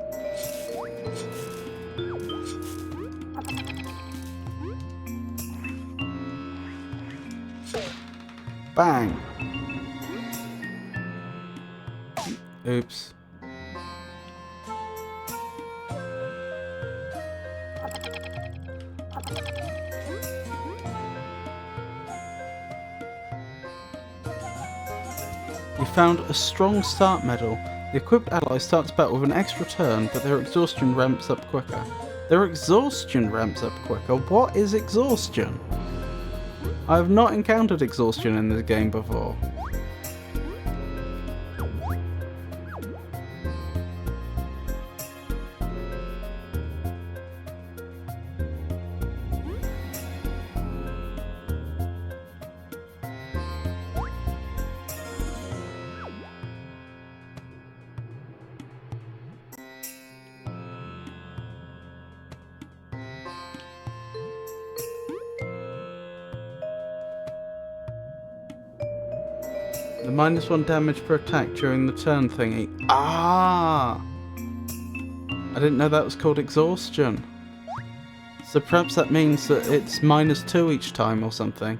Bang! Oops. You found a strong start medal. The equipped ally starts battle with an extra turn, but their exhaustion ramps up quicker. Their exhaustion ramps up quicker? What is exhaustion? I have not encountered exhaustion in this game before. The -1 damage per attack during the turn thingy. Ah! I didn't know that was called exhaustion. So perhaps that means that it's -2 each time or something.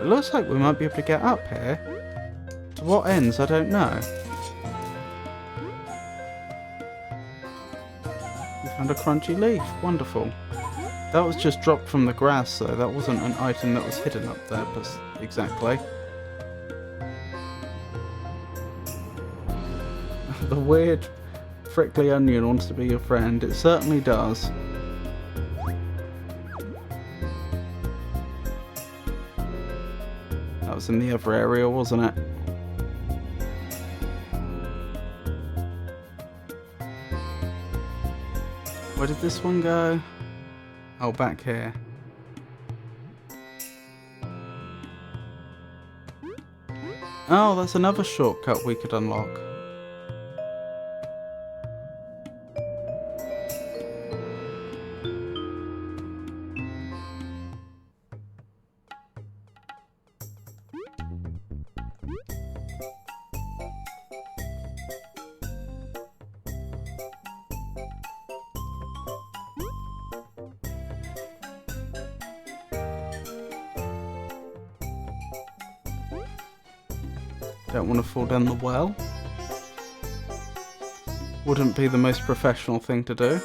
It looks like we might be able to get up here. To what ends, I don't know. We found a crunchy leaf. Wonderful. That was just dropped from the grass, though. That wasn't an item that was hidden up there, but exactly. The weird prickly onion wants to be your friend. It certainly does. That was in the other area, wasn't it? Where did this one go? Oh, back here. Oh, that's another shortcut we could unlock. Don't want to fall down the well. Wouldn't be the most professional thing to do.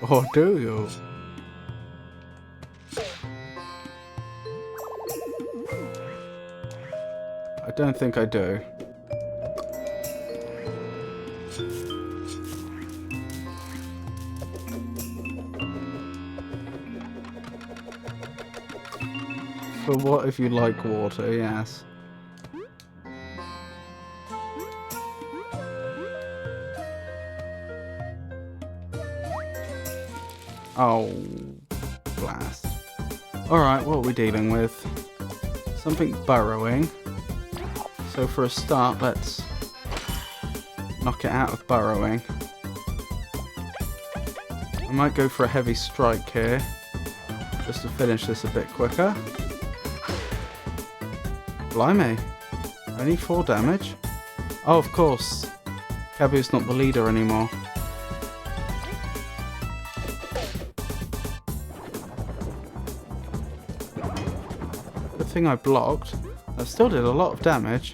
Or do you? I don't think I do. For what if you like water, yes. Oh, blast. Alright, what are we dealing with? Something burrowing. So for a start, let's knock it out of burrowing. I might go for a heavy strike here, just to finish this a bit quicker. Blimey, only 4 damage? Oh, of course, Kabu's not the leader anymore. Good thing I blocked. That still did a lot of damage.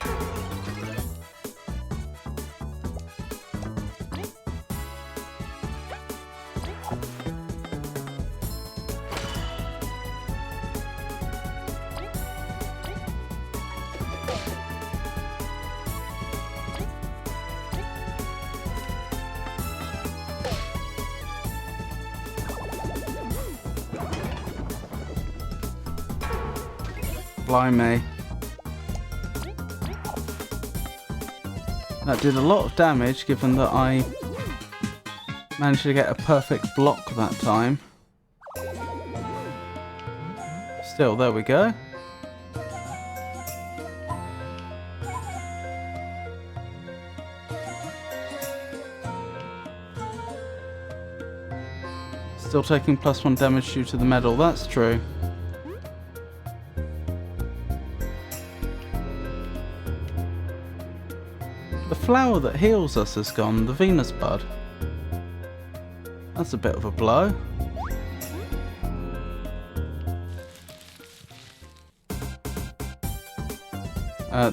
Blimey. That did a lot of damage given that I managed to get a perfect block that time. Still, there we go. Still taking +1 damage due to the medal, that's true. The flower that heals us has gone, the Venus bud. That's a bit of a blow.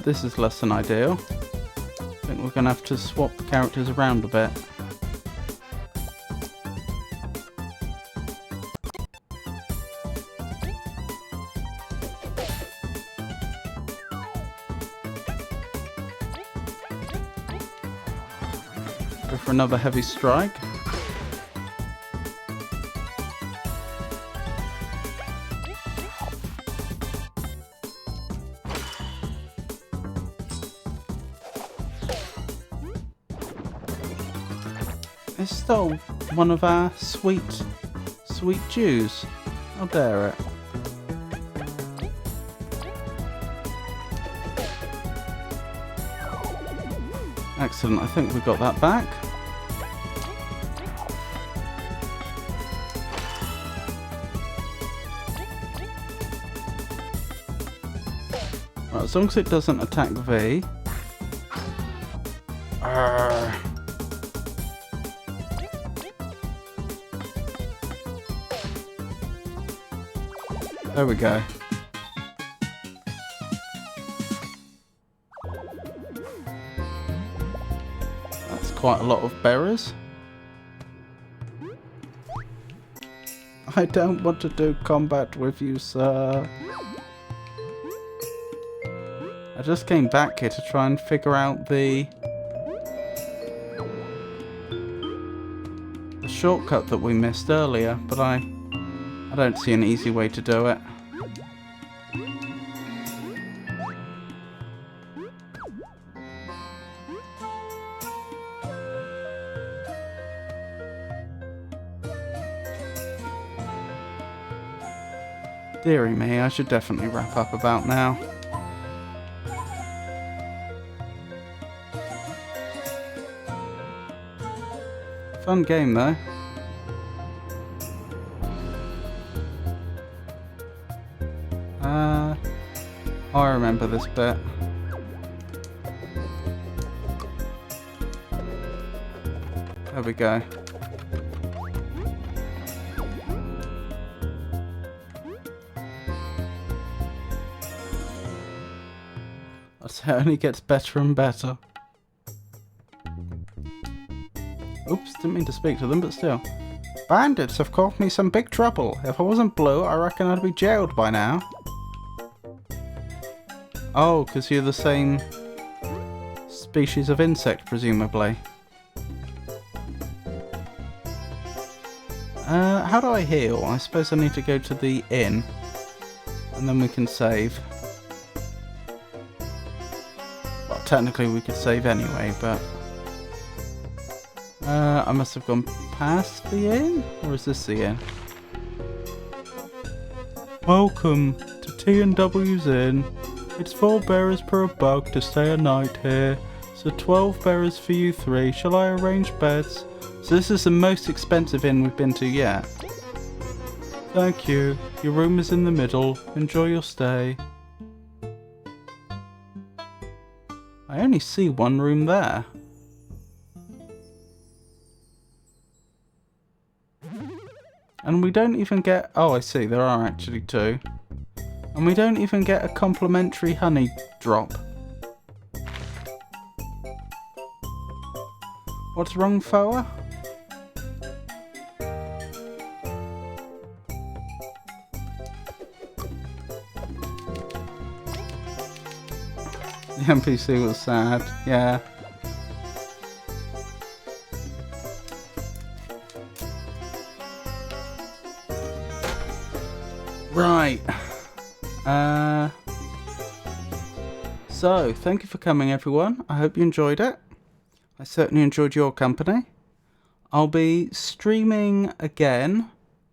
This is less than ideal. I think we're going to have to swap the characters around a bit. Go for another heavy strike. It stole one of our sweet Jews. How dare it. Excellent, I think we got that back. Right, as long as it doesn't attack V. There we go. That's quite a lot of berries. I don't want to do combat with you, sir. I just came back here to try and figure out the shortcut that we missed earlier, but I don't see an easy way to do it. Deary me, I should definitely wrap up about now. Fun game though. I remember this bit. There we go. It only gets better and better. Oops, didn't mean to speak to them, but still. Bandits have caused me some big trouble. If I wasn't blue, I reckon I'd be jailed by now. Oh, because you're the same species of insect, presumably. How do I heal? I suppose I need to go to the inn, and then we can save. Well, technically we could save anyway, but... I must have gone past the inn? Or is this the inn? Welcome to T&W's Inn. It's 4 berries per a bug to stay a night here. So 12 berries for you 3. Shall I arrange beds? So this is the most expensive inn we've been to yet. Thank you. Your room is in the middle. Enjoy your stay. I only see one room there. And we don't even get... Oh, I see. There are actually 2. And we don't even get a complimentary honey drop. What's wrong, Foa? The NPC was sad, yeah. Right. So, thank you for coming, everyone. I hope you enjoyed it. I certainly enjoyed your company. I'll be streaming again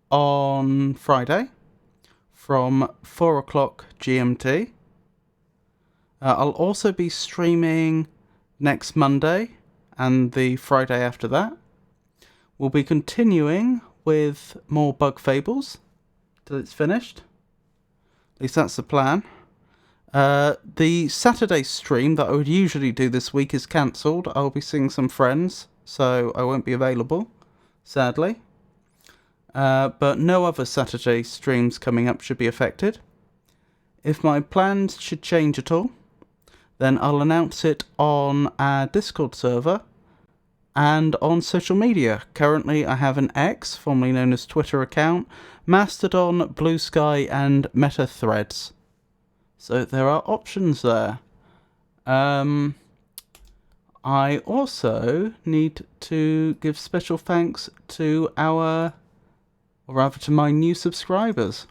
on Friday from 4 o'clock GMT. I'll also be streaming next Monday and the Friday after that. We'll be continuing with more Bug Fables till it's finished. At least that's the plan. The Saturday stream that I would usually do this week is cancelled. I'll be seeing some friends, so I won't be available, sadly. But no other Saturday streams coming up should be affected. If my plans should change at all, then I'll announce it on our Discord server and on social media. Currently I have an X, formerly known as Twitter account, Mastodon, Blue Sky and Meta Threads. So there are options there. I also need to give special thanks to to my new subscribers.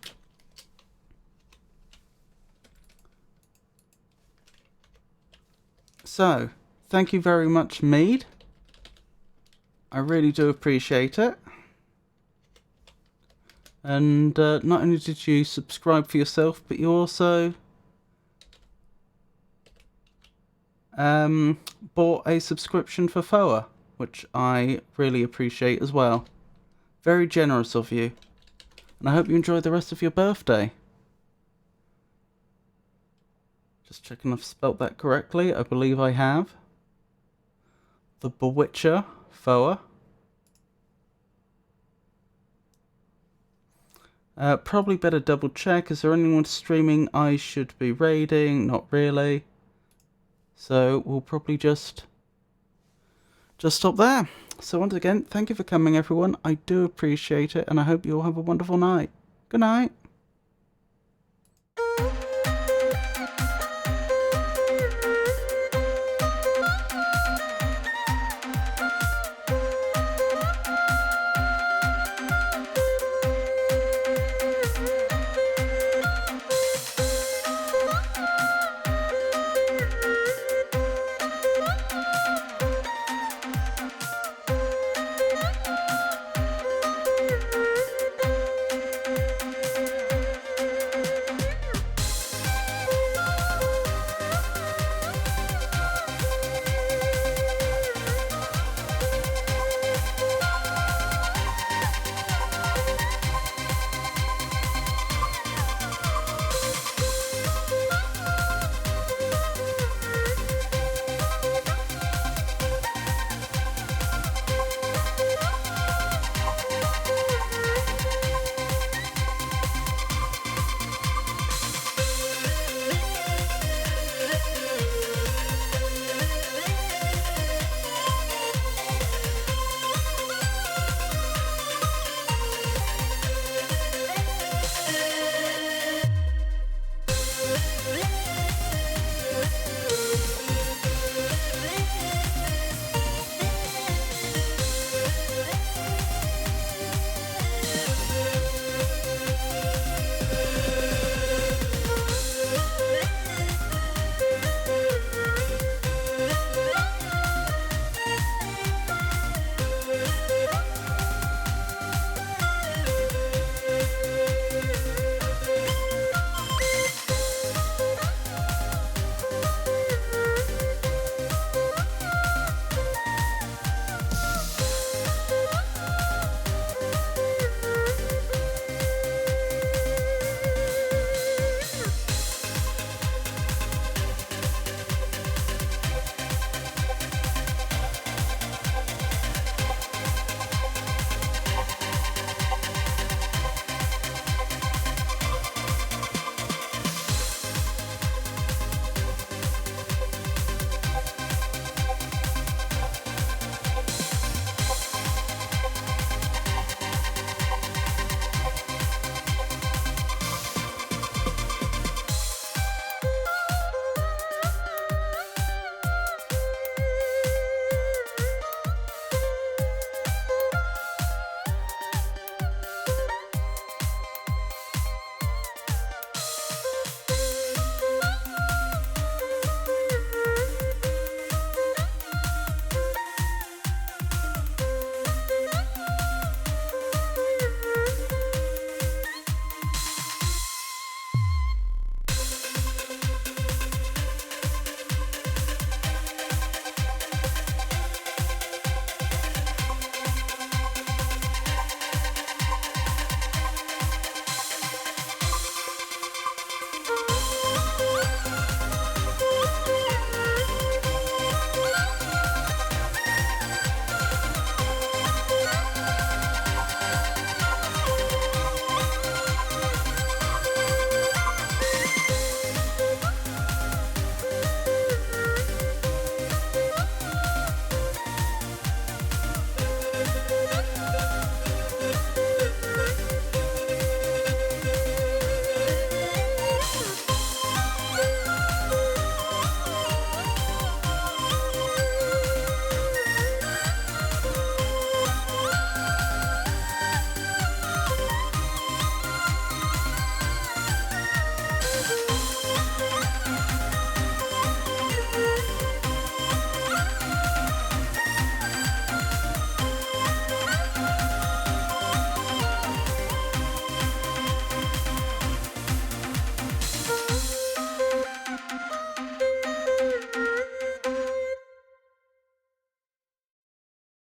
So, thank you very much, Mead. I really do appreciate it. And not only did you subscribe for yourself, but you also bought a subscription for FOA, which I really appreciate as well. Very generous of you. And I hope you enjoy the rest of your birthday. Just checking I've spelt that correctly. I believe I have. The Bewitcher FOA. Probably better double check. Is there anyone streaming I should be raiding? Not really. So we'll probably just stop there. So once again, thank you for coming, everyone. I do appreciate it, and I hope you all have a wonderful night. Good night.